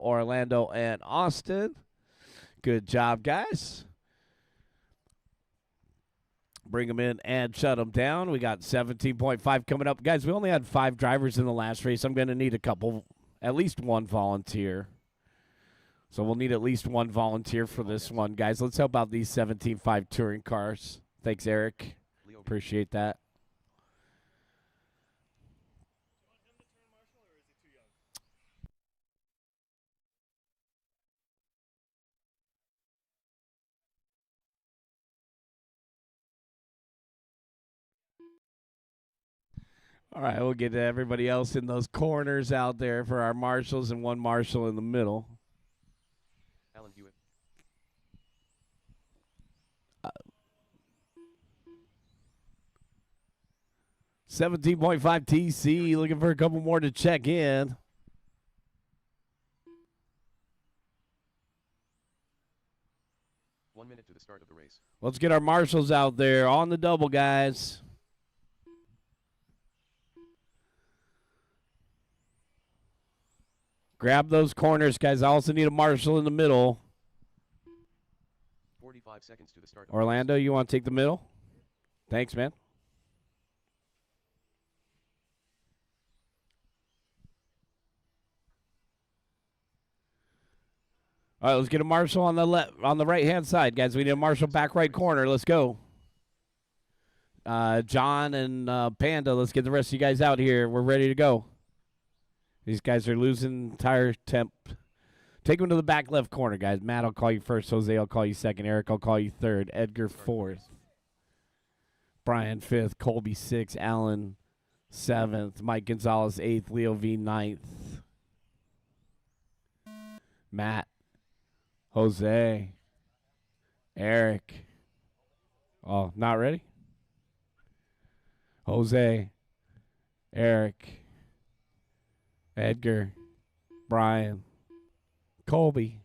Orlando, and Austin. Good job, guys. Bring them in and shut them down. We got 17.5 coming up. Guys, we only had 5 drivers in the last race. I'm going to need a couple, at least one volunteer. So we'll need at least one volunteer for this one, guys. Let's help out these 17.5 touring cars. Thanks, Eric. Appreciate that. All right, we'll get to everybody else in those corners out there for our marshals and one marshal in the middle. Alan Hewitt. 17.5 TC, looking for a couple more to check in. One minute to the start of the race. Let's get our marshals out there on the double, guys. Grab those corners, guys. I also need a marshal in the middle. 45 seconds to the start. Orlando, you want to take the middle? Thanks, man. All right, let's get a marshal on the right-hand side, guys. We need a marshal back right corner. Let's go. John and Panda, let's get the rest of you guys out here. We're ready to go. These guys are losing tire temp. Take them to the back left corner, guys. Matt, I'll call you first. Jose, I'll call you second. Eric, I'll call you third. Edgar, fourth. Brian, fifth. Colby, sixth. Alan, seventh. Mike Gonzalez, eighth. Leo V, ninth. Matt, Jose, Eric. Oh, not ready? Jose, Eric, Edgar, Brian, Colby,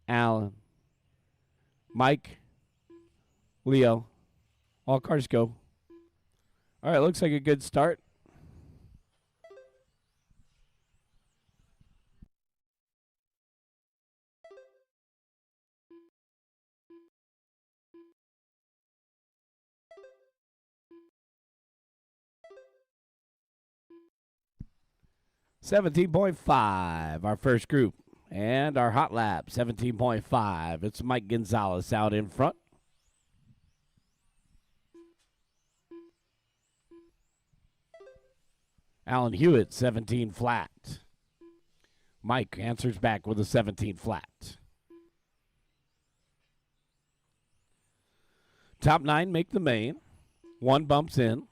Alan, Mike, Leo. All cars go. All right, looks like a good start. $17.5, our first group. And our hot lap, 17.5. It's Mike Gonzalez out in front. Alan Hewitt, 17 flat. Mike answers back with a 17 flat. Top 9 make the main. 1 bumps in.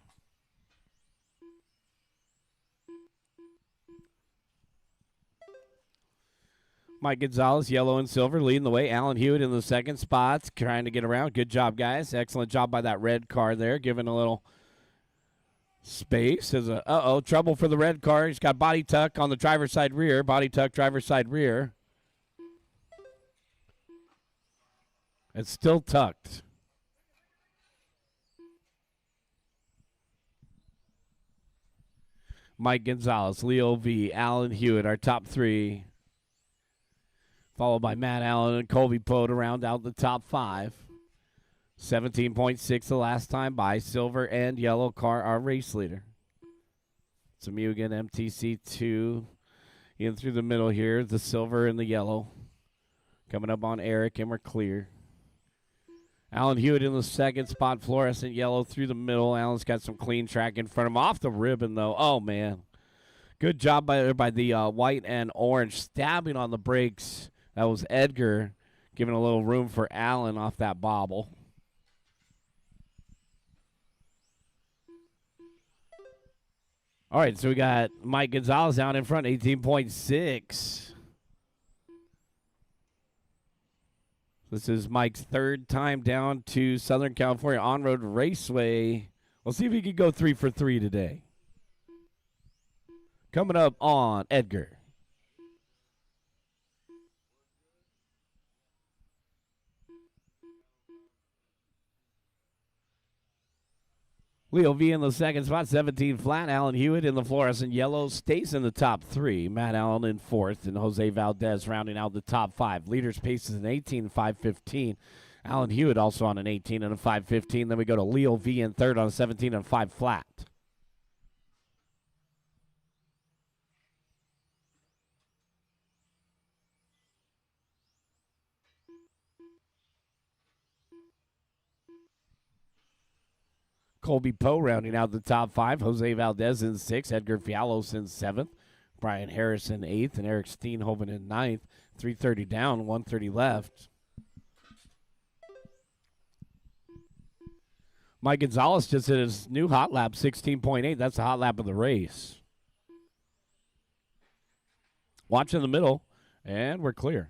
Mike Gonzalez, yellow and silver, leading the way. Alan Hewitt in the second spot, trying to get around. Good job, guys. Excellent job by that red car there, giving a little space. As trouble for the red car. He's got body tuck on the driver's side rear. Body tuck, driver's side rear. It's still tucked. Mike Gonzalez, Leo V, Alan Hewitt, our top 3. Followed by Matt Allen and Colby Poe to round out the top 5. 17.6 the last time by. Silver and yellow car, our race leader. It's a Mugen MTC2 in through the middle here. The silver and the yellow. Coming up on Eric, and we're clear. Alan Hewitt in the second spot. Fluorescent yellow through the middle. Alan's got some clean track in front of him. Off the ribbon, though. Oh, man. Good job by the white and orange. Stabbing on the brakes. That was Edgar giving a little room for Allen off that bobble. All right, so we got Mike Gonzalez down in front, 18.6. This is Mike's 3rd time down to Southern California On-Road Raceway. We'll see if he can go 3 for 3 today. Coming up on Edgar. Leo V in the second spot, 17 flat. Alan Hewitt in the fluorescent yellow stays in the top 3. Matt Allen in 4th, and Jose Valdez rounding out the top 5. Leaders pace is an 18, 5:15. Alan Hewitt also on an 18 and a 5:15. Then we go to Leo V in 3rd on a 17 and 5 flat. Colby Poe rounding out the top 5. Jose Valdez in 6th. Edgar Fialos in 7th. Brian Harris in 8th. And Eric Steenhoven in 9th. 3:30 down, 1:30 left. Mike Gonzalez just hit his new hot lap, 16.8. That's the hot lap of the race. Watch in the middle, and we're clear.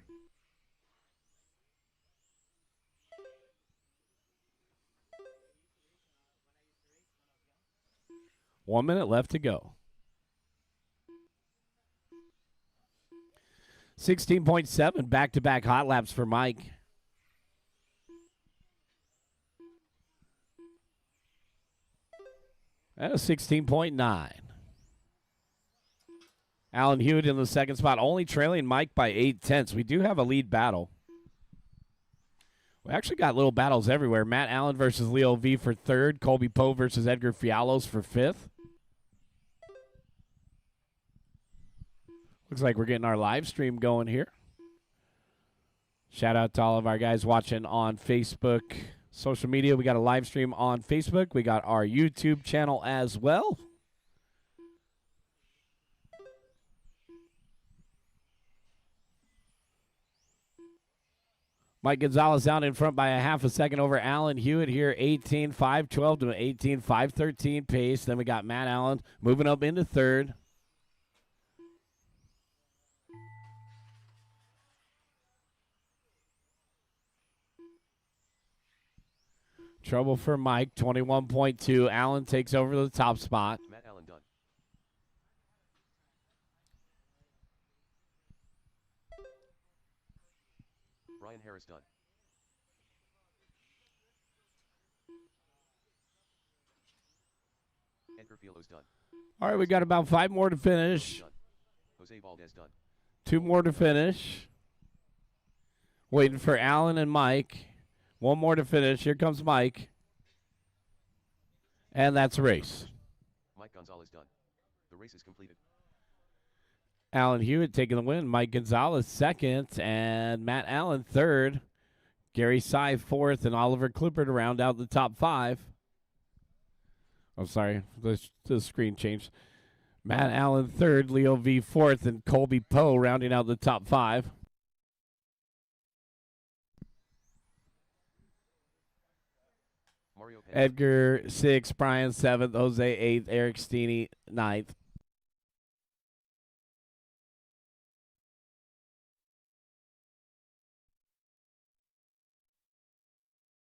One minute left to go. 16.7 back-to-back hot laps for Mike. And a 16.9. Alan Hewitt in the second spot, only trailing Mike by 8/10. We do have a lead battle. We actually got little battles everywhere. Matt Allen versus Leo V for 3rd. Colby Poe versus Edgar Fialos for 5th. Looks like we're getting our live stream going here. Shout out to all of our guys watching on Facebook, social media. We got a live stream on Facebook. We got our YouTube channel as well. Mike Gonzalez out in front by a half a second over Alan Hewitt here, 18.512 to an 18.513 pace. Then we got Matt Allen moving up into 3rd. Trouble for Mike, 21.2. Allen takes over the top spot. Matt Allen done. Brian Harris done. Edgar Fialos done. All right, we got about 5 more to finish. Done. Jose Valdez done. 2 more to finish. Waiting for Allen and Mike. 1 more to finish. Here comes Mike. And that's a race. Mike Gonzalez done. The race is completed. Alan Hewitt taking the win. Mike Gonzalez 2nd. And Matt Allen 3rd. Gary Sy 4th. And Oliver Clipper to round out the top 5. I'm sorry. The screen changed. Matt Allen 3rd. Leo V 4th. And Colby Poe rounding out the top 5. Mario Penn. Edgar 6th, Brian 7th, Jose 8th, Eric Steeny 9th.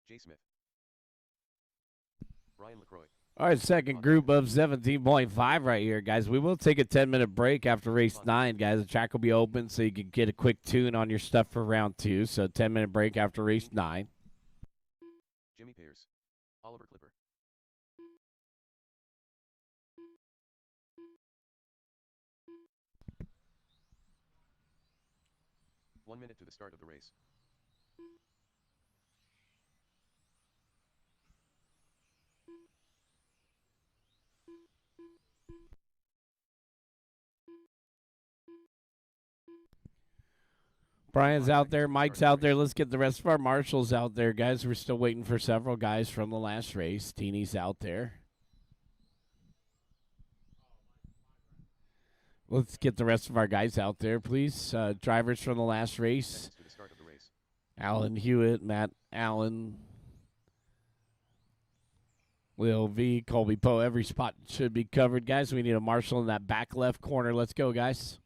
Jay Smith. Brian LaCroix. All right, second group of 17.5 right here, guys. We will take a 10-minute break after race 9, guys. The track will be open so you can get a quick tune on your stuff for round 2. So 10-minute break after race 9. Jimmy Pierce. Oliver Clipper. One minute to the start of the race. Brian's out there. Mike's out there. Let's get the rest of our marshals out there, guys. We're still waiting for several guys from the last race. Teeny's out there. Let's get the rest of our guys out there, please. Drivers from the last race. To the start of the race. Alan Hewitt, Matt Allen, Lil V, Colby Poe. Every spot should be covered, guys. We need a marshal in that back left corner. Let's go, guys.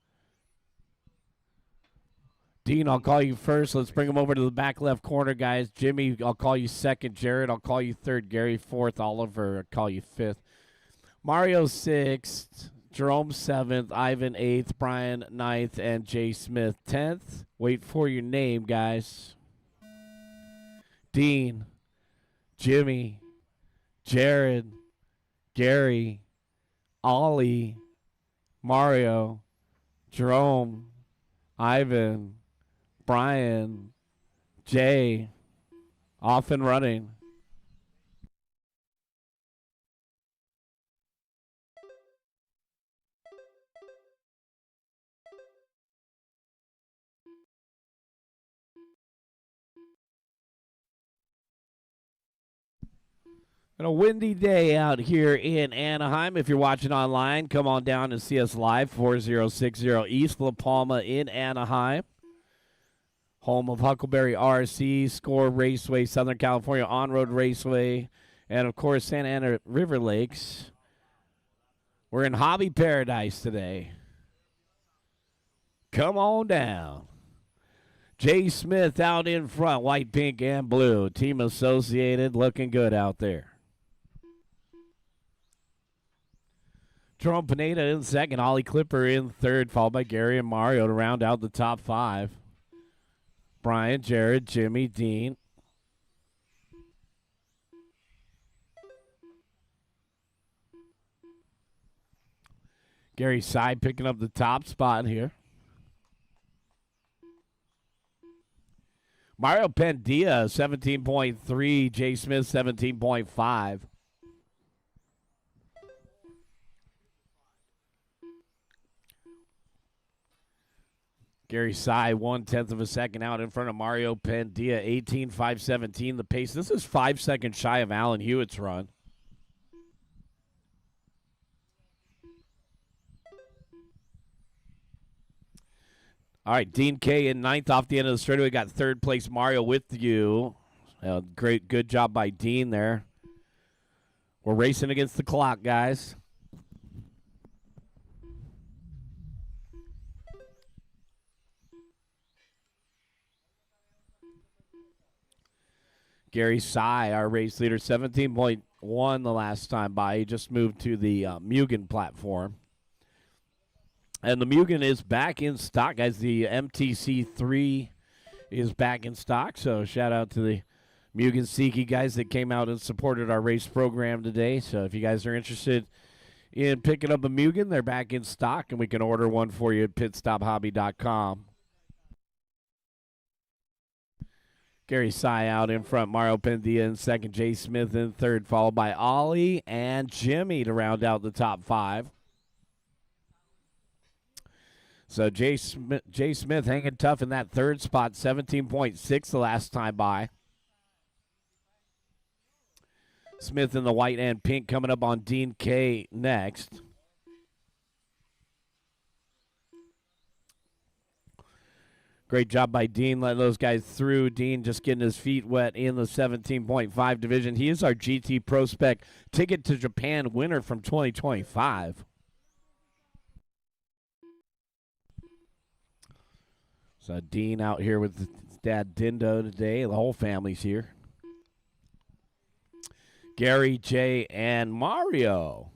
Dean, I'll call you first. Let's bring him over to the back left corner, guys. Jimmy, I'll call you second. Jared, I'll call you third. Gary, fourth. Oliver, I'll call you fifth. Mario, sixth. Jerome, seventh. Ivan, eighth. Brian, ninth. And Jay Smith, 10th. Wait for your name, guys. Dean, Jimmy, Jared, Gary, Ollie, Mario, Jerome, Ivan, Brian, Jay, off and running. And a windy day out here in Anaheim. If you're watching online, come on down and see us live, 4060 East La Palma in Anaheim. Home of Huckleberry RC, SCOR Raceway, Southern California On-Road Raceway, and, of course, Santa Ana River Lakes. We're in Hobby Paradise today. Come on down. Jay Smith out in front, white, pink, and blue. Team Associated looking good out there. Jerome Pineda in second, Ollie Clipper in third, followed by Gary and Mario to round out the top five. Brian, Jared, Jimmy, Dean. Gary Sy picking up the top spot here. Mario Pendia, 17.3. Jay Smith, 17.5. Gary Sy, 1/10 of a second out in front of Mario Pendia, 18.517 the pace. This is 5 seconds shy of Alan Hewitt's run. All right, Dean K in ninth off the end of the straightaway. Got third place Mario with you. Good job by Dean there. We're racing against the clock, guys. Gary Sy, our race leader, 17.1 the last time by. He just moved to the Mugen platform. And the Mugen is back in stock, guys. The MTC3 is back in stock. So shout out to the Mugen Seiki guys that came out and supported our race program today. So if you guys are interested in picking up a Mugen, they're back in stock, and we can order one for you at pitstophobby.com. Gary Sy out in front, Mario Pendia in second, Jay Smith in third, followed by Ollie and Jimmy to round out the top five. So Jay Smith hanging tough in that third spot, 17.6 the last time by. Smith in the white and pink coming up on Dean K next. Great job by Dean letting those guys through. Dean just getting his feet wet in the 17.5 division. He is our GT Pro Spec Ticket to Japan winner from 2025. So Dean out here with his dad Dindo today. The whole family's here. Gary, Jay, and Mario.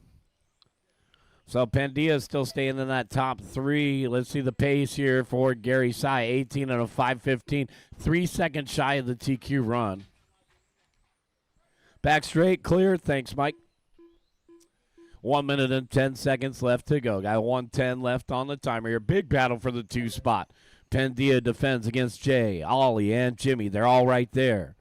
So Pendia is still staying in that top three. Let's see the pace here for Gary Sy, 18 and a 5:15, 3 seconds shy of the TQ run. Back straight, clear. Thanks, Mike. 1 minute and 10 seconds left to go. Got 1:10 left on the timer here. Big battle for the 2 spot. Pendia defends against Jay, Ollie, and Jimmy. They're all right there.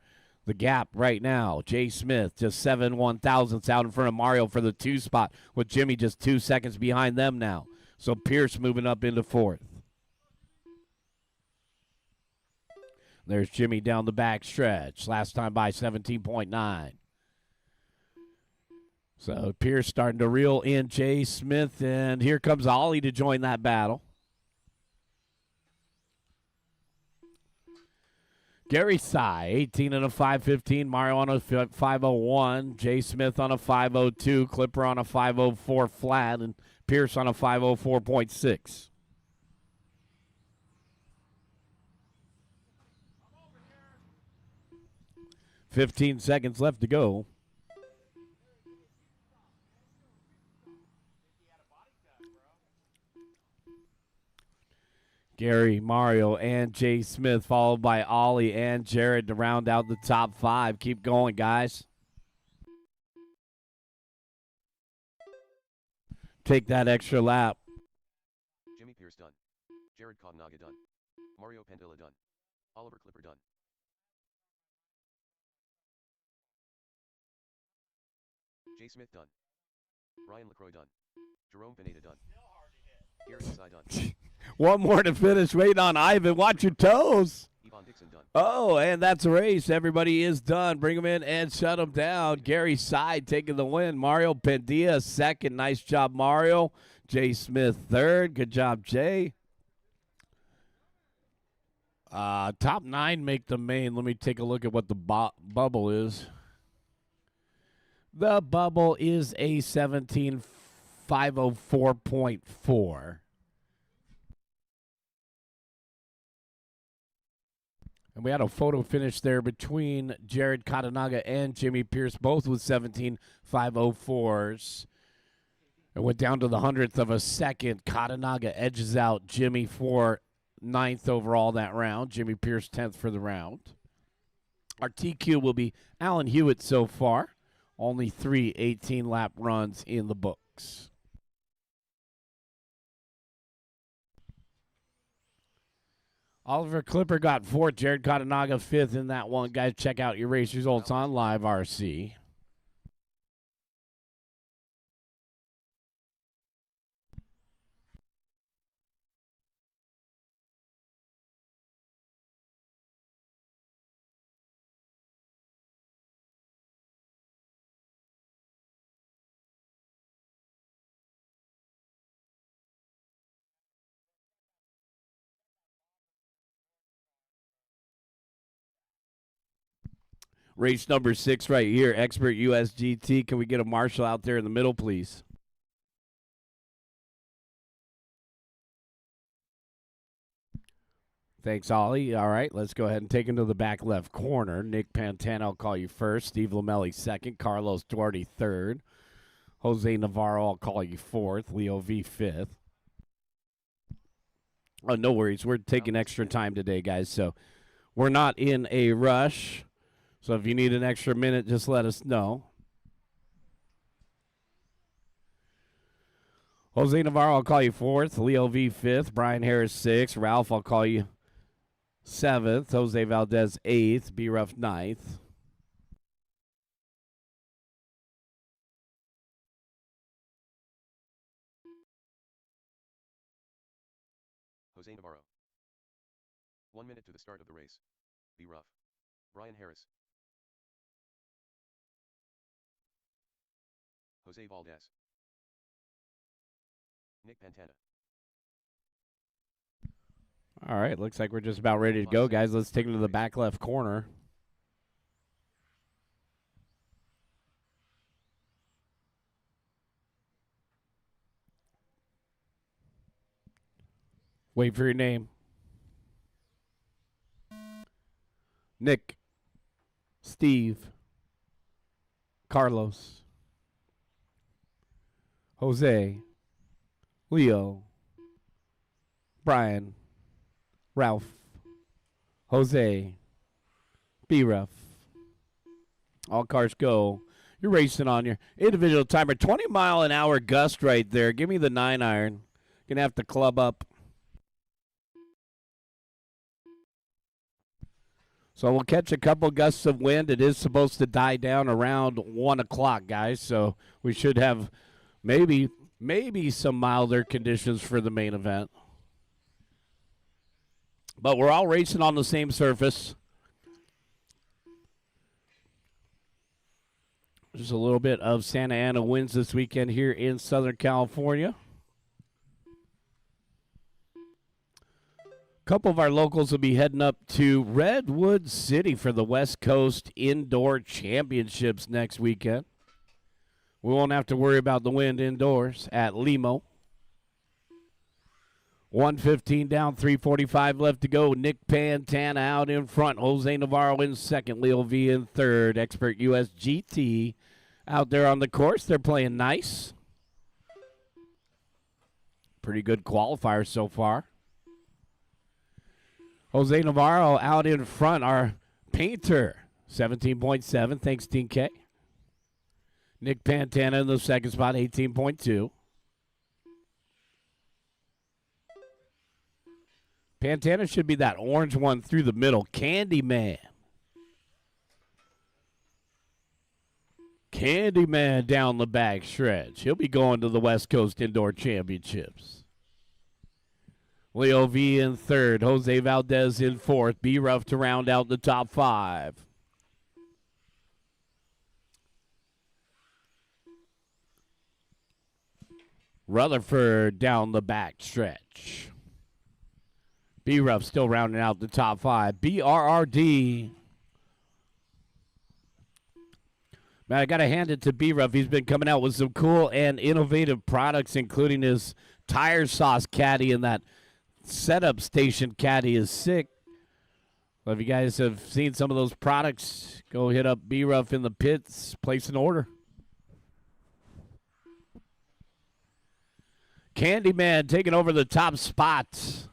The gap right now, Jay Smith just 7/1,000ths out in front of Mario for the 2 spot, with Jimmy just 2 seconds behind them now. So Pierce moving up into 4th. There's Jimmy down the back stretch. Last time by 17.9. So Pierce starting to reel in Jay Smith, and here comes Ollie to join that battle. Gary Sy, 18 and a 5:15. Mario on a 5:01. Jay Smith on a 5:02. Clipper on a 5:04 flat. And Pierce on a 5:04.6. $15 seconds left to go. Gary, Mario, and Jay Smith, followed by Ollie and Jared to round out the top 5. Keep going, guys. take that extra lap. Jimmy Pierce done. Jared Cottanaga done. Mario Pandilla done. Oliver Clipper done. Jay Smith done. Brian LaCroix done. Jerome Pineda done. Gary Desai done. One more to finish. Wait on Ivan. Watch your toes. Yvonne Dixon done. Oh, and that's a race. Everybody is done. Bring them in and shut them down. Gary Side taking the win. Mario Pendia second. Nice job, Mario. Jay Smith third. Good job, Jay. Top 9 make the main. Let me take a look at what the bubble is. The bubble is a 17,504.4. And we had a photo finish there between Jared Cottanaga and Jimmy Pierce, both with 17,504s. It went down to the 100th of a second. Cottanaga edges out Jimmy for 9th overall that round. Jimmy Pierce 10th for the round. Our TQ will be Alan Hewitt so far. Only 3 18-lap runs in the books. Oliver Clipper got 4th. Jared Cottanaga 5th in that one. Guys, check out your race results on Live RC. Race number 6 right here, Expert USGT. Can we get a marshal out there in the middle, please? Thanks, Ollie. All right, let's go ahead and take him to the back left corner. Nick Pantano, I'll call you first. Steve Lamelli second. Carlos Duarte third. Jose Navarro, I'll call you fourth. Leo V fifth. Oh, no worries. We're taking extra time today, guys, so we're not in a rush. So if you need an extra minute, just let us know. Jose Navarro, I'll call you fourth. Leo V fifth. Brian Harris sixth. Ralph, I'll call you seventh. Jose Valdez eighth. B Ruff ninth. Jose Navarro. 1 minute to the start of the race. B Ruff. Brian Harris. Jose Valdez. Nick Pantana. All right, looks like we're just about ready to go, guys. Let's take him to the back left corner. Wait for your name. Nick. Steve. Carlos. Jose. Leo. Brian. Ralph. Jose. B-Ruff. All cars go. You're racing on your individual timer. 20-mile-an-hour gust right there. Give me the 9-iron. Gonna have to club up. So we'll catch a couple gusts of wind. It is supposed to die down around 1 o'clock, guys. So we should have maybe some milder conditions for the main event. But we're all racing on the same surface. There's a little bit of Santa Ana winds this weekend here in Southern California. A couple of our locals will be heading up to Redwood City for the West Coast Indoor Championships next weekend. We won't have to worry about the wind indoors at Limo. 1:15 down, 3:45 left to go. Nick Pantana out in front. Jose Navarro in second. Leo V in third. Expert US GT out there on the course. They're playing nice. Pretty good qualifiers so far. Jose Navarro out in front. Our painter, 17.7. Thanks, Team K. Nick Pantana in the second spot, 18.2. Pantana should be that orange one through the middle. Candyman. Candyman down the back stretch. He'll be going to the West Coast Indoor Championships. Leo V in third. Jose Valdez in fourth. B Rough to round out the top five. Rutherford down the back stretch. B Rough still rounding out the top five. BRRD. Man, I got to hand it to B Rough. He's been coming out with some cool and innovative products, including his tire sauce caddy, and that setup station caddy is sick. Well, if you guys have seen some of those products, go hit up B Rough in the pits, place an order. Candyman taking over the top spots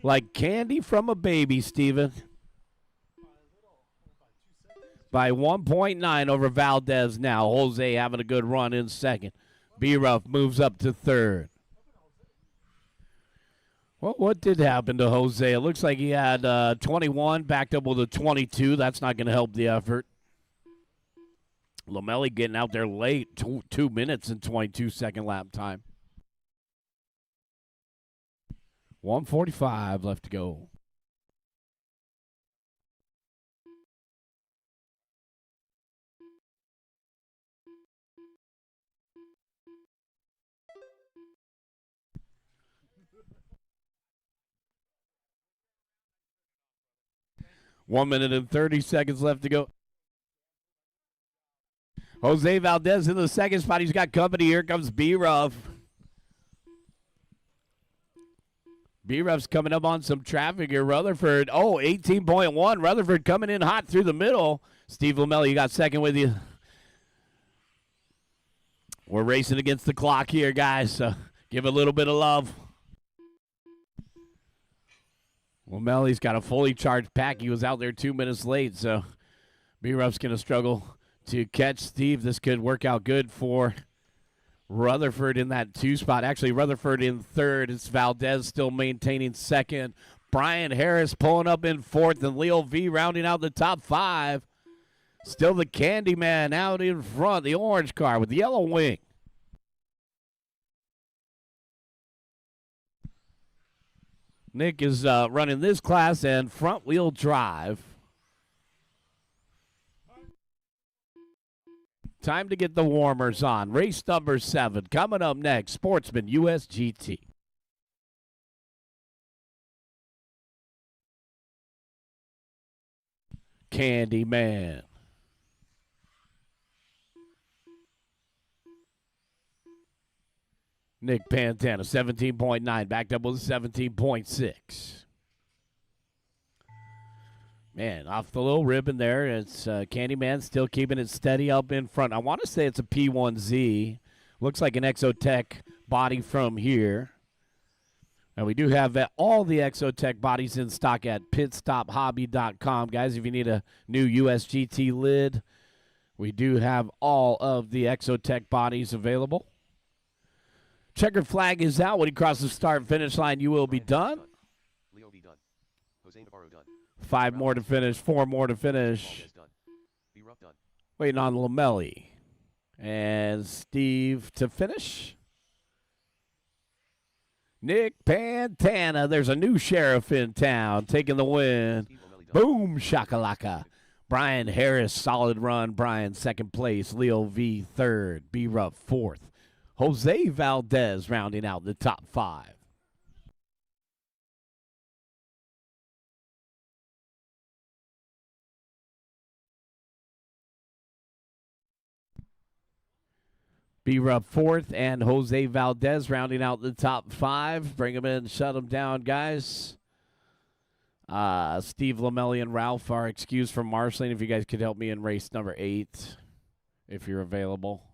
like candy from a baby, Steven. By 1.9 over Valdez now. Jose having a good run in second. B-Ruff moves up to third. Well, what did happen to Jose? It looks like he had 21 backed up with a 22. That's not going to help the effort. Lamelli getting out there late. 2 minutes and 22-second lap time. 1:45 left to go. One minute and 30 seconds left to go. Jose Valdez in the second spot. He's got company. Here comes B-Ruff. B-Ruff's coming up on some traffic here. Rutherford, 18.1. Rutherford coming in hot through the middle. Steve Lamelli, you got second with you. We're racing against the clock here, guys, so give a little bit of love. Lamelli's got a fully charged pack. He was out there 2 minutes late, so B-Ruff's going to struggle to catch Steve. This could work out good for Rutherford in that 2 spot. Actually, Rutherford in third. It's Valdez still maintaining second. Brian Harris pulling up in fourth, and Leo V rounding out the top 5. Still the Candyman out in front, the orange car with the yellow wing. Nick is running this class and front-wheel drive. Time to get the warmers on. Race number 7 coming up next. Sportsman USGT. Candyman. Nick Pantana, 17.9, backed up with 17.6. Man, off the little ribbon there. It's Candyman still keeping it steady up in front. I want to say it's a P1Z. Looks like an Exotech body from here. And we do have all the Exotech bodies in stock at pitstophobby.com. Guys, if you need a new USGT lid, we do have all of the Exotech bodies available. Checkered flag is out. When he crosses the start-finish line, you will be done. Leo V done. Jose Navarro done. 5 more to finish, 4 more to finish. Done. B-Ruff done. Waiting on Lamelli. And Steve to finish. Nick Pantana. There's a new sheriff in town taking the win. Boom, shakalaka. Brian Harris, solid run. Brian, second place. Leo V, third. B-Ruff, fourth. Jose Valdez rounding out the top 5. B-Ruff fourth, and Jose Valdez rounding out the top 5. Bring him in, shut him down, guys. Steve Lamelli and Ralph are excused from marshalling. If you guys could help me in race number 8, if you're available.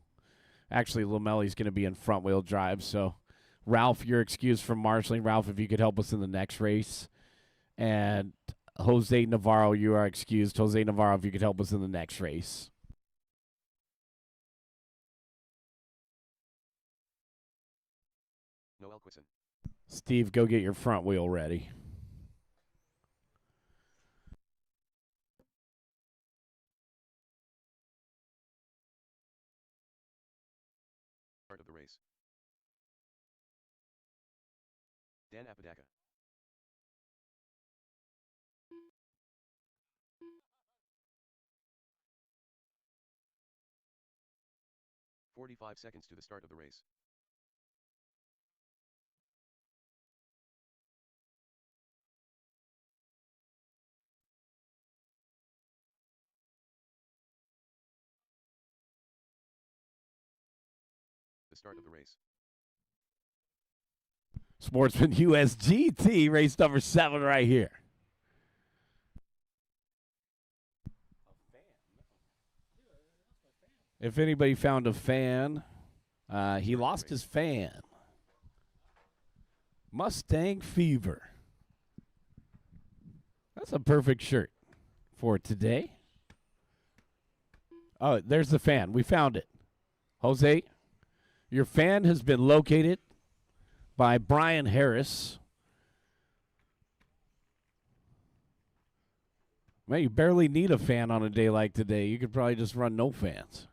Actually, Lamelli's going to be in front-wheel drive, so Ralph, you're excused from marshalling. Ralph, if you could help us in the next race. And Jose Navarro, you are excused. Jose Navarro, if you could help us in the next race. Noel Quisson. Steve, go get your front wheel ready. race. Dan Apodaca. "45 seconds to the start of the race. The start of the race. Sportsman USGT, race number 7 right here. If anybody found a fan, he lost his fan. Mustang Fever. That's a perfect shirt for today. Oh, there's the fan. We found it. Jose, your fan has been located by Brian Harris. Man, you barely need a fan on a day like today. You could probably just run no fans.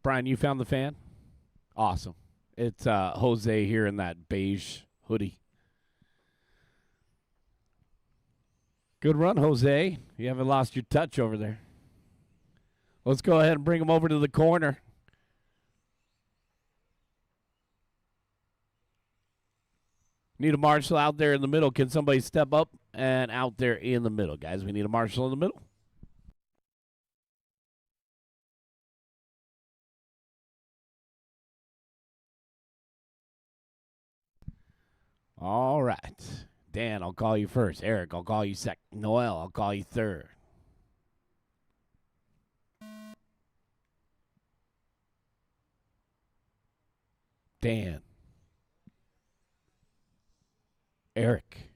Brian, you found the fan? Awesome. It's Jose here in that beige hoodie. Good run, Jose. You haven't lost your touch over there. Let's go ahead and bring him over to the corner. Need a marshal out there in the middle. Can somebody step up and out there in the middle, guys? We need a marshal in the middle. All right. Dan, I'll call you first. Eric, I'll call you second. Noel, I'll call you third. Dan. Eric.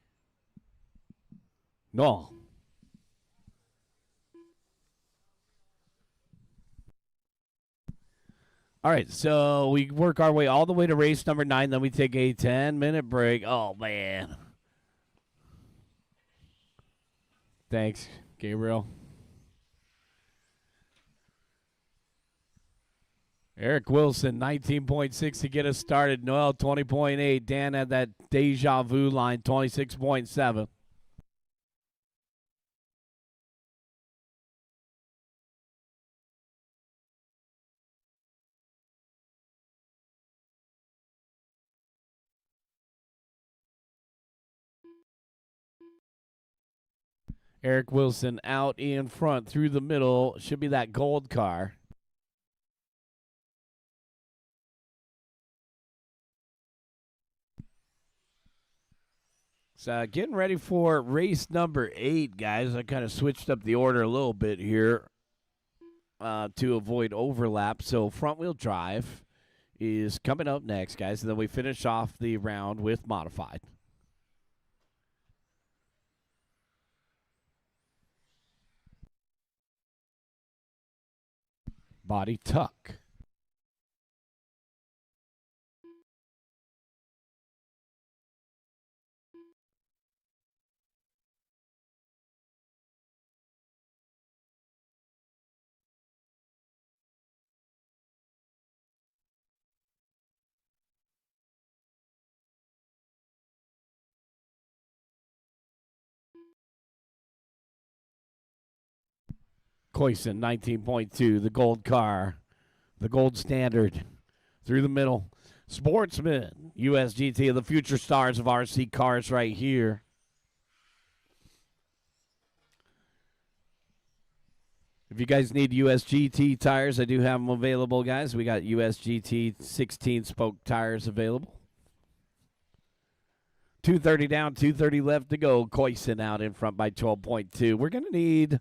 Noel. All right, so we work our way all the way to race number 9, then we take a 10-minute break. Oh, man. Thanks, Gabriel. Eric Wilson, 19.6 to get us started. Noel, 20.8. Dan had that deja vu line, 26.7. Eric Wilson out in front through the middle. Should be that gold car. So getting ready for race number 8, guys. I kind of switched up the order a little bit here to avoid overlap. So front wheel drive is coming up next, guys. And then we finish off the round with modified. Body tuck. Coyson, 19.2, the gold car, the gold standard, through the middle. Sportsman, USGT, the future stars of RC cars right here. If you guys need USGT tires, I do have them available, guys. We got USGT 16-spoke tires available. 230 down, 230 left to go. Coyson out in front by 12.2. We're going to need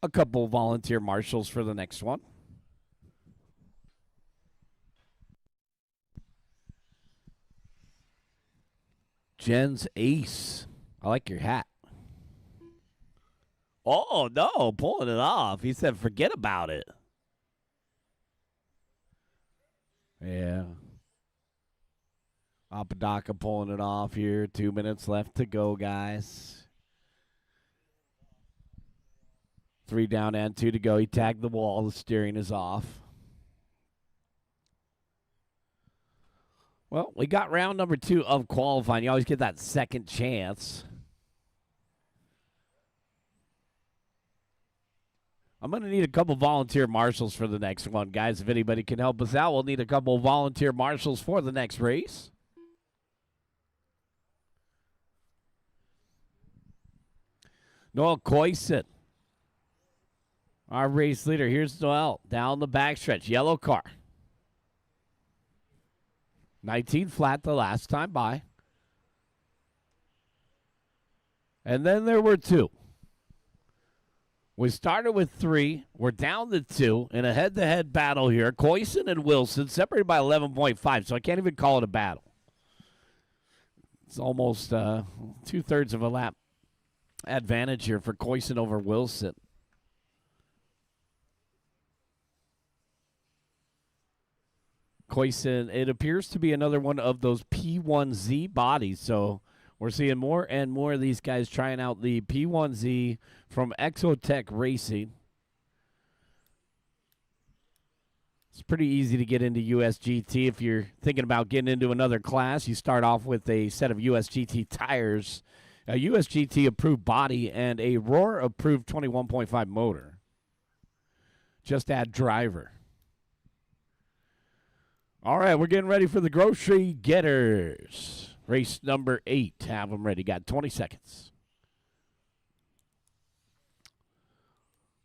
a couple volunteer marshals for the next one. Jen's ace. I like your hat. Oh, no, pulling it off. He said, forget about it. Yeah. Apodaca pulling it off here. 2 minutes left to go, guys. 3 down and 2 to go. He tagged the wall. The steering is off. Well, we got round number 2 of qualifying. You always get that second chance. I'm going to need a couple volunteer marshals for the next one, guys. If anybody can help us out, we'll need a couple volunteer marshals for the next race. Noel Coyson, our race leader. Here's Noel down the backstretch. Yellow car. 19 flat the last time by. And then there were 2. We started with 3. We're down to 2 in a head-to-head battle here. Coyson and Wilson separated by 11.5, so I can't even call it a battle. It's almost 2/3 of a lap advantage here for Coyson over Wilson. Coyson, it appears to be another one of those P1Z bodies, so we're seeing more and more of these guys trying out the P1Z from Exotech Racing. It's pretty easy to get into USGT. If you're thinking about getting into another class, you start off with a set of USGT tires, a USGT approved body, and a Roar approved 21.5 motor. Just add driver. All right, we're getting ready for the Grocery Getters. Race number 8. Have them ready. Got 20 seconds.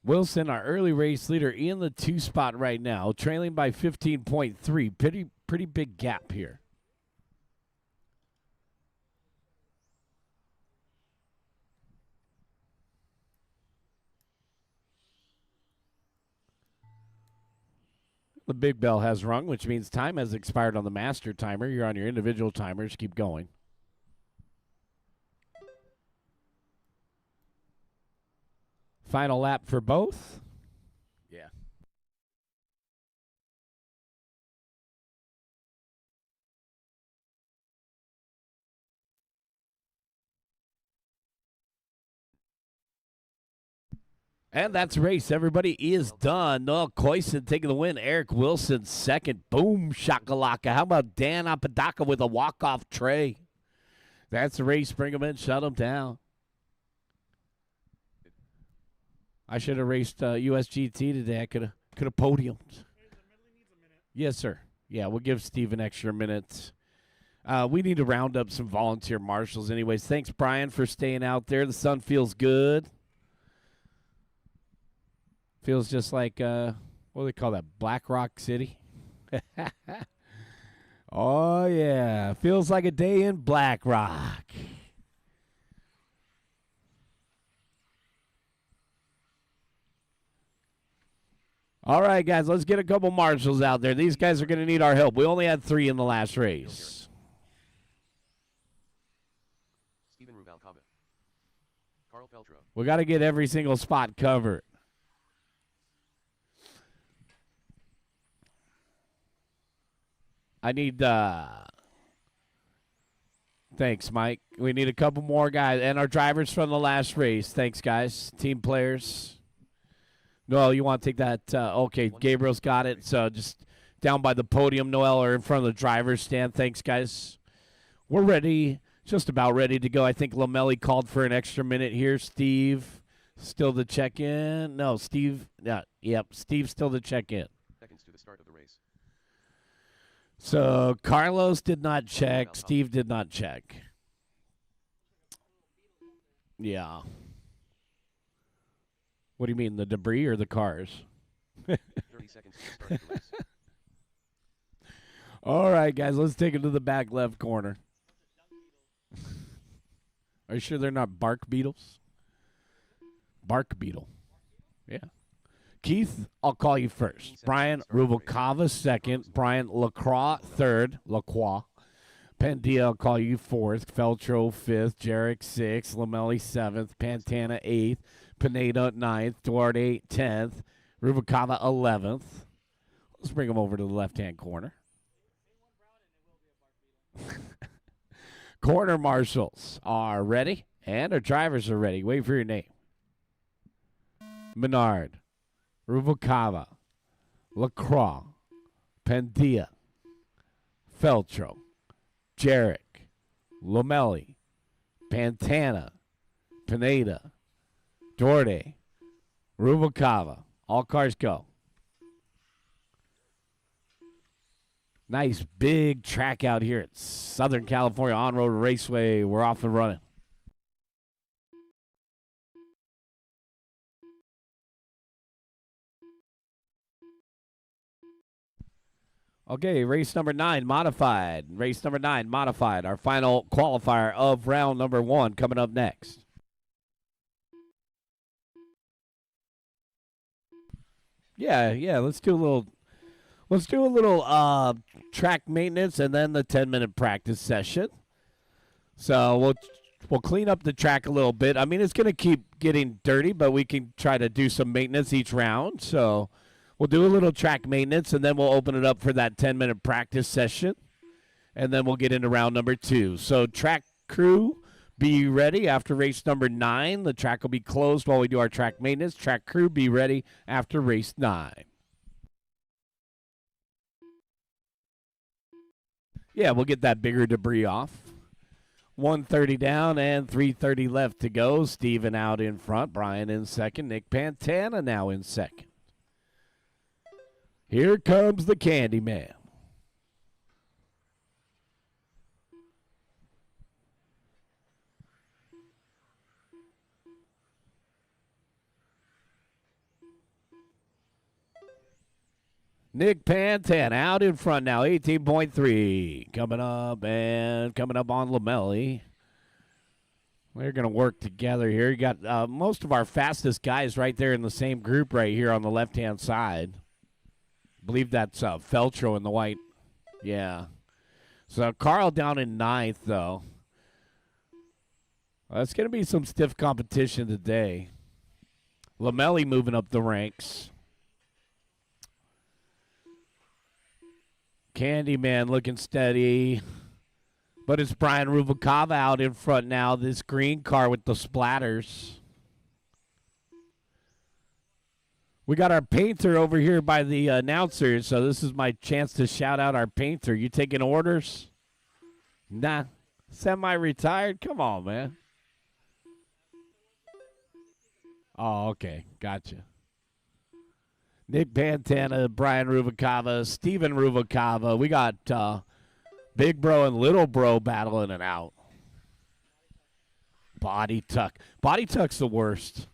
Wilson, our early race leader, in the 2 spot right now, trailing by 15.3. Pretty big gap here. The big bell has rung, which means time has expired on the master timer. You're on your individual timers. Keep going. Final lap for both. Yeah. And that's race. Everybody is done. Noel Coyson taking the win. Eric Wilson second. Boom shakalaka. How about Dan Apodaca with a walk-off tray? That's the race. Bring him in. Shut him down. I should have raced USGT today. I could have podiumed. Yes, sir. Yeah, we'll give Steve an extra minute. We need to round up some volunteer marshals anyways. Thanks, Brian, for staying out there. The sun feels good. Feels just like, what do they call that, Black Rock City? Oh, yeah. Feels like a day in Black Rock. All right, guys, let's get a couple marshals out there. These guys are going to need our help. We only had 3 in the last race. Steven Rubalcaba. Carl Peltro. We got to get every single spot covered. I need, thanks, Mike. We need a couple more guys. And our drivers from the last race. Thanks, guys. Team players. Noel, you want to take that? Okay, Gabriel's got it. So just down by the podium, Noel, or in front of the driver's stand. Thanks, guys. We're ready, just about ready to go. I think Lamelli called for an extra minute here. Steve, still to check in. No, Steve, yep, Steve still to check in. Seconds to the start of the race. So Carlos did not check. Steve did not check. Yeah. What do you mean, the debris or the cars? 30 seconds to the start of the race. All right, guys, let's take it to the back left corner. Are you sure they're not bark beetles? Bark beetle. Yeah. Keith, I'll call you first. Brian Rubalcava second. Brian Lacroix third. Lacroix. Pandia, I'll call you fourth. Feltro fifth. Jarek sixth. Lamelli seventh. Pantana eighth. Pineda ninth. Duarte 10th. Rubalcava 11th. Let's bring him over to the left-hand corner. Corner marshals are ready, and our drivers are ready. Wait for your name. Menard, Rubalcava, LaCroix, Pendia, Feltro, Jarek, Lomelli, Pantana, Pineda, Dorde, Rubalcava. All cars go. Nice big track out here at Southern California On-Road Raceway. We're off and running. Okay, race number 9 modified. Race number 9 modified. Our final qualifier of round number 1 coming up next. Yeah, let's do a little track maintenance and then the 10-minute practice session. So we'll clean up the track a little bit. I mean, it's going to keep getting dirty, but we can try to do some maintenance each round. So we'll do a little track maintenance, and then we'll open it up for that 10-minute practice session, and then we'll get into round number 2. So track crew, be ready after race number 9. The track will be closed while we do our track maintenance. Track crew, be ready after race 9. Yeah, we'll get that bigger debris off. 130 down and 330 left to go. Steven out in front. Brian in second. Nick Pantana now in second. Here comes the Candyman. Nick Pantana out in front now, 18.3. Coming up on Lomelli. We're going to work together here. You got most of our fastest guys right there in the same group right here on the left-hand side. I believe that's Feltro in the white. Yeah. So Carl down in 9th, though. It's going to be some stiff competition today. Lomelli moving up the ranks. Candyman looking steady. But it's Brian Rubalcava out in front now. This green car with the splatters. We got our painter over here by the announcer, so this is my chance to shout out our painter. You taking orders? Nah. Semi-retired? Come on, man. Oh, okay. Gotcha. Nick Pantana, Brian Rubalcava, Steven Rubalcava. We got Big Bro and Little Bro battling it out. Body tuck. Body tuck's the worst.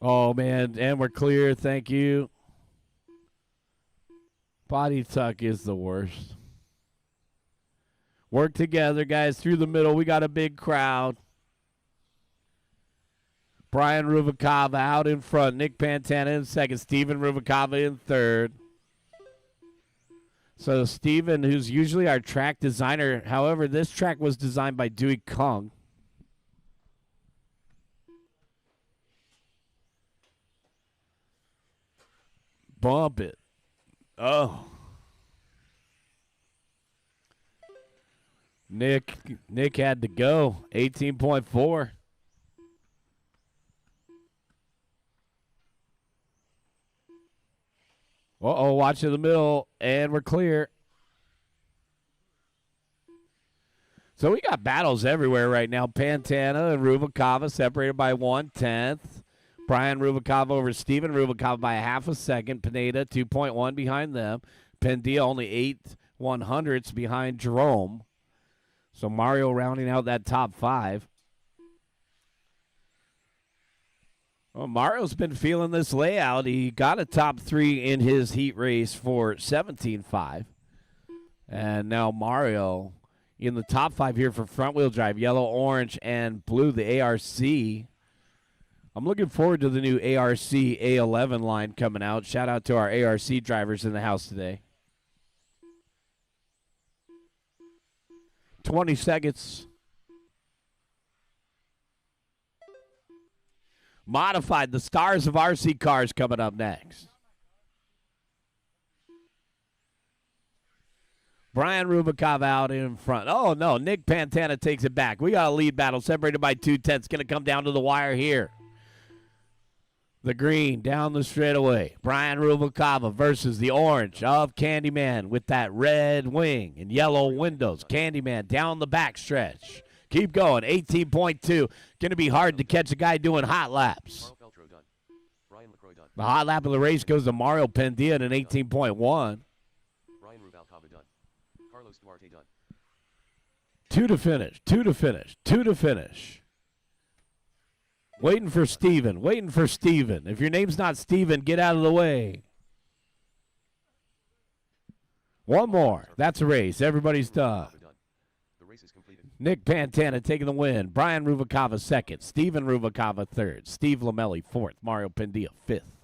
Oh, man. And we're clear. Thank you. Body tuck is the worst. Work together, guys. Through the middle. We got a big crowd. Brian Rubalcava out in front. Nick Pantana in second. Steven Rubalcava in third. So Steven, who's usually our track designer, however, this track was designed by Dewey Kung. Bump it. Oh. Nick had to go. 18.4. Uh-oh, watch in the middle, and we're clear. So we got battles everywhere right now. Pantana and Rubalcava separated by 1/10. Brian Rubalcava over Steven Rubalcava by a half a second. Pineda 2.1 behind them. Pendia only 8/100ths behind Jerome. So Mario rounding out that top 5. Well, Mario's been feeling this layout. He got a top 3 in his heat race for 17.5. And now Mario in the top 5 here for front-wheel drive, yellow, orange, and blue, the ARC. I'm looking forward to the new ARC A11 line coming out. Shout out to our ARC drivers in the house today. 20 seconds. Modified, the stars of RC cars coming up next. Brian Rubikov out in front. Oh, no. Nick Pantana takes it back. We got a lead battle separated by 2/10. Going to come down to the wire here. The green down the straightaway. Brian Rubikava versus the orange of Candyman with that red wing and yellow windows. Candyman down the backstretch. Keep going. 18.2. Going to be hard to catch a guy doing hot laps. The hot lap of the race goes to Mario Pendia at an 18.1. Brian Rubalcava done. Carlos Duarte done. 2 to finish. 2 to finish. 2 to finish. Waiting for Steven. Waiting for Steven. If your name's not Steven, get out of the way. One more. That's a race. Everybody's done. The race is completed. Nick Pantana taking the win. Brian Rubikava second. Steven Rubikava third. Steve Lamelli fourth. Mario Pendia fifth.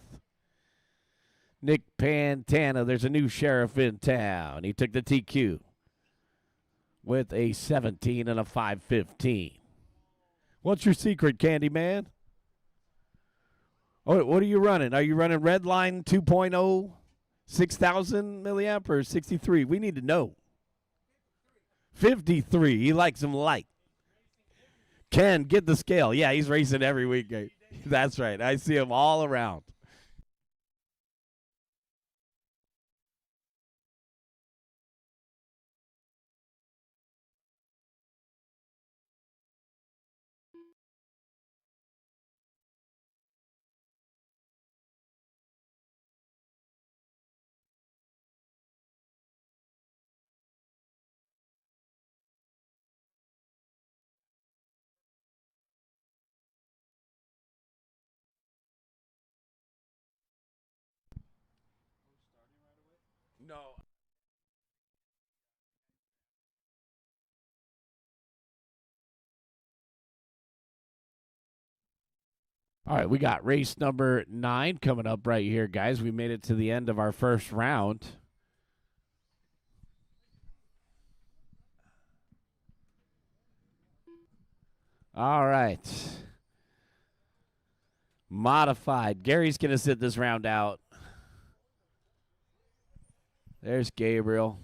Nick Pantana, there's a new sheriff in town. He took the TQ with a 17 and a 5:15. What's your secret, Candyman? Oh, what are you running? Are you running Redline 2.0, 6,000 milliamp or 63? We need to know. 53. He likes them light. Ken, get the scale. Yeah, he's racing every week. That's right. I see him all around. No. All right, we got race number 9 coming up right here, guys. We made it to the end of our first round. All right. Modified. Gary's going to sit this round out. There's Gabriel.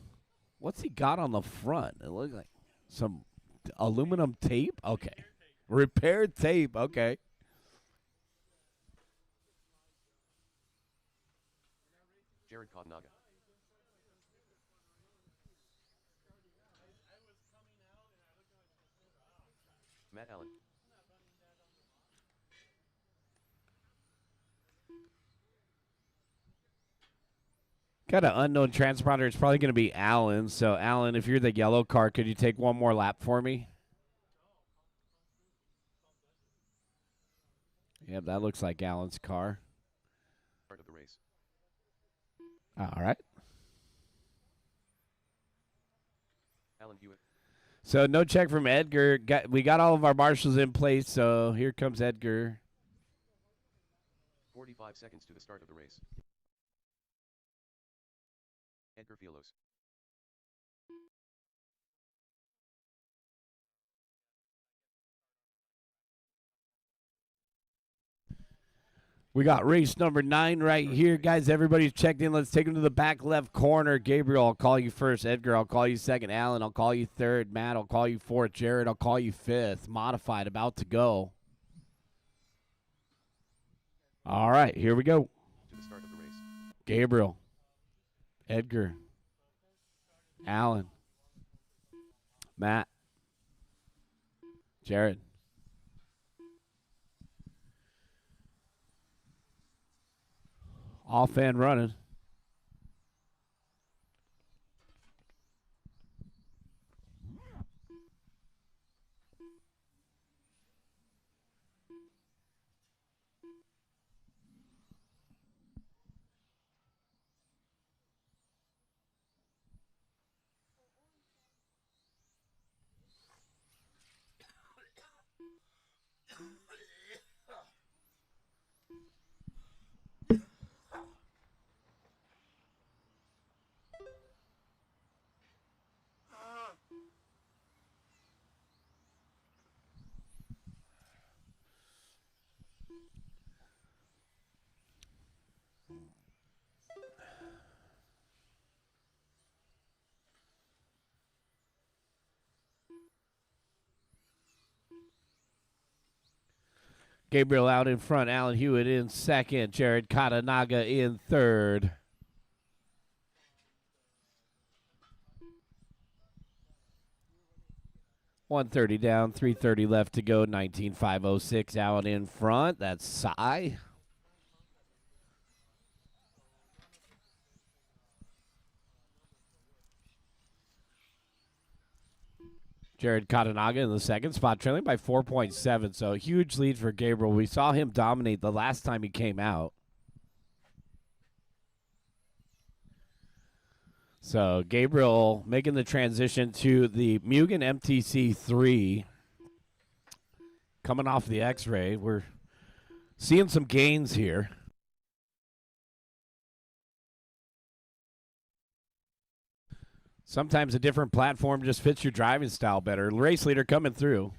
What's he got on the front? It looks like some aluminum tape. Okay. Repaired tape. Okay. Jared Cotnaga. Matt Allen. Got an unknown transponder. It's probably going to be Alan. So, Alan, if you're the yellow car, could you take one more lap for me? Yep, that looks like Alan's car. Start of the race. All right. Alan Hewitt. So, no check from Edgar. We got all of our marshals in place, so here comes Edgar. 45 seconds to the start of the race. Edgar Fielos. We got race number 9 right here. Guys, everybody's checked in. Let's take them to the back left corner. Gabriel, I'll call you first. Edgar, I'll call you second. Alan, I'll call you third. Matt, I'll call you fourth. Jared, I'll call you fifth. Modified, about to go. All right, here we go. To the start of the race. Gabriel, Edgar, Alan, Matt, Jared. Off and running. Gabriel out in front. Alan Hewitt in second. Jared Katanaga in third. .130 down, 3:30 left to go. 19.506 out in front. That's Cy. Jared Katanaga in the second spot, trailing by 4.7. So huge lead for Gabriel. We saw him dominate the last time he came out. So Gabriel making the transition to the Mugen MTC 3. Coming off the X-ray. We're seeing some gains here. Sometimes a different platform just fits your driving style better. Race leader coming through.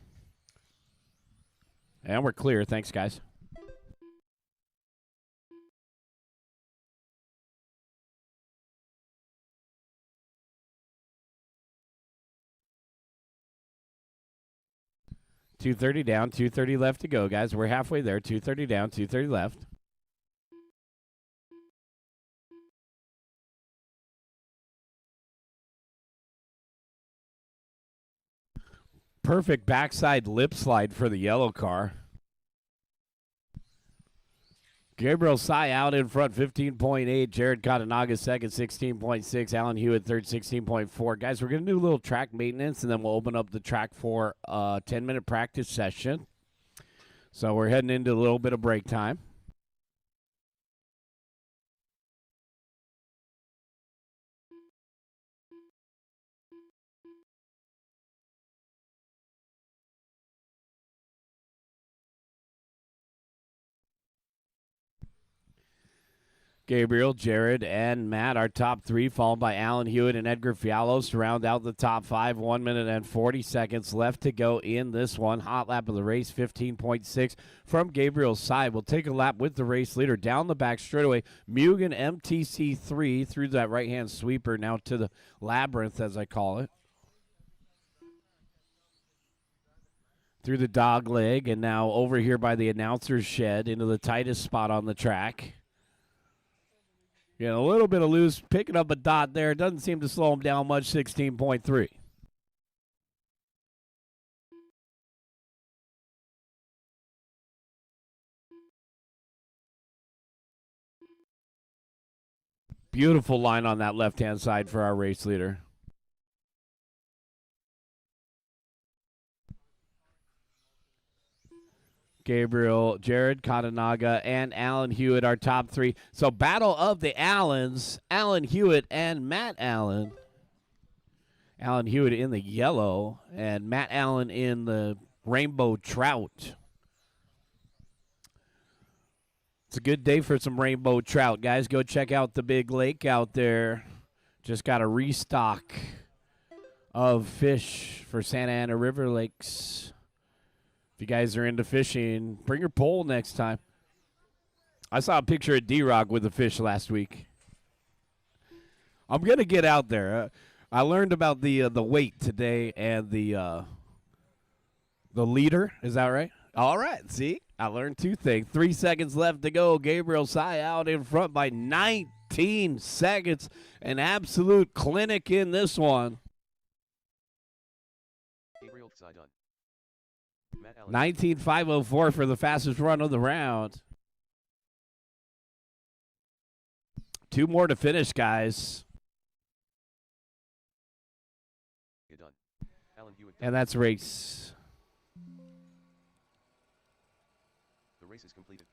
And we're clear. Thanks, guys. .230 down, 230 left to go, guys. We're halfway there. 230 down, 230 left. Perfect backside lip slide for the yellow car. Gabriel Sy out in front, 15.8. Jared Katanaga second, 16.6. Alan Hewitt third, 16.4. Guys, we're going to do a little track maintenance, and then we'll open up the track for a 10-minute practice session. So we're heading into a little bit of break time. Gabriel, Jared, and Matt, our top three, followed by Alan Hewitt and Edgar Fialos to round out the top five. 1 minute and 40 seconds left to go in this one. Hot lap of the race, 15.6 from Gabriel's side. We'll take a lap with the race leader down the back straightaway. Mugen MTC 3 through that right-hand sweeper, now to the labyrinth, as I call it. Through the dog leg, and now over here by the announcer's shed into the tightest spot on the track. A little bit of loose, picking up a dot there. Doesn't seem to slow him down much, 16.3. Beautiful line on that left-hand side for our race leader. Gabriel, Jared Katanaga, and Alan Hewitt, our top three. So battle of the Allens, Alan Hewitt and Matt Allen. Alan Hewitt in the yellow, and Matt Allen in the rainbow trout. It's a good day for some rainbow trout, guys. Go check out the big lake out there. Just got a restock of fish for Santa Ana River Lakes. If you guys are into fishing, bring your pole next time. I saw a picture of D-Rock with a fish last week. I'm going to get out there. I learned about the weight today and the leader. Is that right? All right. See, I learned two things. 3 seconds left to go. Gabriel Sy out in front by 19 seconds. An absolute clinic in this one. Gabriel Sy done. 19.504 for the fastest run of the round. 2 more to finish, guys. Done. Alan Hewitt And that's race. The race is completed.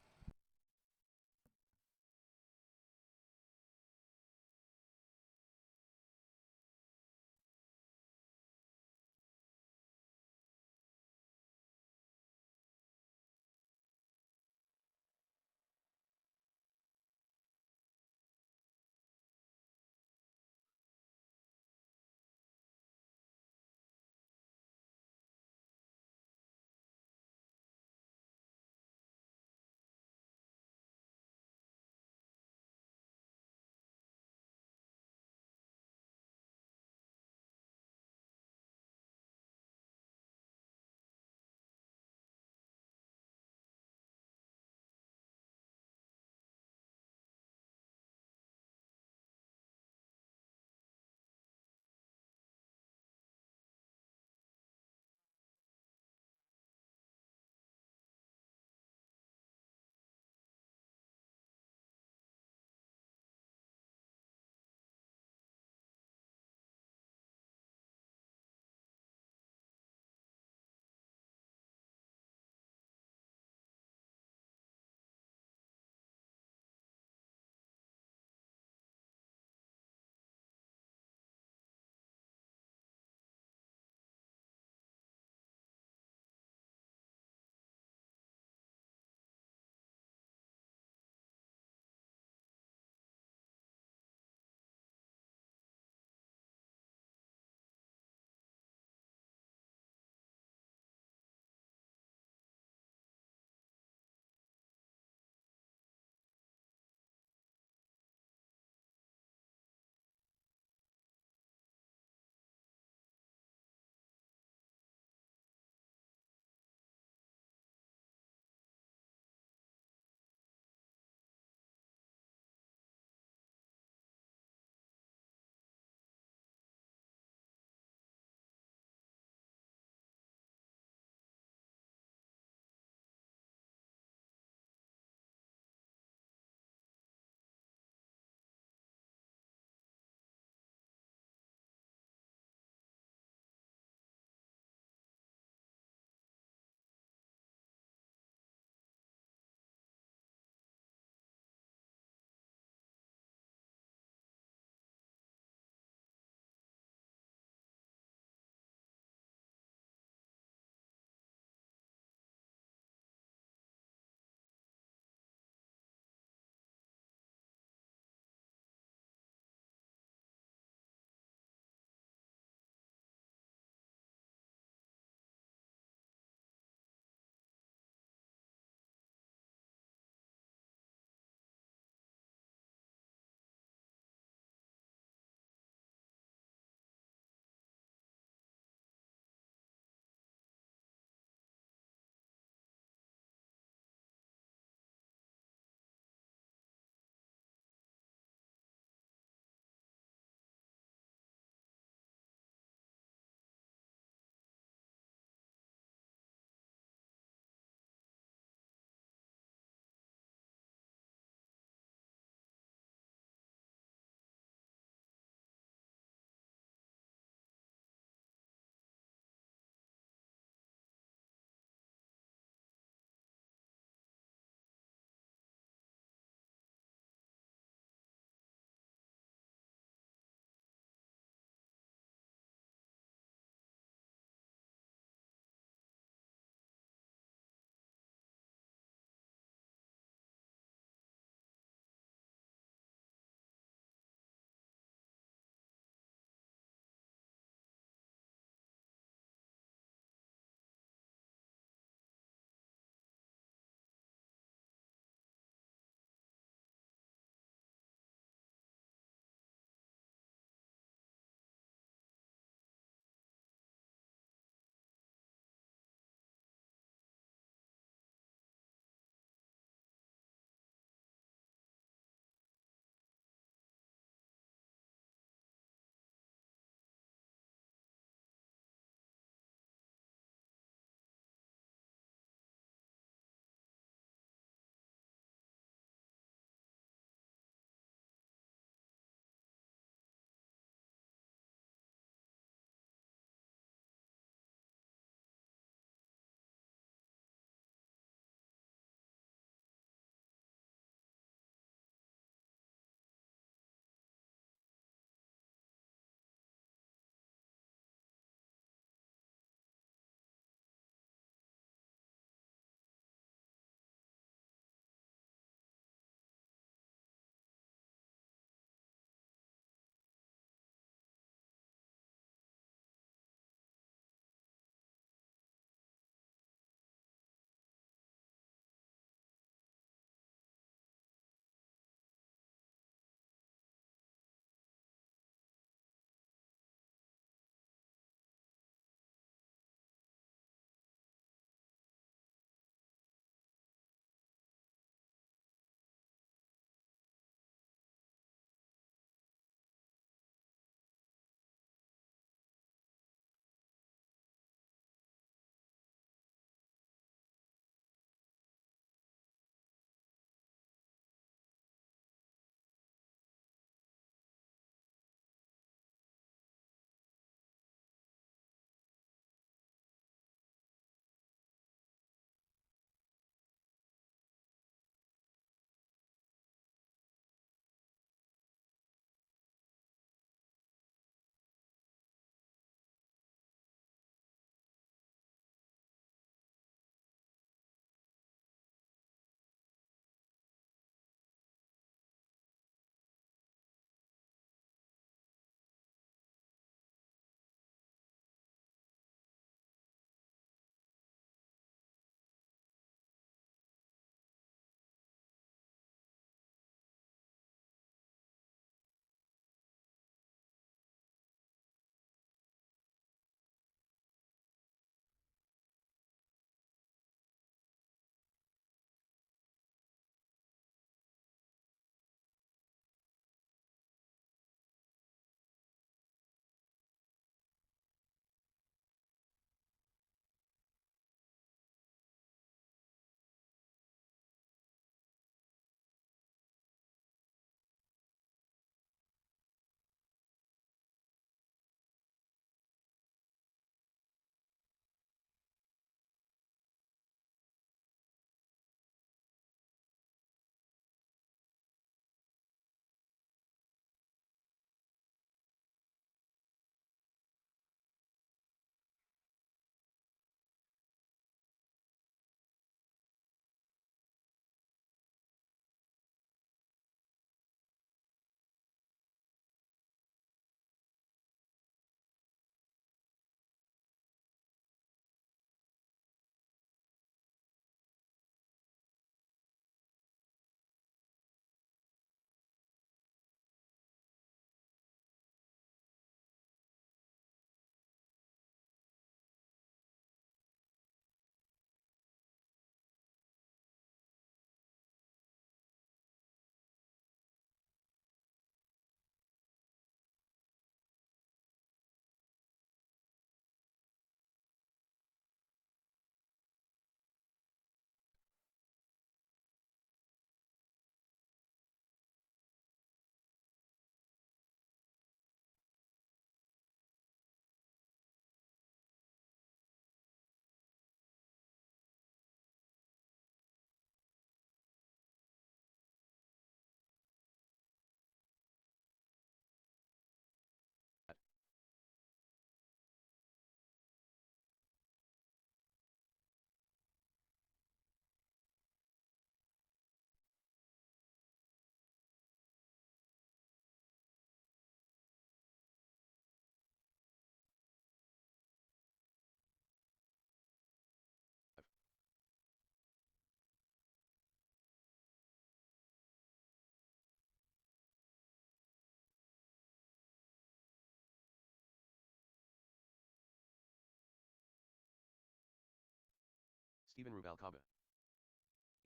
Steven Rubalcaba.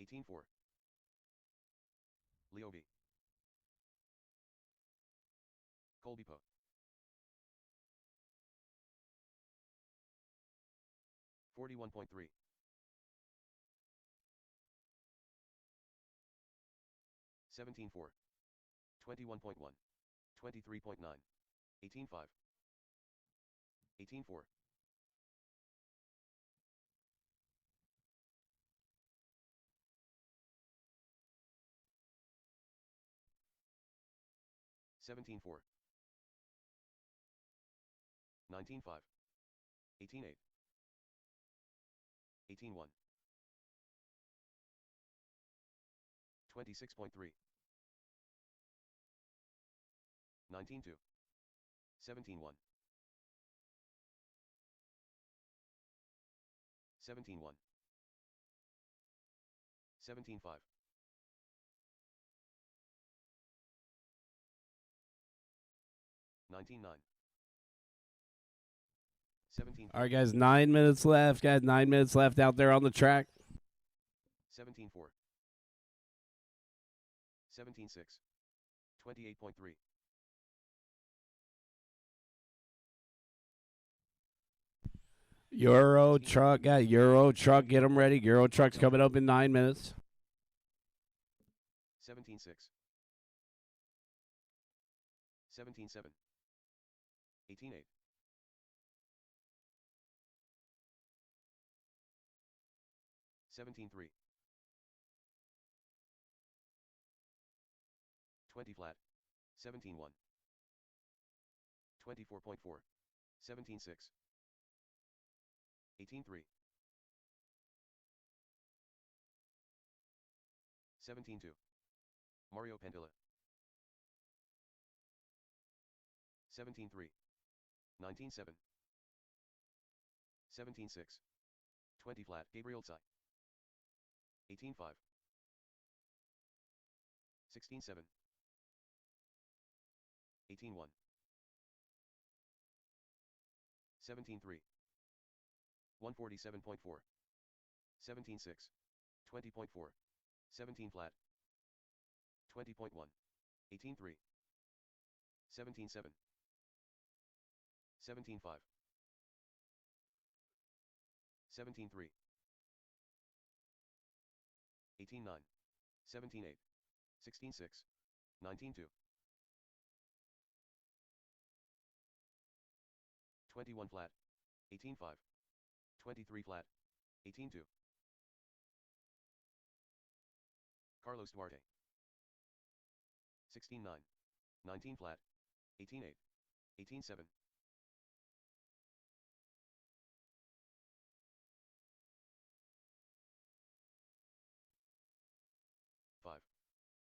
18-4. Leo B. Colby Po. 41.3. 17-4. 21.1. 23.9. 18-5. 18-4. 17-4. 19-5. 18-8. 18-1. 26.3. 19-2. 17-1. 17-1. 17-5. 19-9. 17-4. All right, guys, 9 minutes left. Guys, 9 minutes left out there on the track. 17-4. 17-6. 28.3. Euro truck, got Euro truck. Get them ready. Euro truck's coming up in 9 minutes. 17-6. 17-7. 18-8. 17-3. 20 flat. 17-1. 24.4. 17-6. 18-3. 17-2. Mario Pandilla. 17-3. 19-7. 17-6. 20 flat. Gabriel Tsai. 18-5. 16-7. 18-1. 17-3. 147.4. 17-6. 20.4. 17 flat. 20.1. 18-3. 17-7. 17-5. 17-3. 18-9. 17-8. 16-6. 19-2. 21 flat. 18-5. 23 flat. 18-2. Carlos Duarte. 16-9. 19 flat. 18-8. 18-7. 5.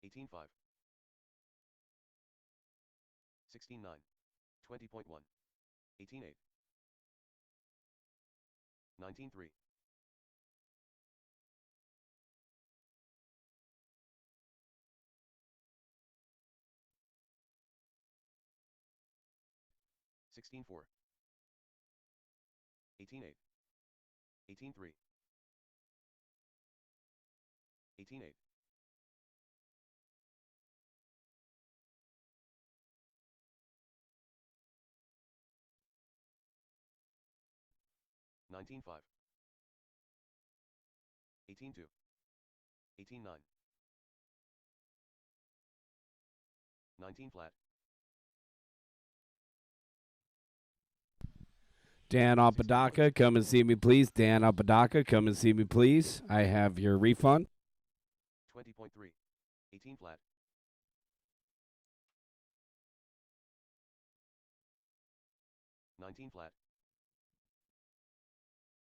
18-5. 16-9. 20.1. 18-8. 19-3. 16-4. 18-8. 18-3. 18-8. 19-5. 18-2. 18-9. 19 flat. Dan Apodaca, come and see me, please. Dan Apodaca, come and see me, please. I have your refund. 20.3. 18 flat. 19 flat.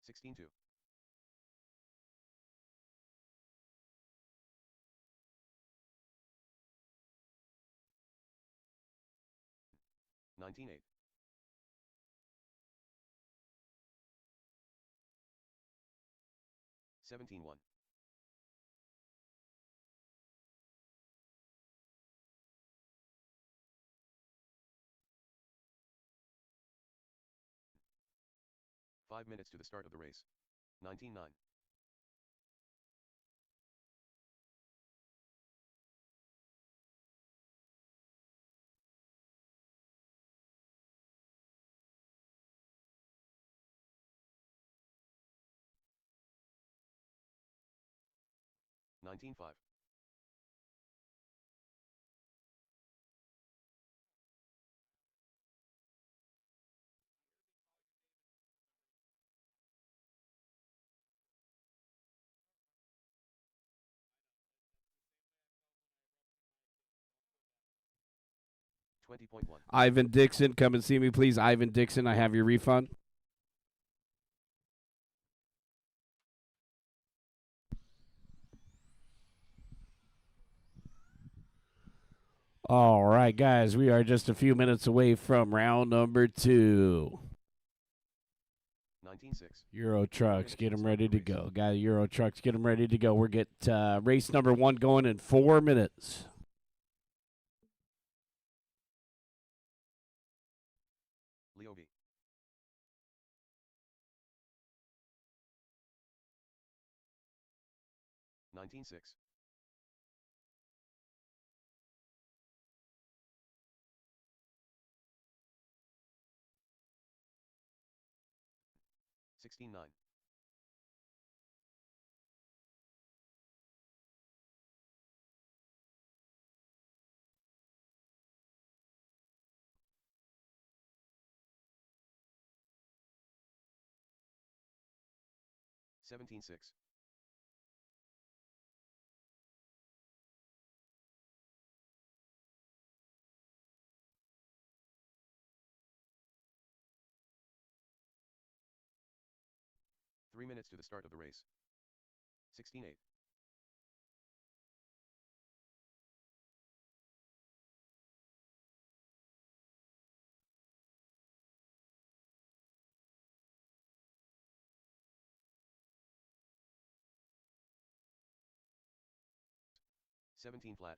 16-2. 19-8. 17-1. 5 minutes to the start of the race. 19-9. 19-5. $20.1. Ivan Dixon, come and see me, please. Ivan Dixon, I have your refund. All right, guys, we are just a few minutes away from round number 2. 19-6. Euro Trucks, get them ready to go. Got Euro Trucks, get them ready to go. We're get race number 1 going in 4 minutes. Leovi. $19-6. $16.9. $17.6. Three minutes to the start of the race. 16-8. $17 flat.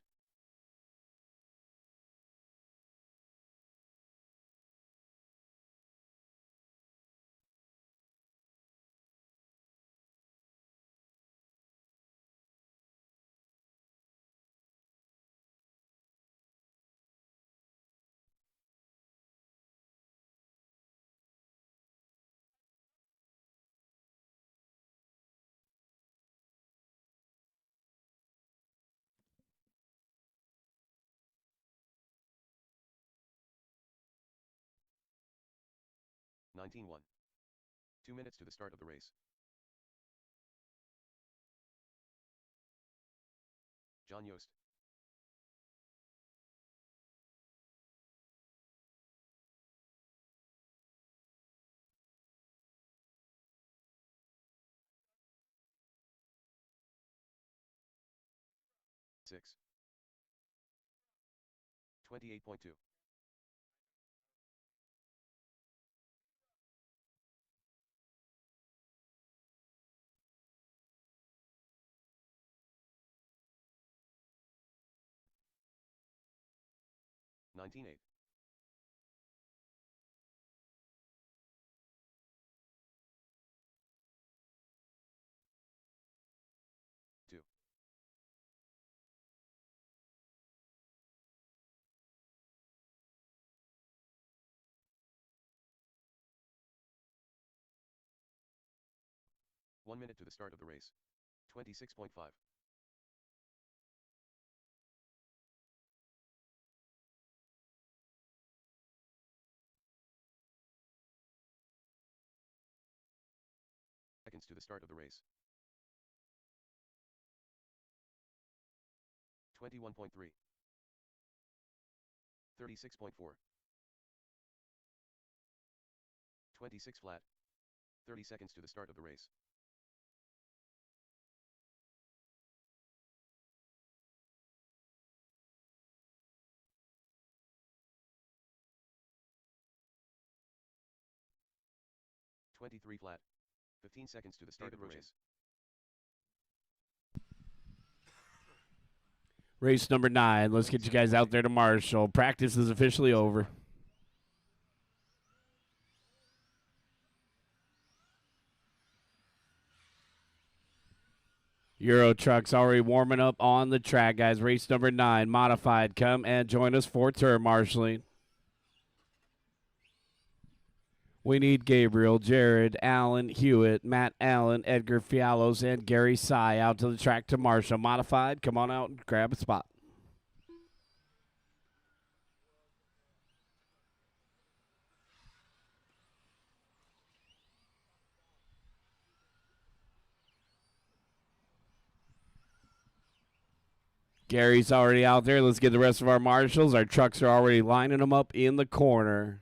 $19.1. 2 minutes to the start of the race. John Yost. Six. 28.2. $19.8. Two. One minute to the start of the race. 26.5. Seconds to the start of the race. 21.3. 36.4. 26 flat. 30 seconds to the start of the race. $23 flat. 15 seconds to the start of the race. Race number 9. Let's get you guys out there to Marshall. Practice is officially over. Euro Trucks already warming up on the track, guys. Race number 9, modified. Come and join us for turn marshaling. We need Gabriel, Jared, Allen, Hewitt, Matt Allen, Edgar Fialos, and Gary Sy out to the track to Marshall. Modified, come on out and grab a spot. Gary's already out there. Let's get the rest of our marshals. Our trucks are already lining them up in the corner.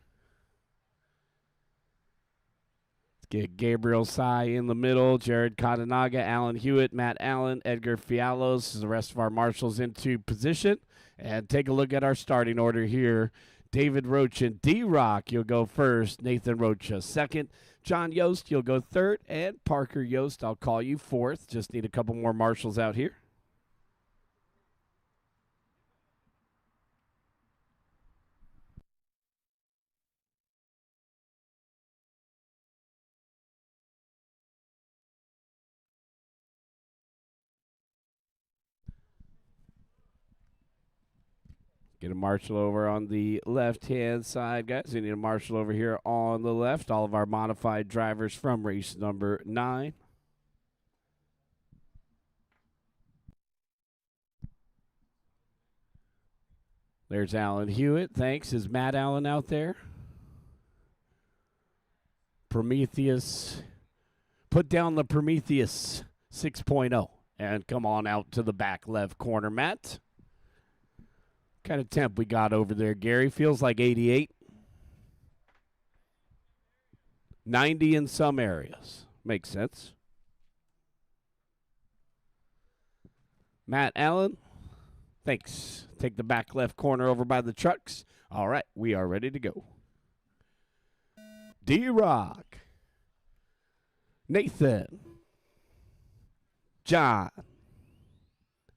Let's get Gabriel Sy in the middle, Jared Katanaga, Alan Hewitt, Matt Allen, Edgar Fialos. The rest of our marshals into position. And take a look at our starting order here. David Roach and D-Rock, you'll go first. Nathan Rocha second. John Yost, you'll go third. And Parker Yost, I'll call you fourth. Just need a couple more marshals out here. Get a marshal over on the left-hand side, guys. We need a marshal over here on the left. All of our modified drivers from race number 9. There's Alan Hewitt. Thanks. Is Matt Allen out there? Prometheus. Put down the Prometheus 6.0 and come on out to the back left corner, Matt. Kind of temp we got over there, Gary? Feels like 88. 90 in some areas. Makes sense. Matt Allen, thanks. Take the back left corner over by the trucks. All right, we are ready to go. D-Rock, Nathan, John,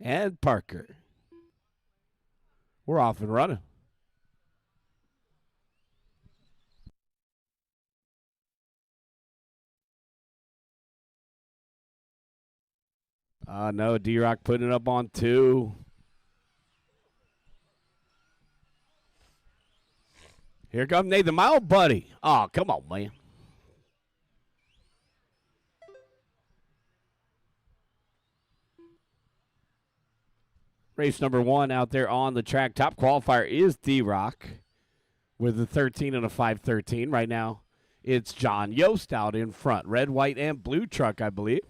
and Parker. We're off and running. No, D-Rock putting it up on 2. Here comes Nathan, my old buddy. Oh, come on, man. Race number 1 out there on the track. Top qualifier is D-Rock with a 13 and a 5:13. Right now, it's John Yost out in front. Red, white, and blue truck, I believe.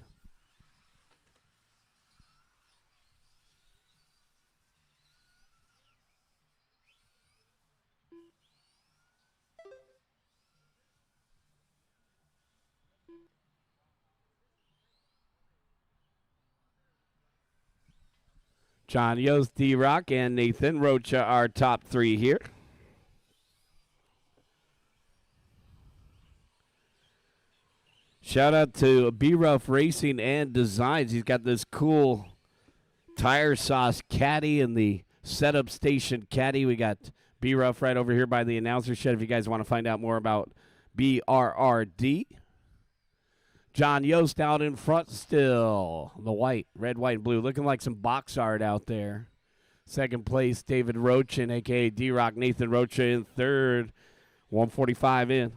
John Yost, D-Rock, and Nathan Rocha are top 3 here. Shout out to B-Ruff Racing and Designs. He's got this cool tire sauce caddy and the setup station caddy. We got B-Ruff right over here by the announcer shed if you guys want to find out more about BRRD. John Yost out in front still. The white, red, white, and blue. Looking like some box art out there. Second place, David Rochin, a.k.a. D-Rock. Nathan Rocha in third. 145 in.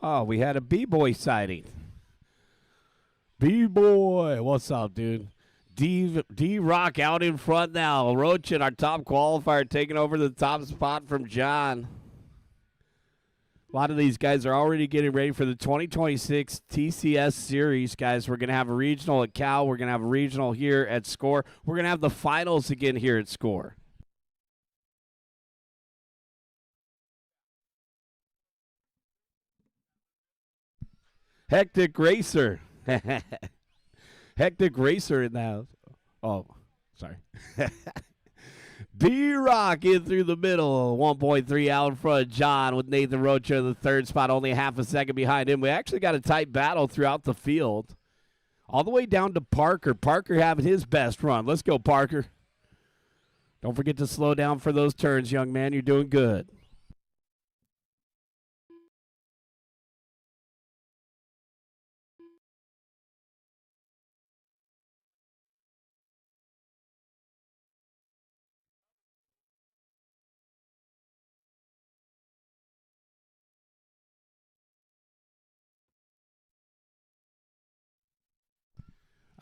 Oh, we had a B-boy sighting. B-boy, what's up, dude? D-Rock out in front now. Rochin, our top qualifier, taking over the top spot from John. A lot of these guys are already getting ready for the 2026 TCS Series, guys. We're going to have a regional at Cal. We're going to have a regional here at SCOR. We're going to have the finals again here at SCOR. Hectic Racer. Hectic Racer in the house. Oh, sorry. D-Rock in through the middle. 1.3 out in front of John with Nathan Rocha in the third spot, only half a second behind him. We actually got a tight battle throughout the field. All the way down to Parker. Parker having his best run. Let's go, Parker. Don't forget to slow down for those turns, young man. You're doing good.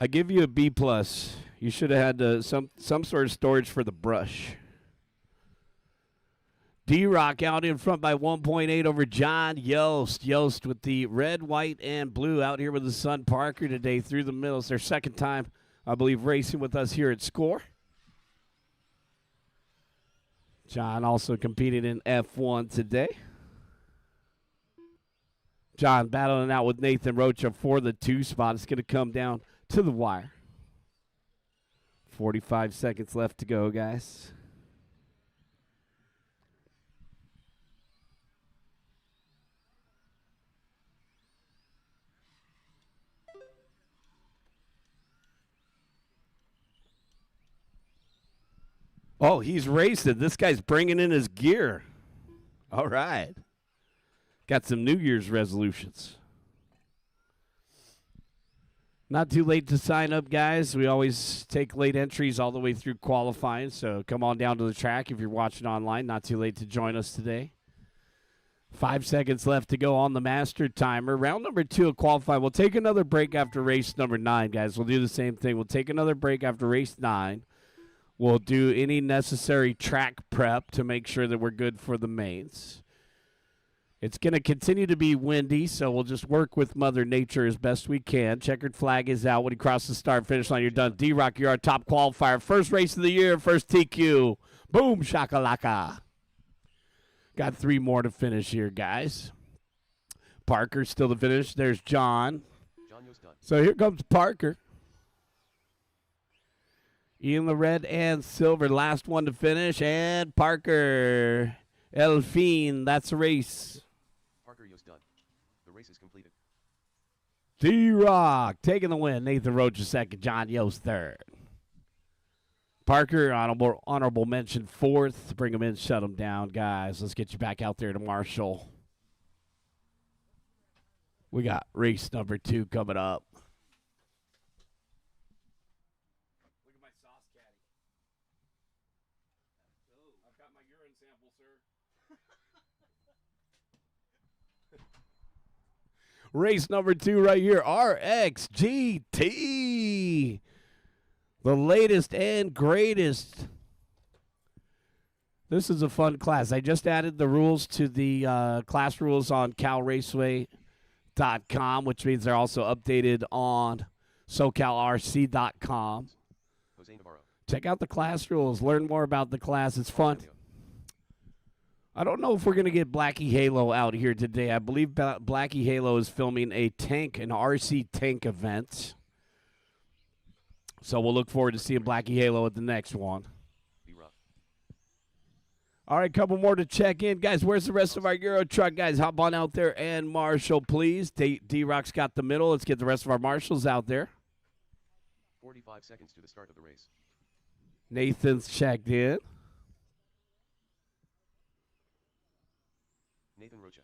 I give you a B plus. You should have had some sort of storage for the brush. D-Rock out in front by 1.8 over John Yost. Yost with the red, white, and blue out here with his son Parker today through the middle. It's their second time, I believe, racing with us here at SCOR. John also competed in F1 today. John battling out with Nathan Rocha for the 2 spot. It's going to come down to the wire. 45 seconds left to go, guys. Oh, he's racing. This guy's bringing in his gear. All right. Got some New Year's resolutions. Not too late to sign up, guys. We always take late entries all the way through qualifying, so come on down to the track if you're watching online. Not too late to join us today. 5 seconds left to go on the master timer. Round number 2 of qualifying. We'll take another break after race number 9, guys. We'll do the same thing. We'll take another break after race 9. We'll do any necessary track prep to make sure that we're good for the mains. It's going to continue to be windy, so we'll just work with Mother Nature as best we can. Checkered flag is out. When you cross the start-finish line, you're done. D-Rock, you're our top qualifier. First race of the year, first TQ. Boom, shakalaka. Got 3 more to finish here, guys. Parker still to finish. There's John. So here comes Parker. In the red and silver, last one to finish, and Parker. Elfine, that's a race. Parker Yost done. The race is completed. D-Rock taking the win. Nathan Rocha second, John Yost third. Parker, honorable mention fourth. Bring him in, shut him down, guys. Let's get you back out there to Marshall. We got race number 2 coming up. Race number 2 right here, RXGT. The latest and greatest. This is a fun class. I just added the rules to the class rules on calraceway.com, which means they're also updated on socalrc.com. Check out the class rules. Learn more about the class. It's fun. I don't know if we're going to get Blackie Halo out here today. I believe Blackie Halo is filming an RC tank event. So we'll look forward to seeing Blackie Halo at the next one. All right, couple more to check in. Guys, where's the rest of our Euro truck? Guys, hop on out there and Marshall, please. D-Rock's got the middle. Let's get the rest of our Marshals out there. 45 seconds to the start of the race. Nathan's checked in. Nathan Rocha.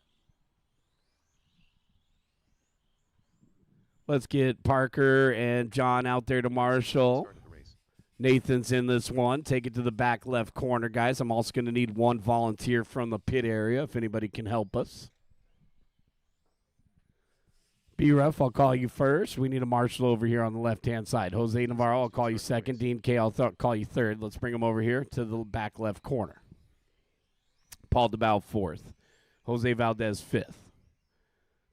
Let's get Parker and John out there to Marshall. Nathan's in this one. Take it to the back left corner, guys. I'm also going to need one volunteer from the pit area if anybody can help us. B-Ref, I'll call you first. We need a Marshall over here on the left-hand side. Jose Navarro, I'll call you second. Dean K, I'll call you third. Let's bring him over here to the back left corner. Paul DeBow, fourth. Jose Valdez, fifth.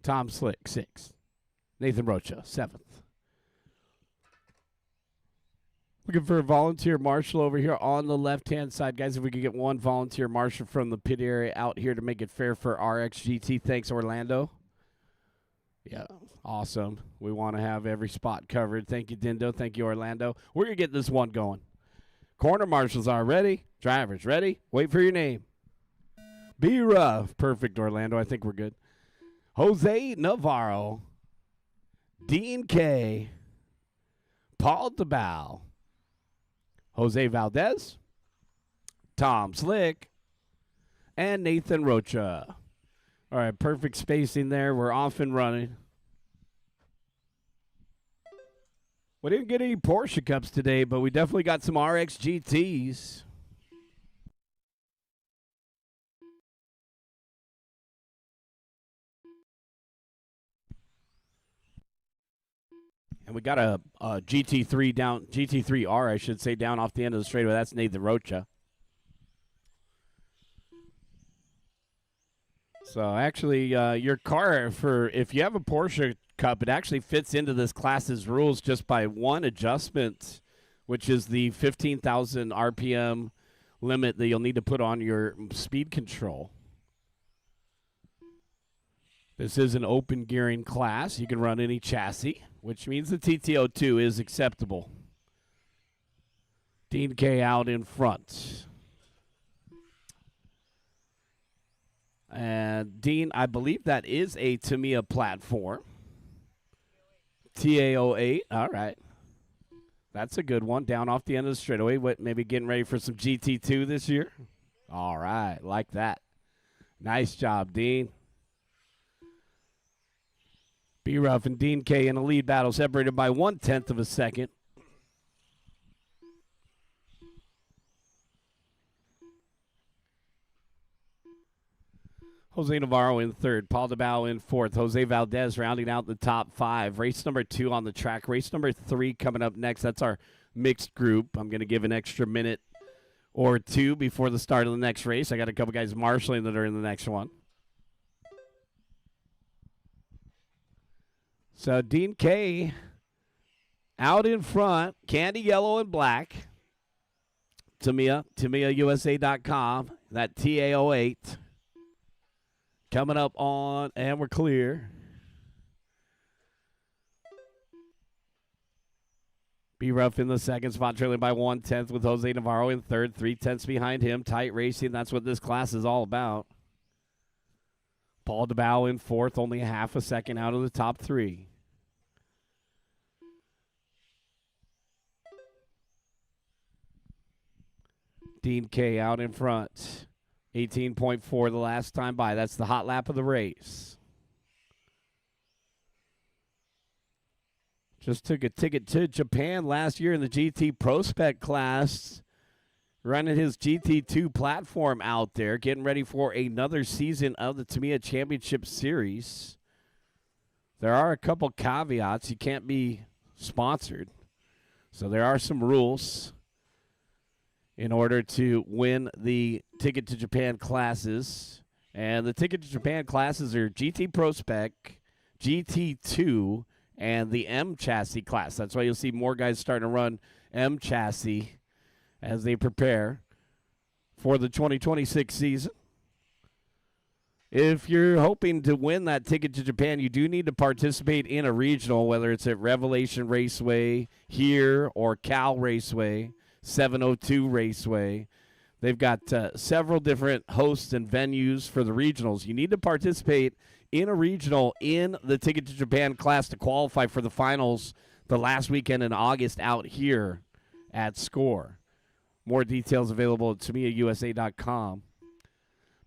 Tom Slick, sixth. Nathan Rocha, seventh. Looking for a volunteer marshal over here on the left-hand side. Guys, if we could get one volunteer marshal from the pit area out here to make it fair for RXGT. Thanks, Orlando. Yeah, awesome. We want to have every spot covered. Thank you, Dindo. Thank you, Orlando. We're going to get this one going. Corner marshals are ready. Drivers ready. Wait for your name. Be rough. Perfect, Orlando. I think we're good. Jose Navarro. Dean K. Paul DeBow. Jose Valdez. Tom Slick. And Nathan Rocha. All right, perfect spacing there. We're off and running. We didn't get any Porsche Cups today, but we definitely got some RX GTs. And we got a GT3 down, GT3R, I should say, down off the end of the straightaway. That's Nathan Rocha. So actually, your car, for if you have a Porsche Cup, it actually fits into this class's rules just by one adjustment, which is the 15,000 RPM limit that you'll need to put on your speed control. This is an open gearing class. You can run any chassis, which means the TTO2 is acceptable. Dean K out in front. And Dean, I believe that is a Tamiya platform. TAO8. All right. That's a good one. Down off the end of the straightaway. What, maybe getting ready for some GT2 this year? All right. Like that. Nice job, Dean. B Ruff and Dean K in a lead battle, separated by 1/10 of a second. Jose Navarro in third, Paul DeBow in fourth, Jose Valdez rounding out the top five. Race number 2 on the track. Race number 3 coming up next. That's our mixed group. I'm going to give an extra minute or two before the start of the next race. I got a couple guys marshaling that are in the next one. So Dean K out in front, candy yellow and black. Tamiya, TamiyaUSA.com, that TAO8. Coming up on, and we're clear. B Ruff in the second spot, trailing by 1/10 with Jose Navarro in third, 3/10 behind him. Tight racing, that's what this class is all about. Paul DeBow in fourth, only a half a second out of the top 3. Dean K out in front. 18.4 the last time by. That's the hot lap of the race. Just took a ticket to Japan last year in the GT Pro Spec class. Running his GT2 platform out there. Getting ready for another season of the Tamiya Championship Series. There are a couple caveats. You can't be sponsored. So there are some rules in order to win the Ticket to Japan classes. And the Ticket to Japan classes are GT Pro Spec, GT2, and the M chassis class. That's why you'll see more guys starting to run M chassis as they prepare for the 2026 season. If you're hoping to win that Ticket to Japan, you do need to participate in a regional, whether it's at Revelation Raceway here or Cal Raceway, 702 Raceway. They've got several different hosts and venues for the regionals. You need to participate in a regional in the Ticket to Japan class to qualify for the finals the last weekend in August out here at SCOR. More details available at TamiyaUSA.com.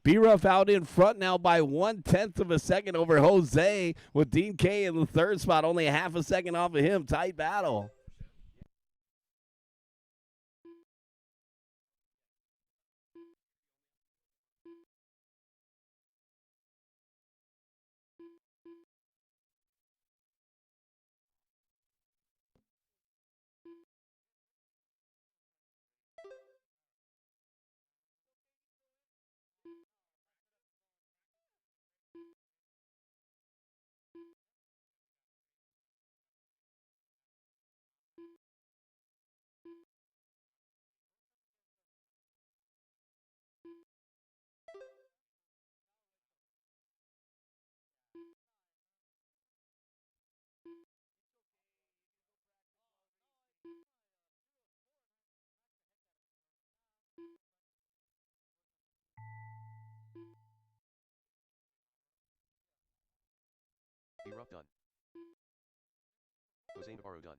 B-Ruff out in front now by 1/10 of a second over Jose, with Dean K in the third spot, only a half a second off of him. Tight battle. Erupt done. Jose Navarro done.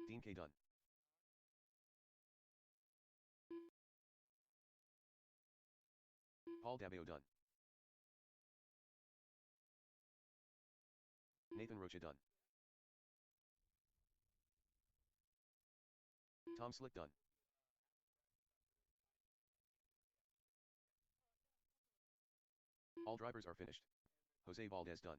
Dean K done. Paul Dabeo done. Nathan Rocha done. Tom Slick done. All drivers are finished. Jose Valdez done.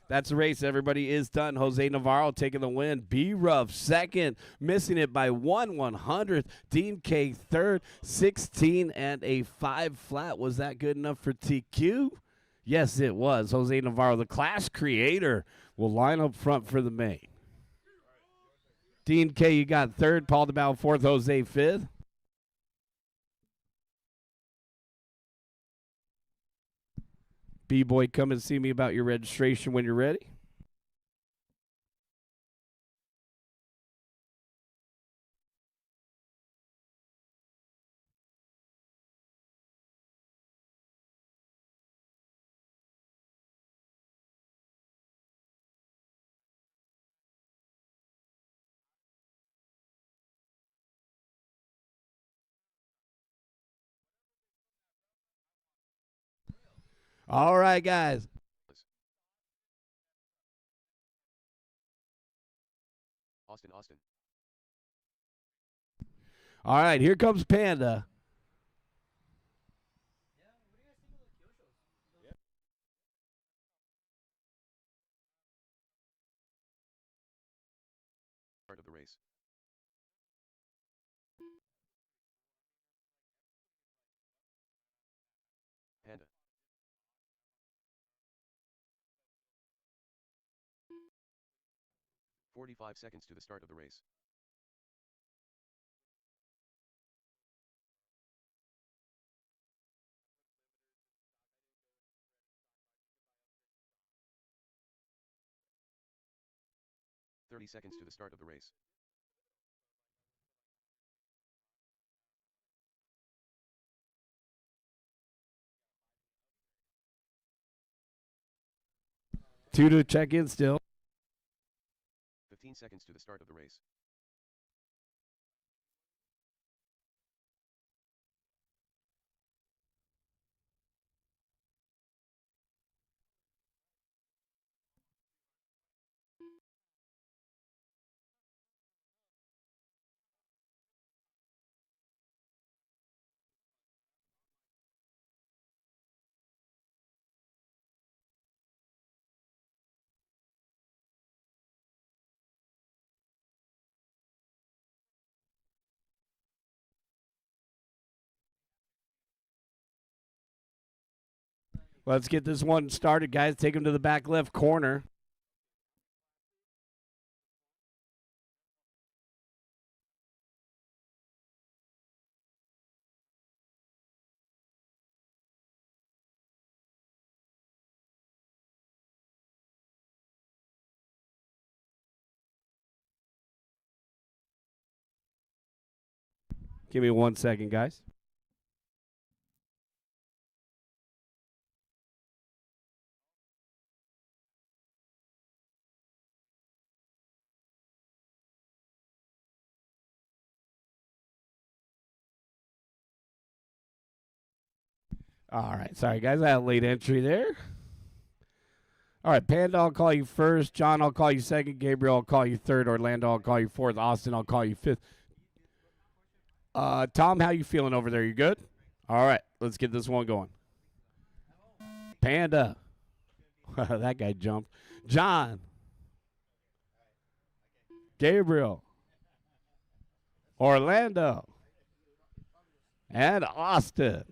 That's the race. Everybody is done. Jose Navarro taking the win. B Rough second, missing it by 1/100th. Dean K third, 16 and a 5 flat. Was that good enough for TQ? Yes, it was. Jose Navarro, the class creator, will line up front for the main. Dean K, you got third. Paul DeBow fourth. Jose fifth. B-Boy, come and see me about your registration when you're ready. All right, guys. Austin. All right, here comes Panda. Start of the race. Panda. "45 seconds to the start of the race. "30 seconds to the start of the race. Two to check in still. 15 seconds to the start of the race. Let's get this one started, guys. Take him to the back left corner. Give me 1 second, guys. All right. Sorry, guys. I had a late entry there. All right. Panda, I'll call you first. John, I'll call you second. Gabriel, I'll call you third. Orlando, I'll call you fourth. Austin, I'll call you fifth. Tom, how you feeling over there? You good? All right. Let's get this one going. Panda. That guy jumped. John. Gabriel. Orlando. And Austin.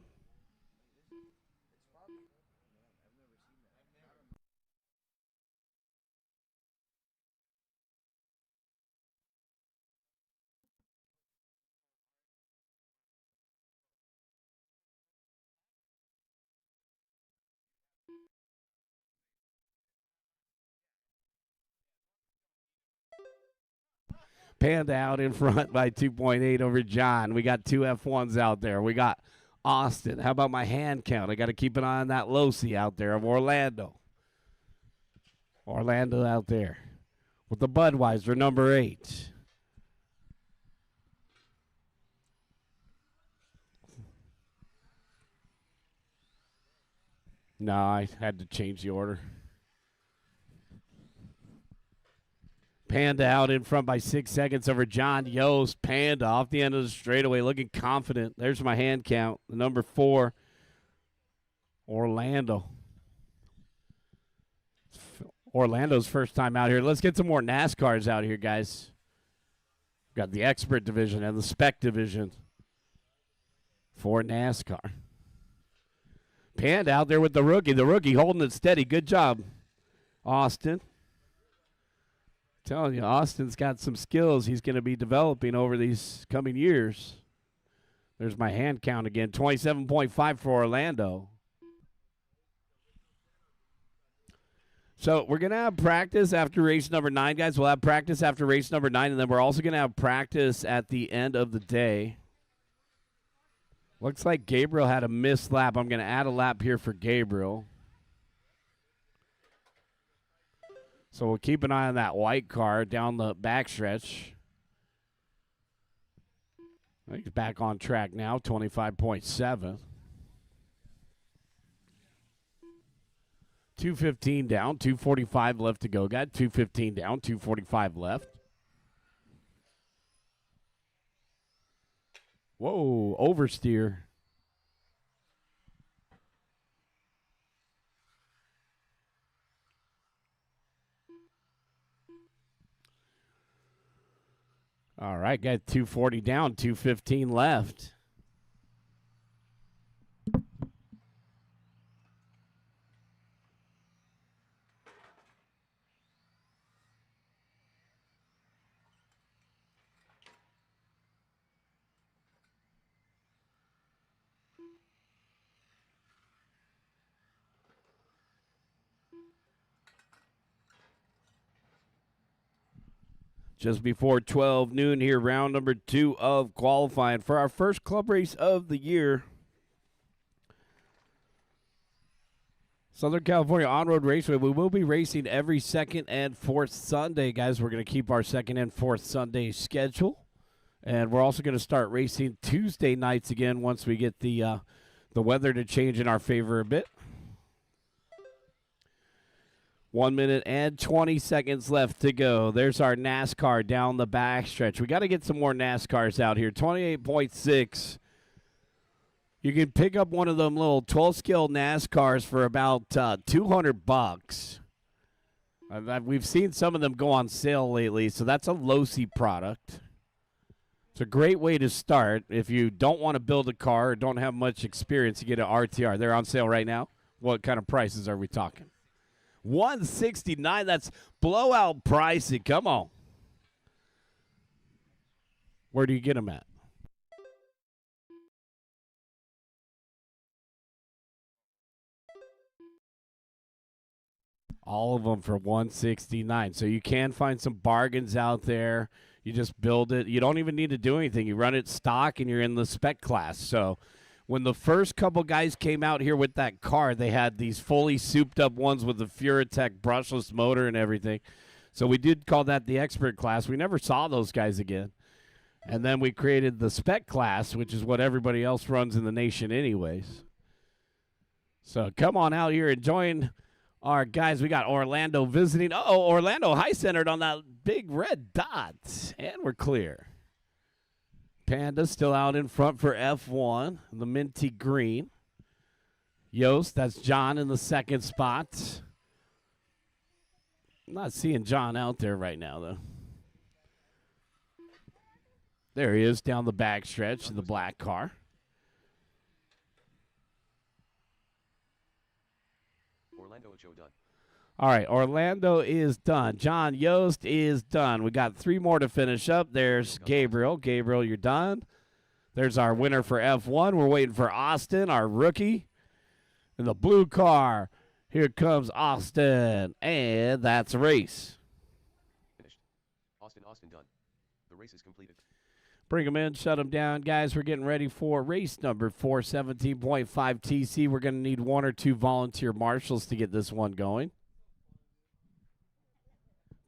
Panda out in front by 2.8 over John. We got two F1s out there. We got Austin. How about my hand count? I got to keep an eye on that Losi out there of Orlando. Orlando out there with the Budweiser, number 8. No, I had to change the order. Panda out in front by 6 seconds over John Yost. Panda off the end of the straightaway, looking confident. There's my hand count. The number 4, Orlando. Orlando's first time out here. Let's get some more NASCARs out here, guys. We've got the expert division and the spec division for NASCAR. Panda out there with the rookie. The rookie holding it steady. Good job, Austin. Telling you, Austin's got some skills he's going to be developing over these coming years. There's my hand count again. 27.5 for Orlando. So we're going to have practice after race number 9, guys. We'll have practice after race number 9, and then we're also going to have practice at the end of the day. Looks like Gabriel had a missed lap. I'm going to add a lap here for Gabriel. So we'll keep an eye on that white car down the backstretch. He's back on track now, 25.7. 2:15 down, 2:45 left to go. Got 2:15 down, 2:45 left. Whoa, oversteer. All right, got 2:40 down, 2:15 left. Just before 12 noon here, round number 2 of qualifying for our first club race of the year. Southern California On-Road Raceway. We will be racing every second and fourth Sunday, guys. We're going to keep our second and fourth Sunday schedule. And we're also going to start racing Tuesday nights again once we get the weather to change in our favor a bit. 1 minute and 20 seconds left to go. There's our NASCAR down the backstretch. We got to get some more NASCARs out here. 28.6. You can pick up one of them little 12-scale NASCARs for about $200. We've seen some of them go on sale lately, so that's a Losi product. It's a great way to start. If you don't want to build a car or don't have much experience, you get an RTR. They're on sale right now. What kind of prices are we talking? $169. That's blowout pricing. Come on. Where do you get them at? All of them for $169. So you can find some bargains out there. You just build it. You don't even need to do anything. You run it stock and you're in the spec class. So when the first couple guys came out here with that car, they had these fully souped up ones with the Furatech brushless motor and everything. So we did call that the expert class. We never saw those guys again. And then we created the spec class, which is what everybody else runs in the nation anyways. So come on out here and join our guys. We got Orlando visiting. Uh-oh, Orlando high-centered on that big red dot. And we're clear. Panda still out in front for F1, the minty green. Yost, that's John in the second spot. I'm not seeing John out there right now, though. There he is down the backstretch in the black car. Orlando Ocho done. All right, Orlando is done. John Yost is done. We got 3 more to finish up. There's Gabriel. Gabriel, you're done. There's our winner for F1. We're waiting for Austin, our rookie. In the blue car, here comes Austin. And that's a race. Finished. Austin done. The race is completed. Bring them in, shut them down. Guys, we're getting ready for race number 4, 17.5 TC. We're going to need 1 or 2 volunteer marshals to get this one going.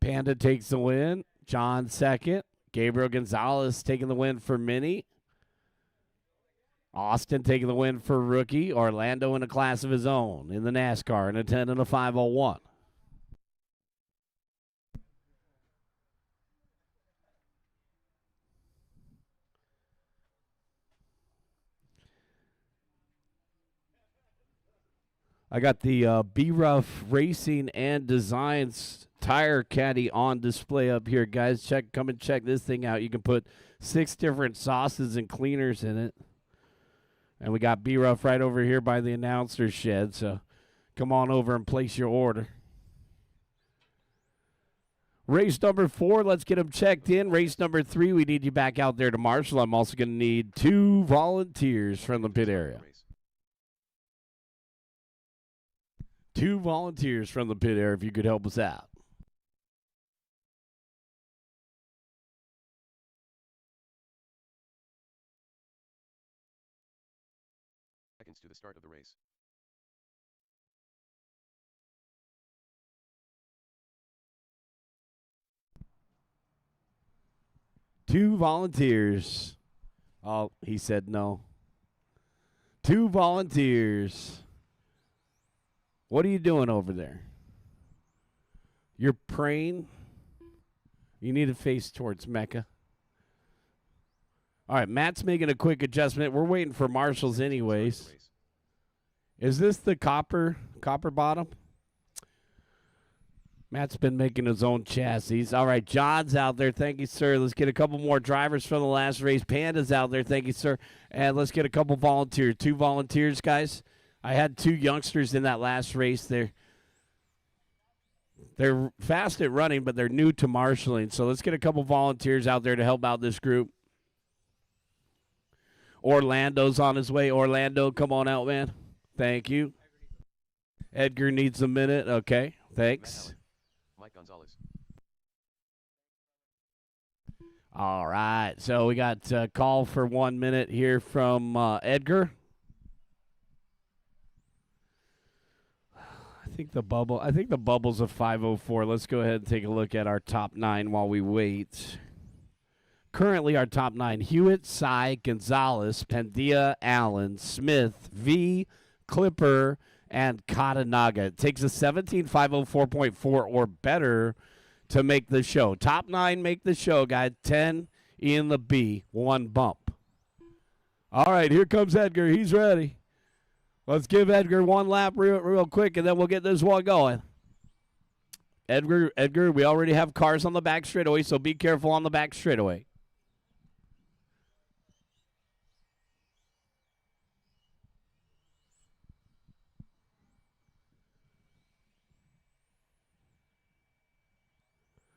Panda takes the win. John second. Gabriel Gonzalez taking the win for Minnie. Austin taking the win for Rookie. Orlando in a class of his own in the NASCAR in a 10 and a 501. I got the B-Ruff Racing and Designs tire caddy on display up here, guys. Come and check this thing out. You can put 6 different sauces and cleaners in it. And we got B-Ruff right over here by the announcer shed, so come on over and place your order. Race number 4, let's get them checked in. Race number 3, we need you back out there to marshal. I'm also going to need 2 volunteers from the pit area. 2 volunteers from the pit area if you could help us out. Seconds to the start of the race. Two volunteers. Oh, he said no. 2 volunteers. What are you doing over there? You're praying? You need to face towards Mecca. All right, Matt's making a quick adjustment. We're waiting for marshals anyways. Is this the copper bottom? Matt's been making his own chassis. All right, John's out there. Thank you, sir. Let's get a couple more drivers from the last race. Panda's out there. Thank you, sir. And let's get a couple volunteers. 2 volunteers, guys. I had 2 youngsters in that last race. They're fast at running, but they're new to marshaling. So let's get a couple volunteers out there to help out this group. Orlando's on his way. Orlando, come on out, man. Thank you. Edgar needs a minute. Okay, thanks. Mike Gonzalez. All right, so we got a call for 1 minute here from Edgar. I think the bubble's a 504. Let's go ahead and take a look at our top 9 while we wait. Currently, our top 9: Hewitt, Sy, Gonzalez, Pandia, Allen, Smith, V, Clipper, and Katanaga. It takes a 17.504.4 or better to make the show. Top 9 make the show, guys. 10 in the B, 1 bump. All right, here comes Edgar. He's ready. Let's give Edgar 1 lap real quick, and then we'll get this one going. Edgar, we already have cars on the back straightaway, so be careful on the back straightaway.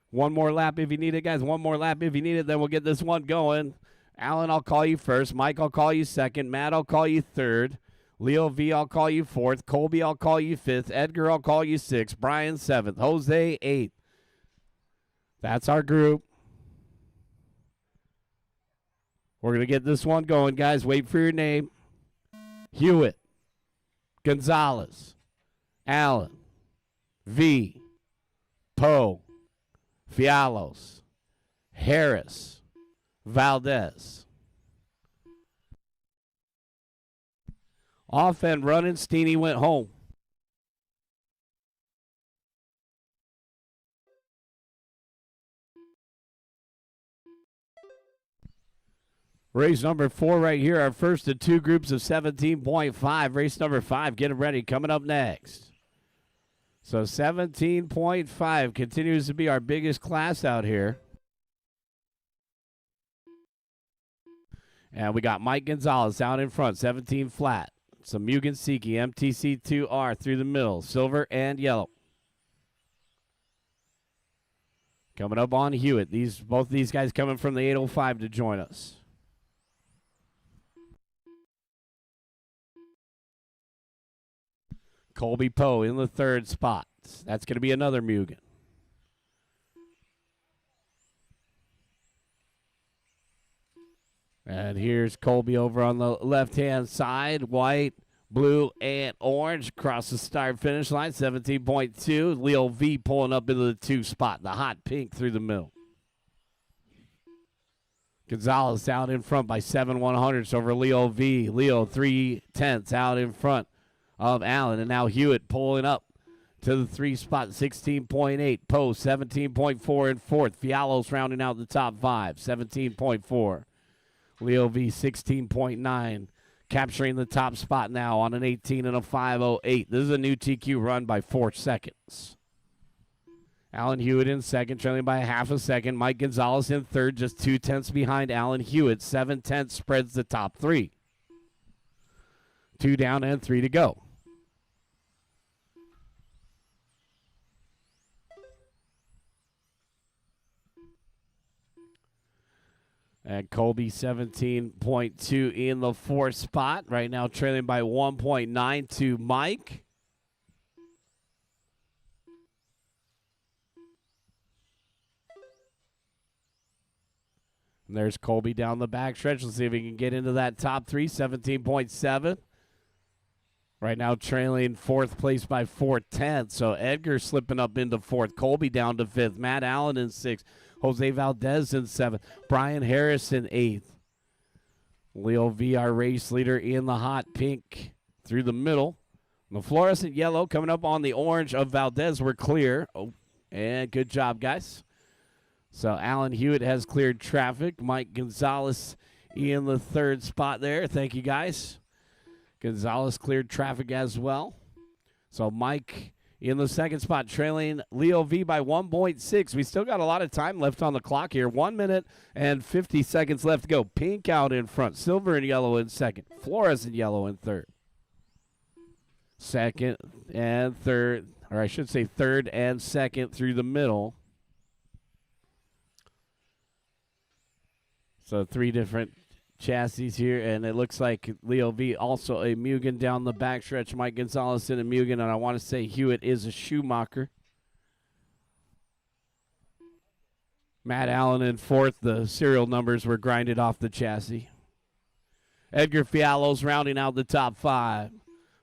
One more lap if you need it, guys. 1 more lap if you need it, then we'll get this one going. Alan, I'll call you first. Mike, I'll call you second. Matt, I'll call you third. Leo V, I'll call you 4th. Colby, I'll call you 5th. Edgar, I'll call you 6th. Brian, 7th. Jose, 8th. That's our group. We're going to get this one going, guys. Wait for your name. Hewitt, Gonzalez, Allen, V, Poe, Fialos, Harris, Valdez. Off and running, Steeny went home. Race number 4 right here, our first of 2 groups of 17.5. Race number 5, get them ready, coming up next. So 17.5 continues to be our biggest class out here. And we got Mike Gonzalez out in front, 17 flat. Some Mugen Siki, MTC2R through the middle, silver and yellow. Coming up on Hewitt. Both these guys coming from the 805 to join us. Colby Poe in the 3rd spot. That's going to be another Mugen. And here's Colby over on the left-hand side. White, blue, and orange across the start finish line. 17.2. Leo V pulling up into the 2 spot. The hot pink through the middle. Gonzalez out in front by 7/100ths over Leo V. Leo 3/10 out in front of Allen. And now Hewitt pulling up to the 3 spot, 16.8. Post, 17.4 in fourth. Fialo's rounding out the top 5, 17.4. Leo V, 16.9. Capturing the top spot now on an 18 and a 5:08. This is a new TQ run by 4 seconds. Alan Hewitt in second, trailing by a half a second. Mike Gonzalez in third, just 2/10 behind Alan Hewitt. 7/10 spreads the top 3. 2 down and 3 to go. And Colby 17.2 in the 4th spot. Right now trailing by 1.9 to Mike. And there's Colby down the backstretch. Let's see if he can get into that top 3. 17.7. Right now trailing 4th place by 4/10. So Edgar slipping up into 4th. Colby down to 5th. Matt Allen in 6th. Jose Valdez in 7th. Brian Harris in 8th. Leo V, our race leader, in the hot pink through the middle. The fluorescent yellow coming up on the orange of Valdez. We're clear. Oh, and good job, guys. So Alan Hewitt has cleared traffic. Mike Gonzalez in the 3rd spot there. Thank you, guys. Gonzalez cleared traffic as well. So Mike in the 2nd spot, trailing Leo V by 1.6. We still got a lot of time left on the clock here. 1 minute and 50 seconds left to go. Pink out in front. Silver and yellow in 2nd. Fluorescent yellow in 3rd. 2nd and 3rd, or I should say 3rd and 2nd through the middle. So 3 different chassis here, and it looks like Leo V also a Mugen down the backstretch. Mike Gonzalez in a Mugen, and I want to say Hewitt is a Schumacher. Matt Allen in 4th. The serial numbers were grinded off the chassis. Edgar Fialo's rounding out the top 5,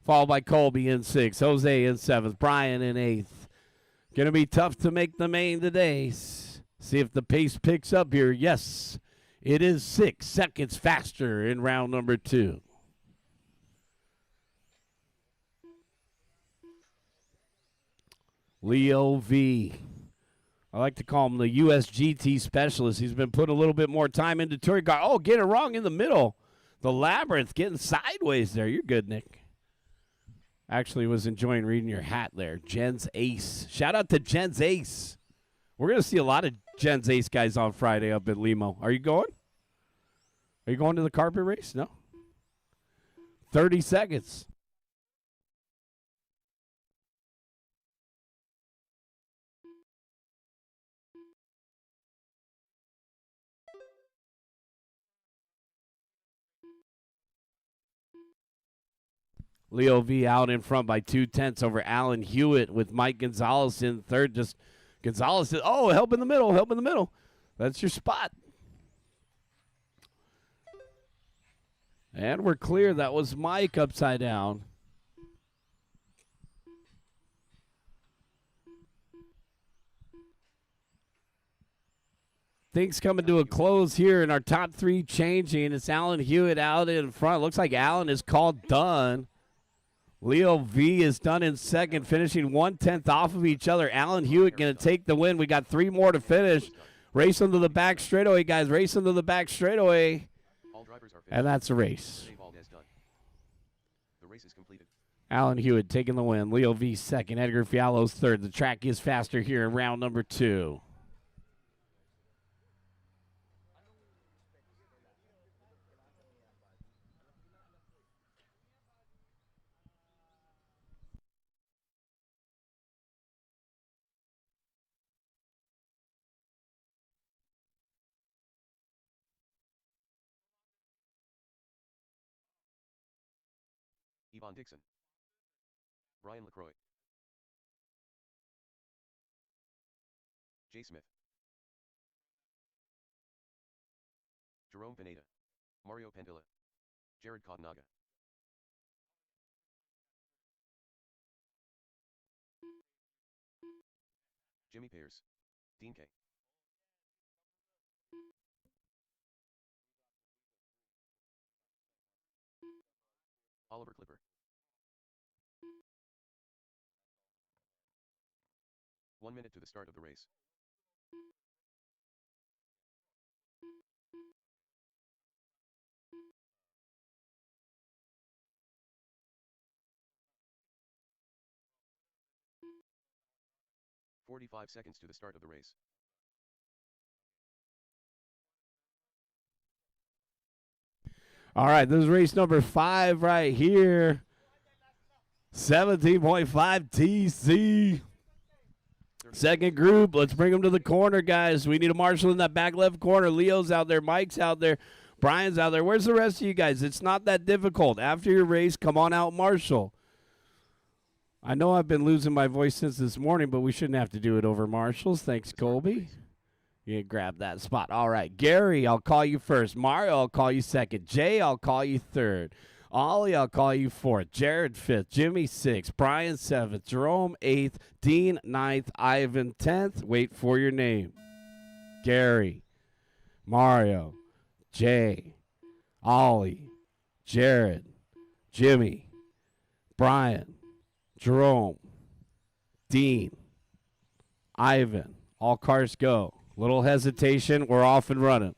followed by Colby in 6th, Jose in 7th, Brian in 8th. Going to be tough to make the main today. See if the pace picks up here. Yes. It is 6 seconds faster in round number 2. Leo V. I like to call him the USGT specialist. He's been putting a little bit more time into touring car. Oh, get it wrong in the middle. The Labyrinth getting sideways there. You're good, Nick. Actually was enjoying reading your hat there. Jen's Ace. Shout out to Jen's Ace. We're going to see a lot of Jen's Ace guys on Friday up at Limo. Are you going? Are you going to the carpet race? No? 30 seconds. Leo V out in front by 2/10 over Alan Hewitt with Mike Gonzalez in 3rd. Just Gonzalez says, oh, help in the middle, help in the middle. That's your spot. And we're clear. That was Mike upside down. Things coming to a close here in our top 3 changing. It's Alan Hewitt out in front. Looks like Alan is called done. Leo V is done in 2nd, finishing 1/10 off of each other. Alan Hewitt going to take the win. We got 3 more to finish. Race into the back straightaway, guys. Race into the back straightaway. And that's a race. The race is completed. Alan Hewitt taking the win. Leo V 2nd. Edgar Fialo's 3rd. The track is faster here in round number 2. Yvonne Dixon. Brian LaCroix. J. Smith. Jerome Pineda. Mario Pandilla. Jared Kotnaga. Jimmy Pears. Dean K. Oliver Clipper. 1 minute to the start of the race. "45 seconds to the start of the race. All right, this is race number 5 right here. 17.5 TC. Second group, let's bring them to the corner, guys. We need a marshal in that back left corner. Leo's out there. Mike's out there. Brian's out there. Where's the rest of you guys? It's not that difficult. After your race, come on out, marshal. I know I've been losing my voice since this morning, but we shouldn't have to do it over marshals. Thanks, Colby. You grab that spot. All right, Gary, I'll call you first. Mario, I'll call you second. Jay, I'll call you third. Ollie, I'll call you fourth. Jared, fifth. Jimmy, sixth. Brian, seventh. Jerome, eighth. Dean, ninth. Ivan, 10th. Wait for your name. Gary, Mario, Jay, Ollie, Jared, Jimmy, Brian, Jerome, Dean, Ivan. All cars go. Little hesitation. We're off and running.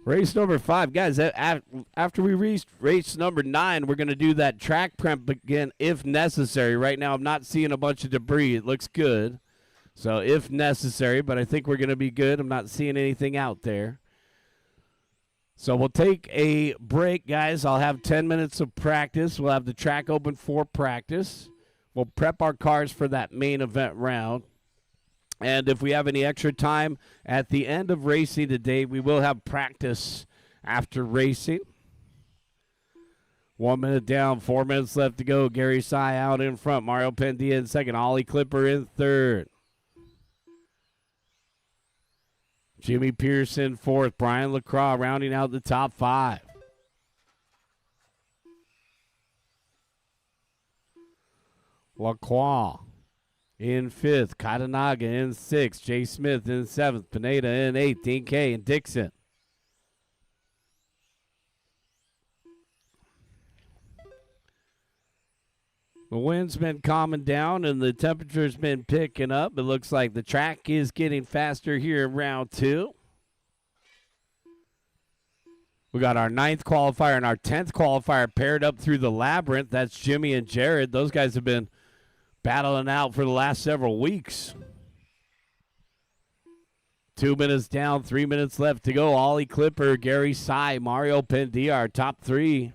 Race number 5. Guys, after we reach race number 9, we're going to do that track prep again if necessary. Right now, I'm not seeing a bunch of debris. It looks good. So if necessary, but I think we're going to be good. I'm not seeing anything out there. So we'll take a break, guys. I'll have 10 minutes of practice. We'll have the track open for practice. We'll prep our cars for that main event round. And if we have any extra time at the end of racing today, we will have practice after racing. 1 minute down, 4 minutes left to go. Gary Sy out in front. Mario Pendia in second. Ollie Clipper in third. Jimmy Pearson fourth. Brian LaCroix rounding out the top 5. LaCroix in 5th. Katanaga in 6th. Jay Smith in 7th. Pineda in 8th. Dean K and Dixon. The wind's been calming down and the temperature's been picking up. It looks like the track is getting faster here in round 2. We got our 9th qualifier and our 10th qualifier paired up through the labyrinth. That's Jimmy and Jared. Those guys have been battling out for the last several weeks. 2 minutes down, 3 minutes left to go. Ollie Clipper, Gary Sy, Mario Pendia, our top 3.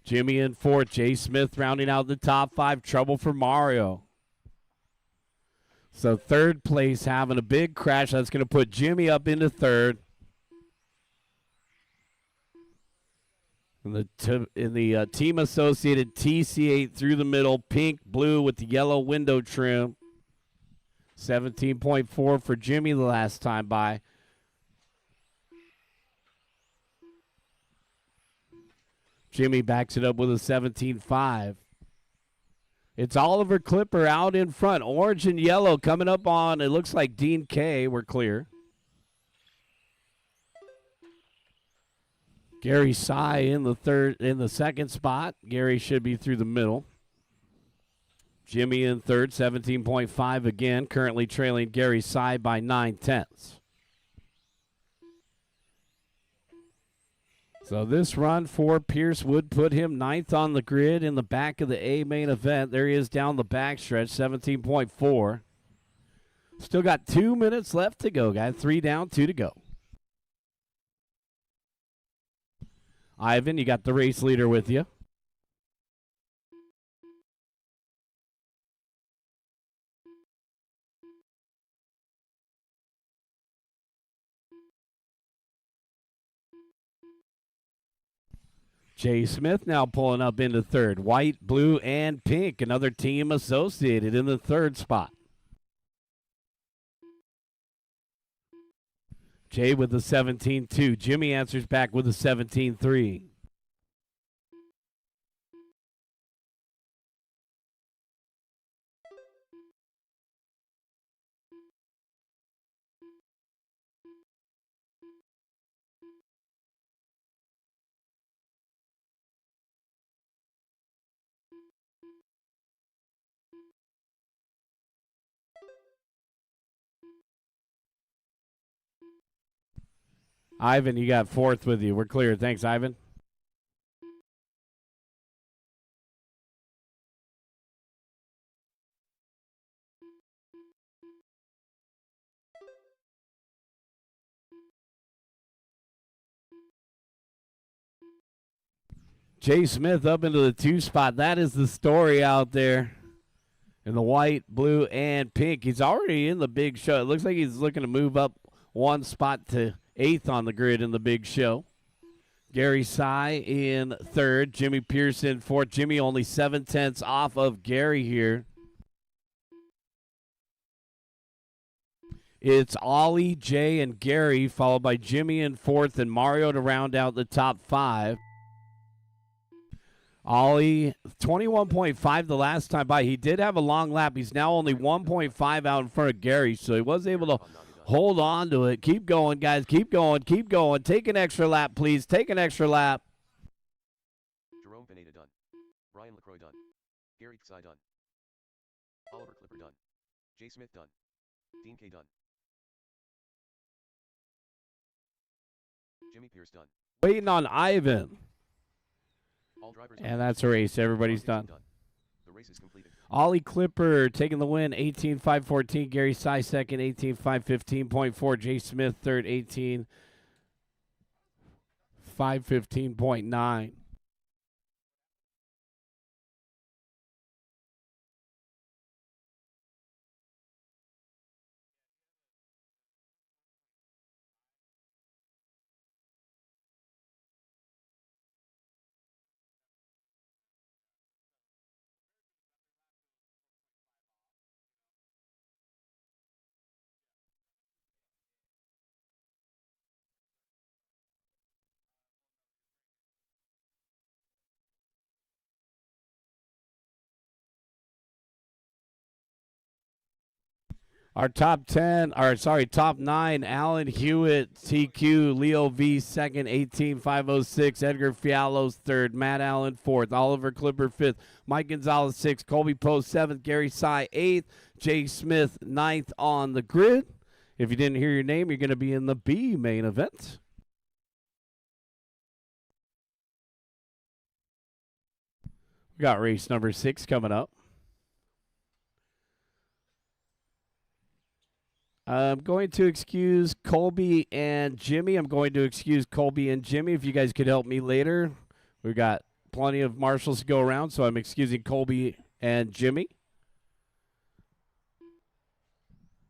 Jimmy in 4th. Jay Smith rounding out the top 5. Trouble for Mario. So 3rd place having a big crash. That's going to put Jimmy up into 3rd. In the team associated TC8 through the middle, pink, blue with the yellow window trim. 17.4 for Jimmy the last time by. Jimmy backs it up with a 17.5. It's Oliver Clipper out in front. Orange and yellow coming up on, it looks like Dean K. We're clear. Gary Sy in the second spot. Gary should be through the middle. Jimmy in 3rd, 17.5 again, currently trailing Gary Sy by 9/10. So this run for Pierce would put him 9th on the grid in the back of the A main event. There he is down the backstretch, 17.4. Still got 2 minutes left to go, guys. 3 down, 2 to go. Ivan, you got the race leader with you. Jay Smith now pulling up into third. White, blue, and pink. Another team associated in the third spot. Jay with the 17-2. Jimmy answers back with a 17-3. Ivan, you got fourth with you. We're clear. Thanks, Ivan. Jay Smith up into the 2 spot. That is the story out there. In the white, blue, and pink. He's already in the big show. It looks like he's looking to move up 1 spot to 8th on the grid in the big show. Gary Sy in 3rd. Jimmy Pearson 4th. Jimmy only 7/10 off of Gary here. It's Ollie, Jay, and Gary, followed by Jimmy in 4th and Mario to round out the top 5. Ollie, 21.5 the last time by. He did have a long lap. He's now only 1.5 out in front of Gary, so he was able to hold on to it. Keep going, guys. Keep going. Keep going. Take an extra lap, please. Take an extra lap. Jerome Pineda done. Brian LaCroix done. Gary Tsai done. Oliver Clipper done. Jay Smith done. Dean K done. Jimmy Pierce done. Waiting on Ivan. All drivers and that's a race. Everybody's done. The race is completed. Ollie Clipper taking the win, 18.514. Gary Sy second, 18.515.4. Jay Smith third, 18.515.9. Our top 10, top 9, Alan Hewitt, TQ, Leo V, second, 18.506, Edgar Fialo's third, Matt Allen, fourth, Oliver Clipper, fifth, Mike Gonzalez, sixth, Colby Post, seventh, Gary Sy, eighth, Jay Smith, ninth on the grid. If you didn't hear your name, you're going to be in the B main event. We got race number 6 coming up. I'm going to excuse Colby and Jimmy. I'm going to excuse Colby and Jimmy. If you guys could help me later. We've got plenty of marshals to go around, so I'm excusing Colby and Jimmy.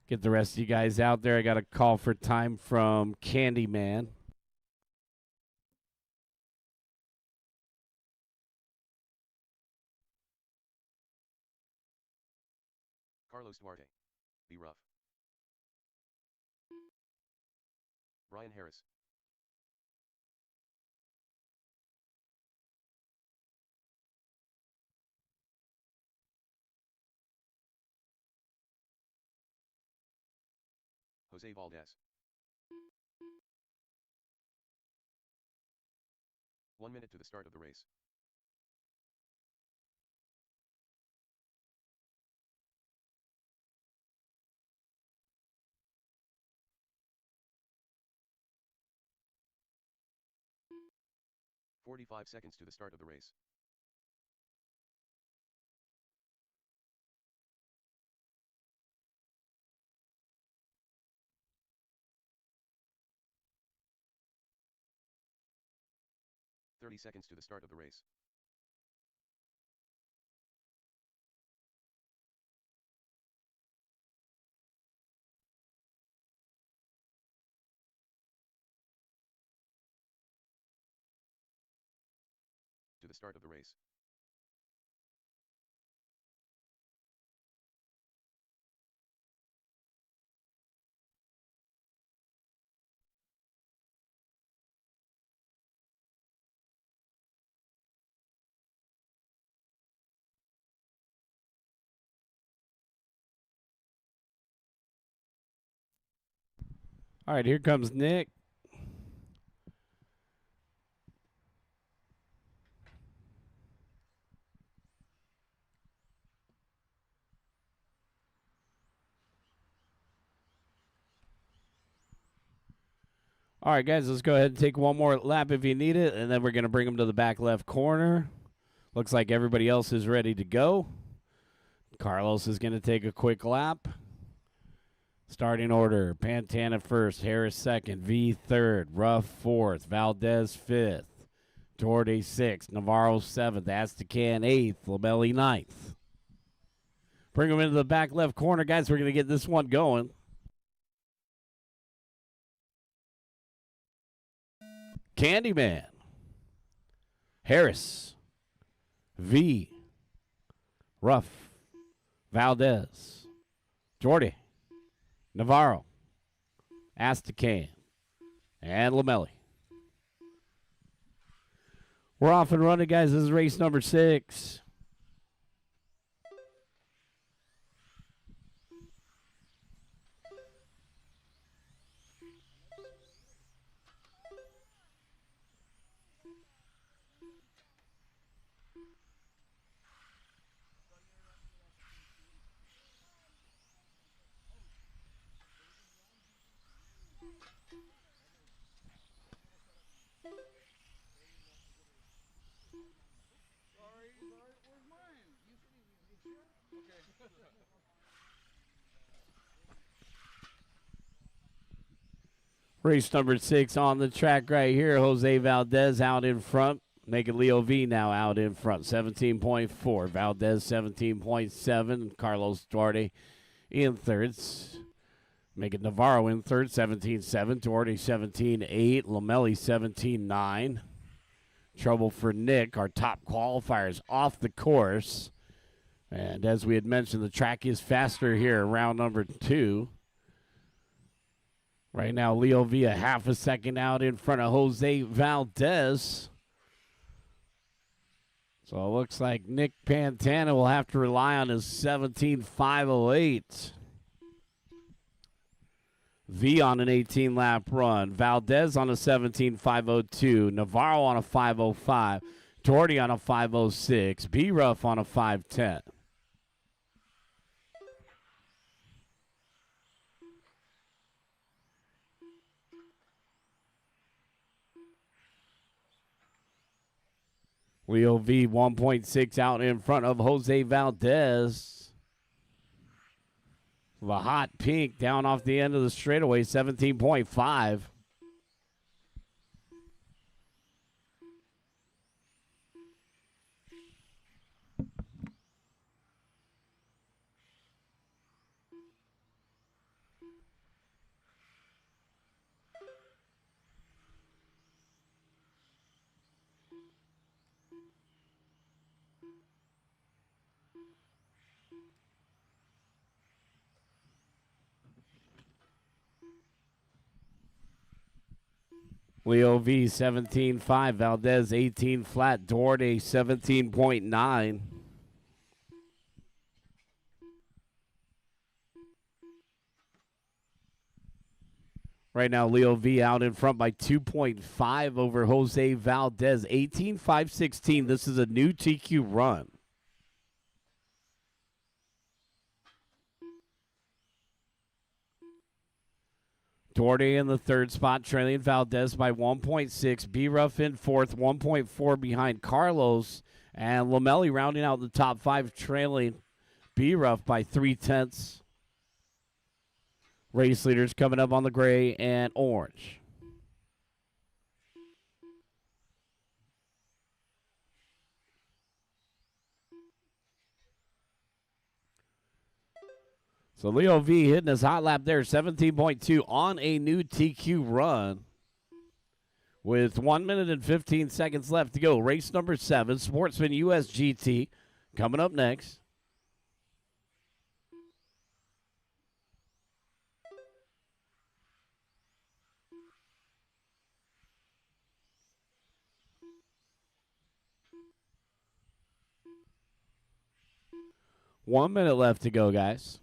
Get the rest of you guys out there. I got a call for time from Candyman. Carlos Duarte. Be rough. Brian Harris. Jose Valdez. 1 minute to the start of the race. "45 seconds to the start of the race. "30 seconds to the start of the race. the start of the race. All right, here comes Nick. All right, guys, let's go ahead and take one more lap if you need it, and then we're going to bring them to the back left corner. Looks like everybody else is ready to go. Carlos is going to take a quick lap. Starting order, Pantana first, Harris second, V third, Ruff fourth, Valdez fifth, Doherty sixth, Navarro seventh, Astacan eighth, Labelli ninth. Bring them into the back left corner, guys. We're going to get this one going. Candyman, Harris, V, Ruff, Valdez, Doherty, Navarro, Astacan, and Lamelli. We're off and running, guys. This is race number 6. Race number 6 on the track right here. Jose Valdez out in front. Making Leo V now out in front. 17.4. Valdez 17.7. Carlos Duarte in thirds. Making Navarro in third. 17.7. Duarte 17.8. Lamelli 17.9. Trouble for Nick. Our top qualifiers off the course. And as we had mentioned, the track is faster here. Round number 2. Right now, Leo Villa half a second out in front of Jose Valdez. So it looks like Nick Pantana will have to rely on his 17.508. V on an 18-lap run. Valdez on a 17.502. Navarro on a 5.05. Doherty on a 5.06. B-Ruff on a 5.10. Leo V 1.6 out in front of Jose Valdez. The hot pink down off the end of the straightaway, 17.5. Leo V 17.5, Valdez 18 flat, Duarte 17.9. Right now, Leo V out in front by 2.5 over Jose Valdez, 18.516. This is a new TQ run. Duarte in the third spot, trailing Valdez by 1.6. B-Ruff in fourth, 1.4 behind Carlos. And Lamelli rounding out the top 5, trailing B-Ruff by 0.3. Race leaders coming up on the gray and orange. So Leo V hitting his hot lap there, 17.2 on a new TQ run. With 1 minute and 15 seconds left to go, race number 7, Sportsman US GT, coming up next. One minute left to go, guys.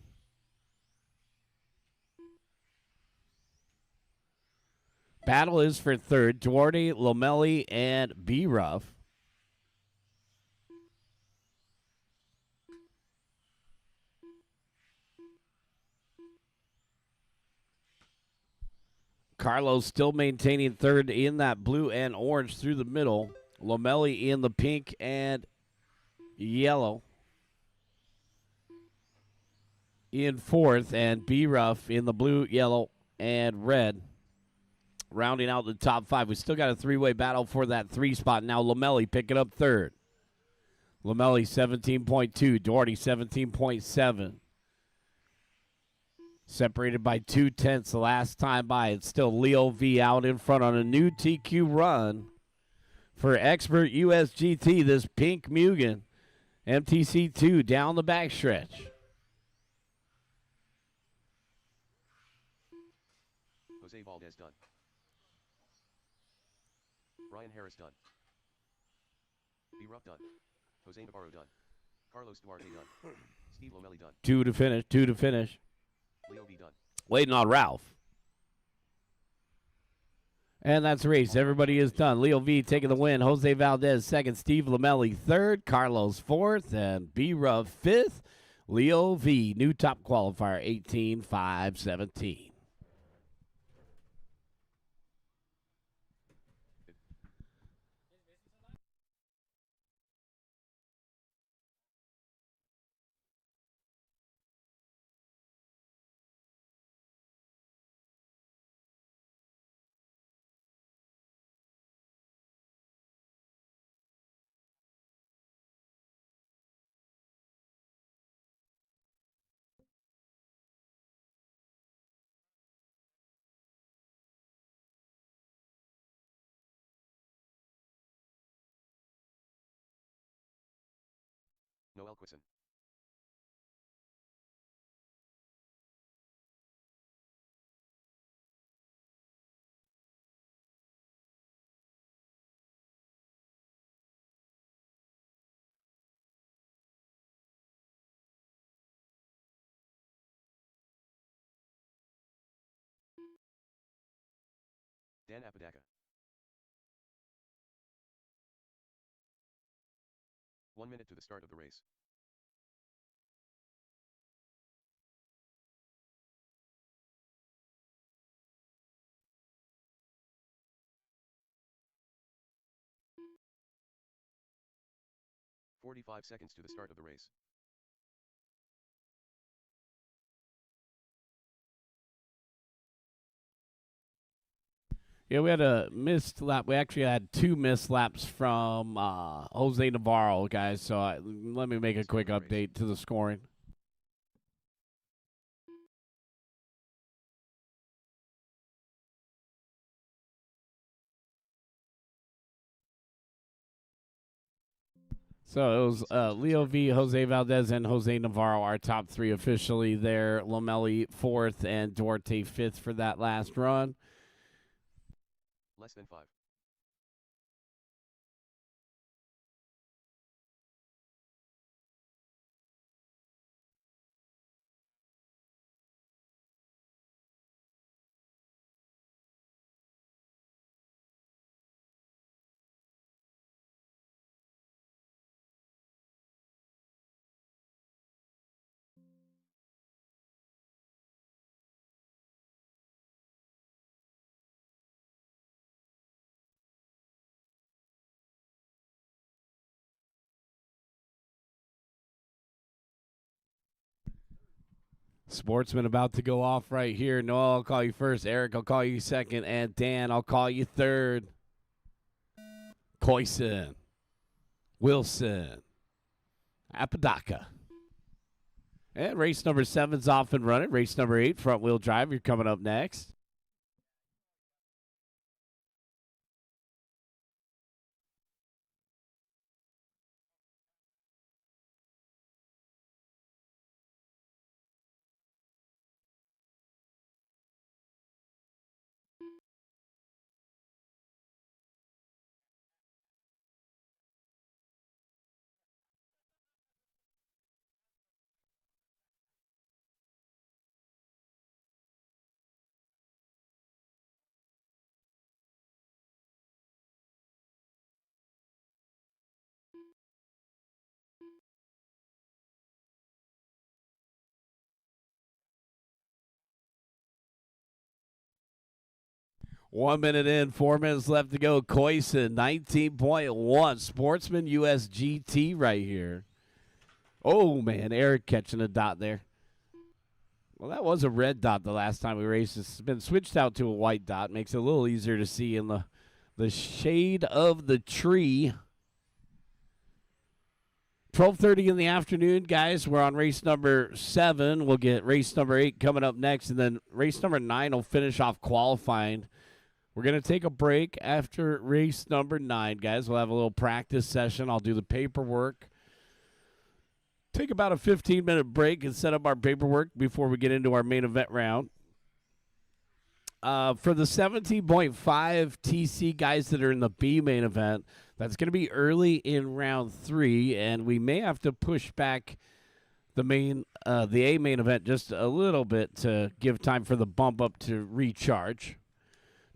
Battle is for third. Duarte, Lomelli, and B. Ruff. Carlos still maintaining third in that blue and orange through the middle. Lomelli in the pink and yellow in fourth, and B. Ruff in the blue, yellow, and red. Rounding out the top 5. We still got a 3-way battle for that 3 spot. Now Lomelli picking up third. Lomelli 17.2, Duarte 17.7. Separated by 2/10 the last time by. It's still Leo V out in front on a new TQ run for Expert USGT. This pink Mugen MTC2 down the backstretch. Jose Valdez done. Ryan Harris done. B. Ruff done. Jose Navarro done. Carlos Duarte done. Steve Lomelli done. 2 to finish. Leo V done. Waiting on Ralph. And that's the race. Everybody is done. Leo V taking the win. Jose Valdez second. Steve Lomelli third. Carlos fourth. And B. Ruff fifth. Leo V, new top qualifier, 18.517. Noel Quisson. Dan Apodaca. 1 minute to the start of the race. "45 seconds to the start of the race. Yeah, we had a missed lap. We actually had 2 missed laps from Jose Navarro, guys. So let me make a quick update to the scoring. So it was Leo V, Jose Valdez, and Jose Navarro, our top 3 officially there. Lomelli 4th and Duarte 5th for that last run. Less than 5. Sportsman about to go off right here. Noel, I'll call you first. Eric, I'll call you second. And Dan, I'll call you third. Koyson. Wilson. Apodaca. And race number 7's off and running. Race number 8, front wheel drive. You're coming up next. 1 minute in, 4 minutes left to go. Koysen, 19.1. Sportsman US GT right here. Oh, man, Eric catching a dot there. Well, that was a red dot the last time we raced. It's been switched out to a white dot. Makes it a little easier to see in the shade of the tree. 12:30 in the afternoon, guys. We're on race number 7. We'll get race number 8 coming up next, and then race number 9 will finish off qualifying. We're going to take a break after race number 9, guys. We'll have a little practice session. I'll do the paperwork. Take about a 15-minute break and set up our paperwork before we get into our main event round. For the 17.5 TC guys that are in the B main event, that's going to be early in round 3, and we may have to push back the A main event just a little bit to give time for the bump up to recharge.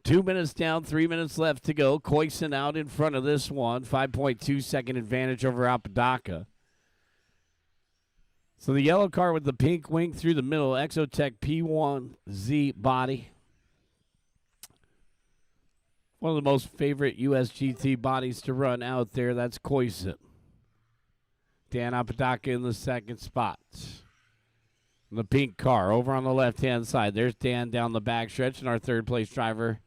2 minutes down, 3 minutes left to go. Koysen out in front of this one, 5.2 second advantage over Apodaca. So the yellow car with the pink wing through the middle, Exotech P1Z body. One of the most favorite USGT bodies to run out there, that's Koysen. Dan Apodaca in the second spot. The pink car over on the left-hand side. There's Dan down the back stretch, and our third-place driver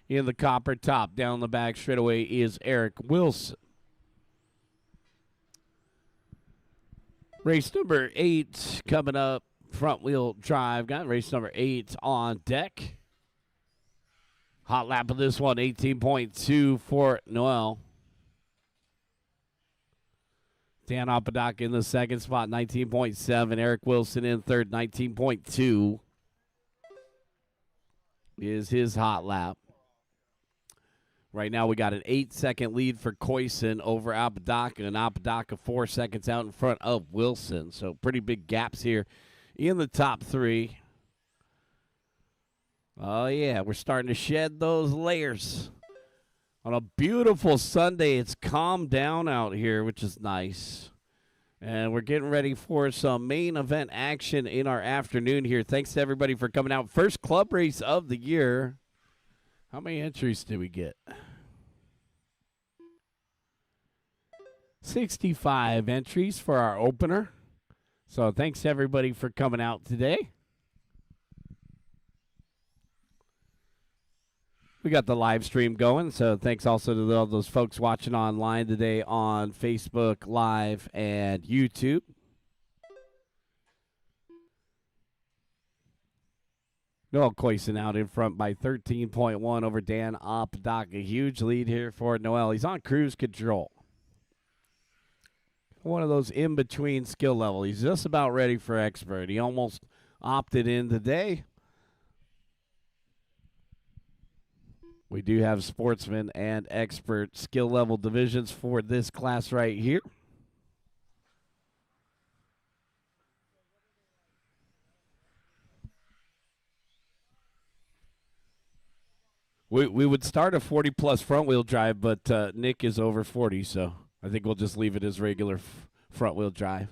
in the copper top. Down the back straightaway is Eric Wilson. Race number 8 coming up, front-wheel drive. Got race number 8 on deck. Hot lap of this one, 18.2 for Noel. Dan Apodaca in the second spot, 19.7. Eric Wilson in third, 19.2 is his hot lap. Right now we got an 8-second lead for Koysen over Apodaca, and Apodaca 4 seconds out in front of Wilson. So pretty big gaps here in the top 3. Oh, yeah, we're starting to shed those layers. On a beautiful Sunday, it's calmed down out here, which is nice. And we're getting ready for some main event action in our afternoon here. Thanks to everybody for coming out. First club race of the year. How many entries did we get? 65 entries for our opener. So thanks to everybody for coming out today. We got the live stream going, so thanks also to all those folks watching online today on Facebook Live and YouTube. Noel Koysen out in front by 13.1 over Dan Apodaca. Huge lead here for Noel. He's on cruise control. One of those in-between skill level. He's just about ready for expert. He almost opted in today. We do have sportsman and expert skill level divisions for this class right here. We would start a 40-plus front-wheel drive, but Nick is over 40, so I think we'll just leave it as regular front-wheel drive.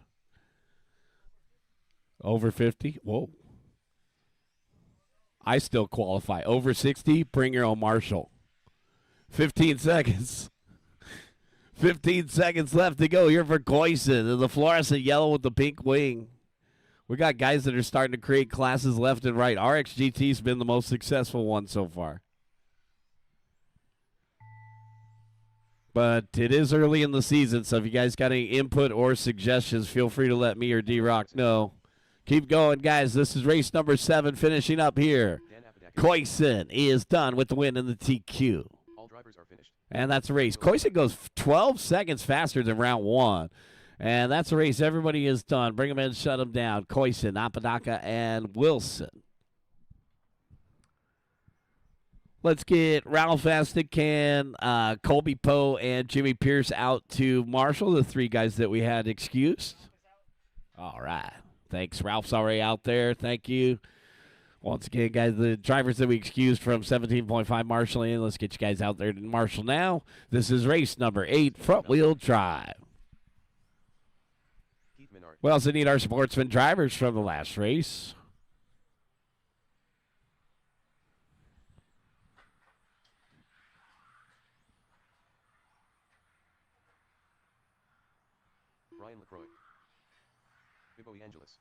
Over 50? Whoa. I still qualify. Over 60, bring your own Marshall. 15 seconds. 15 seconds left to go here for Koysen. The fluorescent yellow with the pink wing. We got guys that are starting to create classes left and right. RXGT's been the most successful one so far. But it is early in the season, so if you guys got any input or suggestions, feel free to let me or D-Rock know. Keep going, guys. This is race number 7 finishing up here. Koysen is done with the win in the TQ. All drivers are finished. And that's a race. Koysen goes 12 seconds faster than round 1. And that's a race. Everybody is done. Bring them in, shut them down. Koysen, Apodaca, and Wilson. Let's get Ralph Astican, Colby Poe, and Jimmy Pierce out to Marshall, the 3 guys that we had excused. All right. Thanks. Ralph's already out there. Thank you. Once again, guys, the drivers that we excused from 17.5 Marshall in, let's get you guys out there to Marshall now. This is race number 8, front-wheel drive. We also need our sportsman drivers from the last race. Brian LaCroix. Bibo E. Angelis.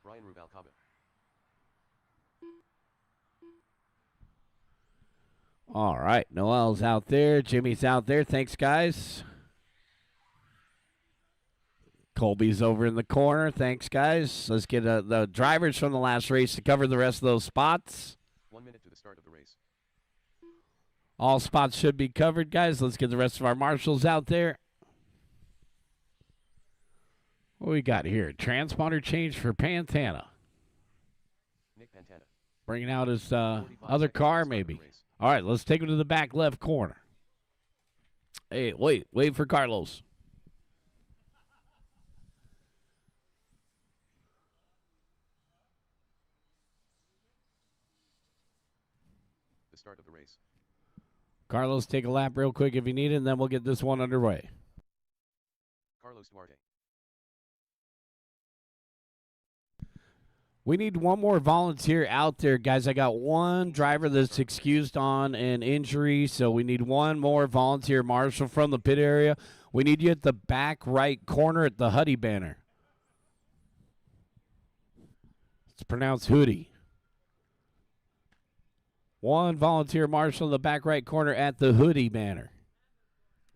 Brian Rubalcaba. All right. Noel's out there. Jimmy's out there. Thanks, guys. Colby's over in the corner. Thanks, guys. Let's get the drivers from the last race to cover the rest of those spots. 1 minute to the start of the race. All spots should be covered, guys. Let's get the rest of our marshals out there. What we got here? Transponder change for Pantana. Nick Pantana. Bringing out his 45 other seconds car, to start maybe. the race. All right, let's take him to the back left corner. Hey, wait for Carlos. The start of the race. Carlos, take a lap real quick if you need it, and then we'll get this one underway. Carlos Duarte. We need one more volunteer out there, guys. I got one driver that's excused on an injury, so we need one more volunteer marshal from the pit area. We need you at the back right corner at the Huddy banner. It's pronounced Hoodie. One volunteer marshal in the back right corner at the Hoodie banner.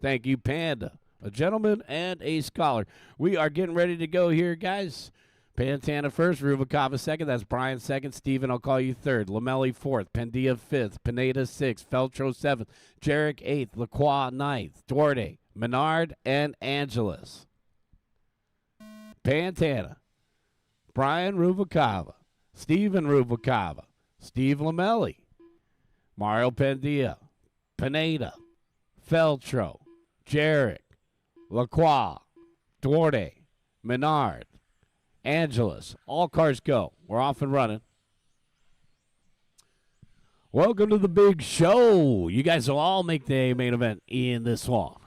Thank you, Panda. A gentleman and a scholar. We are getting ready to go here, guys. Pantana first, Rubalcaba second. That's Brian second. Steven, I'll call you third. Lamelli fourth. Pendia fifth. Pineda sixth. Feltro seventh. Jarek eighth. Lacroix ninth. Duarte, Menard, and Angeles. Pantana, Brian Rubalcaba, Steven Rubalcaba, Steve Lamelli, Mario Pendia, Pineda, Feltro, Jarek, Lacroix, Duarte, Menard, Angeles. All cars go. We're off and running. Welcome to the big show. You guys will all make the main event in this one.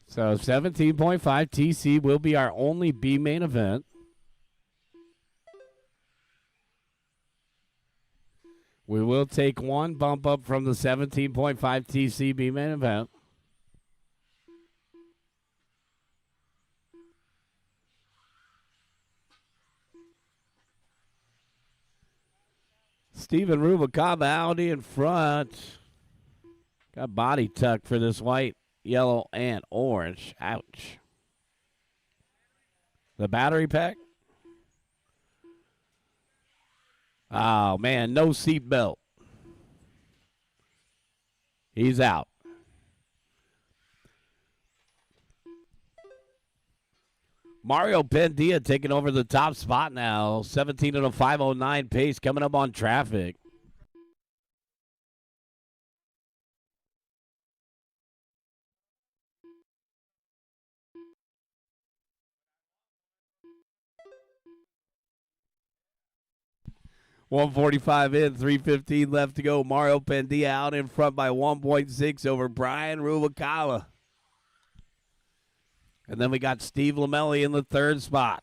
So 17.5 TC will be our only B main event. We will take one bump up from the 17.5 TC B main event. Steven Rubalcaba out in front. Got body tuck for this white, yellow, and orange. Ouch. The battery pack? Oh, man, no seatbelt. He's out. Mario Pendia taking over the top spot now. 17 at a 5:09 pace coming up on traffic. .145 in, 3:15 left to go. Mario Pendia out in front by 1.6 over Brian Rubalcaba. And then we got Steve Lamelli in the third spot.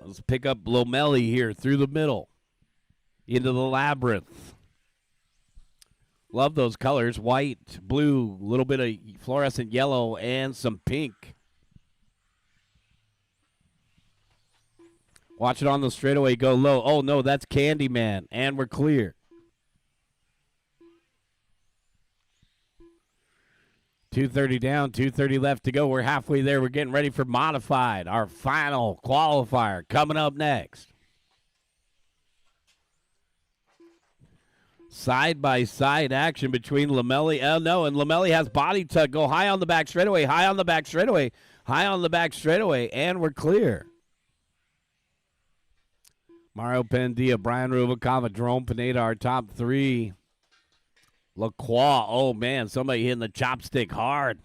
Let's pick up Lamelli here through the middle into the labyrinth. Love those colors, white, blue, a little bit of fluorescent yellow, and some pink. Watch it on the straightaway go low. Oh, no, that's Candyman, and we're clear. 2:30 down, 2:30 left to go. We're halfway there. We're getting ready for modified, our final qualifier coming up next. Side-by-side action between Lamelli. Oh, no, and Lamelli has body tuck. Go high on the back straightaway, high on the back straightaway, high on the back straightaway, and we're clear. Mario Pendia, Brian Rubalcaba, Jerome Pineda, our top three. Lacroix, oh, man, somebody hitting the chopstick hard.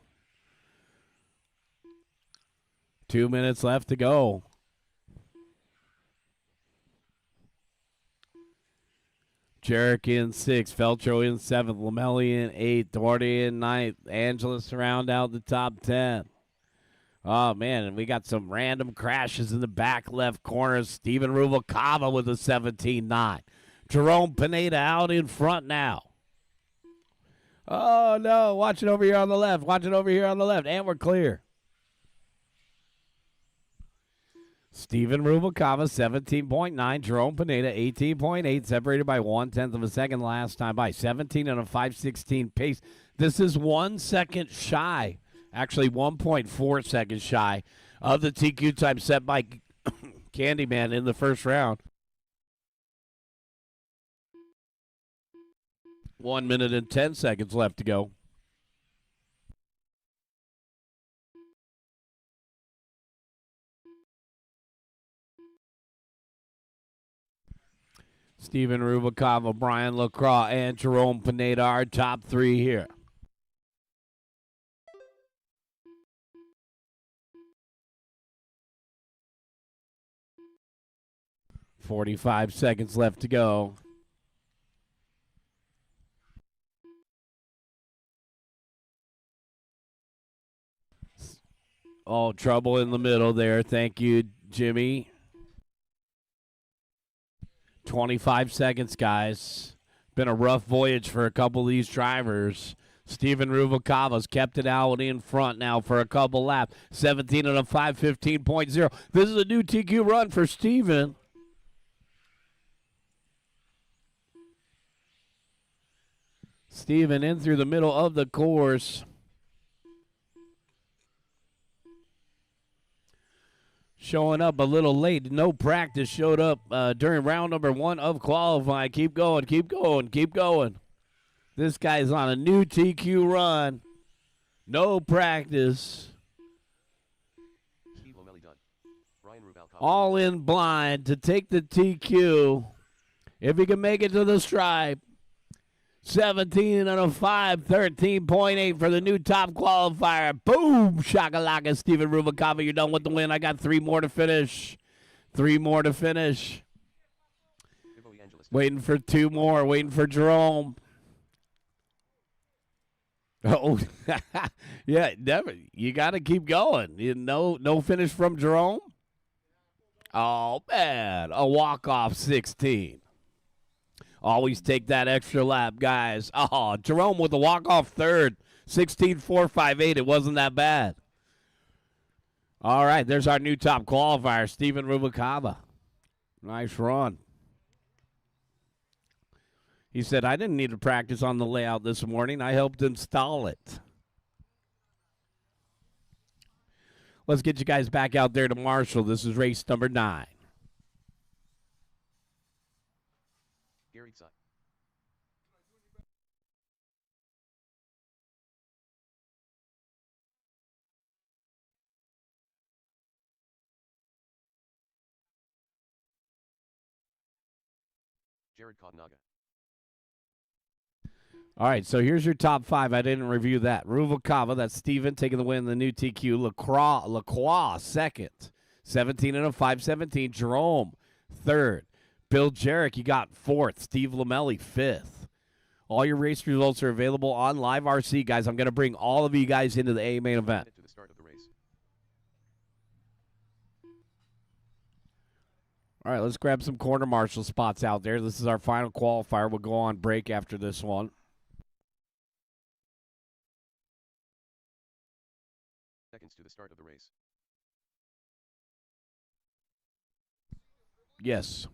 2 minutes left to go. Jarek in 6th, Feltro in 7th, Lamelli in 8th, Duarte in 9th, Angeles to round out the top 10. Oh, man, and we got some random crashes in the back left corner. Steven Rubalcava with a 17-9. Jerome Pineda out in front now. Oh, no. Watch it over here on the left. Watch it over here on the left. And we're clear. Steven Rubalcava, 17.9. Jerome Pineda, 18.8. Separated by 1/10 of a second last time by 17 and a 5:16 pace. This is 1 second shy. Actually, 1.4 seconds shy of the TQ time set by Candyman in the first round. 1 minute and 10 seconds left to go. Steven Rubalcava, Brian LaCroix, and Jerome Pineda are top three here. .45 seconds left to go. Oh, trouble in the middle there. Thank you, Jimmy. 25 seconds, guys. Been a rough voyage for a couple of these drivers. Steven Rubalcava's kept it out in front now for a couple laps. 17 and a 5:15.0. This is a new TQ run for Steven. Steven in through the middle of the course. Showing up a little late. No practice. Showed up during round number 1 of qualifying. Keep going, keep going, keep going. This guy's on a new TQ run. No practice. Steve Lomelli done. Ryan Rubalcava. All in blind to take the TQ. If he can make it to the stripe. 17 and a 5, 13.8 for the new top qualifier. Boom! Shakalaka, Steven Rubalcava, you're done with the win. I got 3 more to finish. 3 more to finish. Waiting for 2 more. Waiting for Jerome. Oh, yeah, Devin, you got to keep going. No finish from Jerome? Oh, man. A walk-off 16. Always take that extra lap, guys. Oh, Jerome with the walk-off third. 16.458. It wasn't that bad. All right, there's our new top qualifier, Steven Rubalcava. Nice run. He said, I didn't need to practice on the layout this morning. I helped install it. Let's get you guys back out there to Marshall. This is race number 9. Gary Tsai. Jared Cognaga. All right, so here's your top 5. I didn't review that. Rubalcava, that's Steven, taking the win in the new TQ. Lacroix second. 17 and a 5:17. Jerome, third. Bill Jarek, you got fourth. Steve Lomelli, fifth. All your race results are available on Live RC, guys. I'm going to bring all of you guys into the A main event. To the start of the race. All right, let's grab some corner marshal spots out there. This is our final qualifier. We'll go on break after this one. Seconds to the start of the race. Yes.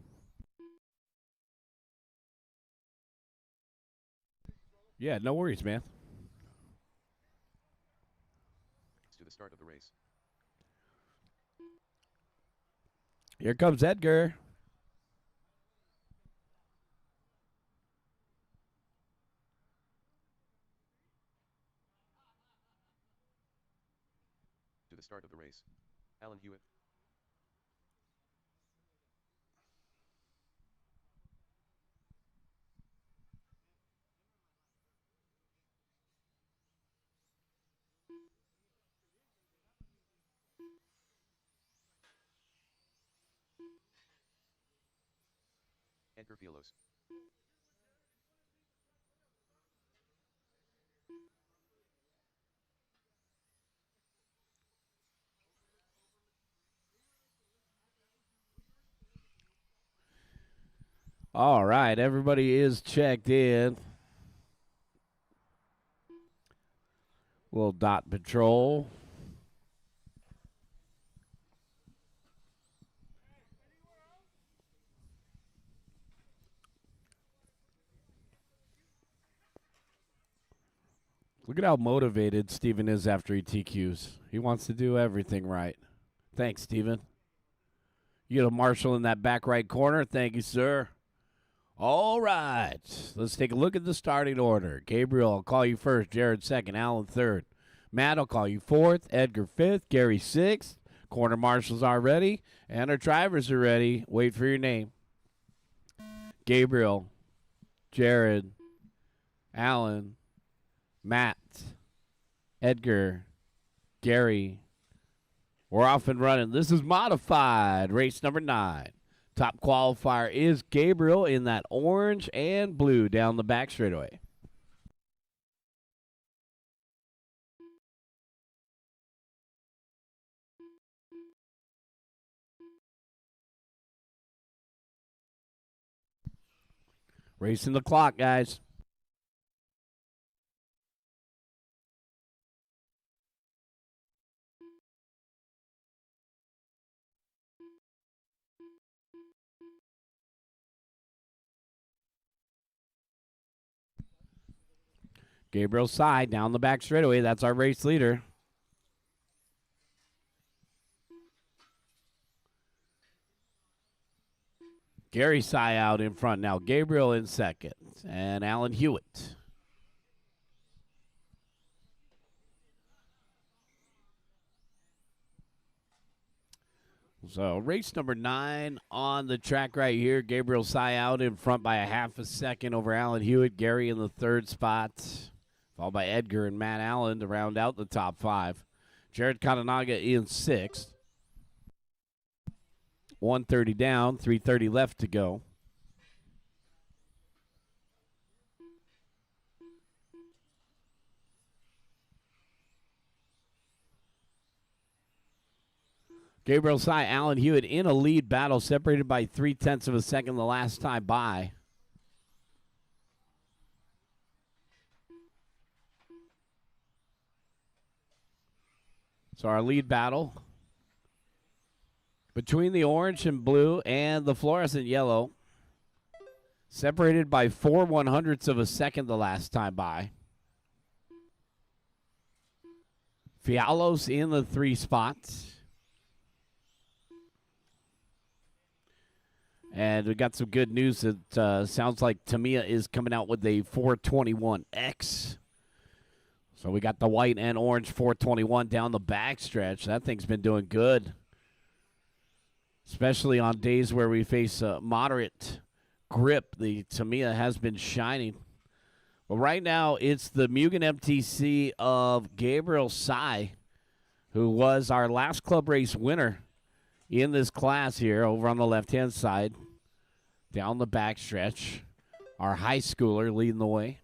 Yeah, no worries, man. To the start of the race. Here comes Edgar. To the start of the race. Alan Hewitt. Edgar Fielos. All right, everybody is checked in. Little dot patrol. Look at how motivated Steven is after he TQs. He wants to do everything right. Thanks, Steven. You get a Marshall in that back right corner. Thank you, sir. All right. Let's take a look at the starting order. Gabriel, I'll call you first. Jared second. Allen third. Matt, I'll call you fourth. Edgar fifth. Gary sixth. Corner marshals are ready. And our drivers are ready. Wait for your name. Gabriel, Jared, Allen, Matt, Edgar, Gary. We're off and running. This is modified. Race number 9. Top qualifier is Gabriel in that orange and blue down the back straightaway. Racing the clock, guys. Gabriel's side down the back straightaway. That's our race leader. Gary Sy out in front now. Gabriel in second. And Alan Hewitt. So race number 9 on the track right here. Gabriel Sy out in front by a half a second over Alan Hewitt. Gary in the third spot, followed by Edgar and Matt Allen to round out the top 5. Jared Kananaga in 6th. 130 down, 330 left to go. Gabriel Sy, Alan Hewitt in a lead battle, separated by 0.3 of a second the last time by. So our lead battle between the orange and blue and the fluorescent yellow, separated by 0.04 of a second the last time by. Fialos in the 3 spots. And we got some good news that sounds like Tamiya is coming out with a 421X. So we got the white and orange 421 down the backstretch. That thing's been doing good, especially on days where we face moderate grip. The Tamiya has been shining. But right now, it's the Mugen MTC of Gabriel Sy, who was our last club race winner in this class here over on the left-hand side. Down the backstretch, our high schooler leading the way.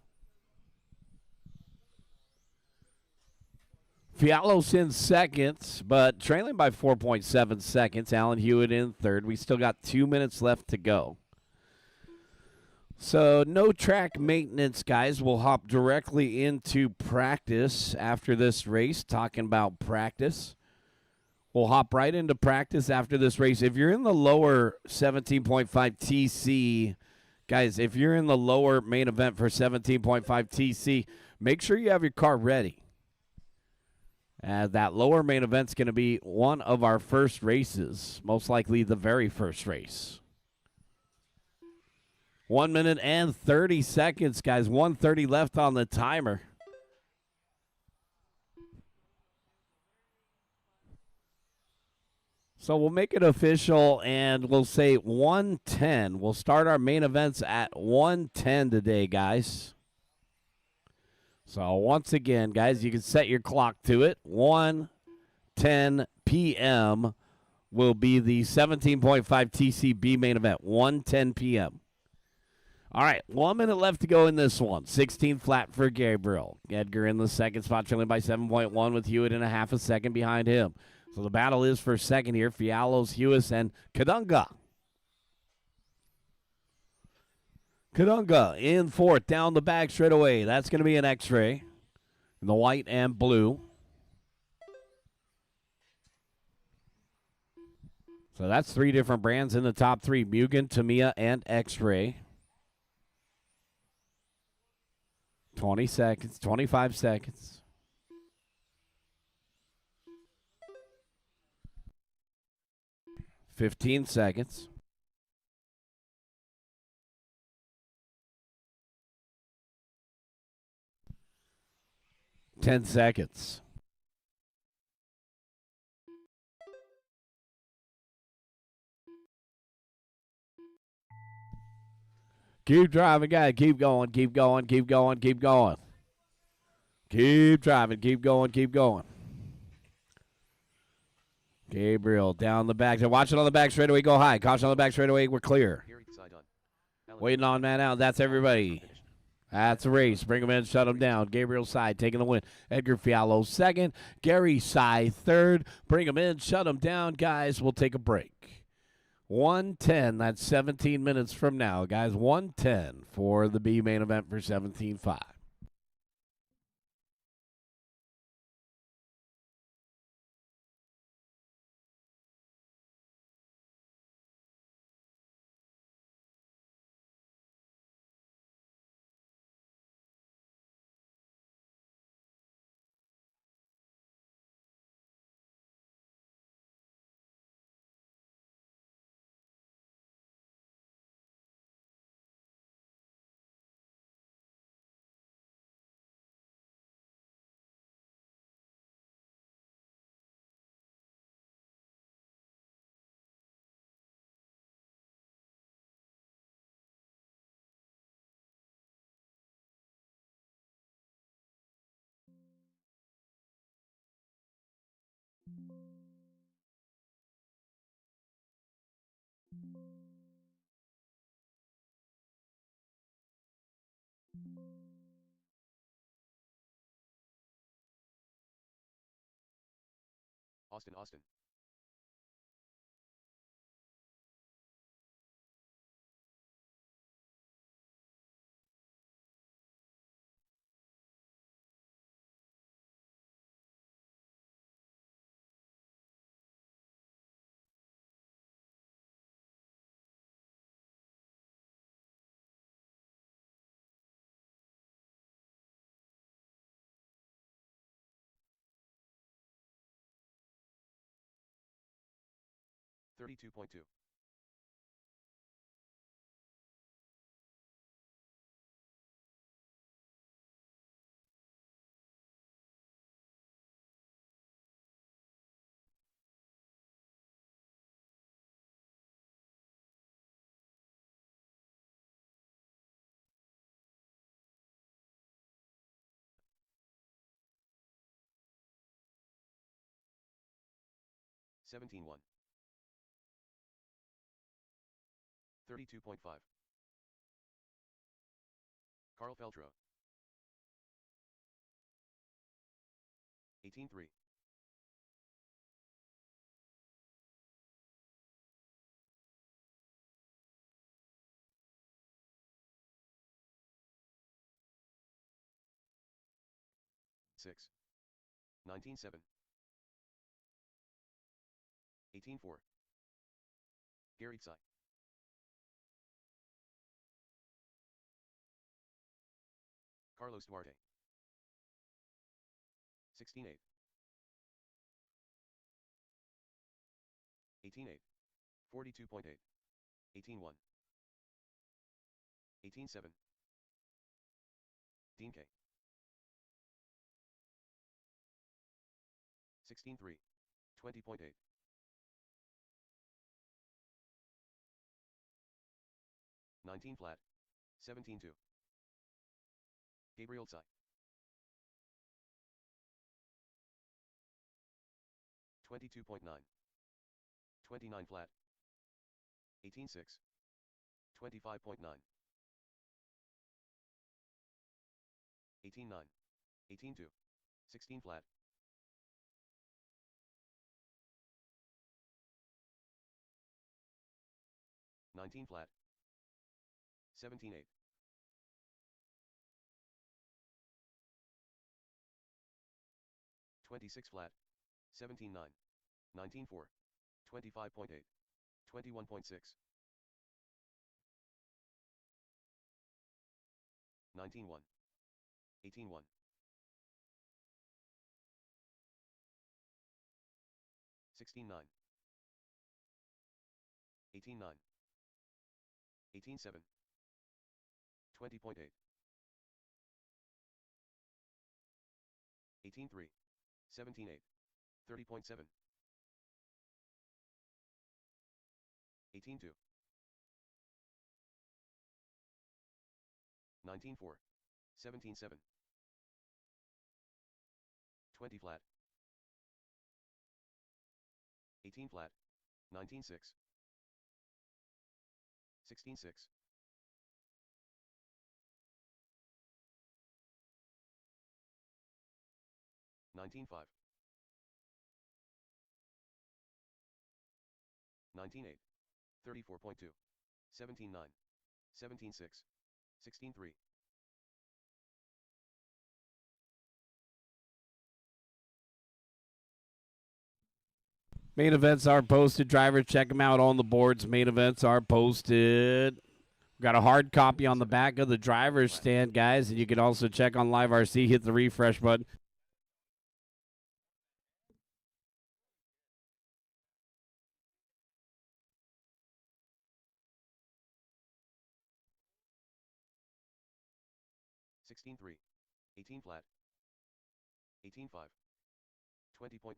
Fialos in second, but trailing by 4.7 seconds. Alan Hewitt in third. We still got 2 minutes left to go. So no track maintenance, guys. We'll hop directly into practice after this race, talking about practice. We'll hop right into practice after this race. If you're in the lower 17.5 TC, guys, if you're in the lower main event for 17.5 TC, make sure you have your car ready. That lower main event's going to be one of our first races, most likely the very first race. 1 minute and 30 seconds, guys. 1:30 left on the timer. So we'll make it official, and we'll say 1:10. We'll start our main events at 1:10 today, guys. So once again, guys, you can set your clock to it. 1:10 p.m. will be the 17.5 TCB main event. 1:10 p.m. All right, 1 minute left to go in this one. 16 flat for Gabriel. Edgar in the second spot, trailing by 7.1 with Hewitt in a half a second behind him. So the battle is for second here. Fialos, Hewis, and Kadunga. Kadunga in fourth, down the back straight away. That's going to be an X-ray in the white and blue. So that's 3 different brands in the top 3, Mugen, Tamiya, and X-ray. 20 seconds, 25 seconds. $15 seconds. $10 seconds. Keep driving, guys. Keep going, keep going, keep going, keep going. Keep driving, keep going, keep going. Gabriel down the back. Watch it on the back straightaway. Go high. Caution on the back straightaway. We're clear. Gary Tsai done. Alan Waiting on man out. That's everybody. finished. That's a race. Bring him in, shut him down. Gabriel Side taking the win. Edgar Fialo second. Gary Side third. Bring him in, shut him down. Guys, we'll take a break. 1:10. That's 17 minutes from now, guys. 1:10 for the B main event for 17.5. Austin. 32.2. Seventeen one. 32.5. Carl Feltro. 18-3. 6. 19-7. 18-4. Gary Tsai. Carlos Duarte. 16-8. 18-8. 42.8. 18-1. 18-7. Dean K. 16-3. 20.8. 19 flat. 17-2. Gabriel Tsai. 22.9. 29 flat. 18-6. 25.9. 18-9. 18-2. 16 flat. 19 flat. 17-8. 26 flat, 17 9, 19 4, 25.8, 21.6, 19 1, 18 1, 16 9, 18 9, 18 7, 20.8, 18 3, 17 8, 30.7, 18 2, 19 4, 17 7, 20 flat, 18 flat, 19 6, 16 6, 19 5, 19 8, 34.2, 17 9, 17 6, 16 3, Main events are posted. Drivers, check them out on the boards. Main events are posted. Got a hard copy on the back of the driver's stand, guys, and you can also check on Live RC. Hit the refresh button. Sixteen 3, 18 flat, 18 5, 20.9,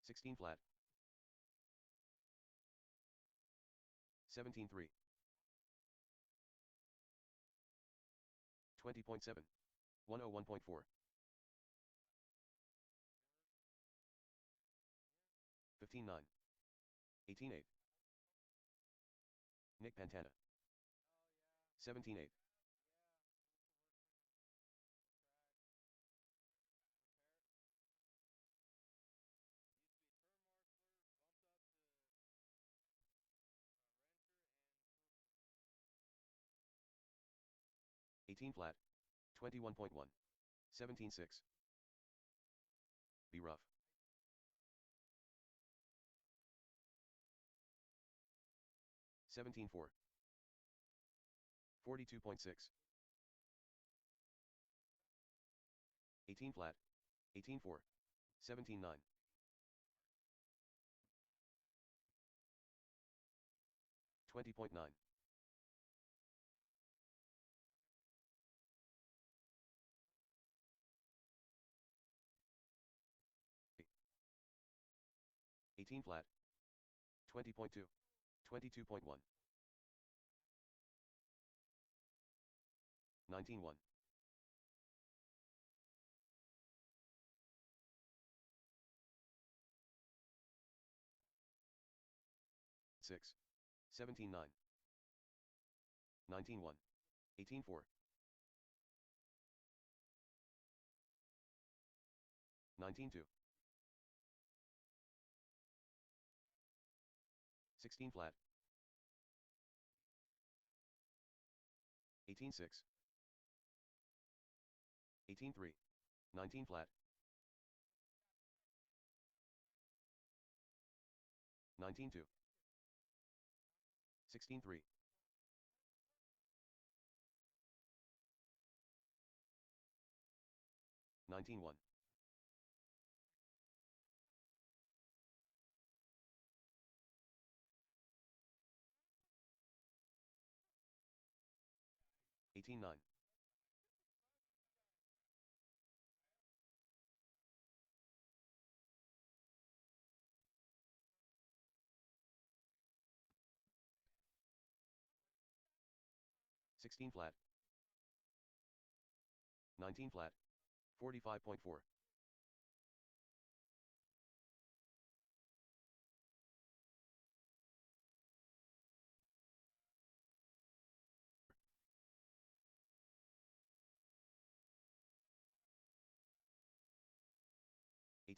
16 flat, 17 3, 20.7, 101.4, 15 9, 18 8, Nick Pantana, 17 8, 18 flat, 21.1, 17 6, be rough, 17 4, 42.6, 18 flat, 18 4, 17 9, 20.9, 18 flat, 20.2, 22.1, 19 1, 6, 17 9, 19 1, 18 4, 19 2, 16 flat, 18 6, 18 3, 19 flat, 19 2, 16 3, 19 1, 18 9, 16 flat, 19 flat, 45.4,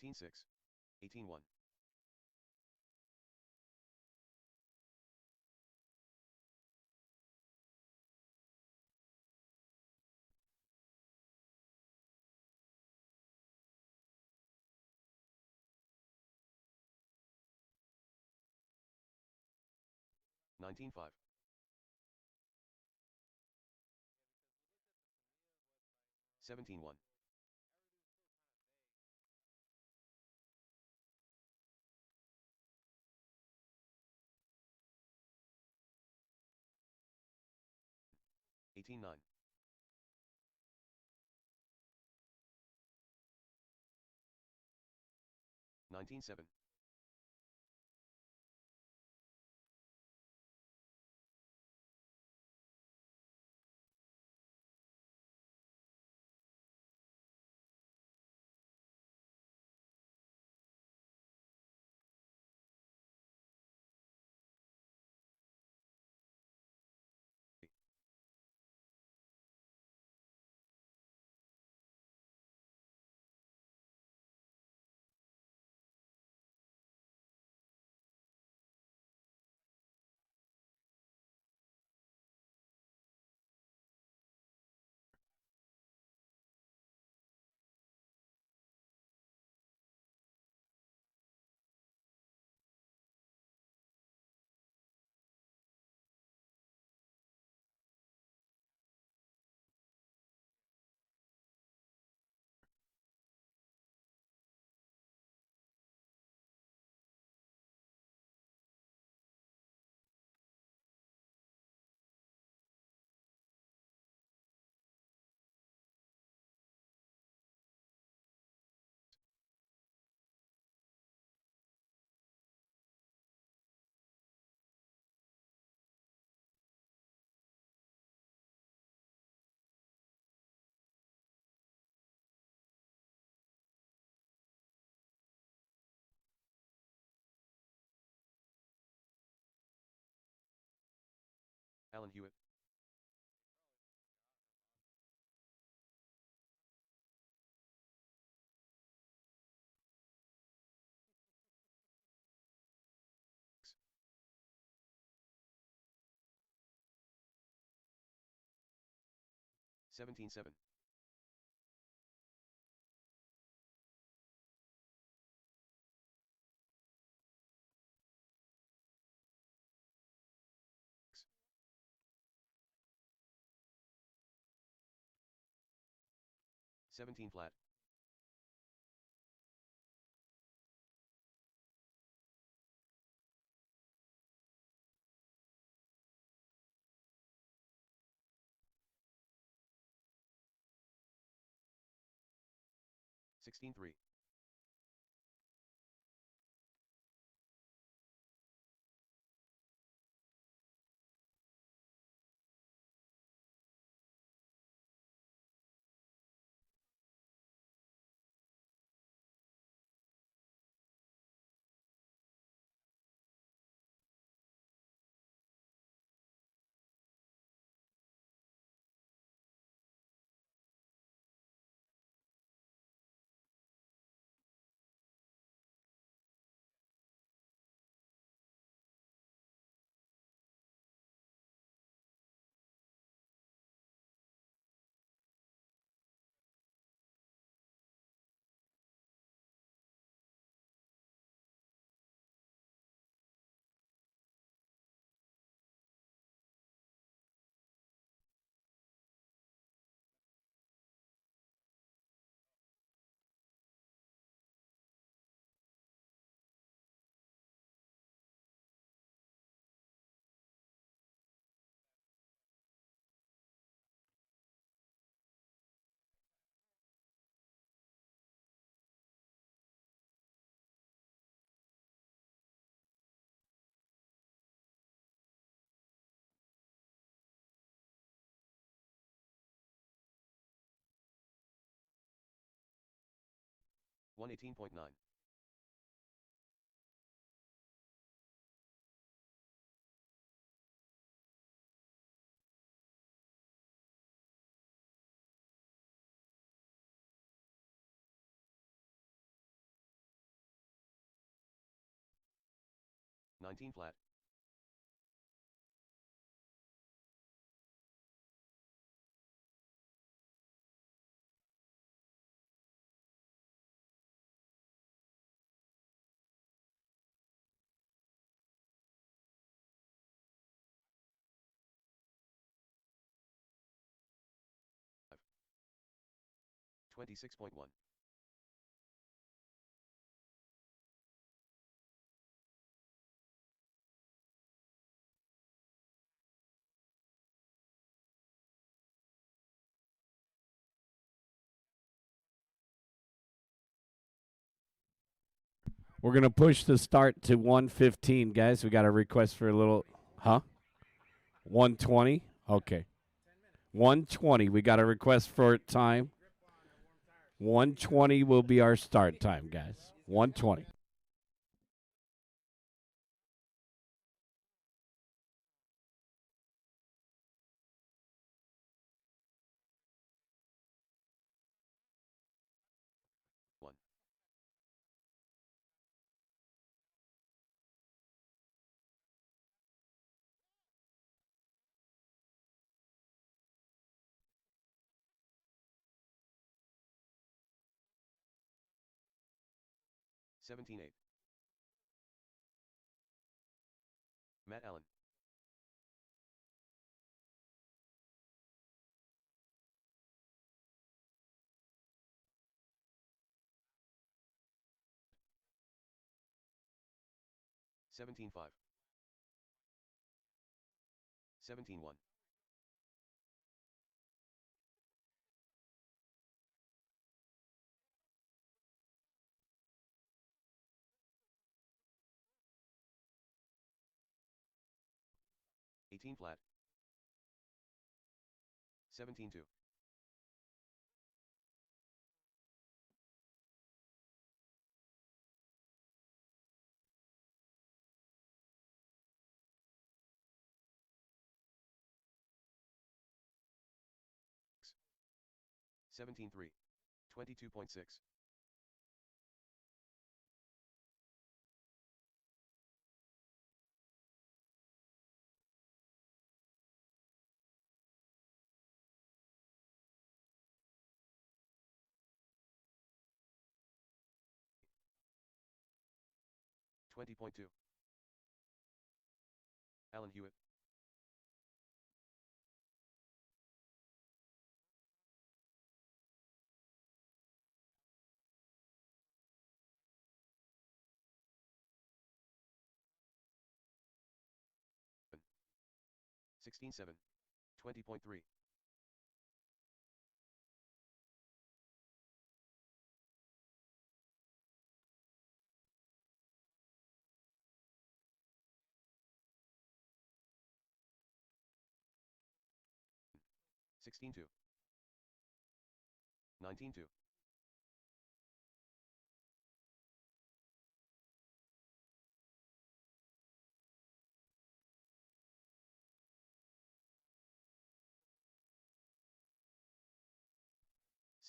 18 6, 18 1, 19-5. 17-1. 18-9. 19-7. Alan Hewitt. 17-7. 17 flat. 16-3. One 18.9. Nineteen flat. 26.1. We're going to push the start to 1:15, guys. We got a request for a little, huh? 1:20? Okay. 1:20. We got a request for time. 1:20 will be our start time, guys. 1:20. One. 17.8. Matt Allen. 17.5. 17.1. 18 flat. 17.2. 17.3. 22.6. 20.2. Alan Hewitt. 16.7. 20.3. 16.2. 19.2.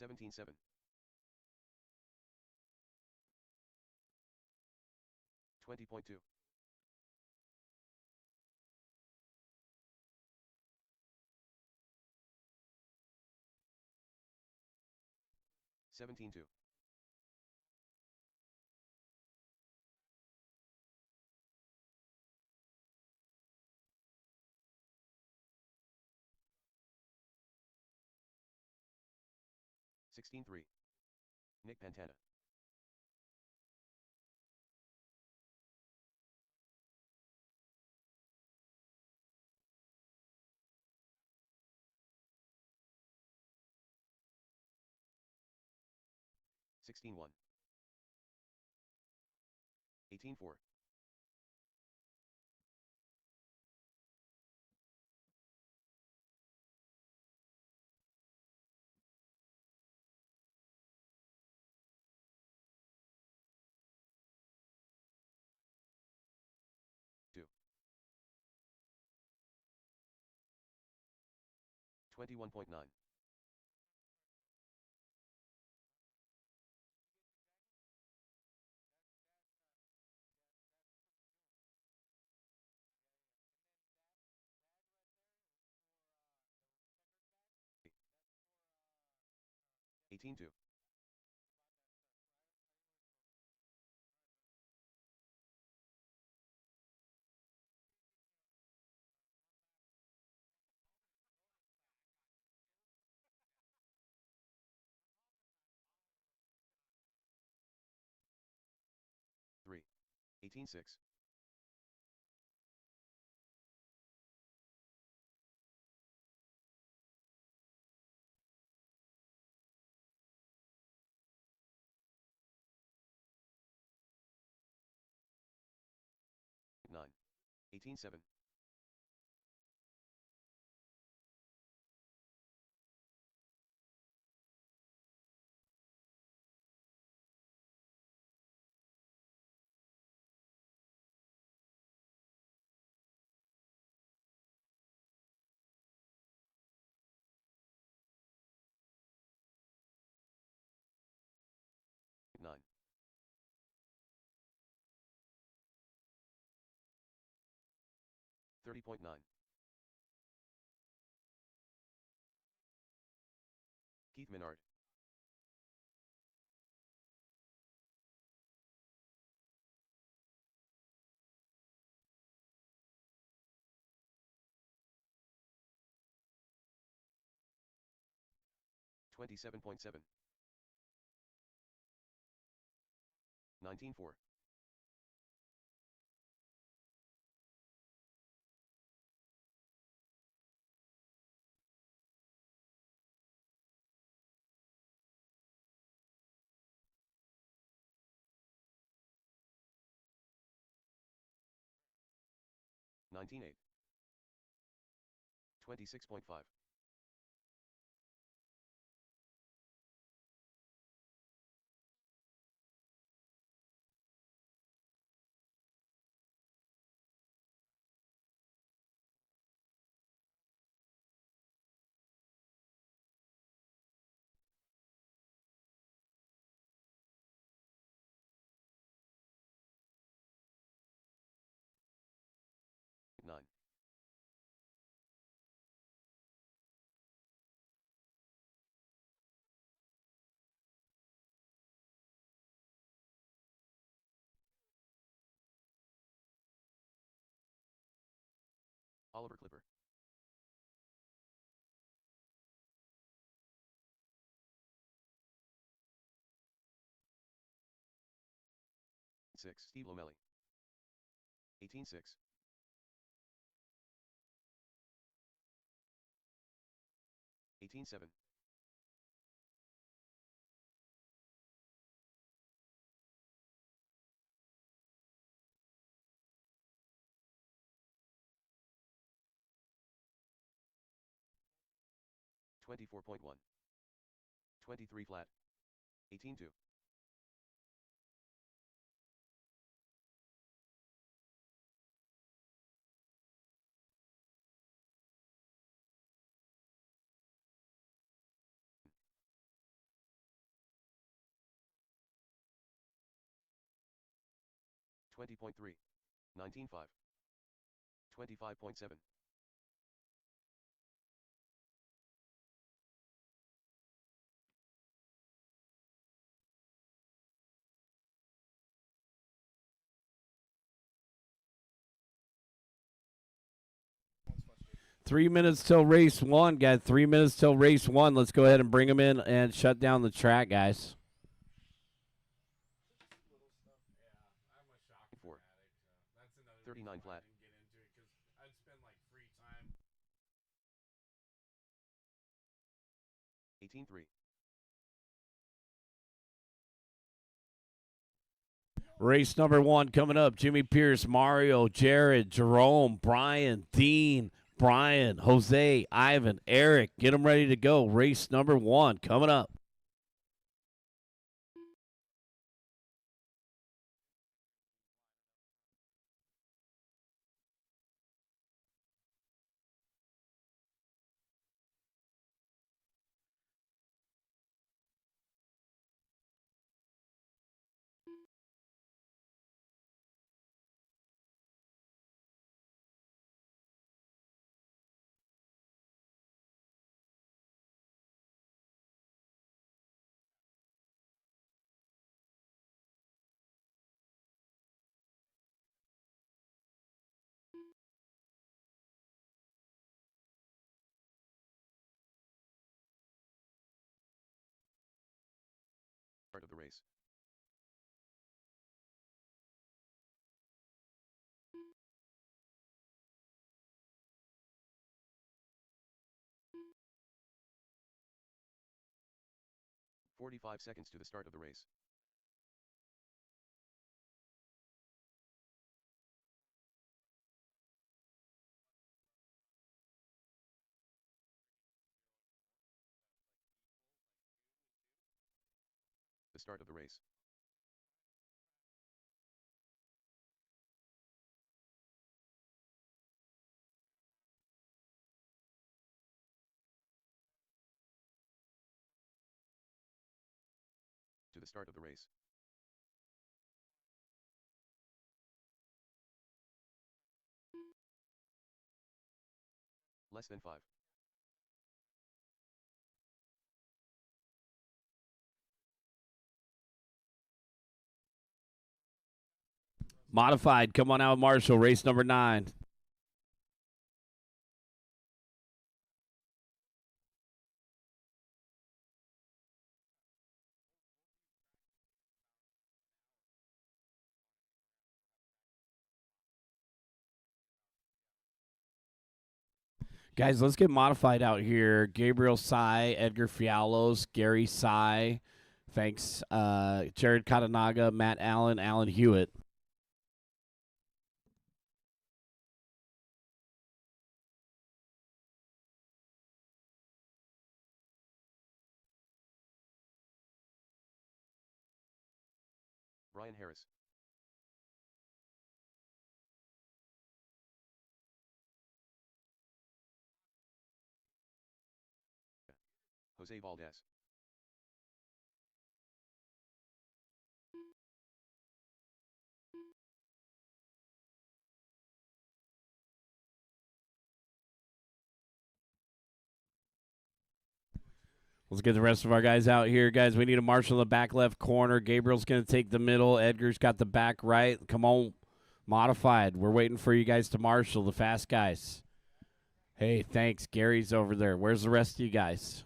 17.7. 20.2. 17.2. 16.3. Nick Pantana. 16.1. 18.4. 2. 21.9. 18.2. 18-6. 9. 18-7. 9. 30.9. Keith Minard. 27.7. 19-4. 19-8. 26.5. 9. 'Oliver Clipper. 6. Steve Lomelli. 18-6. 18-7. 24.1. 23 flat. 18-2. 20.3. 19-5. 25.7. 3 minutes till race one, guys. 3 minutes till race one. Let's go ahead and bring them in and shut down the track, guys. 4. 39 flat. 18-3. Race number one coming up. Jimmy Pierce, Mario, Jared, Jerome, Brian, Dean, Brian, Jose, Ivan, Eric. Get them ready to go. Race number one coming up. Start of the race. 45 seconds to the start of the race. The start of the race. To the start of the race. Less than 5. Modified, come on out, Marshall. Race number 9. Guys, let's get modified out here. Gabriel Sy, Edgar Fialos, Gary Sy. Thanks. Jared Katanaga, Matt Allen, Alan Hewitt. Brian Harris. Jose Valdez. Let's get the rest of our guys out here. Guys, we need a marshal in the back left corner. Gabriel's going to take the middle. Edgar's got the back right. Come on, modified. We're waiting for you guys to marshal, the fast guys. Hey, thanks. Gary's over there. Where's the rest of you guys?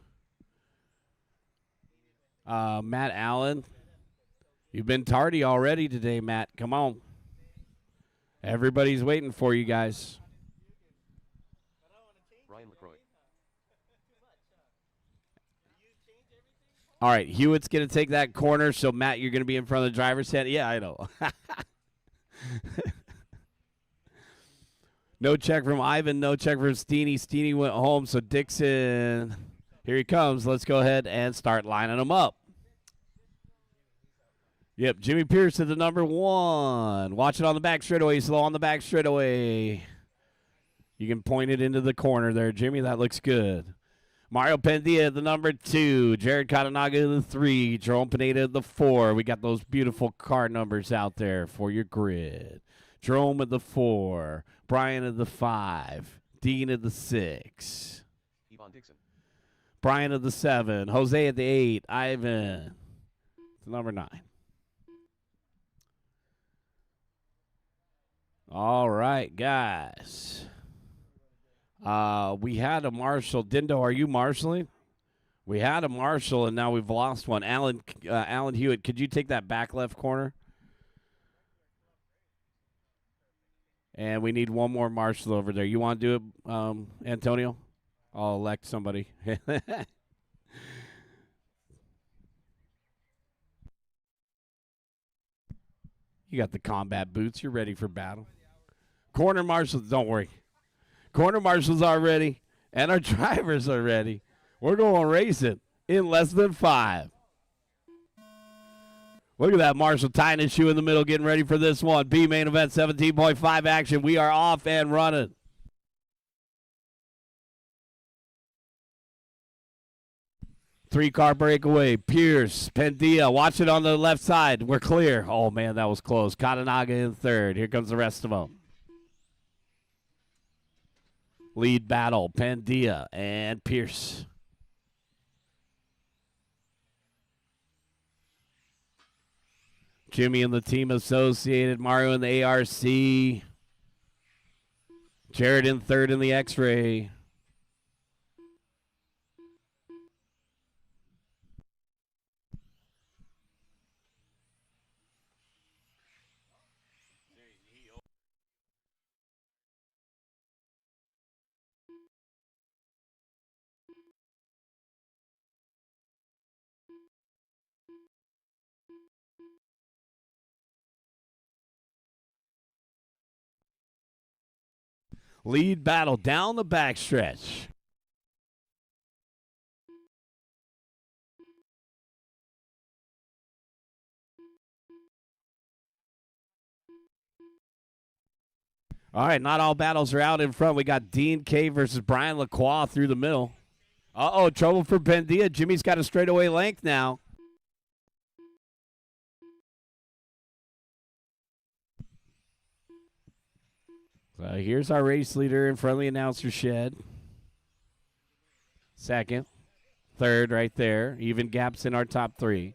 Matt Allen. You've been tardy already today, Matt. Come on. Everybody's waiting for you guys. Ryan LaCroix. All right, Hewitt's going to take that corner, so, Matt, you're going to be in front of the driver's head. Yeah, I know. No check from Ivan, no check from Steeny. Steeny went home, so Dixon, here he comes. Let's go ahead and start lining them up. Yep, Jimmy Pierce at the number 1. Watch it on the back straightaway. Slow on the back straightaway. You can point it into the corner there, Jimmy. That looks good. Mario Pendia at the number 2. Jared Katanaga at the 3. Jerome Pineda at the 4. We got those beautiful car numbers out there for your grid. Jerome at the 4. Brian at the 5. Dean at the 6. Yvonne Dixon. Brian at the 7. Jose at the 8. Ivan at the number 9. All right, guys. We had a marshal. Dindo, are you marshaling? We had a marshal, and now we've lost one. Alan Hewitt, could you take that back left corner? And we need one more marshal over there. You want to do it, Antonio? I'll elect somebody. You got the combat boots. You're ready for battle. Corner marshals, don't worry. Corner marshals are ready, and our drivers are ready. We're going racing in less than 5. Look at that marshal tying his shoe in the middle, getting ready for this one. B main event 17.5 action. We are off and running. Three-car breakaway. Pierce, Pendia. Watch it on the left side. We're clear. Oh, man, that was close. Katanaga in 3rd. Here comes the rest of them. Lead battle, Pendia and Pierce. Jimmy and the team associated. Mario in the ARC. Jared in 3rd in the X-Ray. Lead battle down the backstretch. All right, not all battles are out in front. We got Dean K versus Brian Lacroix through the middle. Uh-oh, trouble for Bendia. Jimmy's got a straightaway length now. So here's our race leader in front of the announcer shed. Second, third right there. Even gaps in our top three.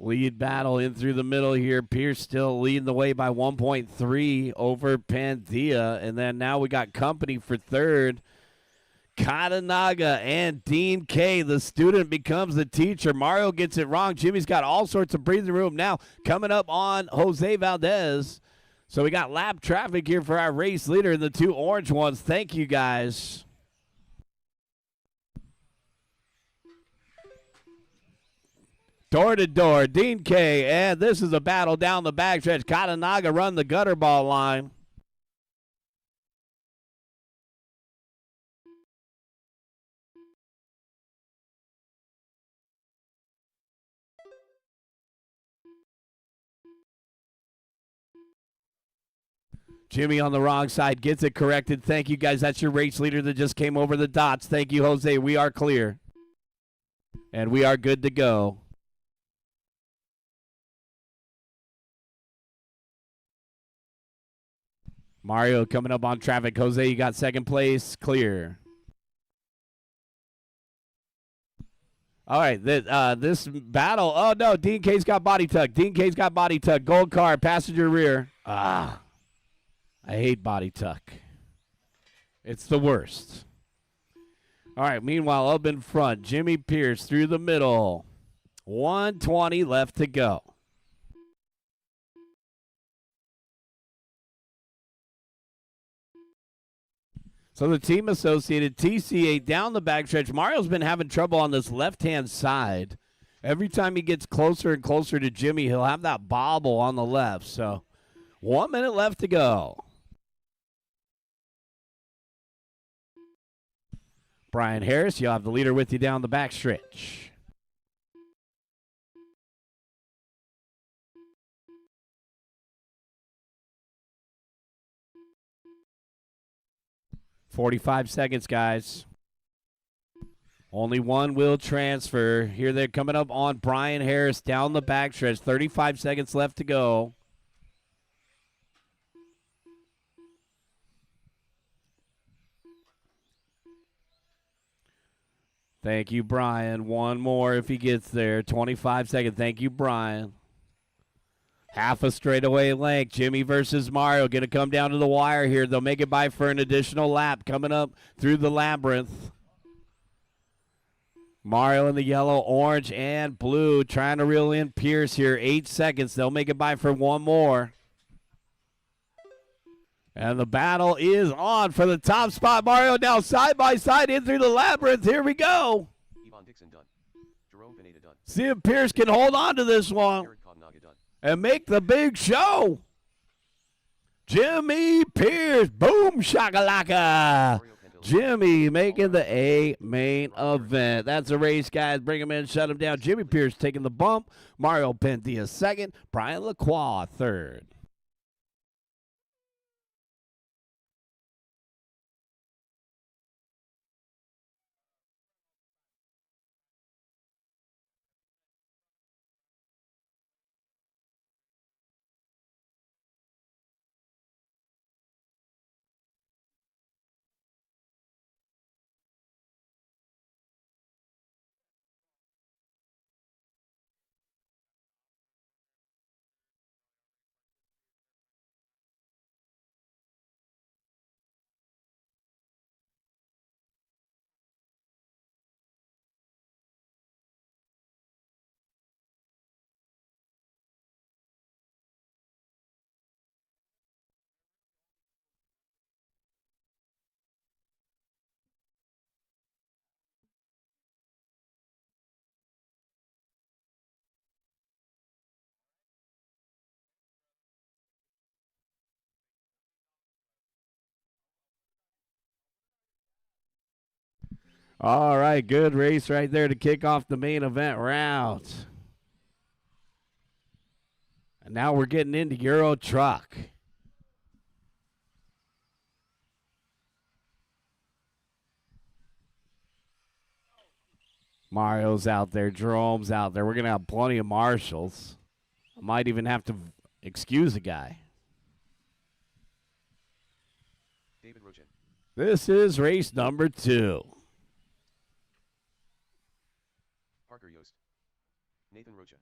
Lead battle in through the middle here. Pierce still leading the way by 1.3 over Pandia. And then now we got company for third. Katanaga and Dean K. The student becomes the teacher. Mario gets it wrong. Jimmy's got all sorts of breathing room now. Coming up on Jose Valdez. So we got lap traffic here for our race leader and the two orange ones. Thank you, guys. Door to door, Dean K. And this is a battle down the backstretch. Katanaga run the gutter ball line. Jimmy on the wrong side gets it corrected. Thank you, guys. That's your race leader that just came over the dots. Thank you, Jose. We are clear. And we are good to go. Mario coming up on traffic. Jose, you got second place. Clear. All right, this battle. Oh, no, Dean K's got body tug. Dean K's got body tug. Gold car, passenger rear. I hate body tuck. It's the worst. All right, meanwhile, up in front, Jimmy Pierce through the middle. 120 left to go. So the team associated TC8 down the backstretch. Mario's been having trouble on this left-hand side. Every time he gets closer and closer to Jimmy, he'll have that bobble on the left. So 1 minute left to go. Brian Harris, you'll have the leader with you down the backstretch. "45 seconds, guys. Only one will transfer. Here they're coming up on Brian Harris down the backstretch. 35 seconds left to go. Thank you, Brian. One more if he gets there. 25 seconds. Thank you, Brian. Half a straightaway length. Jimmy versus Mario. Going to come down to the wire here. They'll make it by for an additional lap coming up through the labyrinth. Mario in the yellow, orange, and blue trying to reel in Pierce here. 8 seconds. They'll make it by for one more. And the battle is on for the top spot. Mario now side by side in through the labyrinth. Here we go. Yvonne Dixon done. Jerome Pineda done. See if Pierce can hold on to this one Eric Cognaga done. and make the big show. Jimmy Pierce. Boom shakalaka. Mario Cantillo. Jimmy making the A main event. That's a race, guys. Bring him in, shut him down. Jimmy Pierce taking the bump. Mario Pentia second. Brian Lacroix third. All right, good race right there to kick off the main event round. And now we're getting into Euro Truck. Mario's out there. Jerome's out there. We're going to have plenty of marshals. I might even have to excuse a guy. David Rochin. This is race number 2. Parker Yost. Nathan Rocha.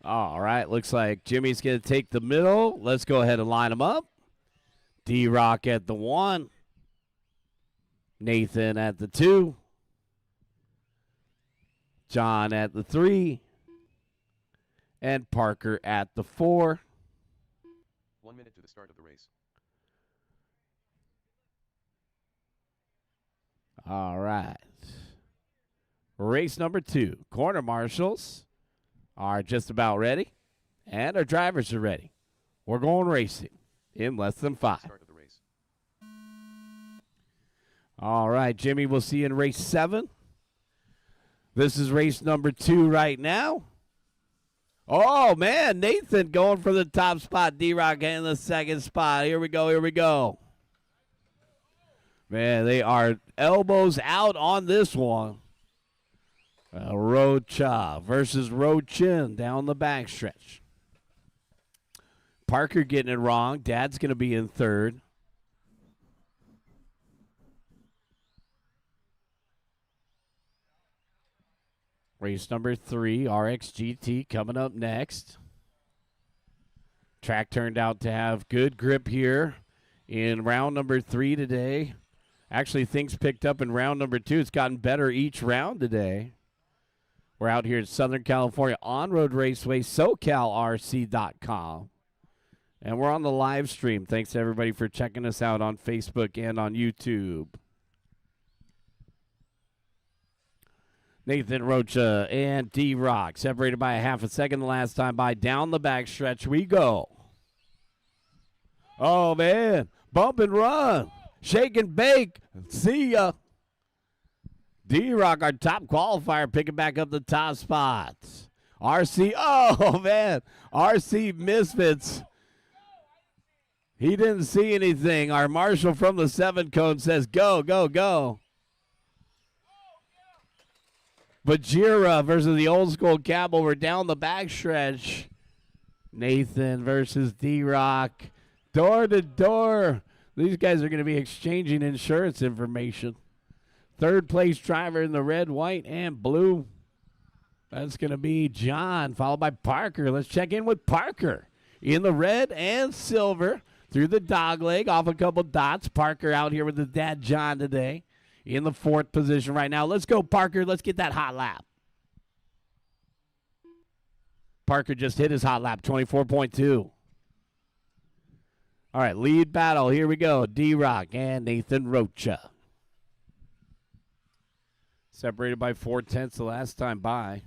All right, looks like Jimmy's going to take the middle. Let's go ahead and line them up. D-Rock at the 1. Nathan at the 2. John at the 3. And Parker at the 4. 1 minute to the start of the race. All right. Race number 2. Corner marshals are just about ready, and our drivers are ready. We're going racing in less than 5. Start of the race. All right, Jimmy, we'll see you in race 7. This is race number 2 right now. Oh, man, Nathan going for the top spot. D-Rock in the second spot. Here we go, here we go. Man, they are elbows out on this one. Rocha versus Rochin down the backstretch. Parker getting it wrong. Dad's going to be in third. Race number 3, RXGT coming up next. Track turned out to have good grip here in round number 3 today. Actually, things picked up in round number 2. It's gotten better each round today. We're out here in Southern California on-road raceway, SoCalRC.com. And we're on the live stream. Thanks to everybody for checking us out on Facebook and on YouTube. Nathan Rocha and D-Rock separated by a half a second the last time by. Down the backstretch we go. Oh, man. Bump and run. Shake and bake. See ya. D-Rock, our top qualifier, picking back up the top spots. RC, oh, man. RC Misfits. He didn't see anything. Our marshal from the 7 cone says, go, go, go. Bajira versus the old school Cabell. We're down the backstretch. Nathan versus D-Rock. Door to door. These guys are going to be exchanging insurance information. Third place driver in the red, white, and blue. That's going to be John, followed by Parker. Let's check in with Parker. In the red and silver. Through the dog leg, off a couple dots. Parker out here with his dad, John, today. In the 4th position right now. Let's go, Parker. Let's get that hot lap. Parker just hit his hot lap, 24.2. All right, lead battle. Here we go. D-Rock and Nathan Rocha. Separated by 4/10 the last time by.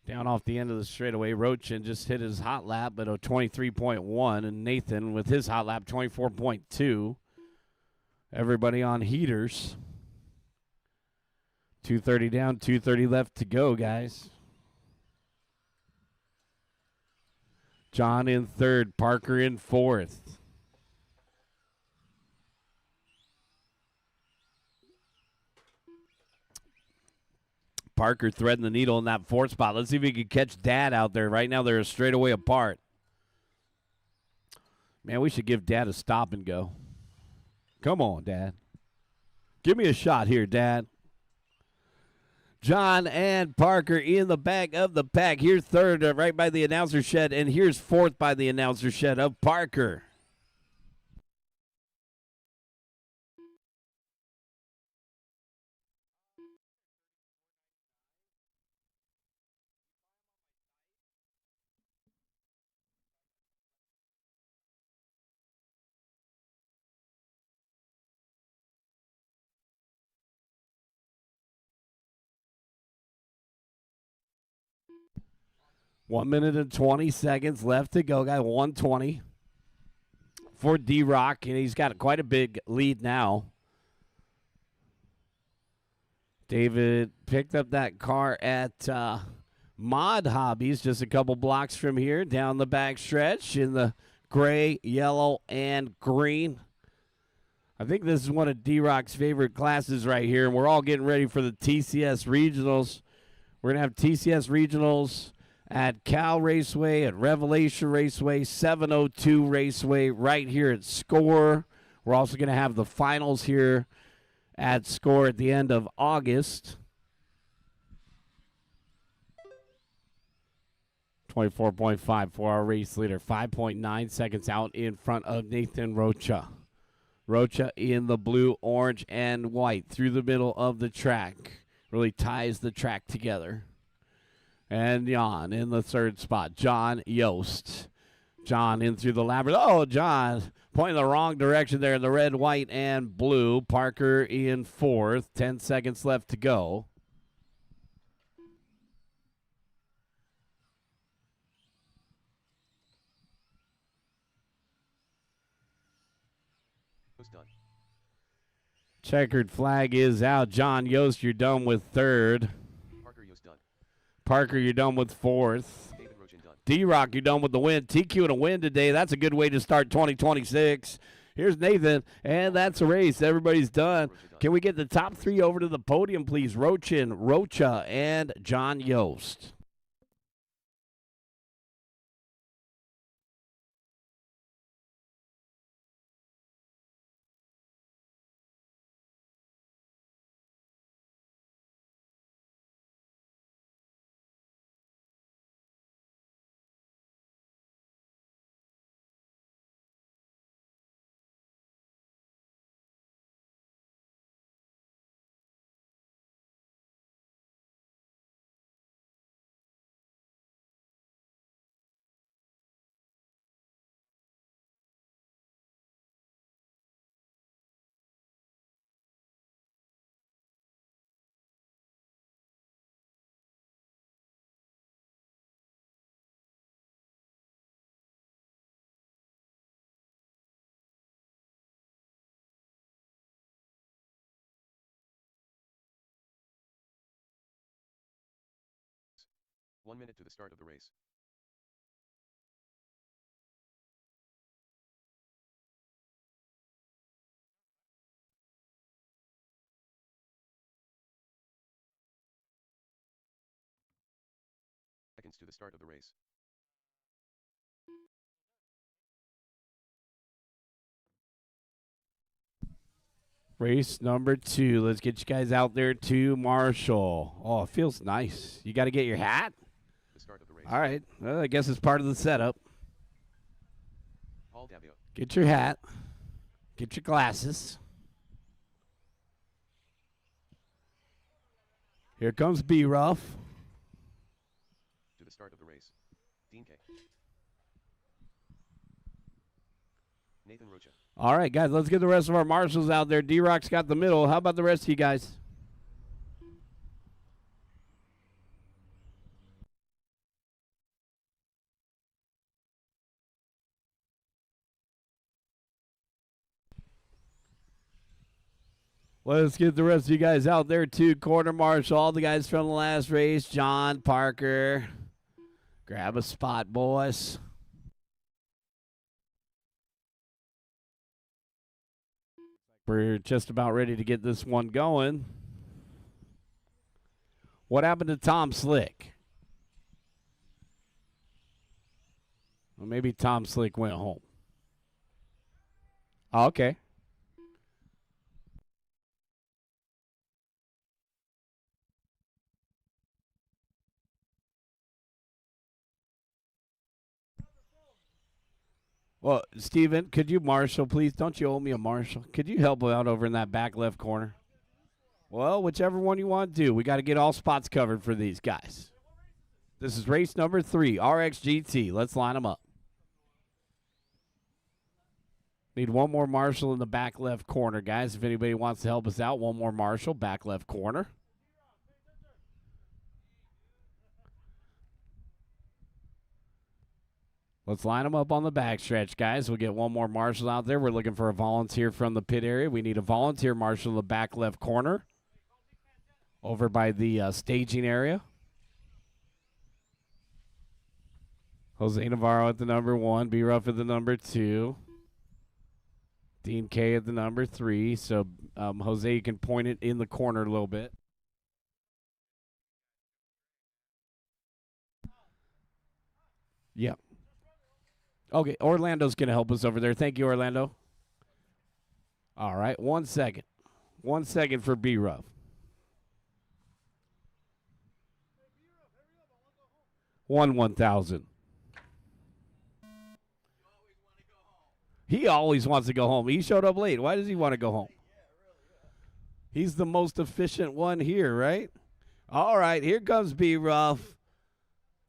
Down off the end of the straightaway, Rochin just hit his hot lap at a 23.1, and Nathan with his hot lap, 24.2. Everybody on heaters. 2:30 down, 2:30 left to go, guys. John in 3rd, Parker in 4th. Parker threading the needle in that 4th spot. Let's see if he can catch Dad out there. Right now they're a straightaway apart. Man, we should give Dad a stop and go. Come on, Dad. Give me a shot here, Dad. John and Parker in the back of the pack. Here's 3rd right by the announcer shed, and here's 4th by the announcer shed of Parker. 1 minute and 20 seconds left to go. Got 120 for D-Rock, and he's got quite a big lead now. David picked up that car at Mod Hobbies just a couple blocks from here down the back stretch in the gray, yellow, and green. I think this is one of D-Rock's favorite classes right here, and we're all getting ready for the TCS Regionals. We're going to have TCS Regionals at Cal Raceway, at Revelation Raceway, 702 Raceway, right here at SCOR. We're also going to have the finals here at SCOR at the end of August. 24.5 for our race leader, 5.9 seconds out in front of Nathan Rocha. Rocha in the blue, orange, and white through the middle of the track. Really ties the track together. And Jan in the third spot. John Yost. John in through the labyrinth. Oh, John pointing the wrong direction there in the red, white, and blue. Parker in fourth. 10 seconds left to go. Done. Checkered flag is out. John Yost, you're done with third. Parker Yost done. Parker, you're done with fourth. David Rochin done. D-Rock, you're done with the win. TQ and a win today. That's a good way to start 2026. Here's Nathan, and that's a race. Everybody's done. Can we get the top three over to the podium, please? Rochin, Rocha, and John Yost. One minute to the start of the race. Seconds to the start of the race. Race number 2. Let's get you guys out there to Marshall. Oh, it feels nice. You got to get your hat? The start of the race. All right. Well, I guess it's part of the setup. Paul Davio. Get your hat. Get your glasses. Here comes B-Ruff. To the start of the race. Dean K. Nathan Rocha. All right, guys, let's get the rest of our marshals out there. D-Rock's got the middle. How about the rest of you guys? Let's get the rest of you guys out there, too. Quarter marshal, all the guys from the last race. John, Parker. Grab a spot, boys. We're just about ready to get this one going. What happened to Tom Slick? Well, maybe Tom Slick went home. Oh, okay. Well, Steven, could you marshal, please? Don't you owe me a marshal? Could you help out over in that back left corner? Well, whichever one you want to do. We got to get all spots covered for these guys. This is race number 3, RXGT. Let's line them up. Need one more marshal in the back left corner, guys. If anybody wants to help us out, one more marshal, back left corner. Let's line them up on the backstretch, guys. We'll get one more marshal out there. We're looking for a volunteer from the pit area. We need a volunteer marshal in the back left corner over by the staging area. Jose Navarro at the number 1. B. Ruff at the number 2. Dean K at the number 3. So, Jose, you can point it in the corner a little bit. Yep. Okay, Orlando's going to help us over there. Thank you, Orlando. All right, 1 second. 1 second for B. Ruff. 1,000. He always wants to go home. He showed up late. Why does he want to go home? He's the most efficient one here, right? All right, here comes B. Ruff.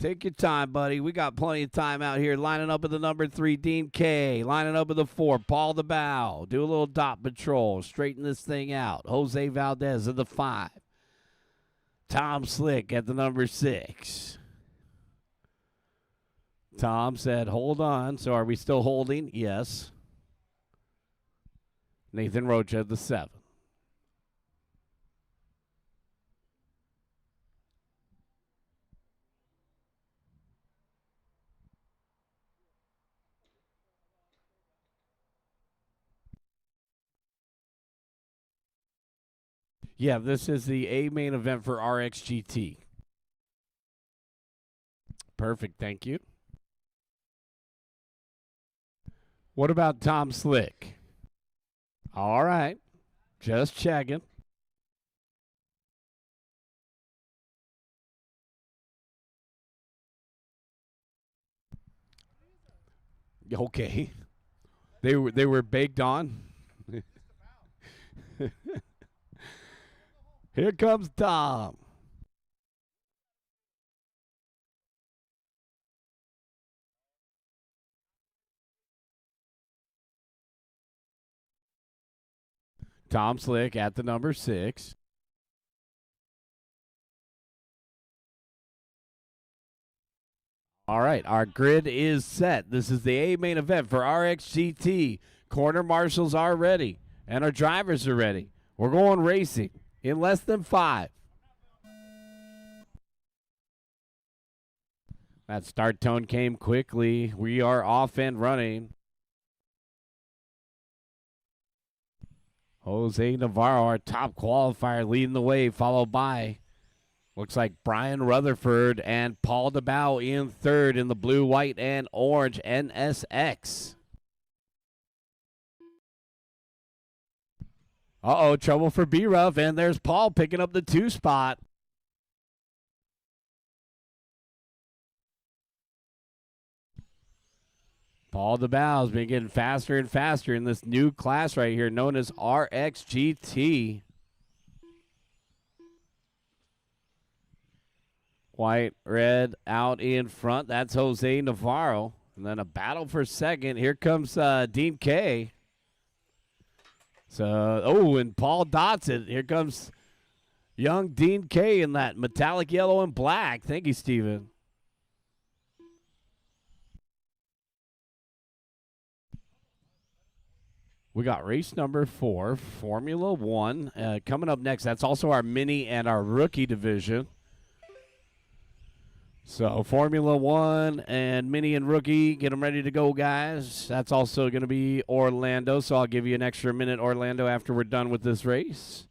Take your time, buddy. We got plenty of time out here. Lining up at the number 3, Dean K. Lining up at the 4, Paul DeBow. Do a little dot patrol. Straighten this thing out. Jose Valdez at the 5. Tom Slick at the number 6. Tom said, hold on. So are we still holding? Yes. Nathan Rocha at the 7. Yeah, this is the A main event for RXGT. Perfect, thank you. What about Tom Slick? All right, just checking. Okay, they were baked on. Here comes Tom. Tom Slick at the number 6. All right, our grid is set. This is the A main event for RXGT. Corner marshals are ready, and our drivers are ready. We're going racing in less than 5. That start tone came quickly. We are off and running. Jose Navarro, our top qualifier, leading the way, followed by, looks like Brian Rutherford and Paul DeBow in third in the blue, white, and orange NSX. Uh-oh, trouble for B-Ruff, and there's Paul picking up the 2 spot. Paul DeBow's been getting faster and faster in this new class right here known as RXGT. White, red out in front. That's Jose Navarro. And then a battle for second. Here comes Dean K. So, and Paul Dotson. Here comes young Dean K in that metallic yellow and black. Thank you, Steven. We got race number 4, Formula 1. Coming up next, that's also our mini and our rookie division. So Formula 1 and mini and rookie, get them ready to go, guys. That's also going to be Orlando, so I'll give you an extra minute, Orlando, after we're done with this race.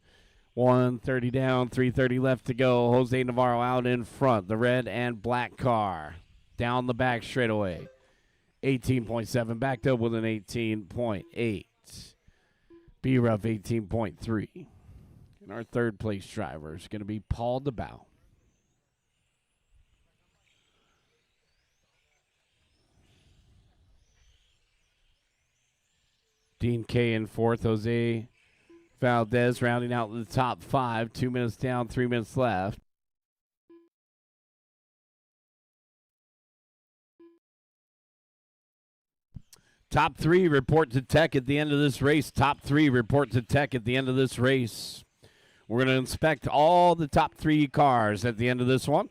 1:30 down, 3:30 left to go. Jose Navarro out in front, the red and black car. Down the back straightaway. 18.7, backed up with an 18.8. B-Ruff 18.3. And our third place driver is going to be Paul DeBow. Dean K in fourth. Jose Valdez rounding out the top 5. 2 minutes down, 3 minutes left. Top 3 report to tech at the end of this race. Top 3 report to tech at the end of this race. We're going to inspect all the top 3 cars at the end of this one.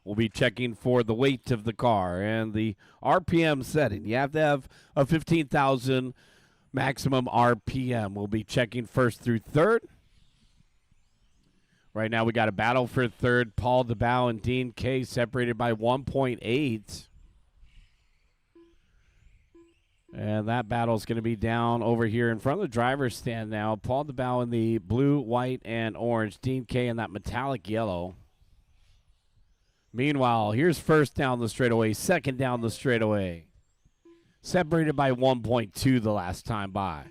We'll be checking for the weight of the car and the RPM setting. You have to have a 15,000 maximum RPM. We'll be checking first through third. Right now we got a battle for third. Paul DeBow and Dean K separated by 1.8. And that battle is going to be down over here in front of the driver's stand now. Paul DeBow in the blue, white, and orange. Dean K in that metallic yellow. Meanwhile, here's first down the straightaway, second down the straightaway. Separated by 1.2 the last time by.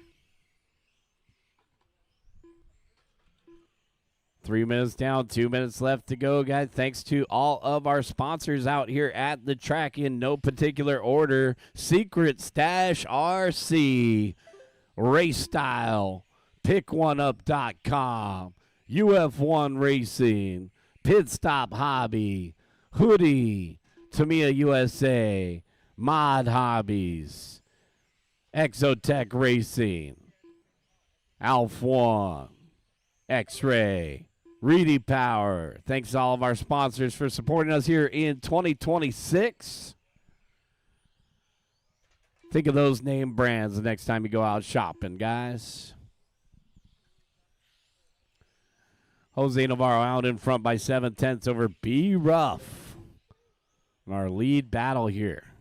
3 minutes down, 2 minutes left to go, guys. Thanks to all of our sponsors out here at the track in no particular order. Secret Stash RC, Race Style, PickOneUp.com, UF1 Racing, Pit Stop Hobby, Hoodie, Tamiya USA, Mod Hobbies, Exotech Racing, Alf One, X-Ray, Reedy Power. Thanks to all of our sponsors for supporting us here in 2026. Think of those name brands the next time you go out shopping, guys. Jose Navarro out in front by 7/10 over B. Ruff. Our lead battle here.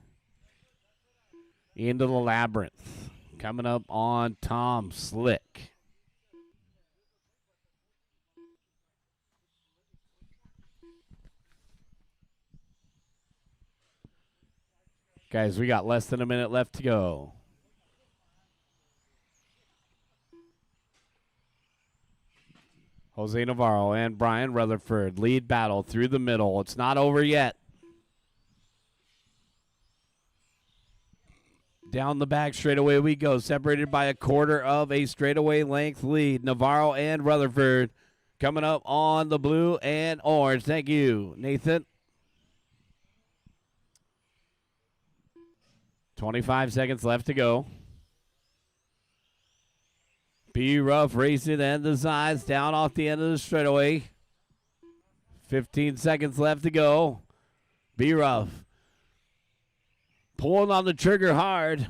Into the labyrinth. Coming up on Tom Slick. Guys, we got less than a minute left to go. Jose Navarro and Brian Rutherford lead battle through the middle. It's not over yet. Down the back straightaway we go, separated by a quarter of a straightaway length lead. Navarro and Rutherford coming up on the blue and orange. Thank you, Nathan. 25 seconds left to go. B. Ruff racing and the sides down off the end of the straightaway. 15 seconds left to go. B. Ruff pulling on the trigger hard.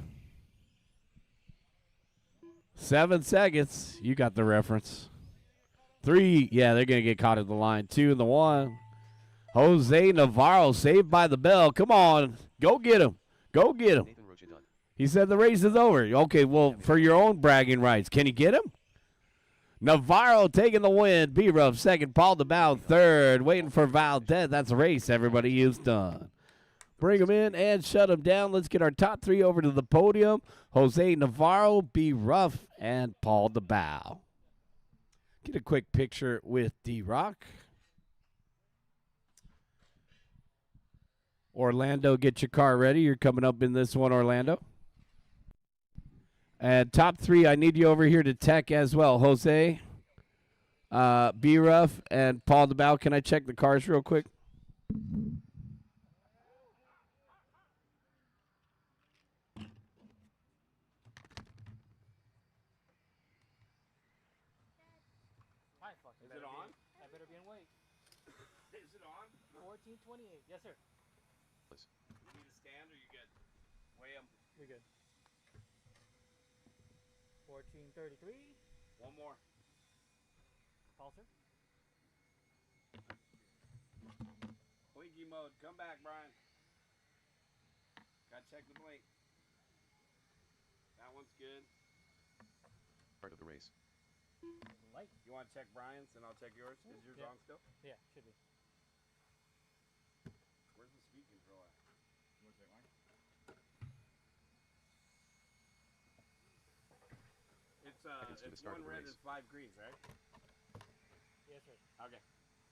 7 seconds. You got the reference. 3. Yeah, they're going to get caught at the line. 2 and the 1. Jose Navarro saved by the bell. Come on. Go get him. Go get him. He said the race is over. Okay, well, for your own bragging rights, can you get him? Navarro taking the win. B-Ruff second. Paul DeBow third. Waiting for Valdez. That's a race, everybody. Is done. Bring him in and shut him down. Let's get our top 3 over to the podium. Jose Navarro, B-Ruff, and Paul DeBow. Get a quick picture with D-Rock. Orlando, get your car ready. You're coming up in this one, Orlando. And top 3, I need you over here to tech as well. Jose, B-Ruff, and Paul DeBow. Can I check the cars real quick? Is it on? I better be in weight. Is it on? 1428. Yes, sir. You need a stand or you good? Weigh 'em. You're good. 1433. One more. Paul, sir. Blinky mode. Come back, Brian. Gotta check the blink. That one's good. Part of the race. Light. You want to check Brian's and I'll check yours? Is yours Yeah. on still? Yeah, should be. Where's the speed control at? Where's that one? Seconds to the It's start one of the red race. and 5 greens, right? Yes, sir. Okay.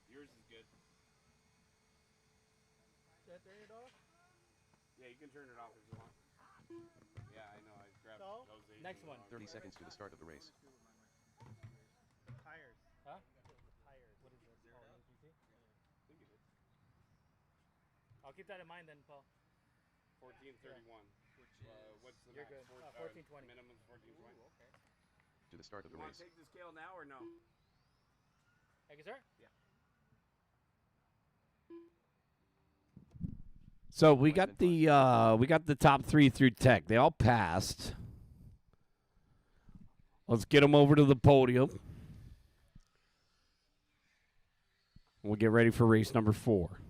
Yours is good. That turn it off? Yeah, you can turn it off if you want. Yeah, I know. I grabbed So, Jose's next in the one. wrong 30 place. seconds to the start of the race. Tires. Huh? Tires. What is this? Oh, APC? I think it is. I'll keep that in mind then, Paul. 1431. What's the You're max? good. 1420. Minimum's 1420. Okay. To the start of the You want to race. take the scale now or no? Thank you, sir. Yeah. So we got the top 3 through tech. They all passed. Let's get them over to the podium. We'll get ready for race number 4.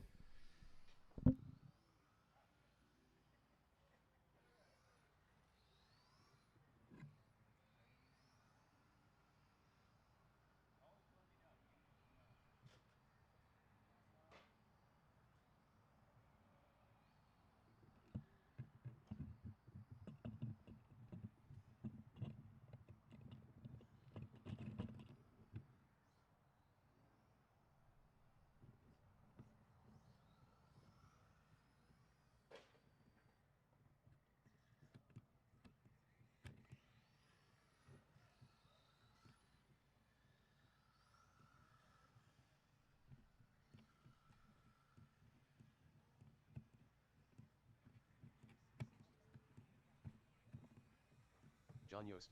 John Yost.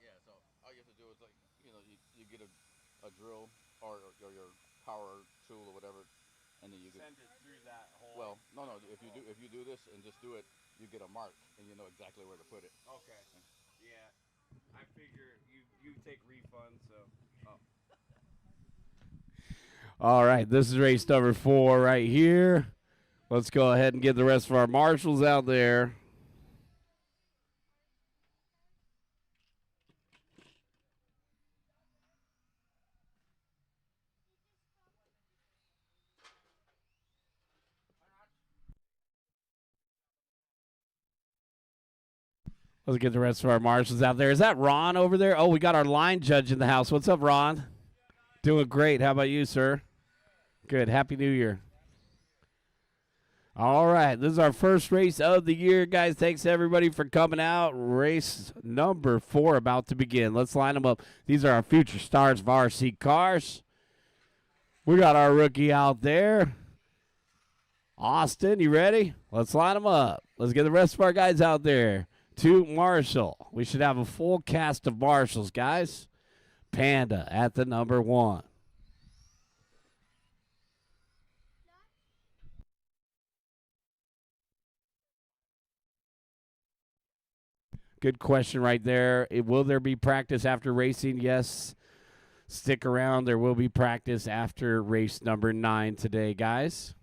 Yeah, so all you have to do is you get a drill or your power tool or whatever, and then you Send it through that hole. well, no, if you do this and just do it, you get a mark and you know exactly where to put it. Okay. Yeah. I figure you take refunds, so. Oh. All right, this is race number 4 right here. Let's go ahead and get the rest of our marshals out there. Let's get the rest of our marshals out there. Is that Ron over there? Oh, we got our line judge in the house. What's up, Ron? Doing great. How about you, sir? Good. Happy New Year. All right. This is our first race of the year, guys. Thanks, everybody, for coming out. Race number 4 about to begin. Let's line them up. These are our future stars of RC cars. We got our rookie out there. Austin, you ready? Let's line them up. Let's get the rest of our guys out there. To Marshall. We should have a full cast of marshals, guys. Panda at the number 1. Good question right there. Will there be practice after racing? Yes. Stick around. There will be practice after race number 9 today, guys.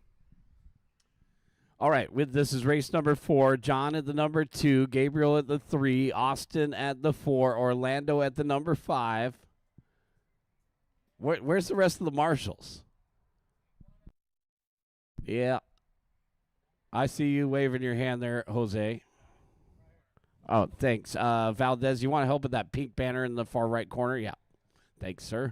All right, this is race number 4. John at the number 2, Gabriel at the 3, Austin at the 4, Orlando at the number 5. Where's the rest of the marshals? Yeah. I see you waving your hand there, Jose. Oh, thanks. Valdez, you want to help with that pink banner in the far right corner? Yeah. Thanks, sir.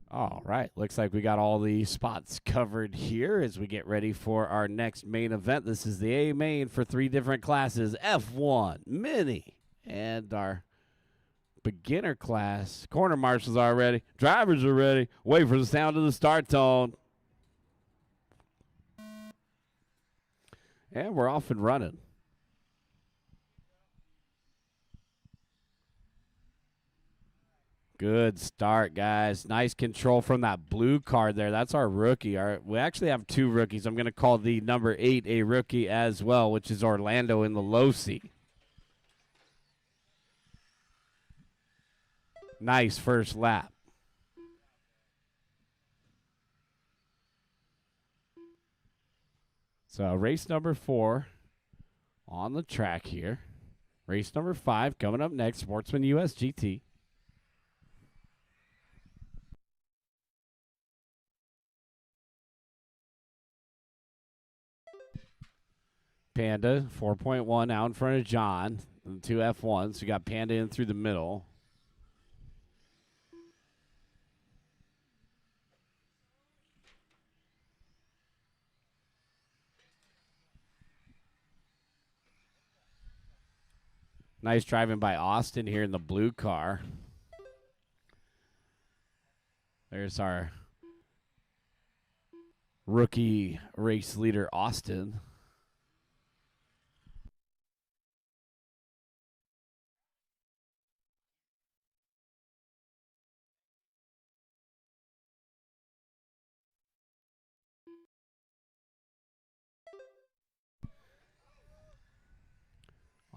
All right. Looks like we got all the spots covered here as we get ready for our next main event. This is the A main for 3 different classes, F1, Mini, and our beginner class. Corner marshals are ready. Drivers are ready. Wait for the sound of the start tone. And we're off and running. Good start, guys. Nice control from that blue card there. That's our rookie. We actually have 2 rookies. I'm going to call the number 8 a rookie as well, which is Orlando in the low seat. Nice first lap. So race number 4 on the track here. Race number 5 coming up next, Sportsman US GT. Panda, 4.1 out in front of John. The 2 F1s. We got Panda in through the middle. Nice driving by Austin here in the blue car. There's our rookie race leader, Austin.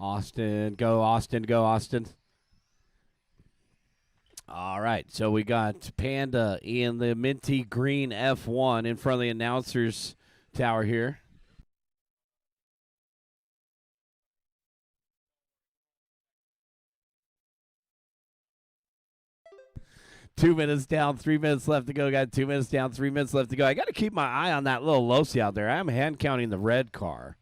Austin, go, Austin, go, Austin. All right, so we got Panda in the minty green F1 in front of the announcer's tower here. Two minutes down, 3 minutes left to go. Got 2 minutes down, 3 minutes left to go. I got to keep my eye on that little Losi out there. I'm hand counting the red car.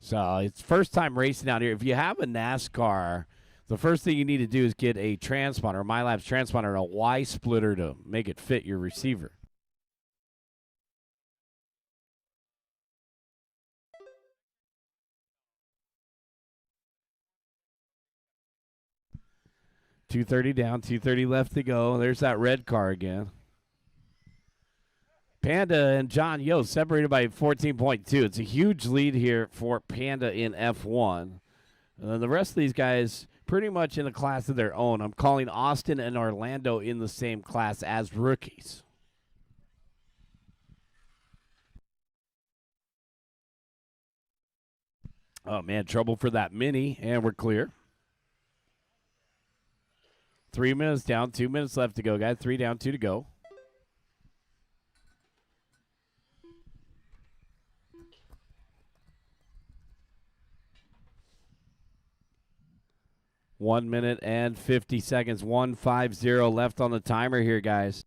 So it's first time racing out here. If you have a NASCAR, the first thing you need to do is get a transponder, a MyLabs transponder, and a Y splitter to make it fit your receiver. .230 down, 230 left to go. There's that red car again. Panda and John Yost separated by 14.2. It's a huge lead here for Panda in F1. And then the rest of these guys pretty much in a class of their own. I'm calling Austin and Orlando in the same class as rookies. Oh, man, trouble for that mini, and we're clear. 3 minutes down, 2 minutes left to go, guys. 3 down, 2 to go. One minute and 50 seconds. 150 left on the timer here, guys.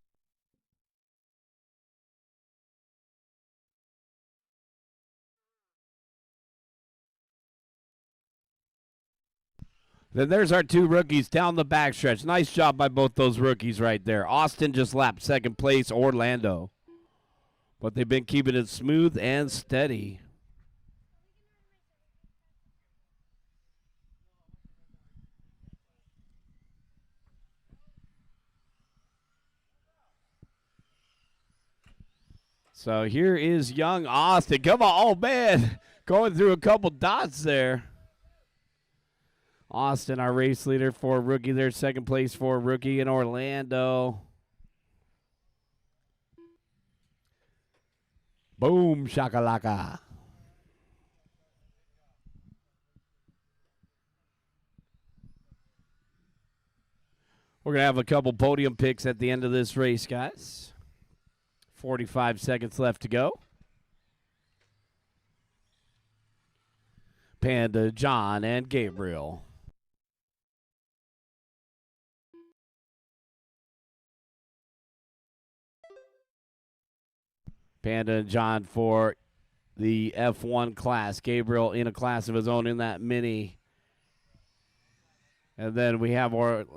Then there's our two rookies down the backstretch. Nice job by both those rookies right there. Austin just lapped second place, Orlando. But they've been keeping it smooth and steady. So here is young Austin. Come on, oh man, going through a couple dots there. Austin, our race leader for rookie there, second place for rookie in Orlando. Boom, shakalaka. We're going to have a couple podium picks at the end of this race, guys. 45 seconds left to go. Panda, John, and Gabriel. Panda and John for the F1 class. Gabriel in a class of his own in that mini. And then we have Austin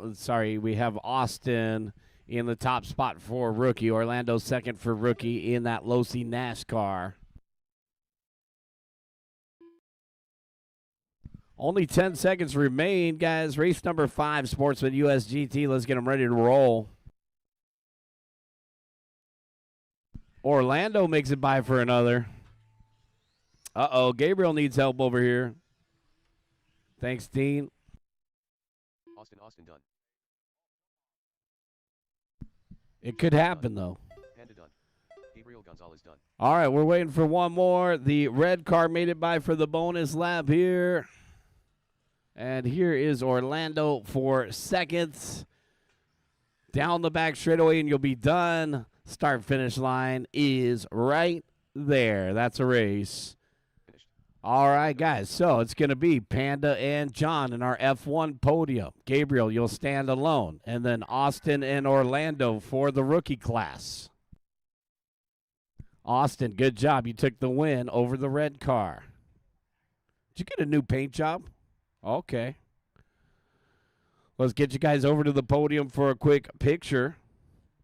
in the top spot for rookie. Orlando second for rookie in that Losi NASCAR. Only 10 seconds remain, guys. Race number 5, Sportsman US GT. Let's get them ready to roll. Orlando makes it by for another. Uh-oh, Gabriel needs help over here. Thanks, Dean. Austin done. It could happen, though. Panda done. Gabriel Gonzalez done. All right, we're waiting for one more. The red car made it by for the bonus lap here. And here is Orlando for seconds. Down the back straightaway, and you'll be done. Start-finish line is right there. That's a race. Finished. All right, guys. So it's going to be Panda and John in our F1 podium. Gabriel, you'll stand alone. And then Austin and Orlando for the rookie class. Austin, good job. You took the win over the red car. Did you get a new paint job? Okay. Let's get you guys over to the podium for a quick picture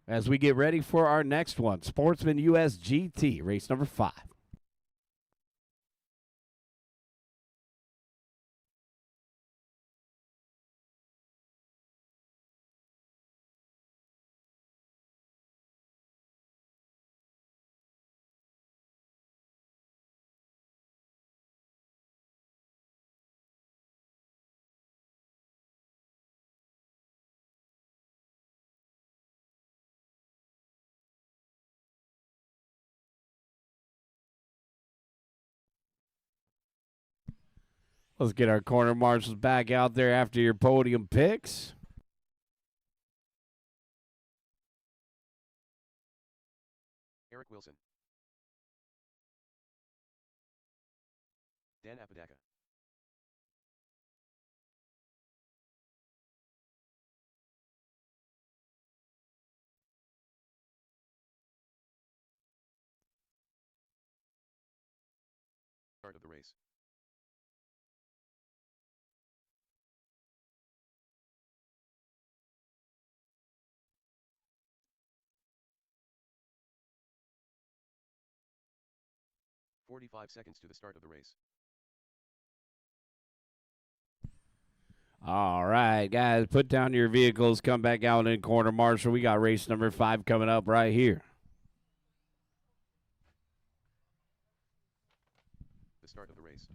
as we get ready for our next one. Sportsman US GT, race number 5. Let's get our corner marshals back out there after your podium picks. Eric Wilson. Dan Apodaca. Start of the race. "45 seconds to the start of the race. All right, guys, put down your vehicles. Come back out in corner marshal. We got race number 5 coming up right here. The start of the race.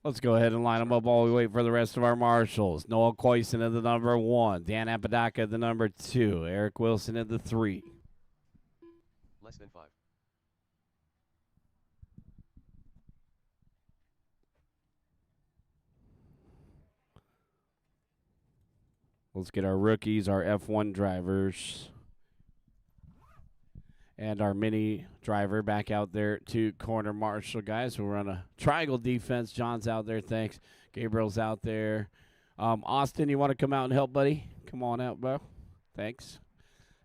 Let's go ahead and line them up while we wait for the rest of our marshals. Noah Coyson at the number 1. Dan Apodaca at the number 2. Eric Wilson at the 3. Less than 5. Let's get our rookies, our F1 drivers, and our mini driver back out there to corner marshal, guys. We're on a triangle defense. John's out there, thanks. Gabriel's out there. Austin, you want to come out and help, buddy? Come on out, bro. Thanks.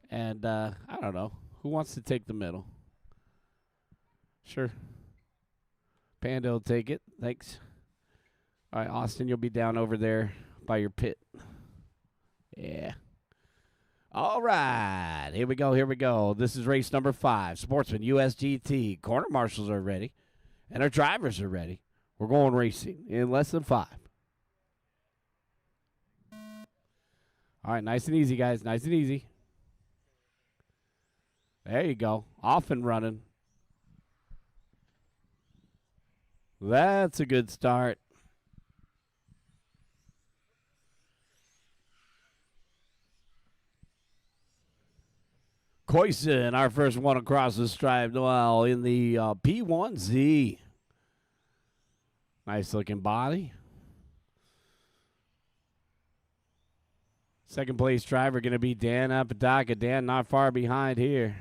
And I don't know. Who wants to take the middle? Sure. Panda will take it. Thanks. All right, Austin, you'll be down over there by your pit. Yeah. All right. Here we go. Here we go. This is race number 5. Sportsman USGT. Corner marshals are ready. And our drivers are ready. We're going racing in less than 5. All right. Nice and easy, guys. Nice and easy. There you go. Off and running. That's a good start. Coyson, our first one across the stripe. Well, in the P1Z. Nice looking body. Second place driver going to be Dan Apodaca. Dan not far behind here.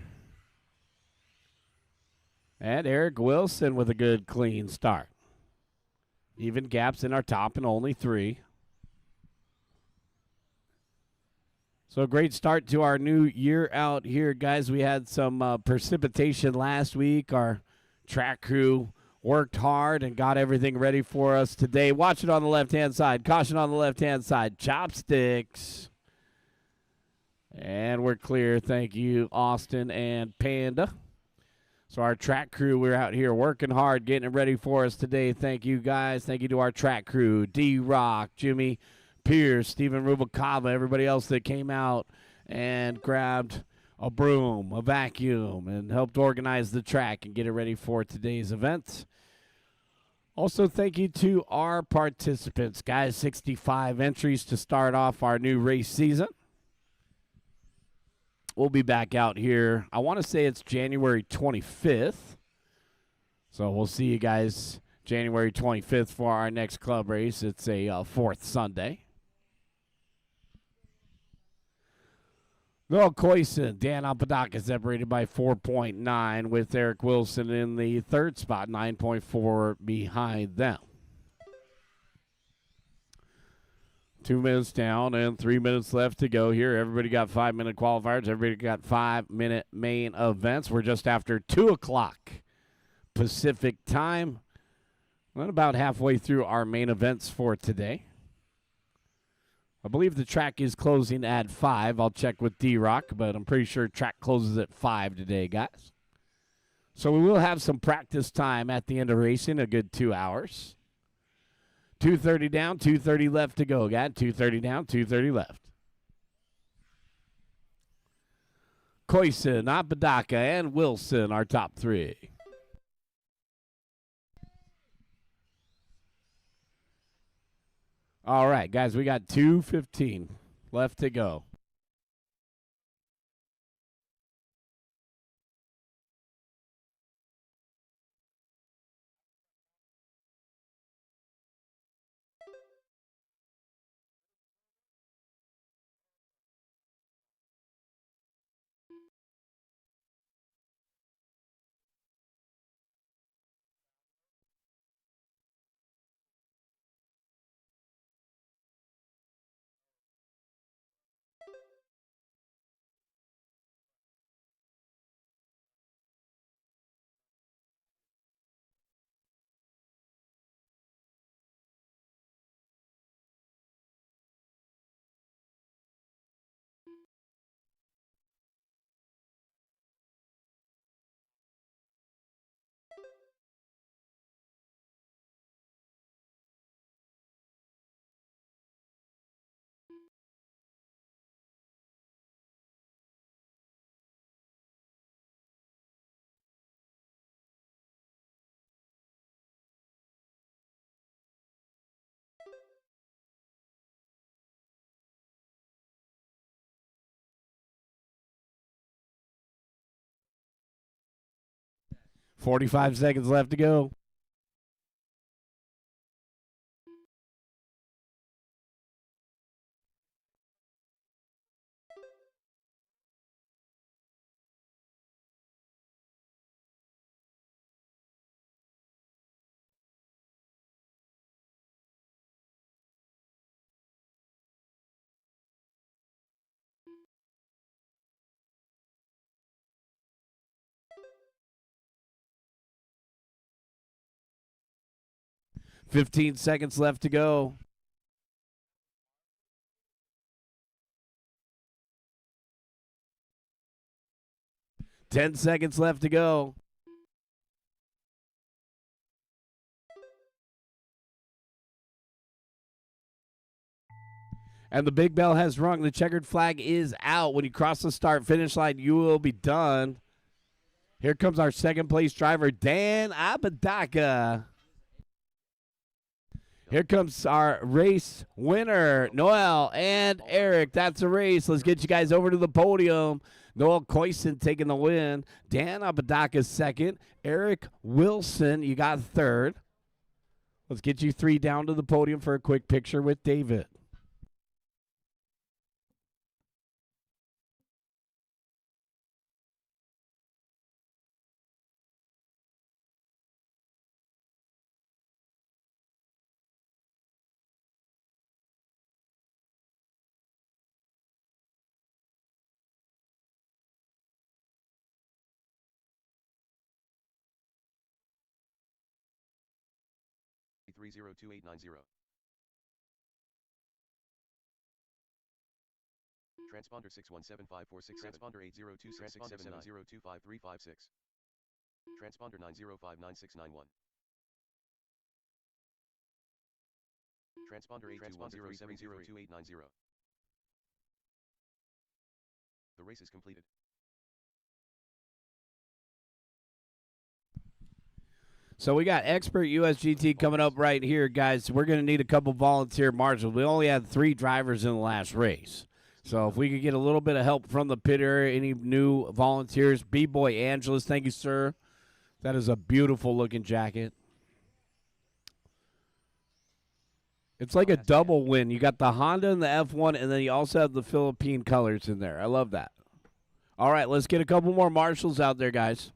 And Eric Wilson with a good clean start. Even gaps in our top and only 3. So a great start to our new year out here, guys. We had some precipitation last week. Our track crew worked hard and got everything ready for us today. Watch it on the left-hand side. Caution on the left-hand side. Chopsticks. And we're clear. Thank you, Austin and Panda. So our track crew, we're out here working hard, getting it ready for us today. Thank you, guys. Thank you to our track crew, D-Rock, Jimmy Pierce, Stephen Rubalcava, everybody else that came out and grabbed a broom, a vacuum, and helped organize the track and get it ready for today's event. Also, thank you to our participants, guys. 65 entries to start off our new race season. We'll be back out here. I want to say it's January 25th. So we'll see you guys January 25th for our next club race. It's a 4th Sunday. Noah Coyson, Dan Apodaca separated by 4.9 with Eric Wilson in the 3rd spot, 9.4 behind them. 2 minutes down and 3 minutes left to go here. Everybody got 5-minute qualifiers. Everybody got 5-minute main events. We're just after 2 o'clock Pacific time. We're about halfway through our main events for today. I believe the track is closing at 5. I'll check with D-Rock, but I'm pretty sure track closes at 5 today, guys. So we will have some practice time at the end of racing, a good 2 hours. 2:30 down, 2:30 left to go, guys. 2:30 down, 2:30 left. Coyson, Apodaca, and Wilson, our top 3. All right, guys, we got 2:15 left to go. $45 seconds left to go. $15 seconds left to go. $10 seconds left to go. And the big bell has rung. The checkered flag is out. When you cross the start-finish line, you will be done. Here comes our second place driver, Dan Apodaca. Here comes our race winner, Noel and Eric. That's a race. Let's get you guys over to the podium. Noel Coyson taking the win. Dan Apodaca second. Eric Wilson, you got third. Let's get you three down to the podium for a quick picture with David. $302890. Transponder 6175467. Transponder 802667902536. Transponder 9059691. Transponder 8210370890. The race is completed. So we got Expert USGT coming up right here, guys. We're going to need a couple volunteer marshals. We only had 3 drivers in the last race. So if we could get a little bit of help from the pit area, any new volunteers. B-Boy Angeles, thank you, sir. That is a beautiful-looking jacket. It's like a double win. You got the Honda and the F1, and then you also have the Philippine colors in there. I love that. All right, let's get a couple more marshals out there, guys.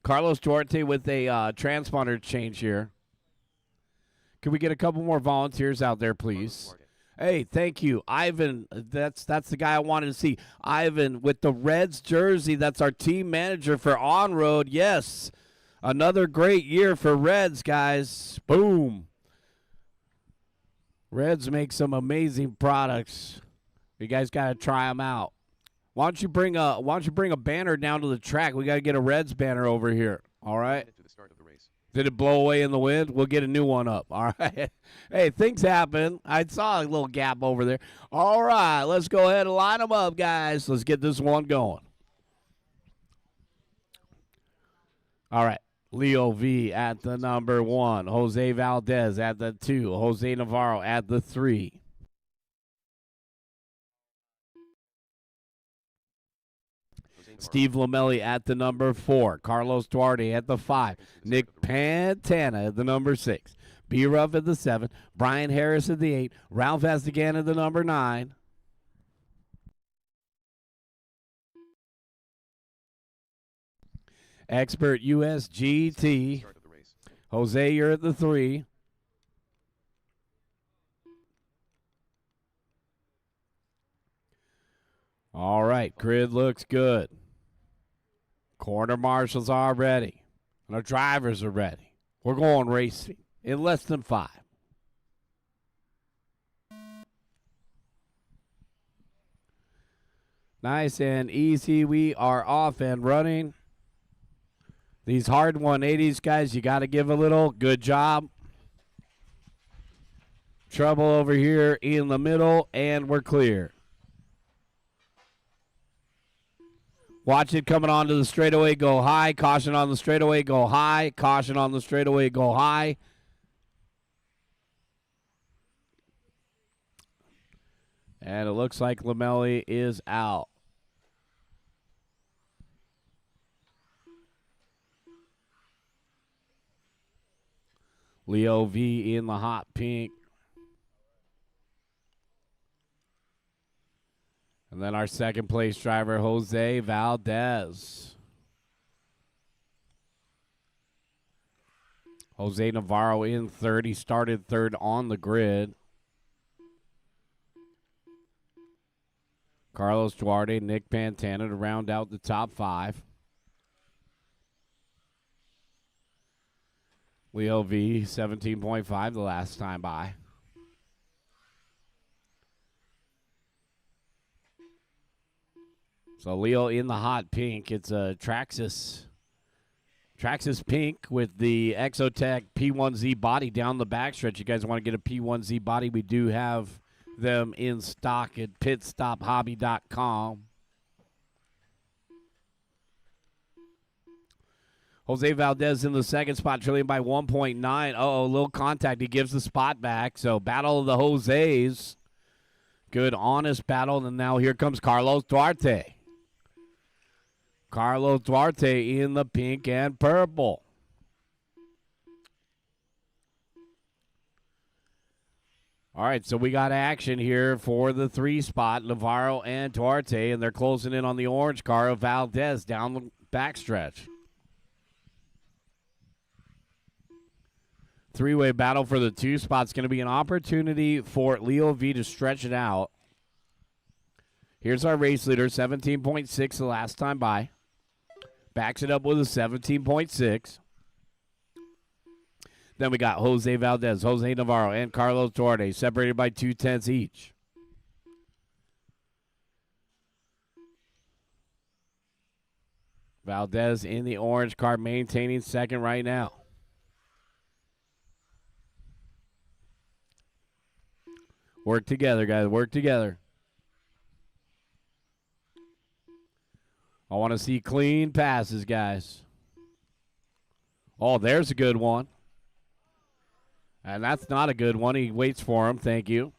Carlos Duarte with a transponder change here. Can we get a couple more volunteers out there, please? Hey, thank you. Ivan, that's the guy I wanted to see. Ivan with the Reds jersey. That's our team manager for On Road. Yes, another great year for Reds, guys. Boom. Reds make some amazing products. You guys got to try them out. Why don't you bring a banner down to the track? We got to get a Reds banner over here. All right. To the start of the race. Did it blow away in the wind? We'll get a new one up. All right. Hey, things happen. I saw a little gap over there. All right. Let's go ahead and line them up, guys. Let's get this one going. All right. Leo V at the number 1. Jose Valdez at the 2. Jose Navarro at the 3. Jose Navarro. Steve Lamelli at the number 4. Carlos Duarte at the 5. Points to the Nick start of the race. Pantana at the number 6. B. Ruff at the 7. Brian Harris at the 8. Ralph Estagan at the number 9. Expert USGT. Start of the race. Jose, you're at the 3. All right, grid looks good. Corner marshals are ready. And our drivers are ready. We're going racing in less than 5. Nice and easy. We are off and running. These hard 180s, guys, you got to give a little. Good job. Trouble over here in the middle, and we're clear. Watch it coming onto the straightaway, go high. Caution on the straightaway, go high. Caution on the straightaway, go high. And it looks like Lamelli is out. Leo V in the hot pink. And then our second place driver, Jose Valdez. Jose Navarro in third. He started third on the grid. Carlos Duarte, Nick Pantana to round out the top 5. Leo V, 17.5 the last time by. So Leo in the hot pink. It's a Traxxas pink with the Exotech P1Z body down the backstretch. You guys want to get a P1Z body? We do have them in stock at pitstophobby.com. Jose Valdez in the second spot, trailing by 1.9. Uh-oh, little contact. He gives the spot back. So battle of the Jose's. Good, honest battle. And now here comes Carlos Duarte. Carlos Duarte in the pink and purple. All right, so we got action here for the 3 spot, Navarro and Duarte, and they're closing in on the orange car of Valdez down the backstretch. 3-way battle for the 2 spot's going to be an opportunity for Leo V to stretch it out. Here's our race leader, 17.6 the last time by. Backs it up with a 17.6. Then we got Jose Valdez, Jose Navarro, and Carlos Duarte, separated by 0.2 each. Valdez in the orange car, maintaining second right now. Work together, guys. Work together. I want to see clean passes, guys. Oh, there's a good one. And that's not a good one. He waits for him. Thank you.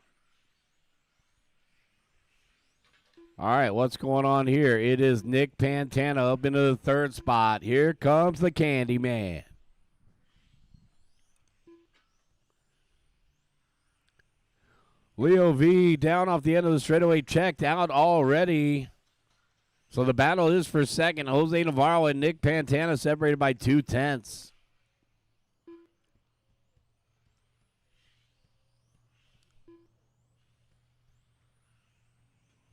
All right, what's going on here? It is Nick Pantana up into the 3rd spot. Here comes the Candy Man. Leo V down off the end of the straightaway, checked out already. So the battle is for second. Jose Navarro and Nick Pantana separated by 0.2.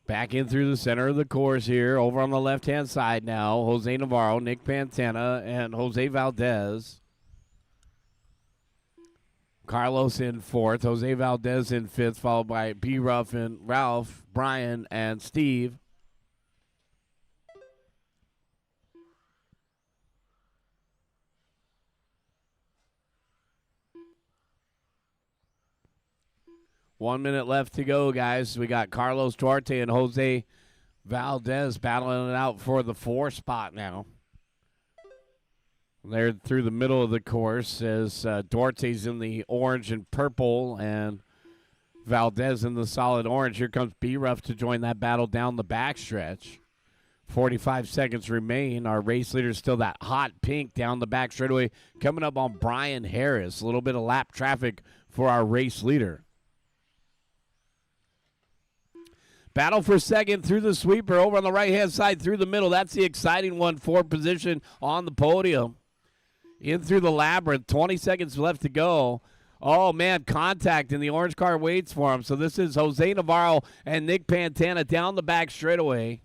Back in through the center of the course here. Over on the left-hand side now. Jose Navarro, Nick Pantana, and Jose Valdez. Carlos in 4th. Jose Valdez in 5th, followed by B. Ruff and Ralph, Brian, and Steve. One minute left to go, guys. We got Carlos Duarte and Jose Valdez battling it out for the 4 spot now. They're through the middle of the course as Duarte's in the orange and purple and Valdez in the solid orange. Here comes B-Ruff to join that battle down the backstretch. 45 seconds remain. Our race leader is still that hot pink down the back straightaway. Coming up on Brian Harris. A little bit of lap traffic for our race leader. Battle for second through the sweeper over on the right-hand side through the middle. That's the exciting one for position on the podium. In through the labyrinth. 20 seconds left to go. Oh, man, contact, and the orange car waits for him. So this is Jose Navarro and Nick Pantana down the back straightaway.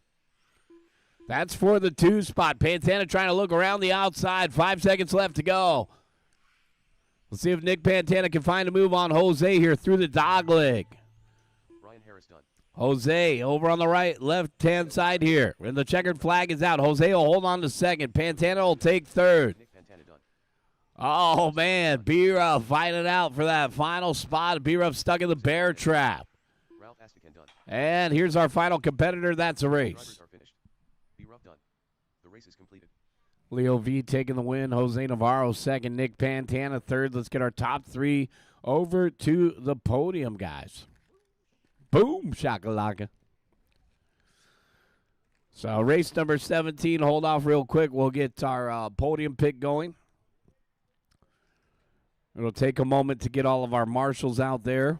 That's for the 2 spot. Pantana trying to look around the outside. 5 seconds left to go. Let's see if Nick Pantana can find a move on Jose here through the dogleg. Brian Harris done. Jose over on the right, left-hand side here. And the checkered flag is out. Jose will hold on to second. Pantana will take third. Nick Pantana done. Oh, man. B-Ruff fighting out for that final spot. B-Ruff stuck in the bear trap. Ralph Astican done. And here's our final competitor. That's a race. Drivers are finished. B-Ruff done. The race is completed. Leo V taking the win. Jose Navarro second. Nick Pantana third. Let's get our top 3 over to the podium, guys. Boom, shakalaka. So race number 17. Hold off real quick. We'll get our podium pick going. It'll take a moment to get all of our marshals out there.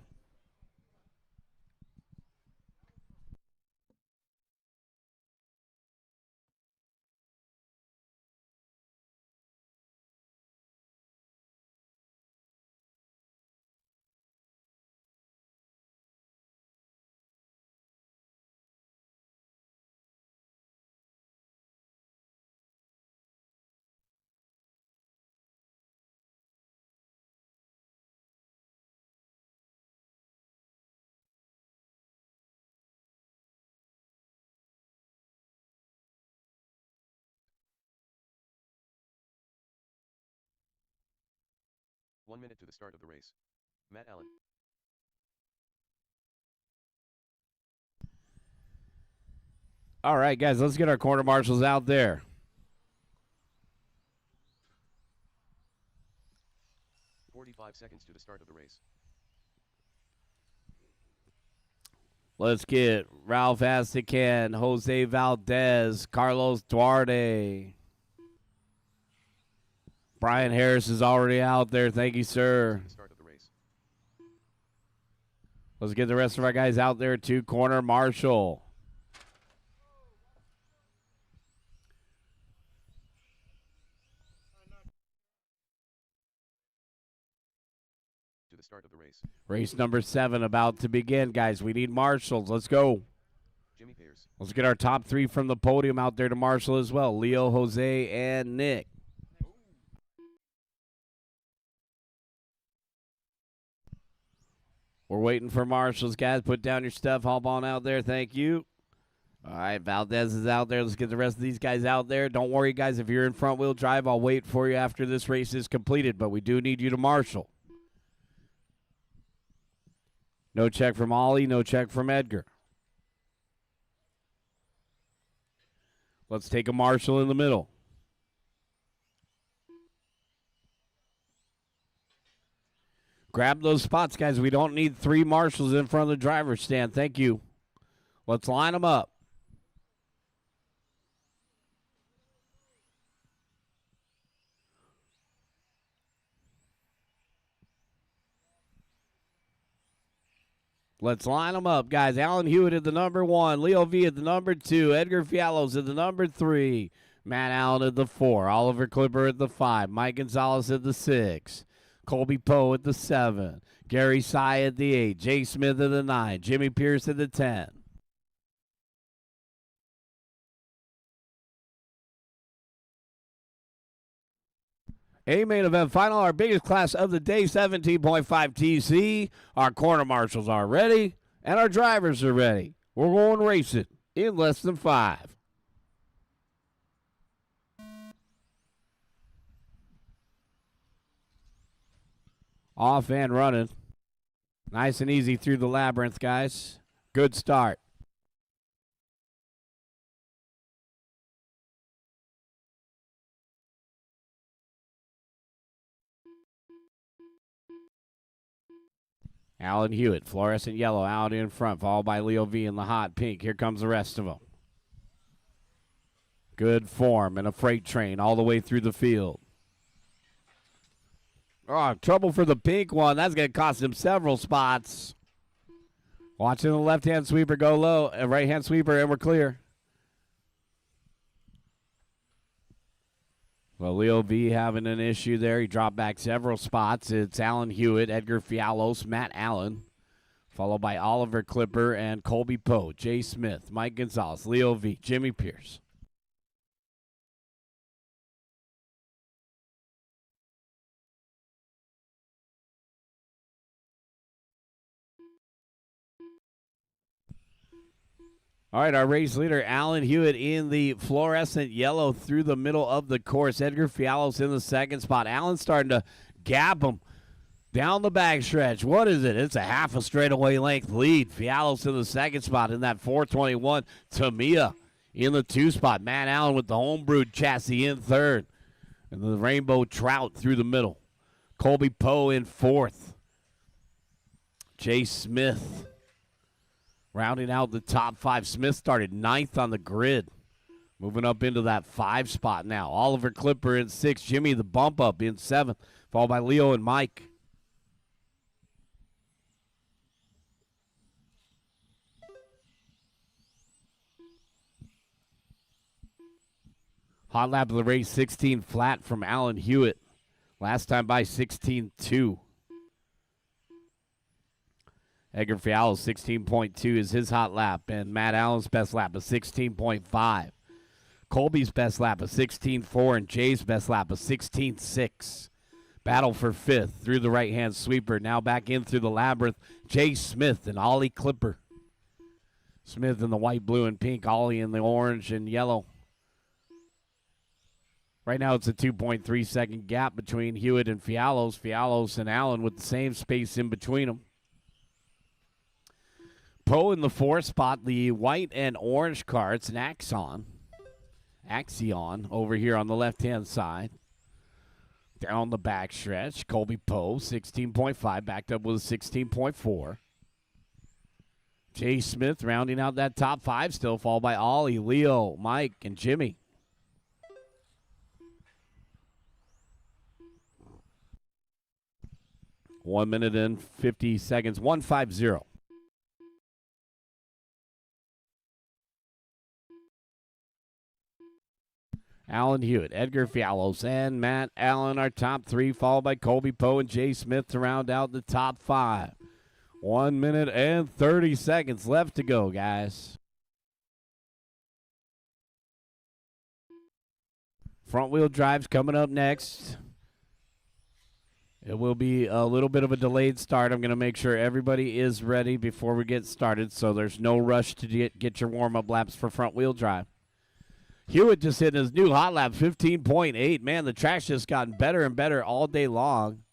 One minute to the start of the race. Matt Allen. All right, guys, let's get our quarter marshals out there. $45 to the start of the race. Let's get Ralph Astican, Jose Valdez, Carlos Duarte. Brian Harris is already out there. Thank you, sir. The start of the race. Let's get the rest of our guys out there too. Corner marshal. To the start of the race. Race number 7 about to begin, guys. We need marshals. Let's go. Jimmy Pierce. Let's get our top 3 from the podium out there to marshal as well. Leo, Jose, and Nick. We're waiting for marshals, guys. Put down your stuff. Hop on out there. Thank you. All right, Valdez is out there. Let's get the rest of these guys out there. Don't worry, guys. If you're in front-wheel drive, I'll wait for you after this race is completed, but we do need you to marshal. No check from Ollie. No check from Edgar. Let's take a marshal in the middle. Grab those spots, guys. We don't need 3 marshals in front of the driver's stand. Thank you. Let's line them up. Let's line them up, guys. Alan Hewitt at the number 1. Leo V at the number 2. Edgar Fialos at the number 3. Matt Allen at the 4. Oliver Clipper at the 5. Mike Gonzalez at the 6. Colby Poe at the 7. Gary Sy at the 8. Jay Smith at the 9. Jimmy Pierce at the 10. A main event final, our biggest class of the day, 17.5 TC. Our corner marshals are ready, and our drivers are ready. We're going racing in less than 5. Off and running. Nice and easy through the labyrinth, guys. Good start. Alan Hewitt, fluorescent yellow, out in front, followed by Leo V in the hot pink. Here comes the rest of them. Good form and a freight train all the way through the field. Oh, trouble for the pink one. That's going to cost him several spots. Watching the left-hand sweeper go low, right-hand sweeper, and we're clear. Well, Leo V having an issue there. He dropped back several spots. It's Alan Hewitt, Edgar Fialos, Matt Allen, followed by Oliver Clipper and Colby Poe, Jay Smith, Mike Gonzalez, Leo V, Jimmy Pierce. All right, our race leader, Alan Hewitt, in the fluorescent yellow through the middle of the course. Edgar Fialos in the second spot. Alan starting to gap him down the backstretch. What is it? It's a half a straightaway length lead. Fialos in the second spot in that 421. Tamiya in the 2 spot. Matt Allen with the homebrewed chassis in third. And the Rainbow Trout through the middle. Colby Poe in 4th. Jay Smith rounding out the top 5. Smith started 9th on the grid. Moving up into that 5 spot now. Oliver Clipper in 6th. Jimmy the bump up in 7th. Followed by Leo and Mike. Hot lap of the race, 16 flat from Alan Hewitt. Last time by 16.2. Edgar Fialos, 16.2 is his hot lap, and Matt Allen's best lap is 16.5. Colby's best lap is 16.4, and Jay's best lap is 16.6. Battle for 5th through the right-hand sweeper. Now back in through the labyrinth. Jay Smith and Ollie Clipper. Smith in the white, blue, and pink. Ollie in the orange and yellow. Right now it's a 2.3 second gap between Hewitt and Fialos. Fialos and Allen with the same space in between them. Poe in the 4th spot, the white and orange car. It's an Axion over here on the left-hand side. Down the back stretch, Colby Poe, 16.5, backed up with a 16.4. Jay Smith rounding out that top 5 still, followed by Ollie, Leo, Mike, and Jimmy. One minute and 50 seconds, 150. Alan Hewitt, Edgar Fialos, and Matt Allen are top 3, followed by Colby Poe and Jay Smith to round out the top 5. 1 minute and 30 seconds left to go, guys. Front wheel drive's coming up next. It will be a little bit of a delayed start. I'm going to make sure everybody is ready before we get started, so there's no rush to get your warm-up laps for front wheel drive. Hewitt just hit his new hot lap, 15.8. Man, the track's just gotten better and better all day long.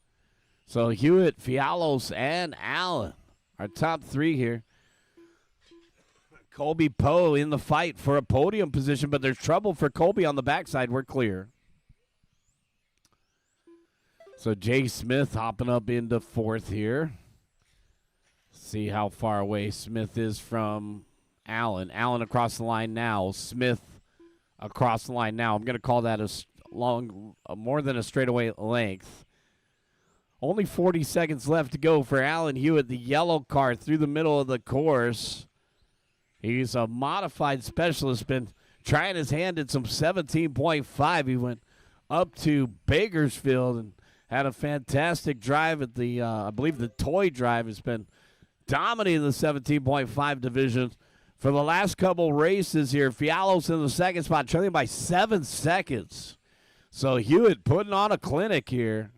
So Hewitt, Fialos, and Allen are top 3 here. Colby Poe in the fight for a podium position, but there's trouble for Colby on the backside. We're clear. So Jay Smith hopping up into 4th here. See how far away Smith is from Allen. Allen across the line now. Smith across the line now. I'm going to call that more than a straightaway length. Only 40 seconds left to go for Alan Hewitt, the yellow car through the middle of the course. He's a modified specialist, been trying his hand at some 17.5. He went up to Bakersfield and had a fantastic drive at the, I believe the toy drive has been dominating the 17.5 division for the last couple races here. Fialos in the 2nd spot, trailing by 7 seconds. So Hewitt putting on a clinic here.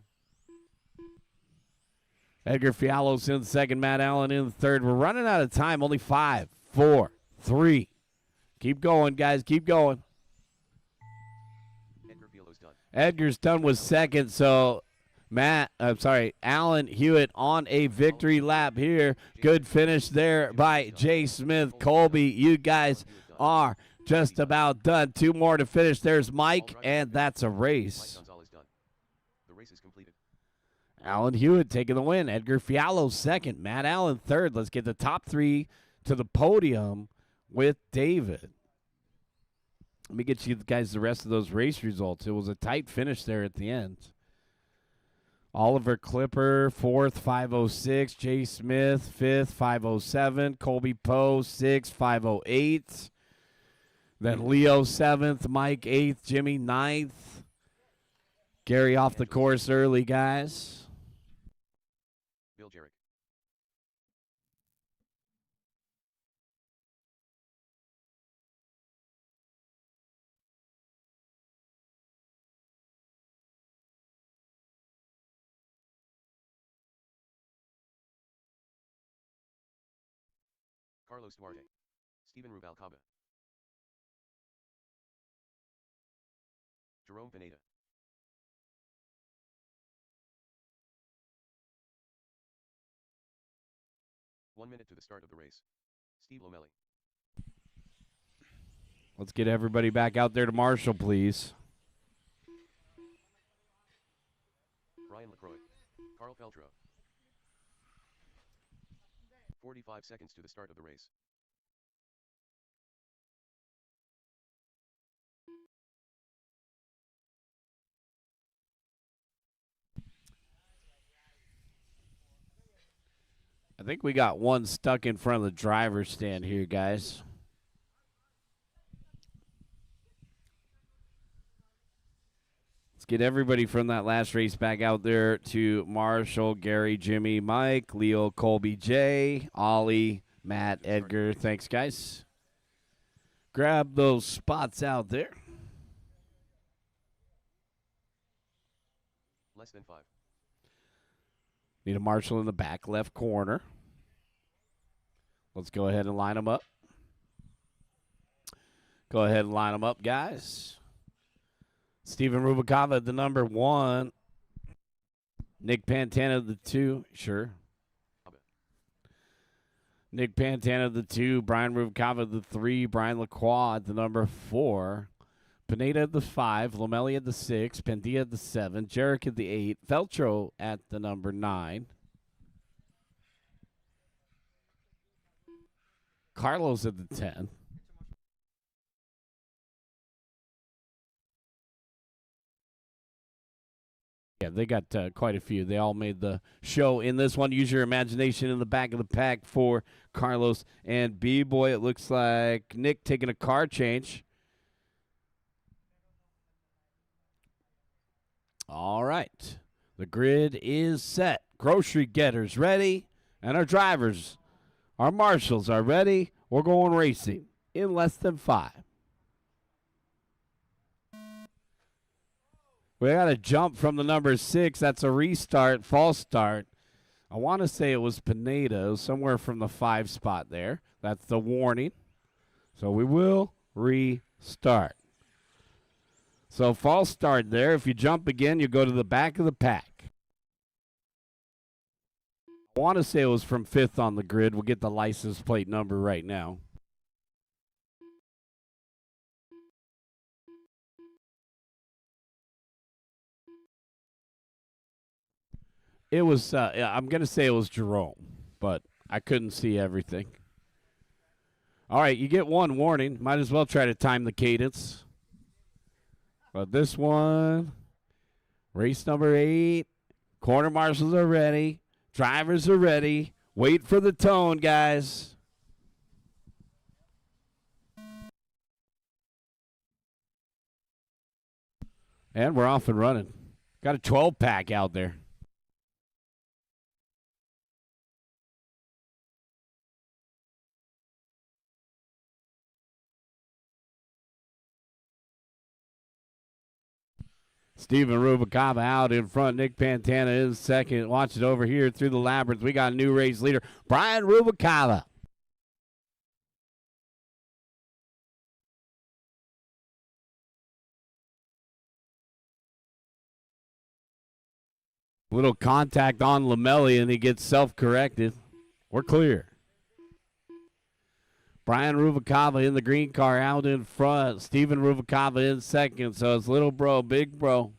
Edgar Fialos in the 2nd, Matt Allen in the 3rd. We're running out of time, only 5, 4, 3. Keep going, guys, keep going. Edgar Fialos done. Edgar's done with 2nd, so Alan Hewitt on a victory lap here. Good finish there by Jay Smith. Colby, you guys are just about done. 2 more to finish. There's Mike, and that's a race. Mike Gonzalez done. The race is completed. Alan Hewitt taking the win. Edgar Fiallo second. Matt Allen third. Let's get the top three to the podium with David. Let me get you guys the rest of those race results. It was a tight finish there at the end. Oliver Clipper, fourth, 5:06. Jay Smith, fifth, 5:07. Colby Poe, sixth, 5:08. Then Leo, seventh. Mike, eighth. Jimmy, ninth. Gary off the course early, guys. Bill Jarrett. Carlos Duarte. Steven Rubalcaba. Jerome Pineda. One minute to the start of the race. Steve Lomelli. Let's get everybody back out there to Marshall, please. Brian LaCroix. Carl Feltro. 45 seconds to the start of the race. I think we got one stuck in front of the driver's stand here, guys. Let's get everybody from that last race back out there to Marshall, Gary, Jimmy, Mike, Leo, Colby, Jay, Ollie, Matt, Edgar. Thanks, guys. Grab those spots out there. Less than 5. Need a Marshall in the back left corner. Let's go ahead and line them up. Go ahead and line them up, guys. Steven Rubicava at the number 1. Nick Pantana the 2. Sure. Nick Pantana the 2. Brian Rubicava the 3. Brian Lacroix at the number 4. Pineda at the 5. Lomelli at the 6. Pendia at the 7. Jarek at the 8. Feltro at the number 9. Carlos at the 10. Yeah, they got quite a few. They all made the show in this one. Use your imagination in the back of the pack for Carlos and B-Boy. It looks like Nick taking a car change. All right. The grid is set. Grocery getters ready. And our drivers, our marshals are ready. We're going racing in less than 5. We got a jump from the number 6. That's a restart, false start. I want to say it was Pineda, somewhere from the 5 spot there. That's the warning. So we will restart. So false start there. If you jump again, you go to the back of the pack. I want to say it was from 5th on the grid. We'll get the license plate number right now. It was, I'm going to say it was Jerome, but I couldn't see everything. All right, you get one warning. Might as well try to time the cadence. But this one, race number 8, corner marshals are ready. Drivers are ready. Wait for the tone, guys. And we're off and running. Got a 12-pack out there. Steven Rubicava out in front. Nick Pantana in second. Watch it over here through the labyrinth. We got a new race leader, Brian Rubicava. Little contact on Lomelli, and he gets self-corrected. We're clear. Brian Rubicava in the green car out in front. Steven Rubicava in second. So it's little bro, big bro.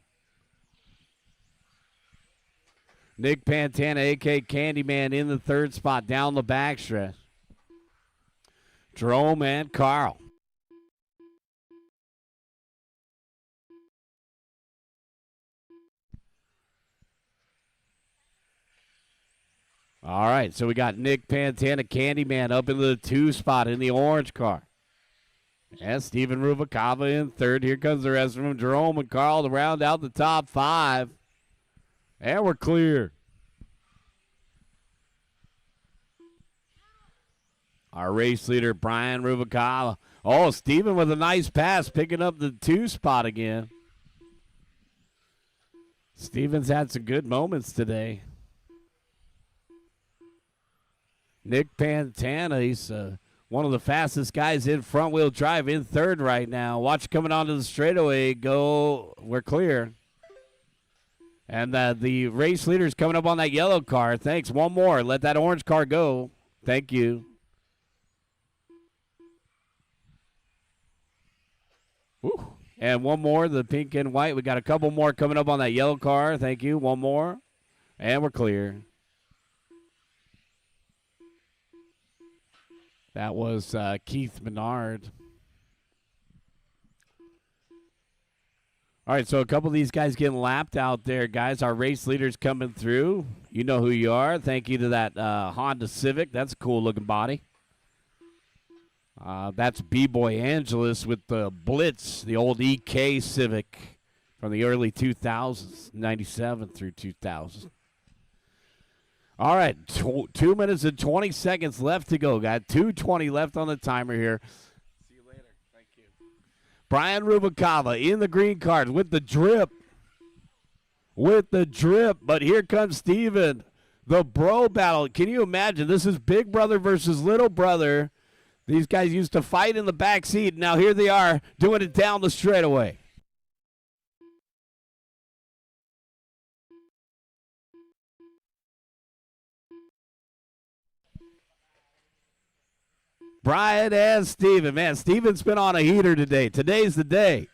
Nick Pantana, a.k.a. Candyman, in the third spot down the backstretch. Jerome and Carl. All right, so we got Nick Pantana, Candyman, up in the 2 spot in the orange car. And Steven Rubalcaba in third. Here comes the rest of them. Jerome and Carl to round out the top 5. And we're clear. Our race leader, Brian Rubalcaba. Oh, Steven with a nice pass, picking up the 2 spot again. Steven's had some good moments today. Nick Pantana, he's one of the fastest guys in front-wheel drive in third right now. Watch coming onto the straightaway. Go. We're clear. And the race leader's coming up on that yellow car. Thanks. One more. Let that orange car go. Thank you. Woo. And one more, the pink and white. We got a couple more coming up on that yellow car. Thank you. One more. And we're clear. That was Keith Menard. All right, so a couple of these guys getting lapped out there, guys. Our race leaders coming through. You know who you are. Thank you to that Honda Civic. That's a cool-looking body. That's B-Boy Angeles with the Blitz, the old EK Civic from the early 2000s, 97 through 2000. All right, 2 minutes and 20 seconds left to go. Got 2:20 left on the timer here. See you later. Thank you. Brian Rubalcaba in the green card with the drip. But here comes Steven. The bro battle. Can you imagine? This is big brother versus little brother. These guys used to fight in the back seat. Now here they are doing it down the straightaway. Brian and Steven. Man, Steven's been on a heater today. Today's the day.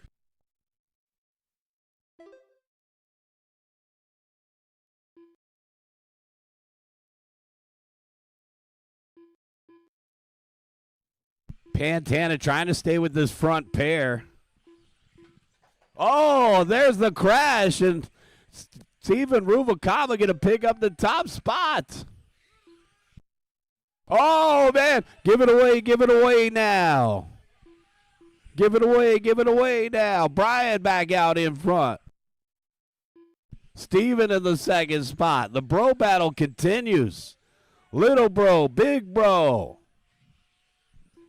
Pantana trying to stay with this front pair. Oh, there's the crash, and Steven Rubalcaba going to pick up the top spot. Oh, man. Give it away now. Give it away now. Brian back out in front. Steven in the second spot. The bro battle continues. Little bro, big bro.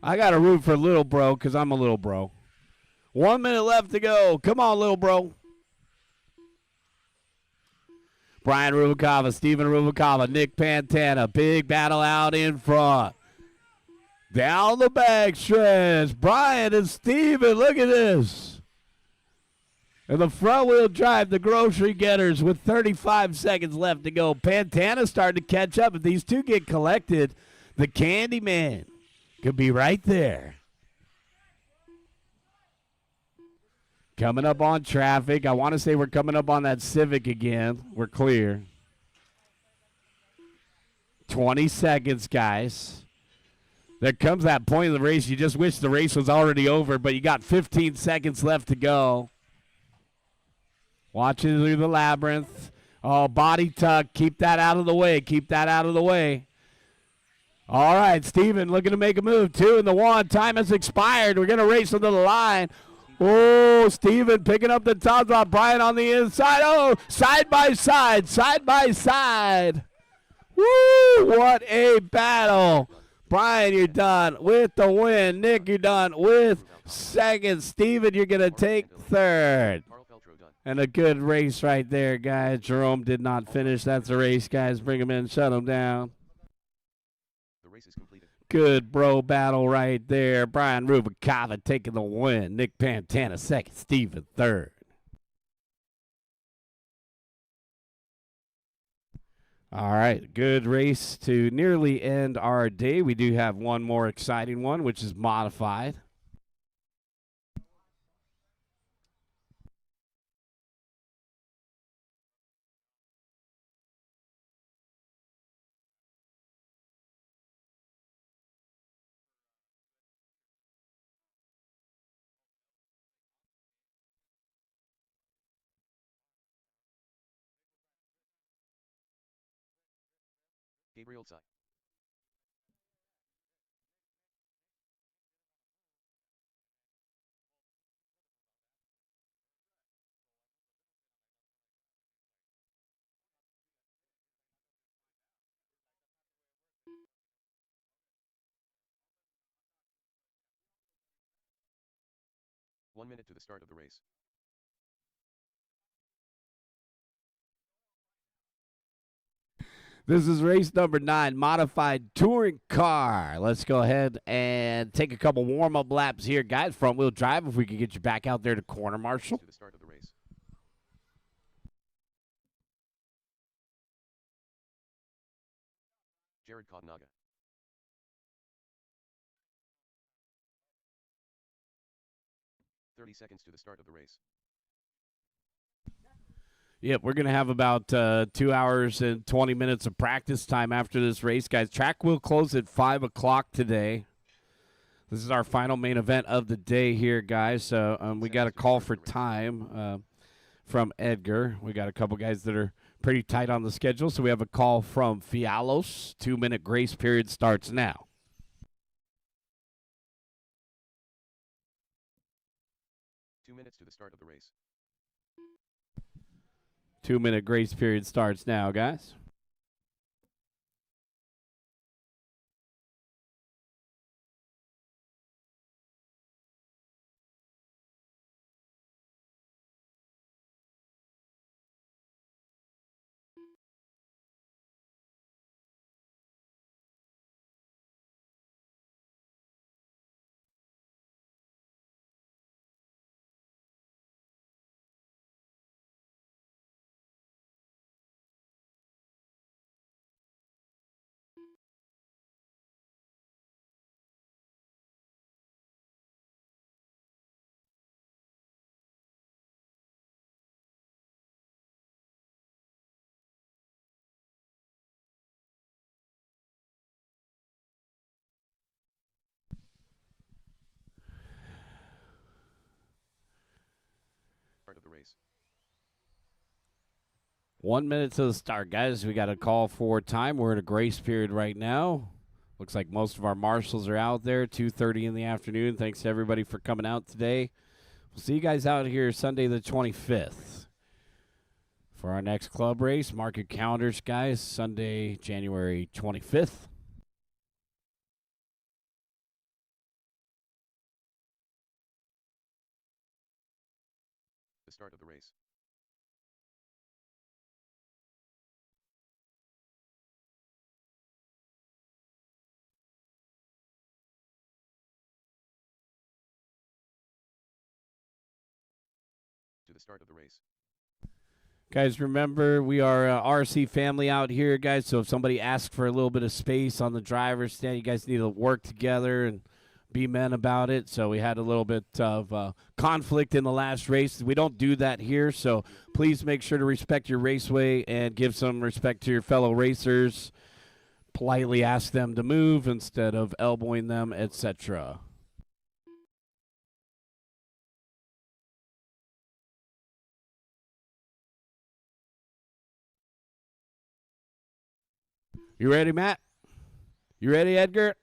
I got to root for little bro because I'm a little bro. 1 minute left to go. Come on, little bro. Brian Rubalcaba, Steven Rubalcaba, Nick Pantana. Big battle out in front. Down the back stretch. Brian and Steven, look at this. And the front-wheel drive, the grocery getters with 35 seconds left to go. Pantana starting to catch up. If these two get collected, the Candyman could be right there. Coming up on traffic. I want to say we're coming up on that Civic again. We're clear. 20 seconds, guys. There comes that point in the race. You just wish the race was already over, but you got 15 seconds left to go. Watching through the labyrinth. Oh, body tuck. Keep that out of the way. Keep that out of the way. All right, Steven looking to make a move. 2 and the 1. Time has expired. We're going to race into the line. Oh, Steven picking up the top spot. Brian on the inside. Oh, side by side. Side by side. Woo, what a battle. Brian, you're done with the win. Nick, you're done with second. Steven, you're going to take third. And a good race right there, guys. Jerome did not finish. That's a race, guys. Bring him in, shut him down. The race is completed. Good bro battle right there. Brian Rubalcaba taking the win. Nick Pantana second. Steven third. All right, good race to nearly end our day. We do have one more exciting one, which is modified. Gabriel Tsai. One minute to the start of the race. This is race number 9, modified touring car. Let's go ahead and take a couple warm-up laps here, guys. Front-wheel drive, if we could get you back out there to corner, Marshall. To the start of the race. Jared Kotnaga. .30 seconds to the start of the race. Yep, we're going to have about 2 hours and 20 minutes of practice time after this race, guys. Track will close at 5 o'clock today. This is our final main event of the day here, guys. So we got a call for time from Edgar. We got a couple guys that are pretty tight on the schedule. So we have a call from Fialos. 2-minute grace period starts now. 2 minutes to the start of the race. 2-minute grace period starts now, guys. Start of the race. 1 minute to the start, guys. We got a call for time. We're in a grace period right now. Looks like most of our marshals are out there, 2:30 in the afternoon. Thanks to everybody for coming out today. We'll see you guys out here Sunday the 25th for our next club race. Mark your calendars, guys. Sunday, January 25th. The start of the race. To the start of the race. Guys, remember, we are RC family out here, guys. So if somebody asks for a little bit of space on the driver's stand, you guys need to work together and be men about it. So we had a little bit of conflict in the last race. We don't do that here, so please make sure to respect your raceway and give some respect to your fellow racers. Politely ask them to move instead of elbowing them, etc. You ready, Matt? You ready, Edgar?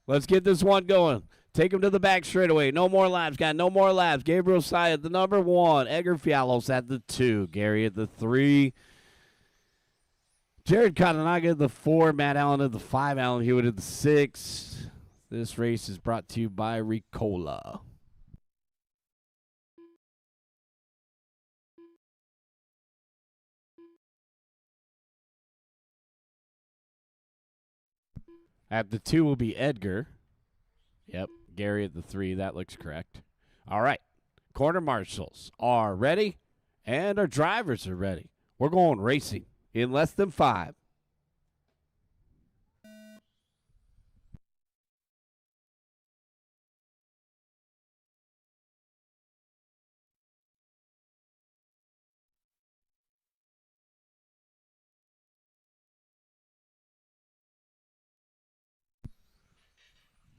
Let's get this one going. Take him to the back straightaway. No more laps, guys. No more laps. Gabriel Tsai at the number 1. Edgar Fialos at the 2. Gary at the 3. Jared Kotnaga at the 4. Matt Allen at the 5. Alan Hewitt at the 6. This race is brought to you by Ricola. At the 2 will be Edgar. Yep, Gary at the 3. That looks correct. All right. Corner marshals are ready, and our drivers are ready. We're going racing in less than 5.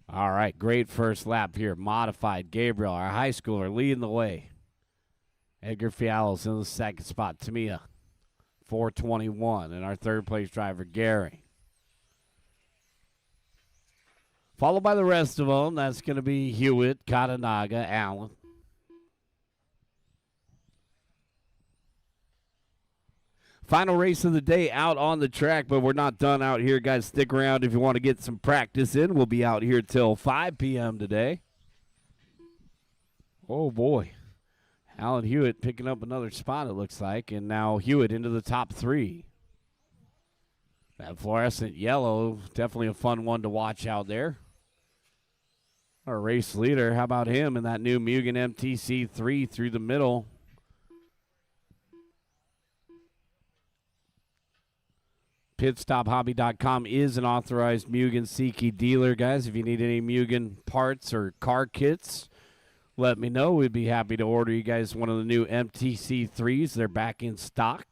All right, great first lap here. Modified Gabriel, our high schooler, leading the way. Edgar Fialos in the second spot. Tamia, 4:21, and our third place driver, Gary. Followed by the rest of them. That's going to be Hewitt, Katanaga, Allen. Final race of the day out on the track, but we're not done out here, guys. Stick around if you want to get some practice in. We'll be out here till 5 p.m. today. Oh, boy. Alan Hewitt picking up another spot, it looks like, and now Hewitt into the top 3. That fluorescent yellow, definitely a fun one to watch out there. Our race leader, how about him in that new Mugen MTC 3 through the middle? PitstopHobby.com is an authorized Mugen Seiki dealer, guys. If you need any Mugen parts or car kits, let me know. We'd be happy to order you guys one of the new MTC 3s. They're back in stock.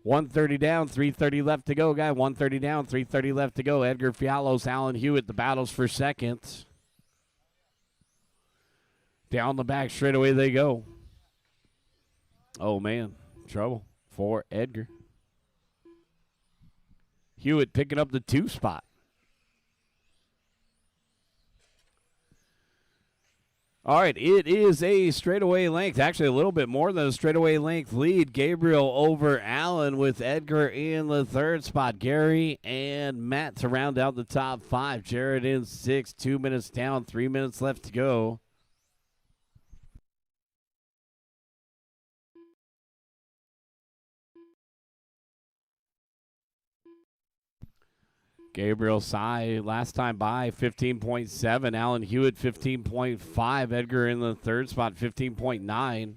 130 down, 330 left to go, guy. 130 down, 330 left to go. Edgar Fialos, Alan Hewitt, the battles for second. Down the back, straight away they go. Oh, man. Trouble for Edgar. Hewitt picking up the 2 spot. All right, it is a straightaway length, actually a little bit more than a straightaway length lead. Gabriel over Allen with Edgar in the 3rd spot. Gary and Matt to round out the top 5. Jared in 6, 2 minutes down, 3 minutes left to go. Gabriel Sy, last time by, 15.7. Alan Hewitt, 15.5. Edgar in the 3rd spot, 15.9.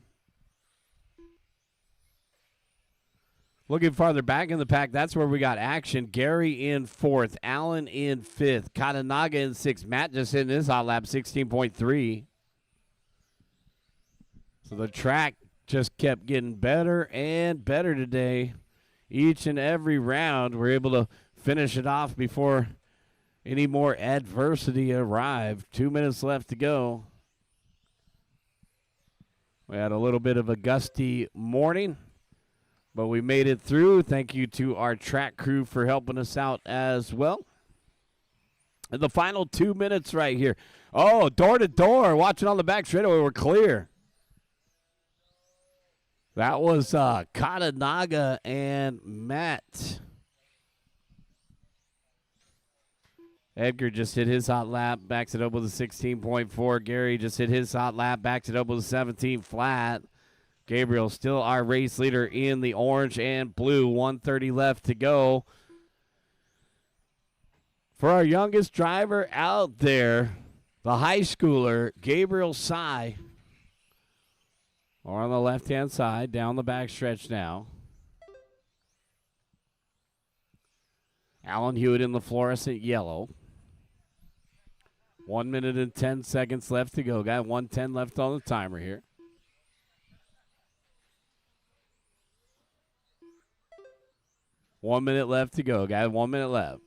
Looking farther back in the pack, that's where we got action. Gary in 4th. Alan in 5th. Katanaga in 6th. Matt just hitting his hot lap, 16.3. So the track just kept getting better and better today. Each and every round, we're able to finish it off before any more adversity arrived. 2 minutes left to go. We had a little bit of a gusty morning, but we made it through. Thank you to our track crew for helping us out as well. And the final 2 minutes right here. Oh, door to door. Watching on the back straightaway, we're clear. That was Katanaga and Matt. Edgar just hit his hot lap, backs it up with a 16.4. Gary just hit his hot lap, backs it up with a 17 flat. Gabriel still our race leader in the orange and blue. 130 left to go. For our youngest driver out there, the high schooler, Gabriel Sy. Or on the left-hand side, down the back stretch now. Alan Hewitt in the fluorescent yellow. 1 minute and 10 seconds left to go. Got 1:10 left on the timer here. One minute left to go. Got 1 minute left.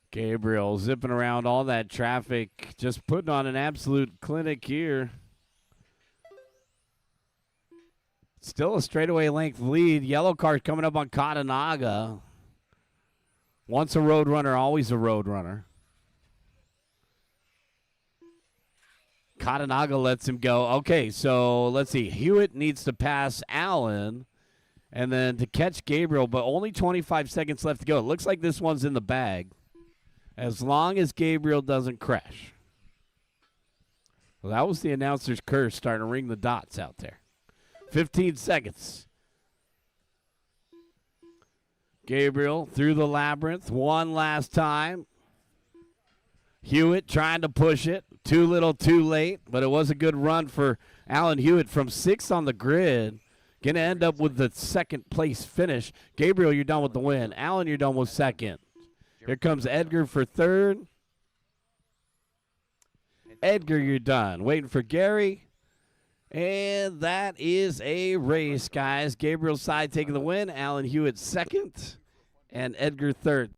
Gabriel zipping around all that traffic, just putting on an absolute clinic here. Still a straightaway length lead. Yellow card coming up on Katanaga. Once a road runner, always a road runner. Katanaga lets him go. Okay, so let's see. Hewitt needs to pass Allen and then to catch Gabriel, but only 25 seconds left to go. It looks like this one's in the bag as long as Gabriel doesn't crash. Well, that was the announcer's curse starting to ring the dots out there. 15 seconds. Gabriel through the labyrinth one last time. Hewitt trying to push it. Too little, too late, but it was a good run for Alan Hewitt from 6th on the grid. Going to end up with the 2nd place finish. Gabriel, you're done with the win. Alan, you're done with 2nd. Here comes Edgar for 3rd. Edgar, you're done. Waiting for Gary. And that is a race, guys. Gabriel Sy taking the win. Alan Hewitt 2nd. And Edgar 3rd.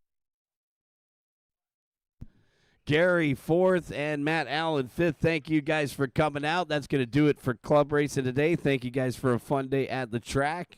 Gary 4th and Matt Allen 5th. Thank you guys for coming out. That's going to do it for Club Racing today. Thank you guys for a fun day at the track.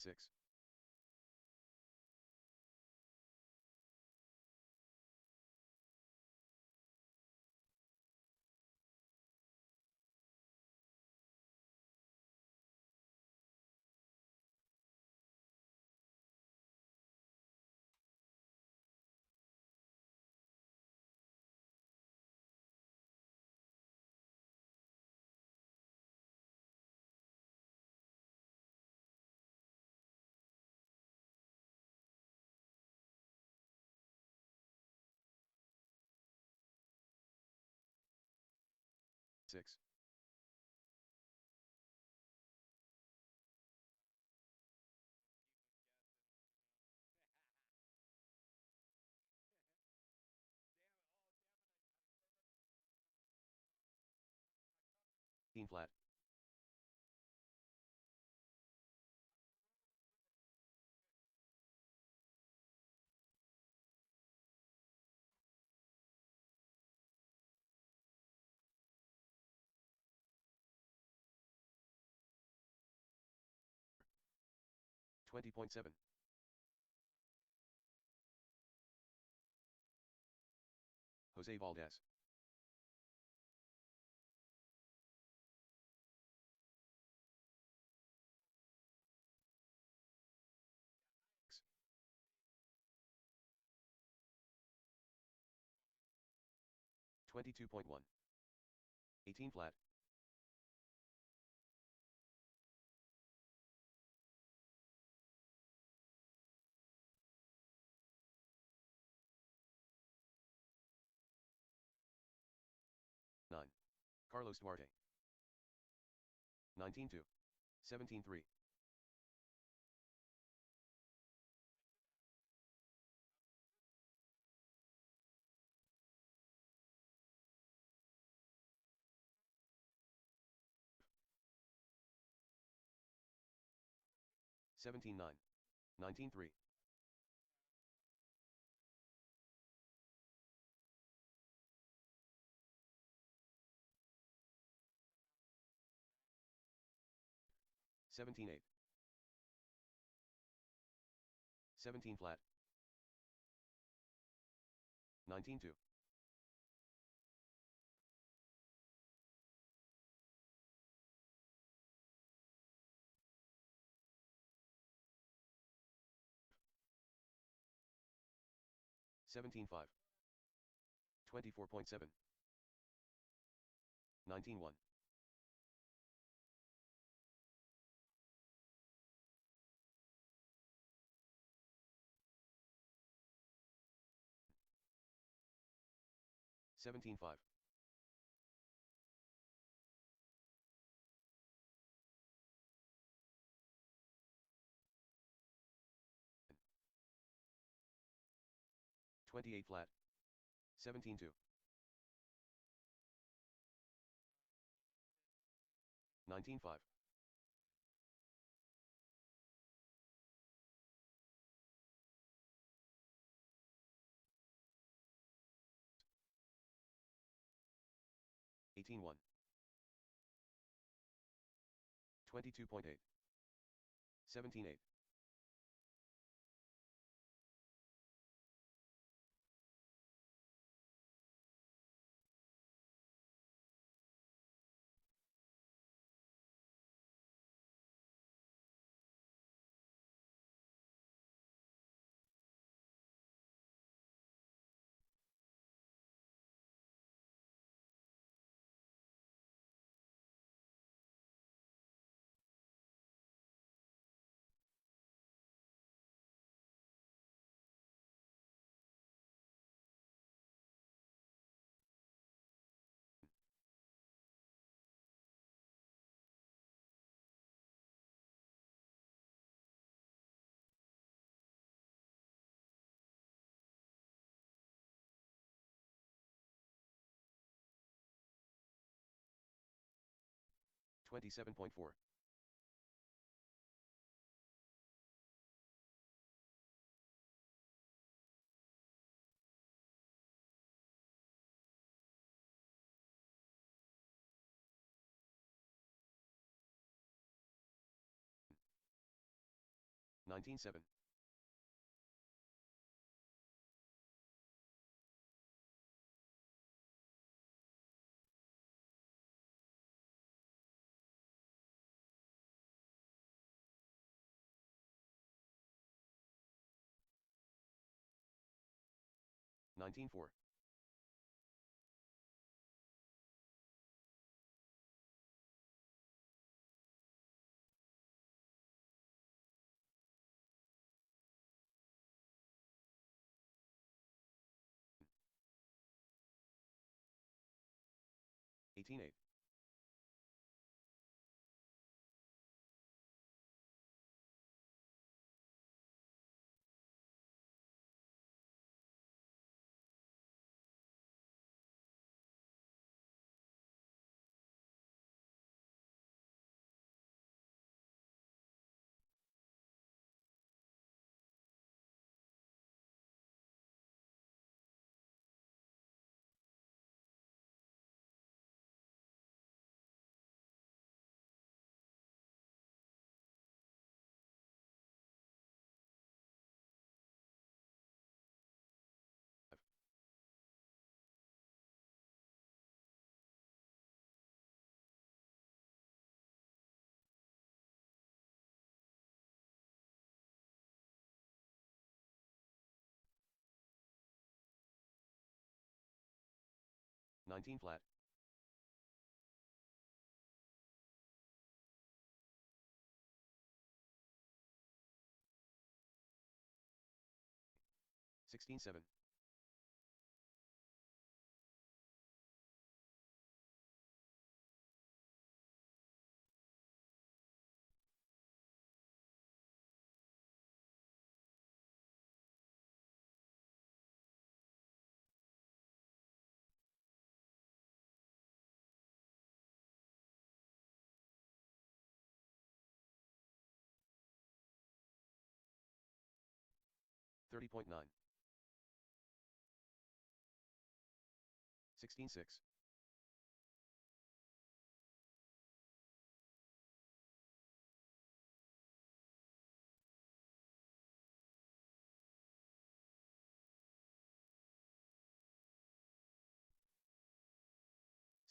6. 6. Team flat. 20.7. Jose Valdez. 22.1. 18 flat. 9. Carlos Duarte. 19-2. 17-3. 17-9. 19-3. 17-8. 17 flat. 19-2. 17-5. 24.7. 19-1. 17-5. 28 flat. 17-2. 19-5. 18-1. 22.8. 17-8. 27.4. 19-7. 19-4. 18-8. 19 flat. 16-7. 30.9. 16-6.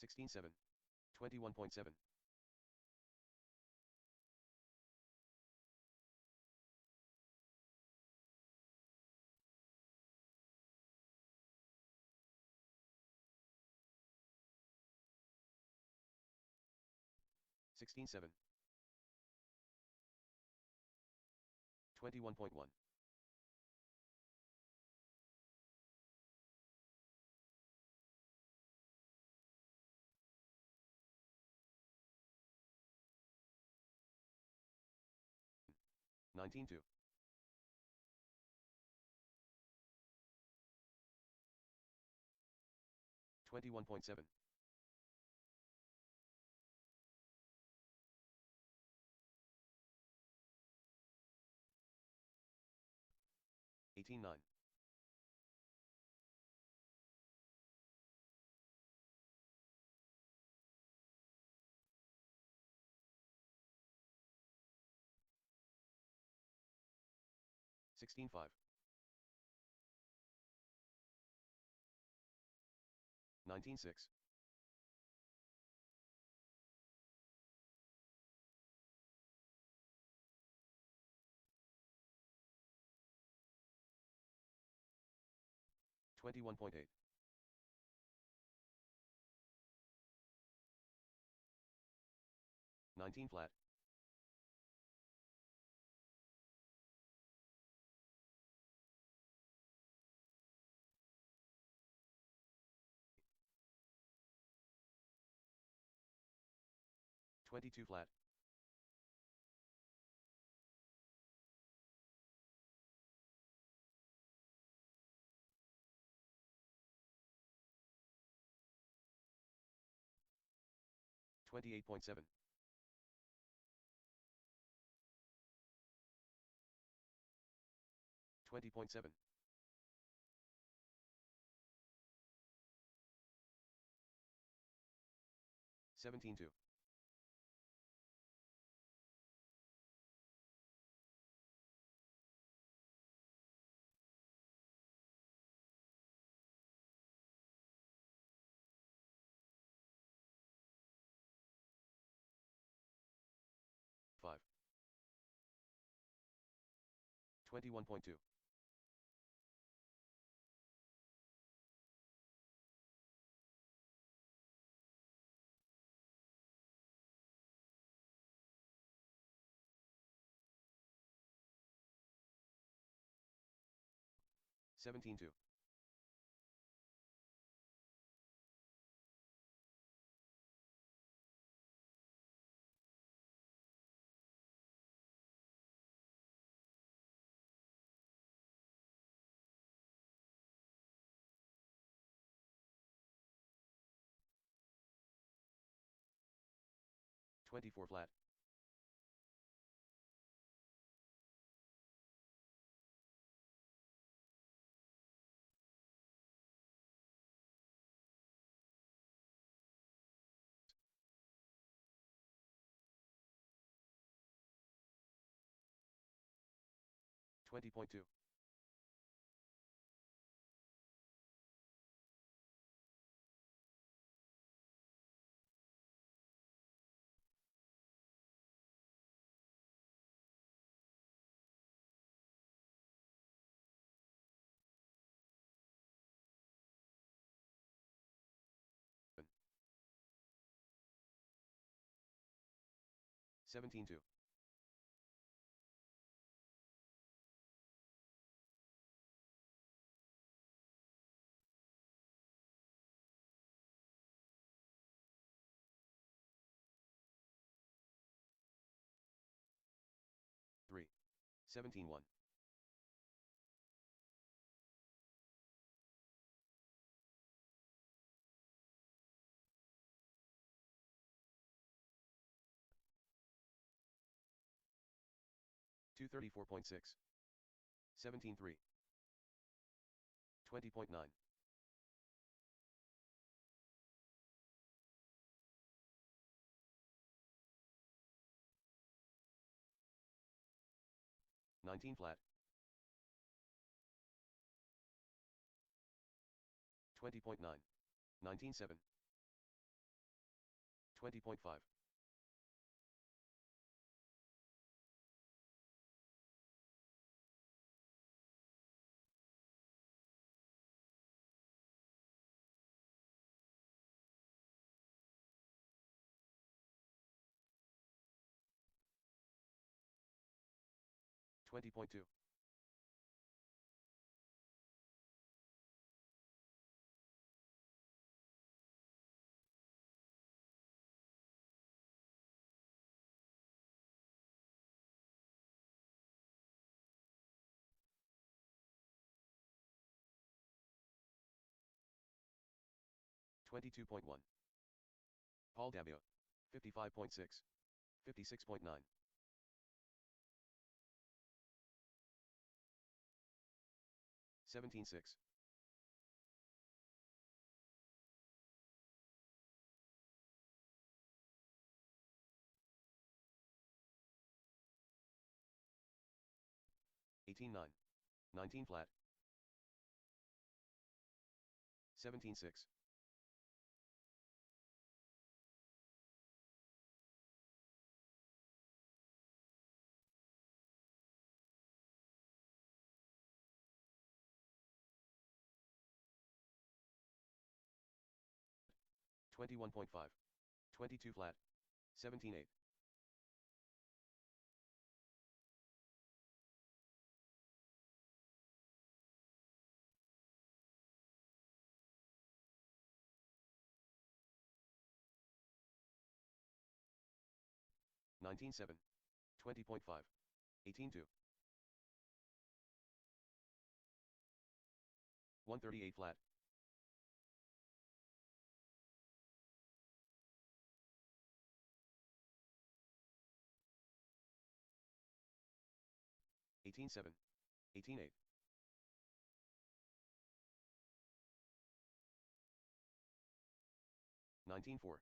16-7. 21.7. 16-7. 21.1. 19-2. 21.7. 18-9. 16-5. 19-6. 21.8. 19 flat. 22 flat. 28.7. 20.7. 17-2. 21.2. 17.2. 24 flat. 20.2. 17.2. 3. 17.1. 234.6. 17.3. 20.9. 19 flat. 20.9. 19.7. 20.5. 20.2. 22.1. Paul Dabia. 55.6. 56.9. 17.6. 18.9. 19 flat. 17.6. 21.5. 22 flat. 17.8. 19.7. 20.5. 18.2. 138 flat. 18.7. 18.8. 19.4.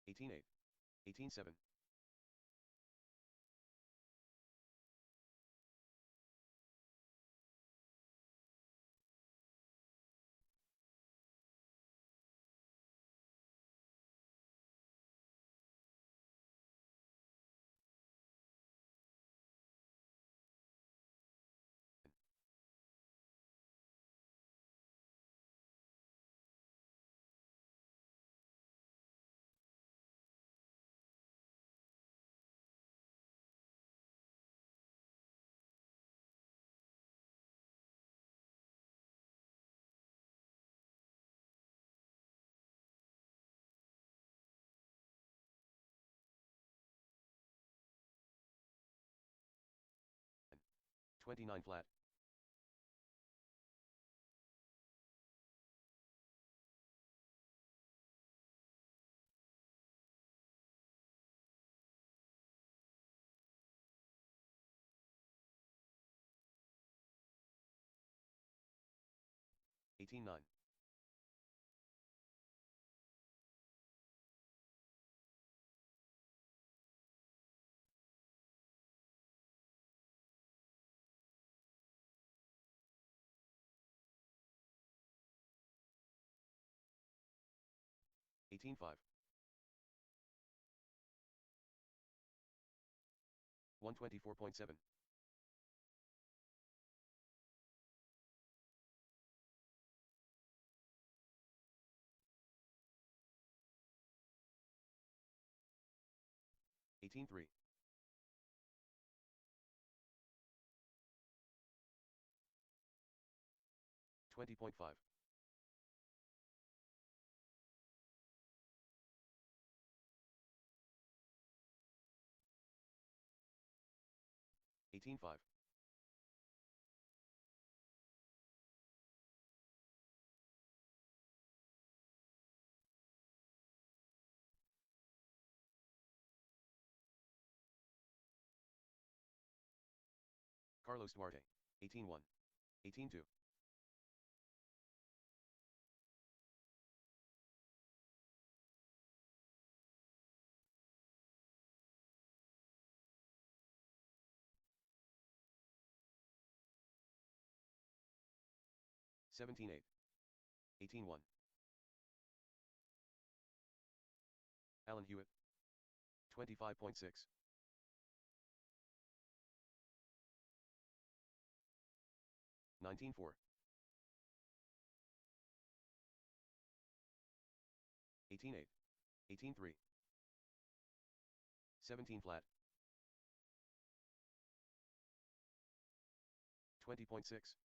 18.8. 18.7. 29 flat. 18-9. 18-5. 124.7. 18-3. 20.5. 18-5. 'Carlos Duarte. 18-1. 18-2. 17-8. 18-1. Alan Hewitt. 25.6. 19-4. 18-8. 18-3. 17 flat. 20.6.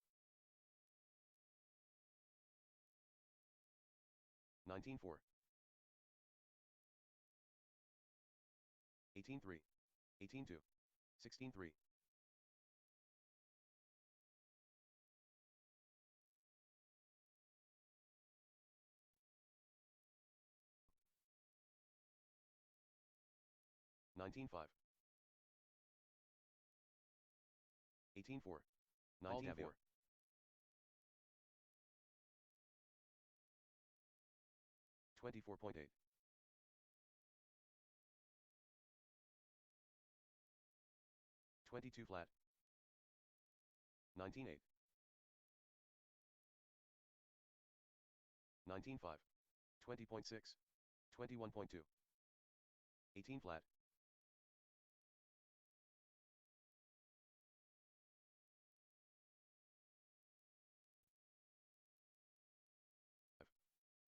19-4. 18-3. 18-2. 16-3. 19-5. 18-4. 19-4. 24.8. 22 flat. 19-8. 19-5. 20.6. 21.2. 18 flat.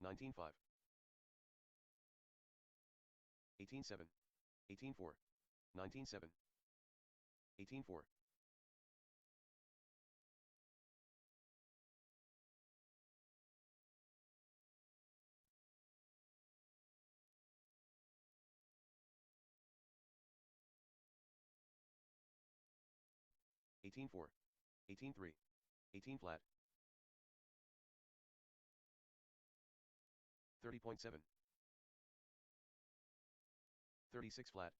19-5. 18-7. 18-4. 19-7. 18-4. 18-4. 18-3. 18 flat. 30.7. 36 flat.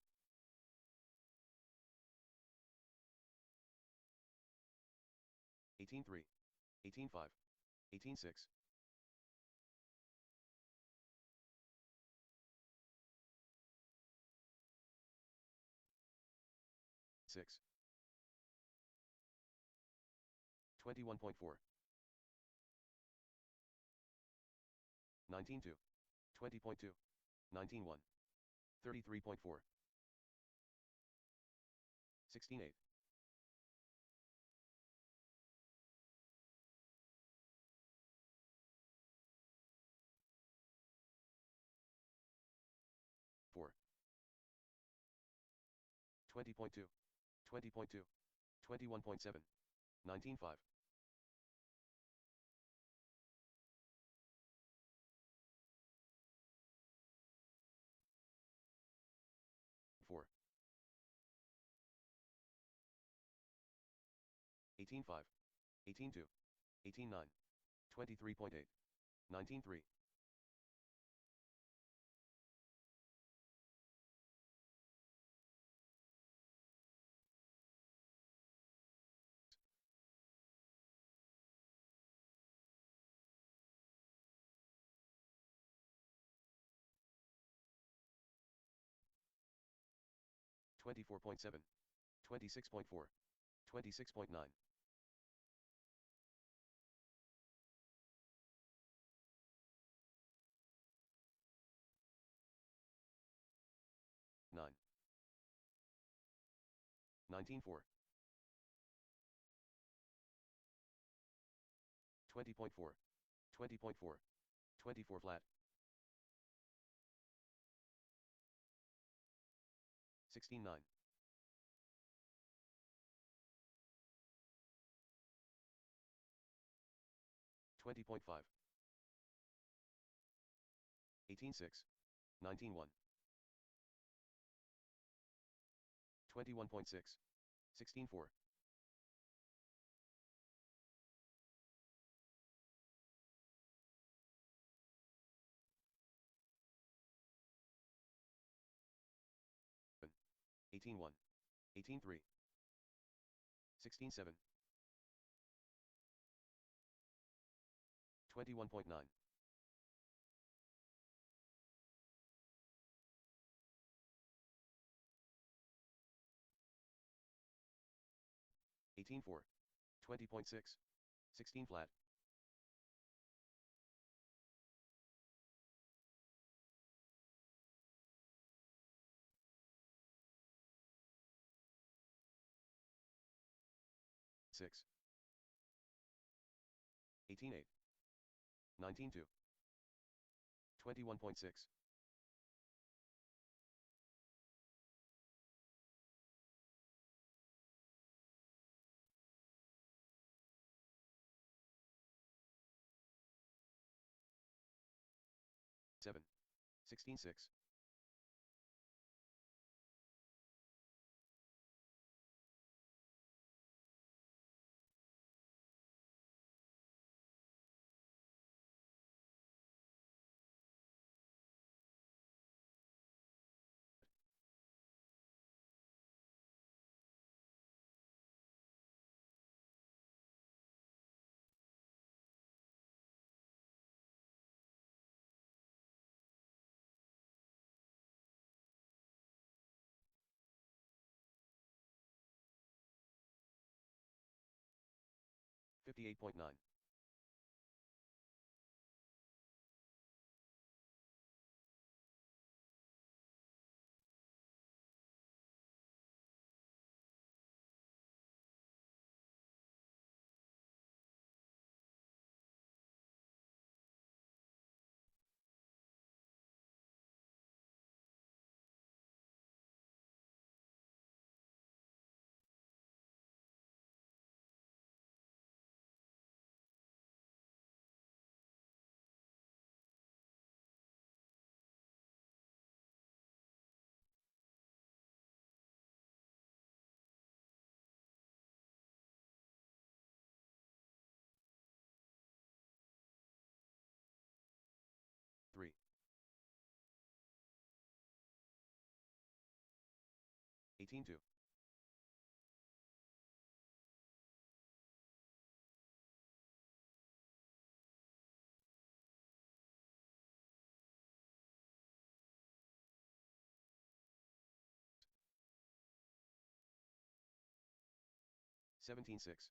18-3. 18-5. 18-6. 6. 21.4. 19-2. 20.2. 19-1. 33.4. 16-8. 4. 20.2. 20.2. 21.7. 19-5. 4. 18.5, 18.2, 18.9, 23.8, 19.3. 24.7, 26.4, 26.9. 9. 19.4. 20.4. 20.4. 24 flat. 16.9. 20.5. 18.6. 19.1. 21.6. 16.4. 18.1. 18.3. 16.7. 21.9. 18.4. 20.6. 16 flat. 6. 18.8. 19.2. 21.6. 7. 16.6. 58.9. 3. 18.2. 17.6.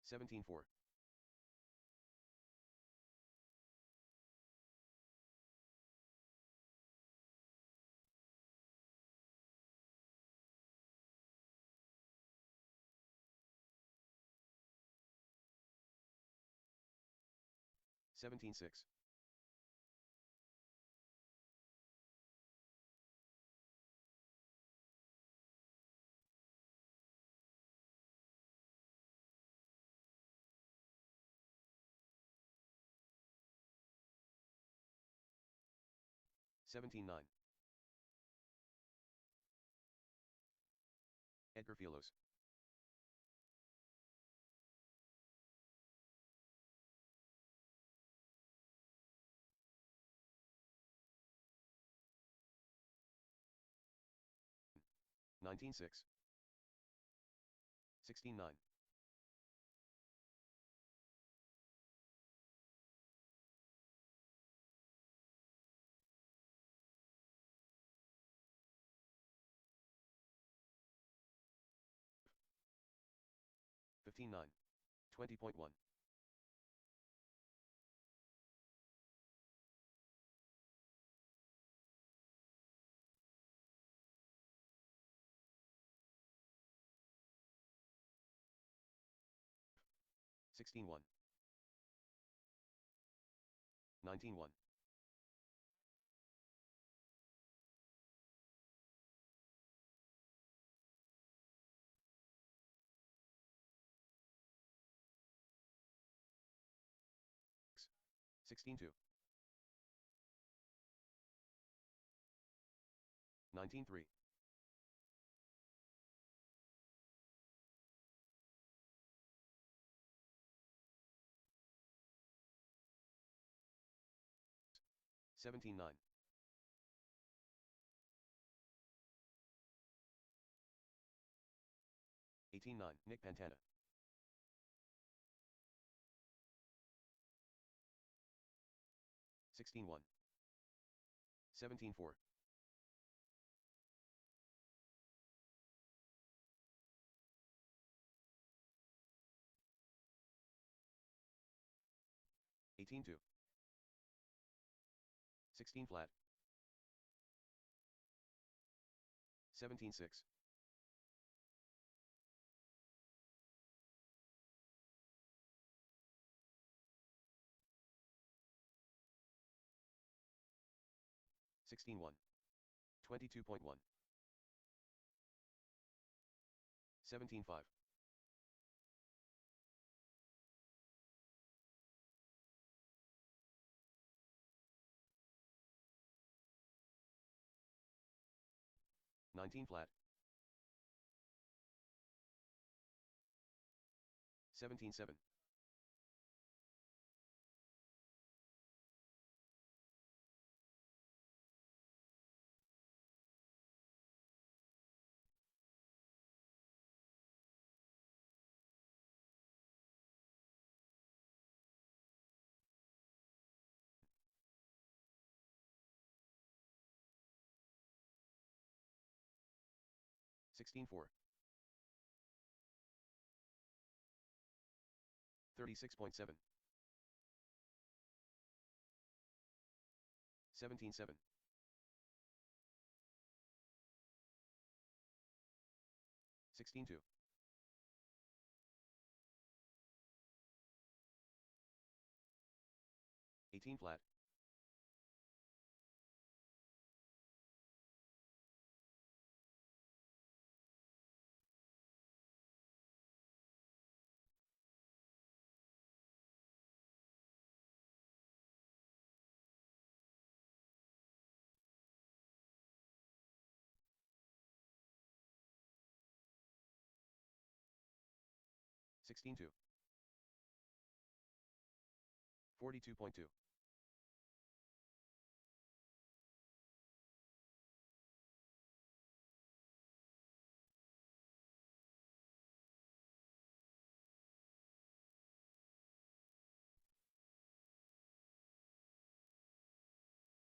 17.4. Seventeen six. 17-9. Edgar Filos. 19-6. 16-9. 15-9. 20.1. 16-1. 19-1. 16-2. 19-3. 17-9. 18-9. Nick Pantana. 16-1. 17-4. 18-2. 16 flat. 17-6. 16-1. 22.1. 17-5. 19 flat. 17-7. 16-4. 36.7. 17-7. 16-2. 18 flat. 16-2. 42.2.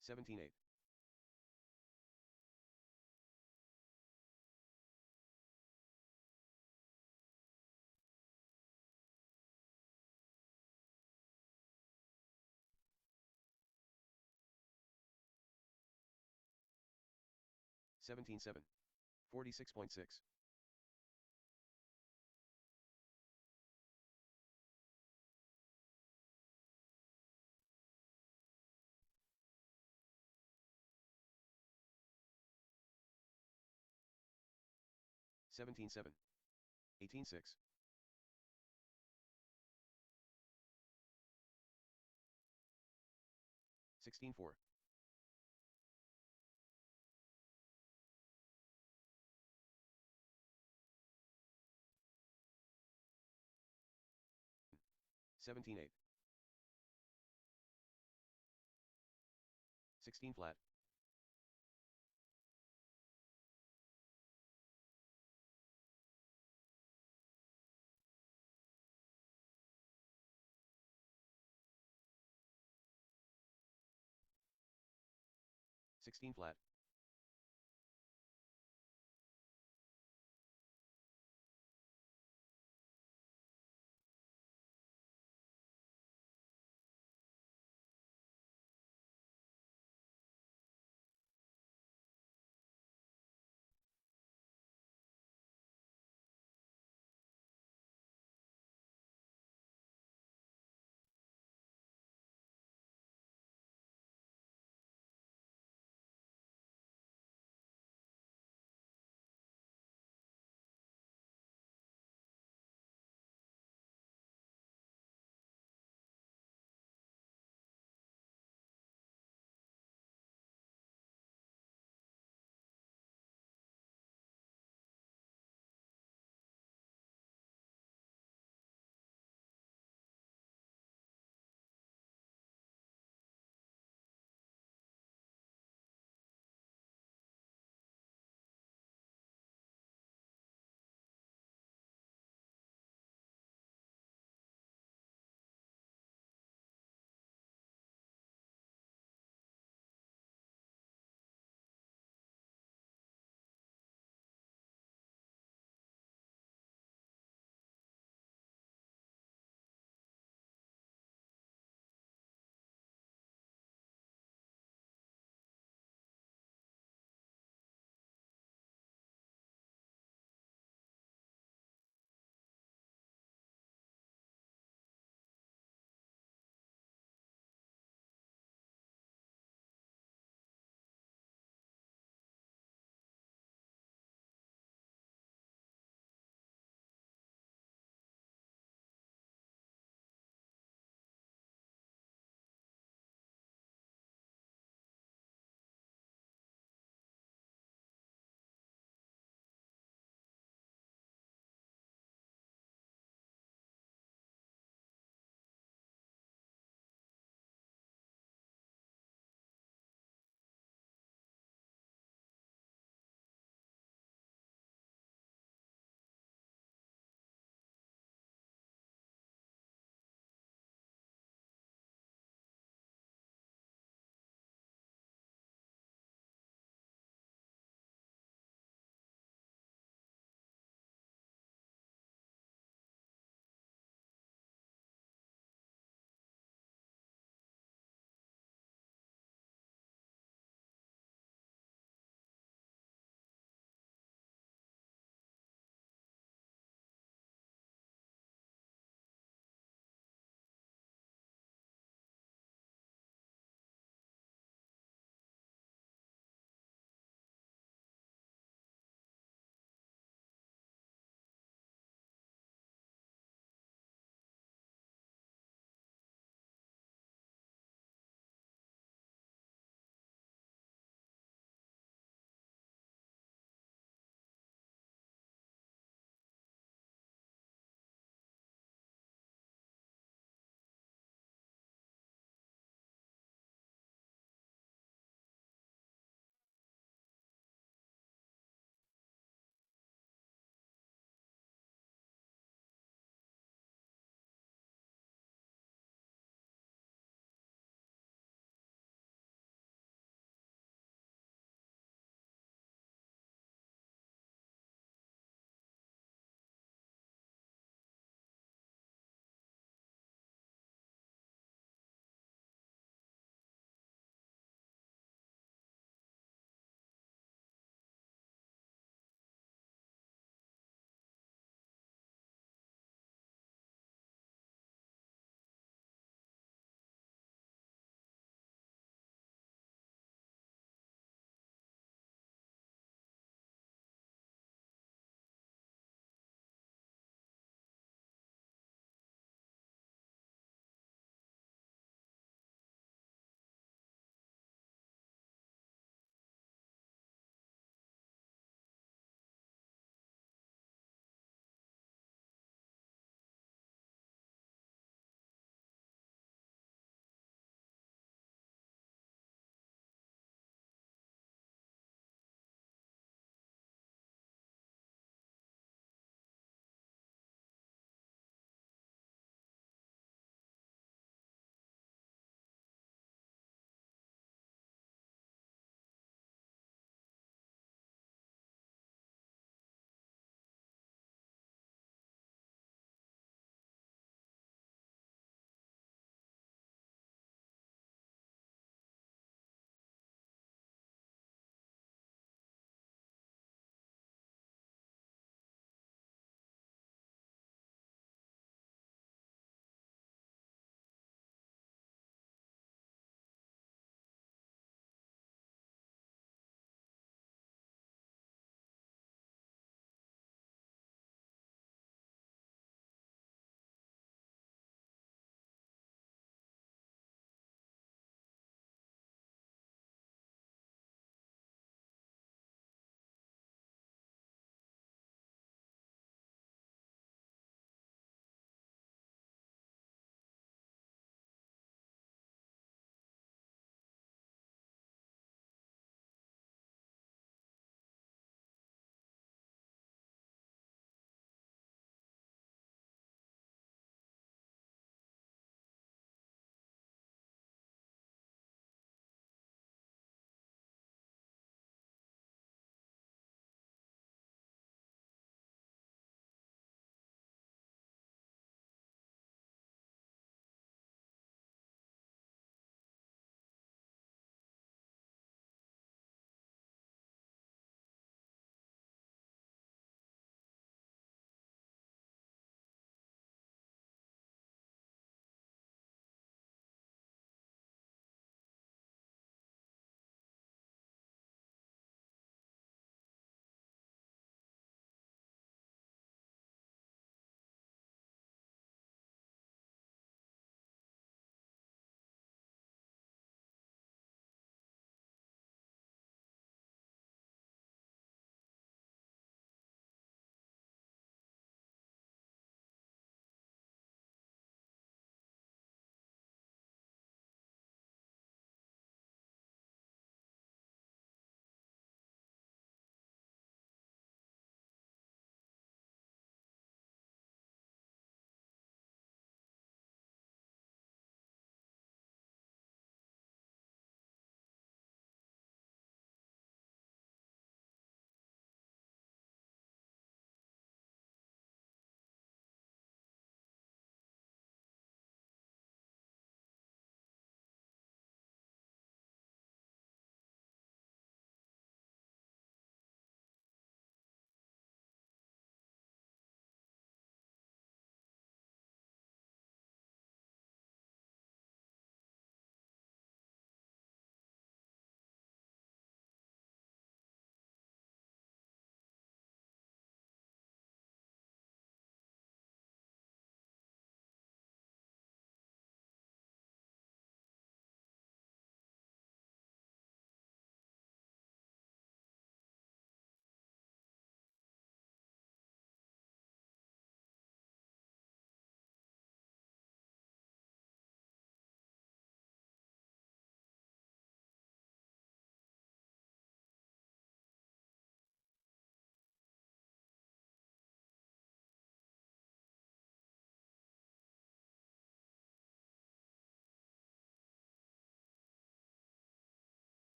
17-8. 17-7. 46.6. 17-7. 18-6. 16-4. 17-8. 16 flat. 16 flat.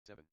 7.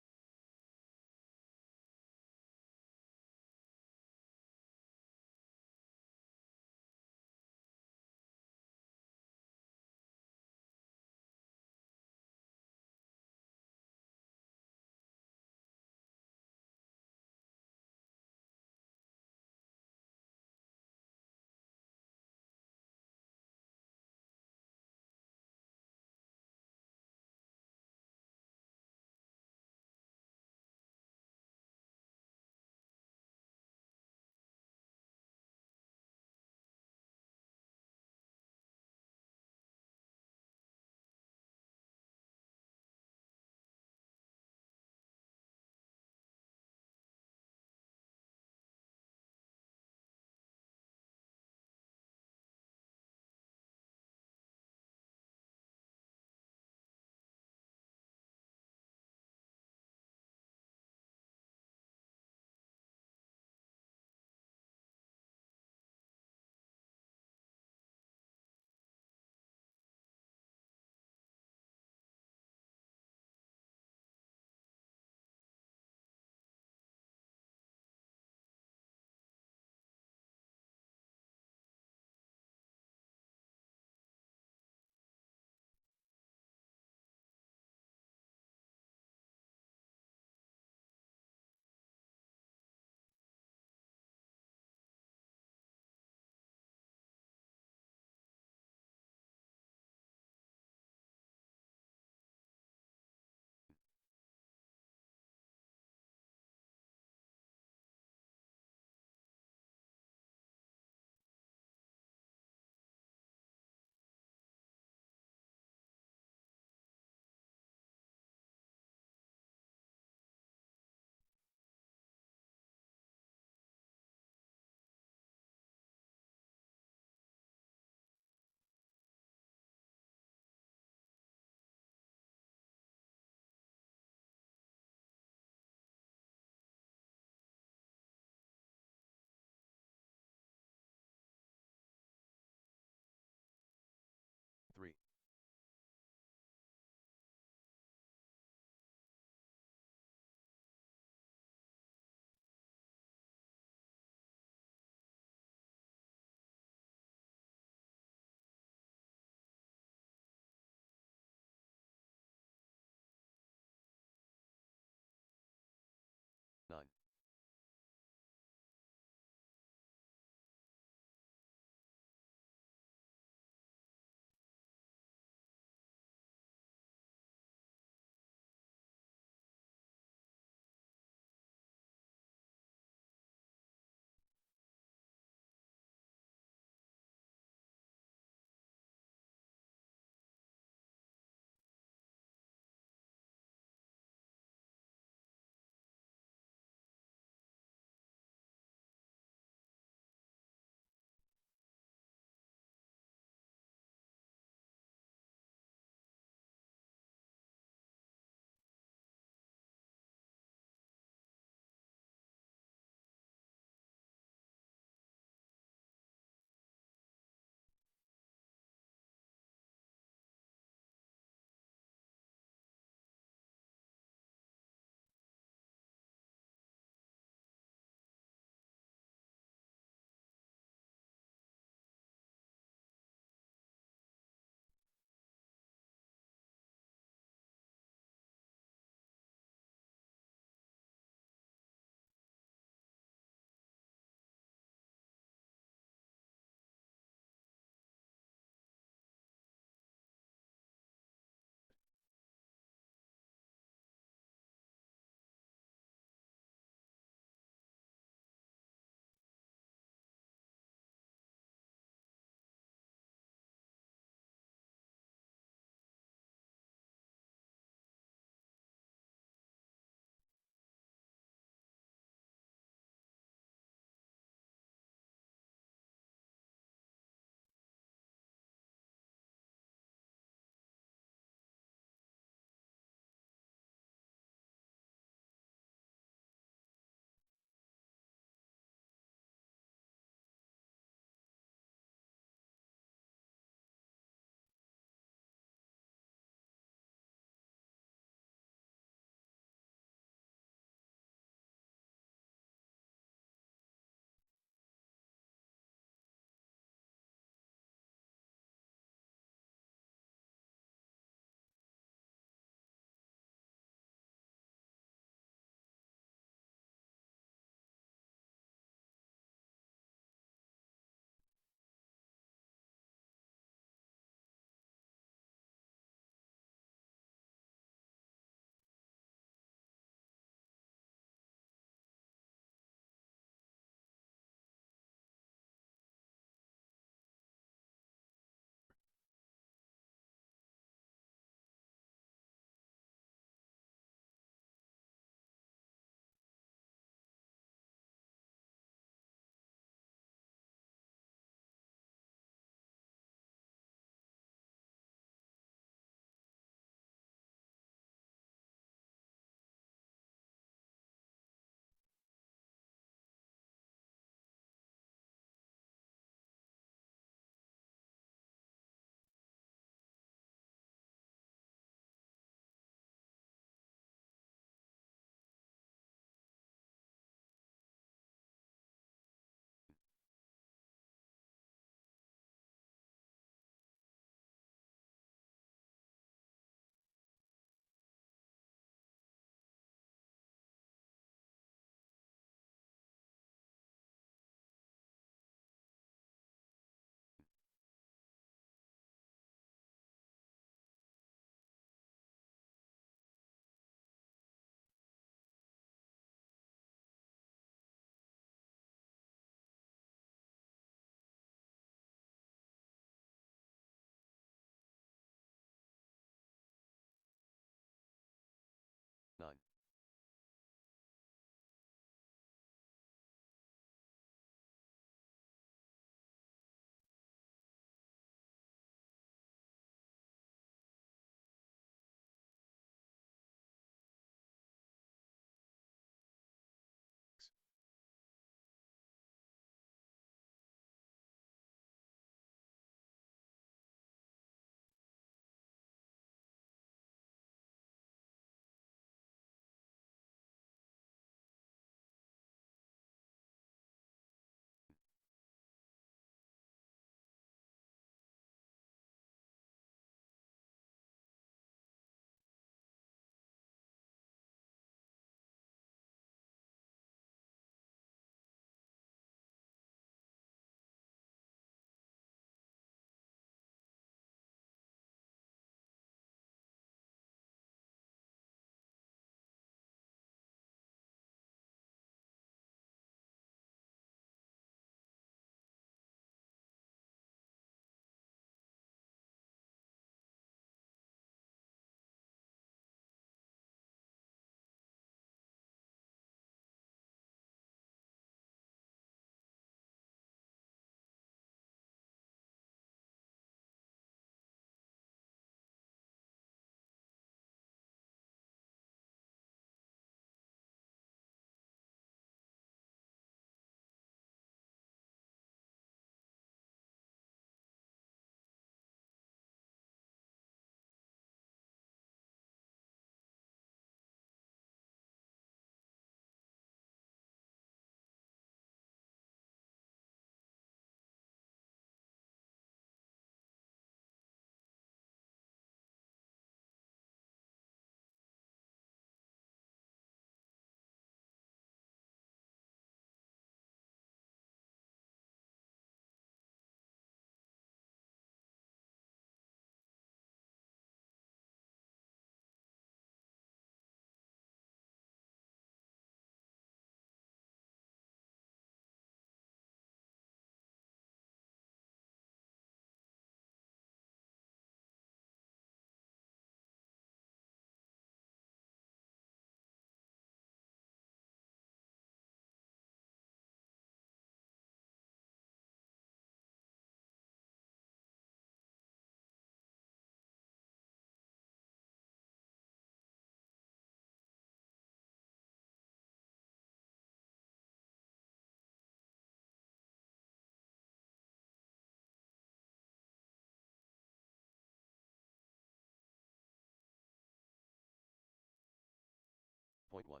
Point 1.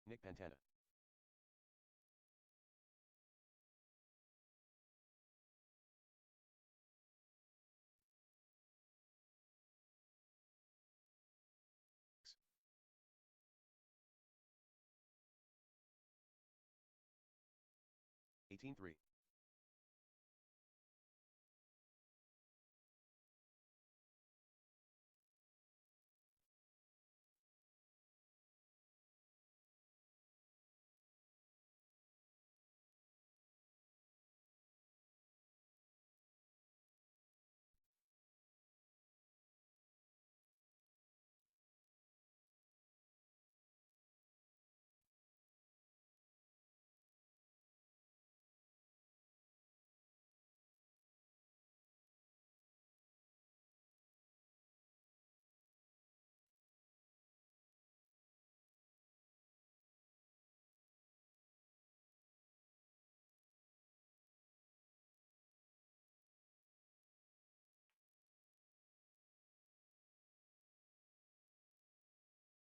Nick Pantana. X. 18-3.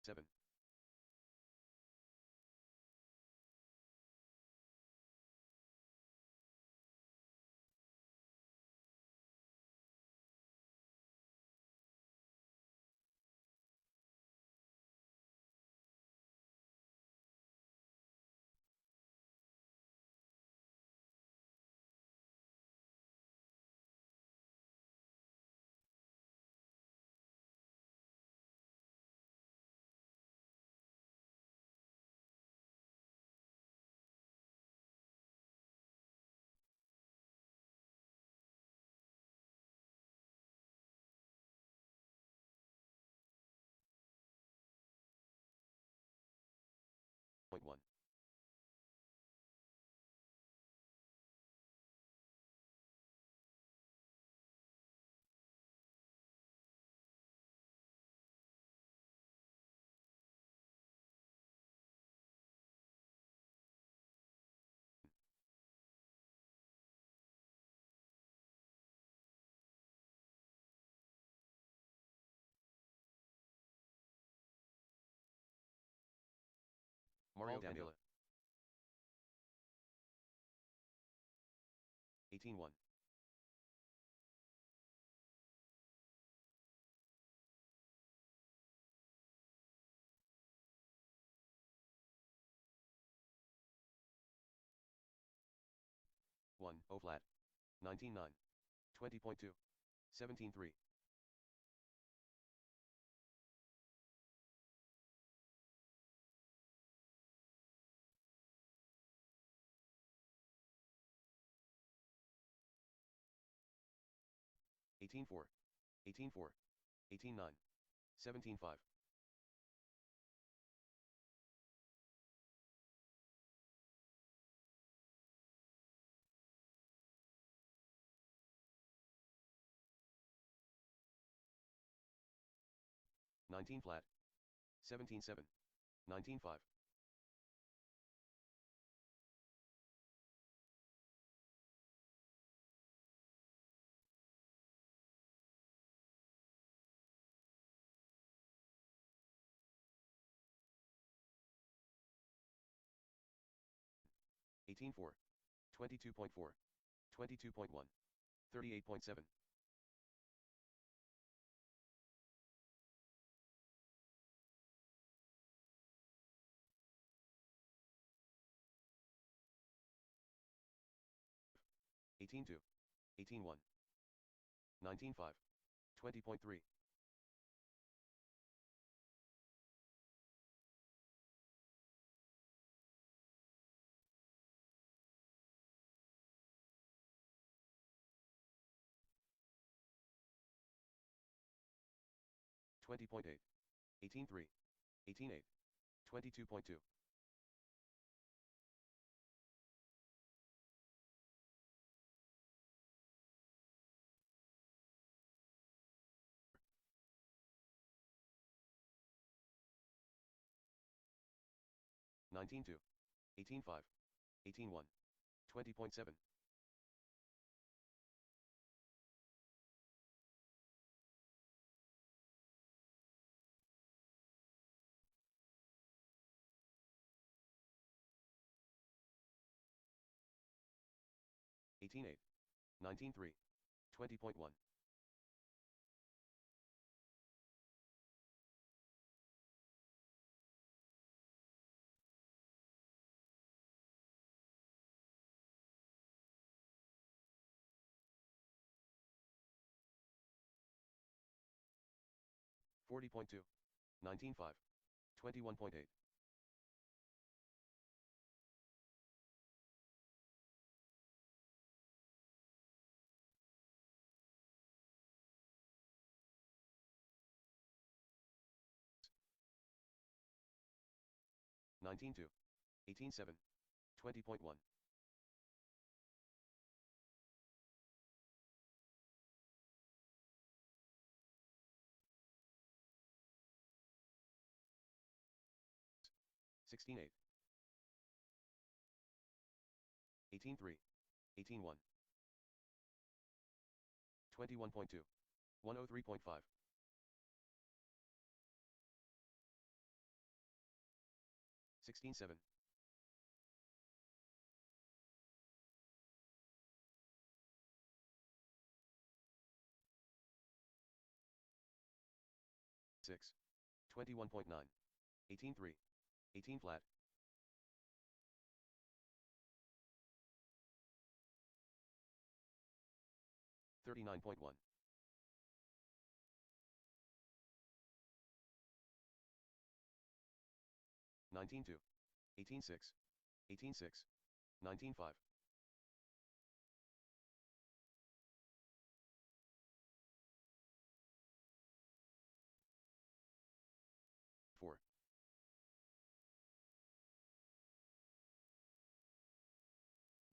Seven. Point 1. Mario Ball Dandela. 18-1. 1, O flat. 19-9. 20.2. 17-3. 18-4. 18-4. 18-9. 17-5. 19 flat. 17-7. 19-5. 18-4. 22.4. 22.1. 38.7. 18-2. 18-1. 19-5. 20.3. 20.8. 18-3. 18-8. 22.2. 19.2, 18.5, 18.1, 20.7, 18.8, 19.3, 20.1, 40.2, 19.5, 21.8, 19.2, 18.7, 20.1, 16.8, 18.3, 18.1, 21.2, 103.5, 16.7, 6, 21.9, 18.3, 18 flat, 39.1, 19.2, 18.6, 18.6, 19.5, 4,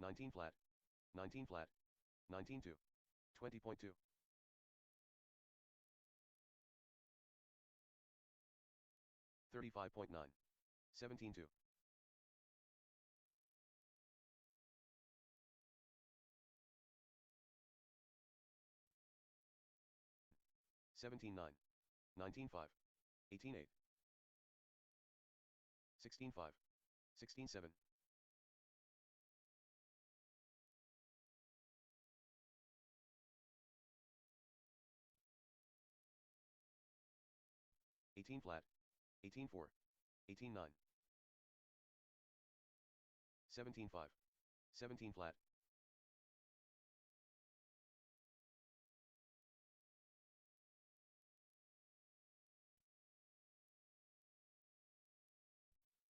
19 flat, 19 flat, 19.2, 20.2, 35.9, 17.2, 17.9, 19.5, 18.8, 16.5, 16.7, 18 flat, 18.4, 18.9, 17.5, 17 flat,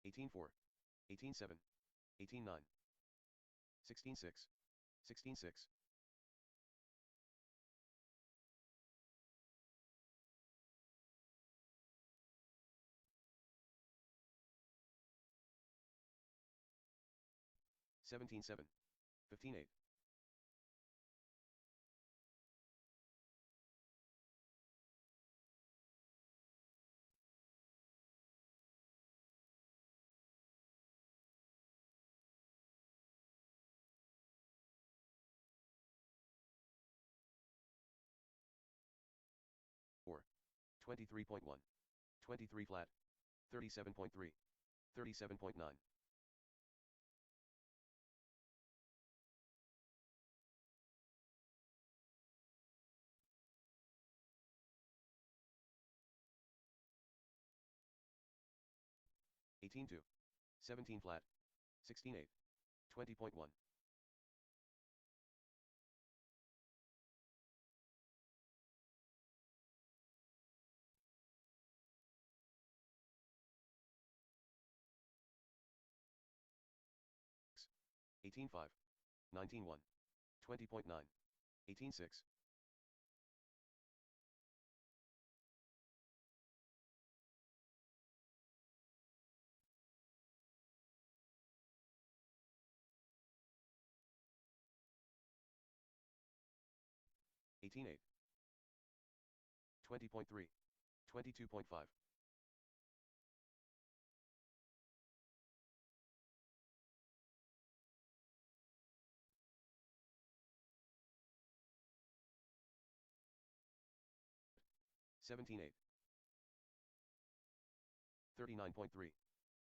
18.4, 18.7, 18.9, 16.6, 16.6, 17.7, 15.8, 4, 23.1, 23 flat, 37.3, 37.9, 18.2, 17 flat, 16.8, 20.1, 18.5, 19.1, 20.9, 18.6, 18.8, 20.3, 22.5, 17.8. 39.3.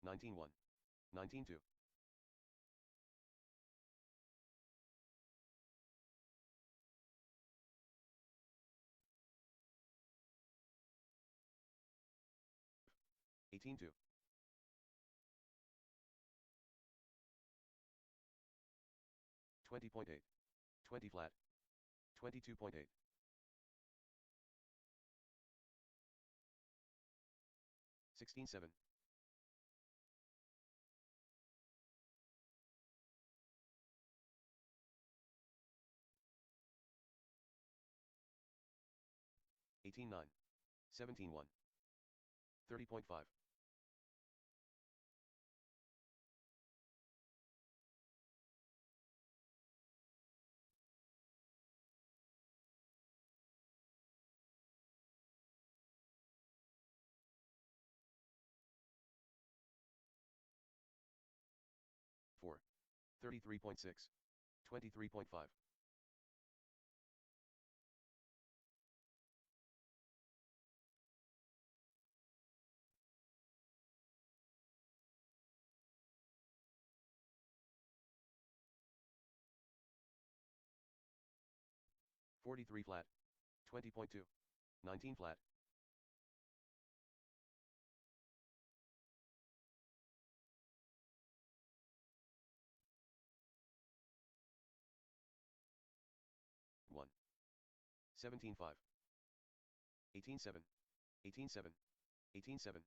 19.1. 19.2. 18.2. 20.8. 20 flat. 22.8. 16.7. 18.9. 17.1. 30.5. 4. 33.6. 23.5. 43 flat. 20.2. 19 flat. 1. 17.5. 18.7. 18.7. 18.7.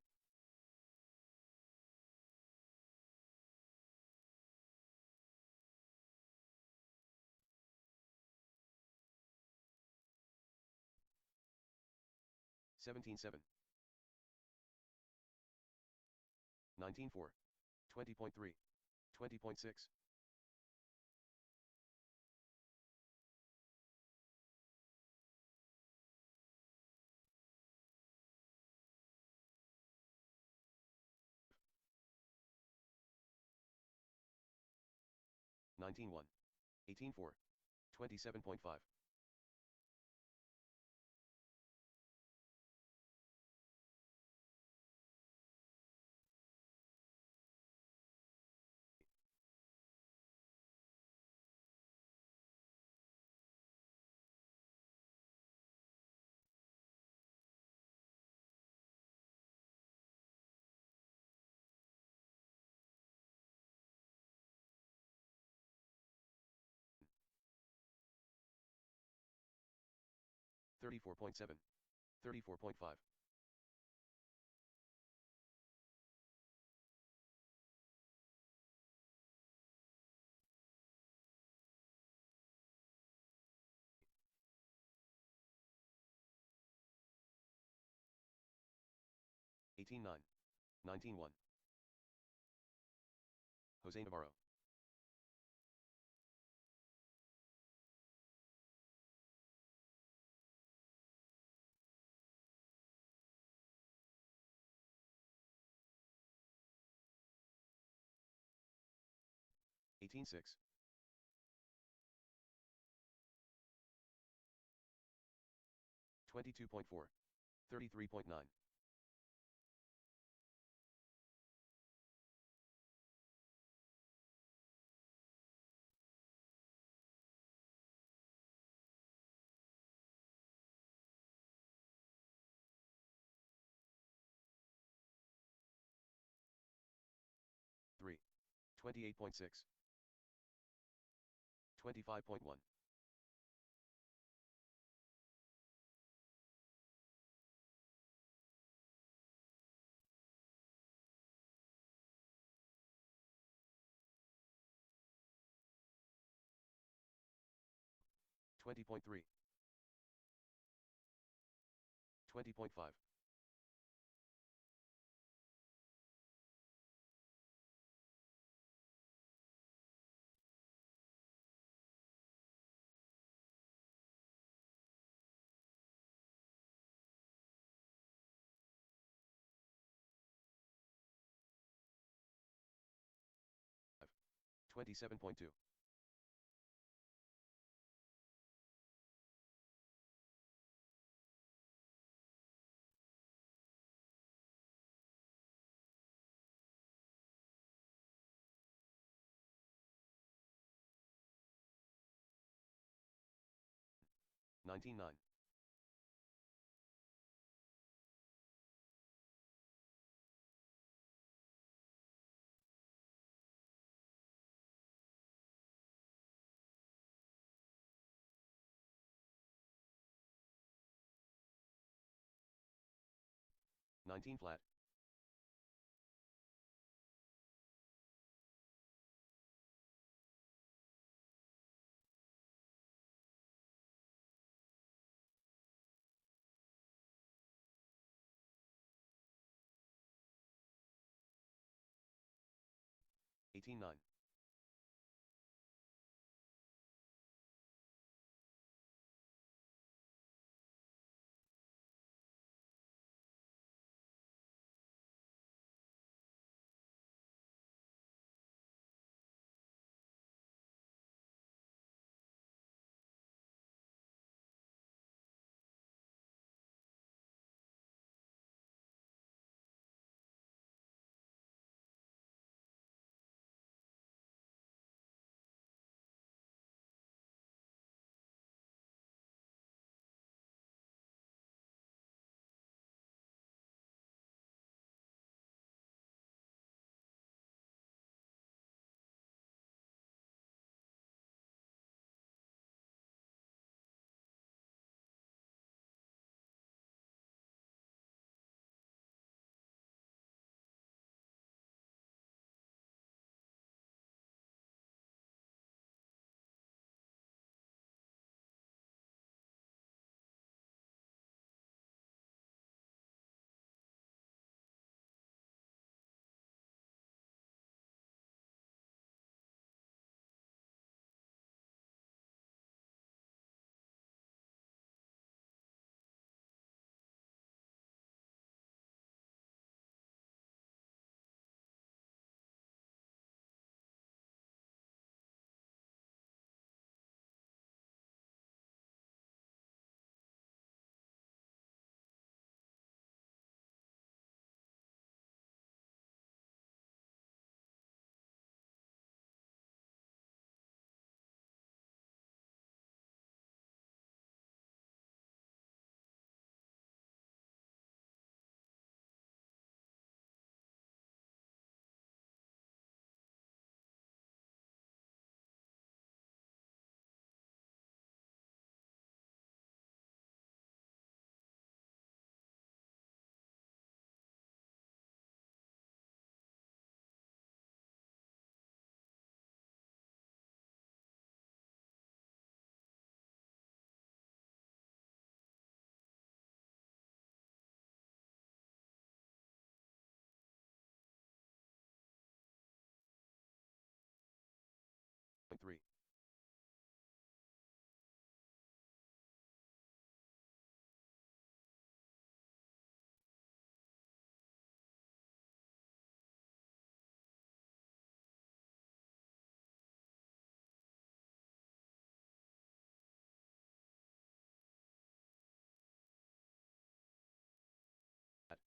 17.7. 19.4. 20.3. 20.6. 19.1. 18.4. 27.5. 34.7. 34.5. 18.9. 19.1. Jose Navarro. 18.6. 22.4. 33.9. 3. 28.6. 25.1. 20.3. 20.5. 27.2. 19-9. 19 flat. 18-9. 3. At.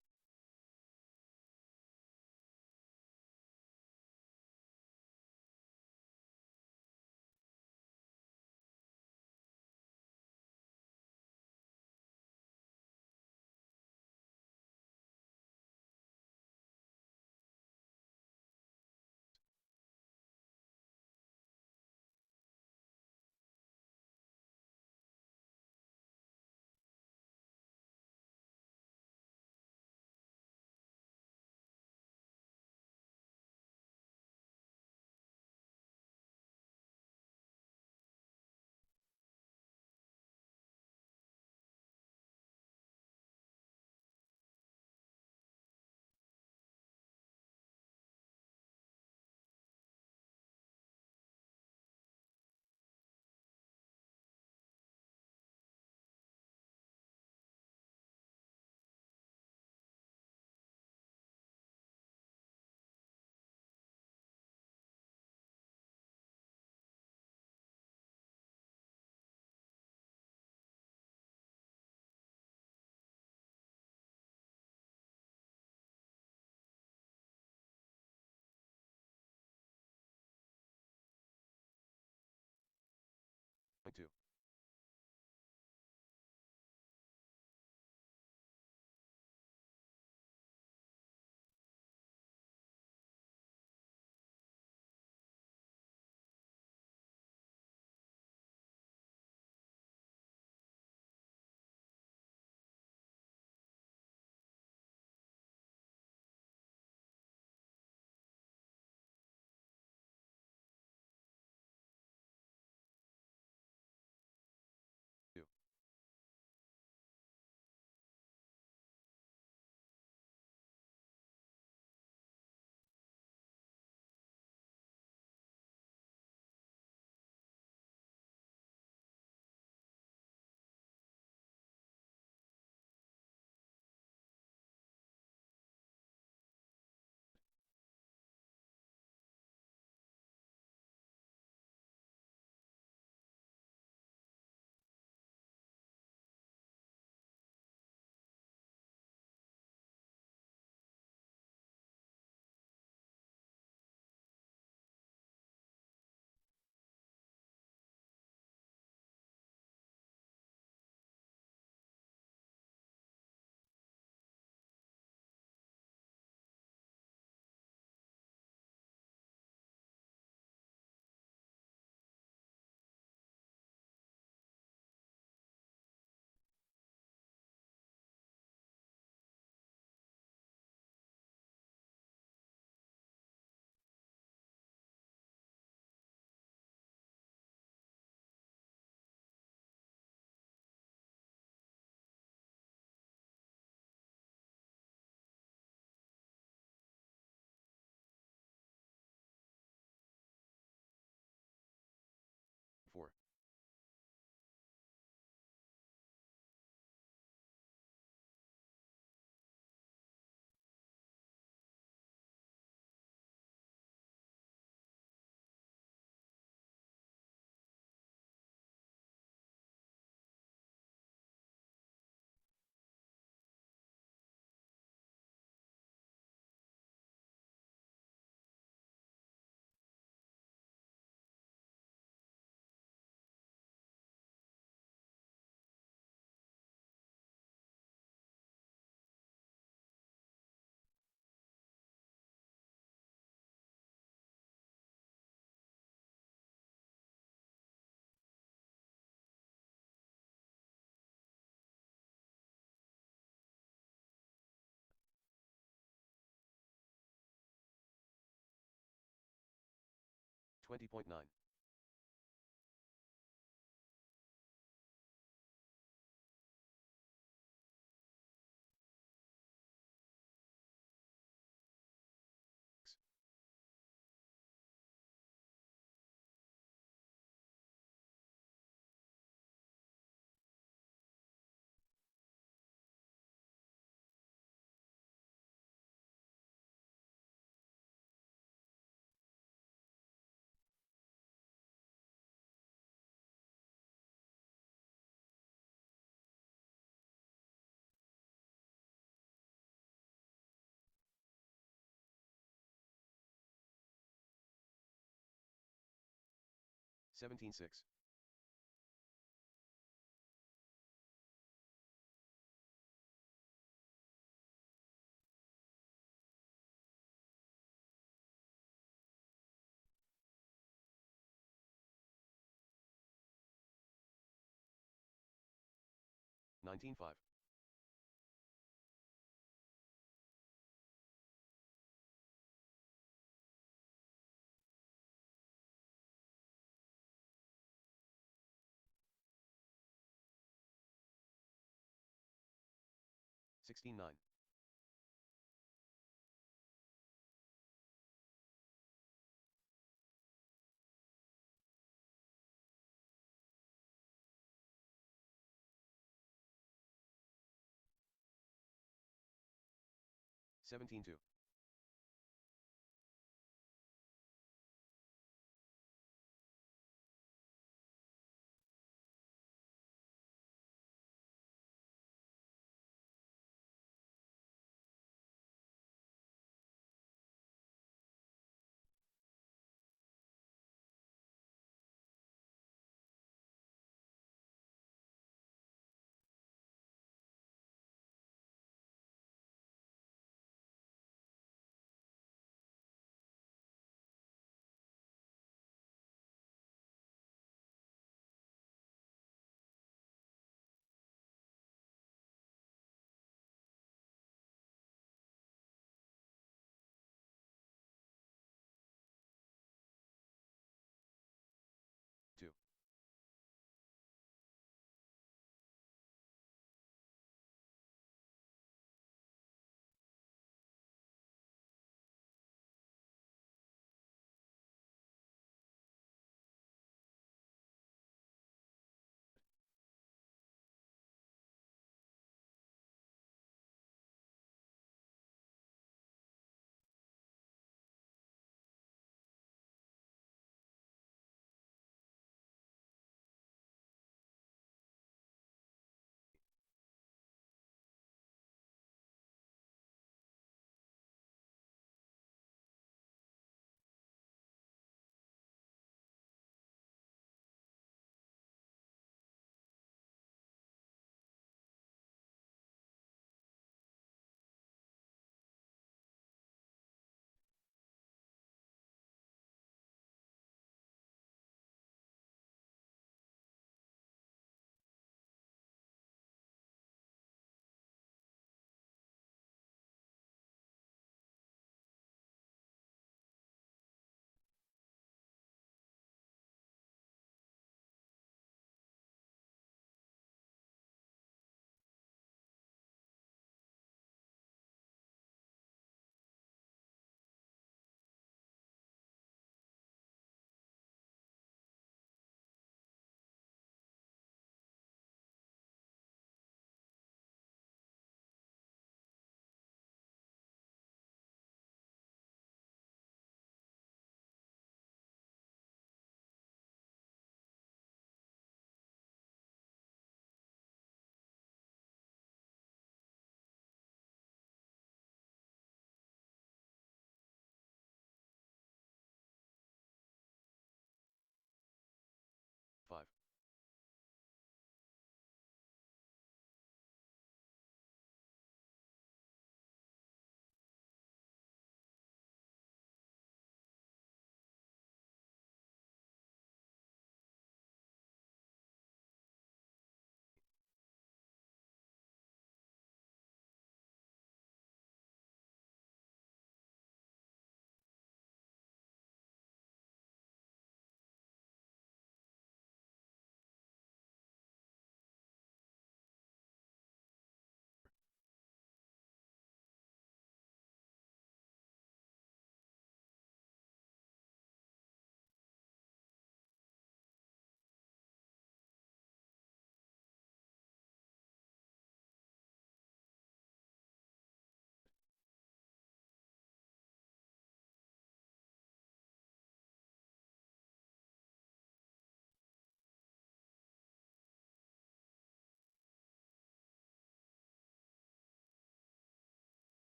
2. 20.9. Seventeen six. 19.5. 16.9. 17.2.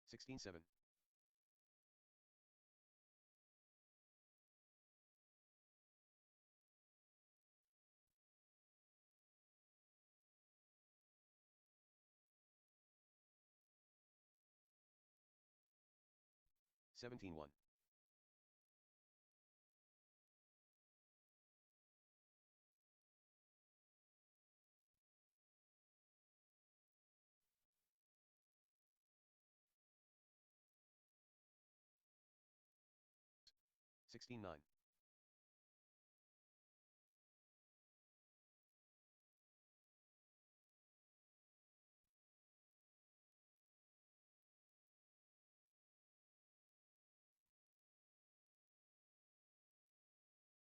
16-7. 17-1. 16-9.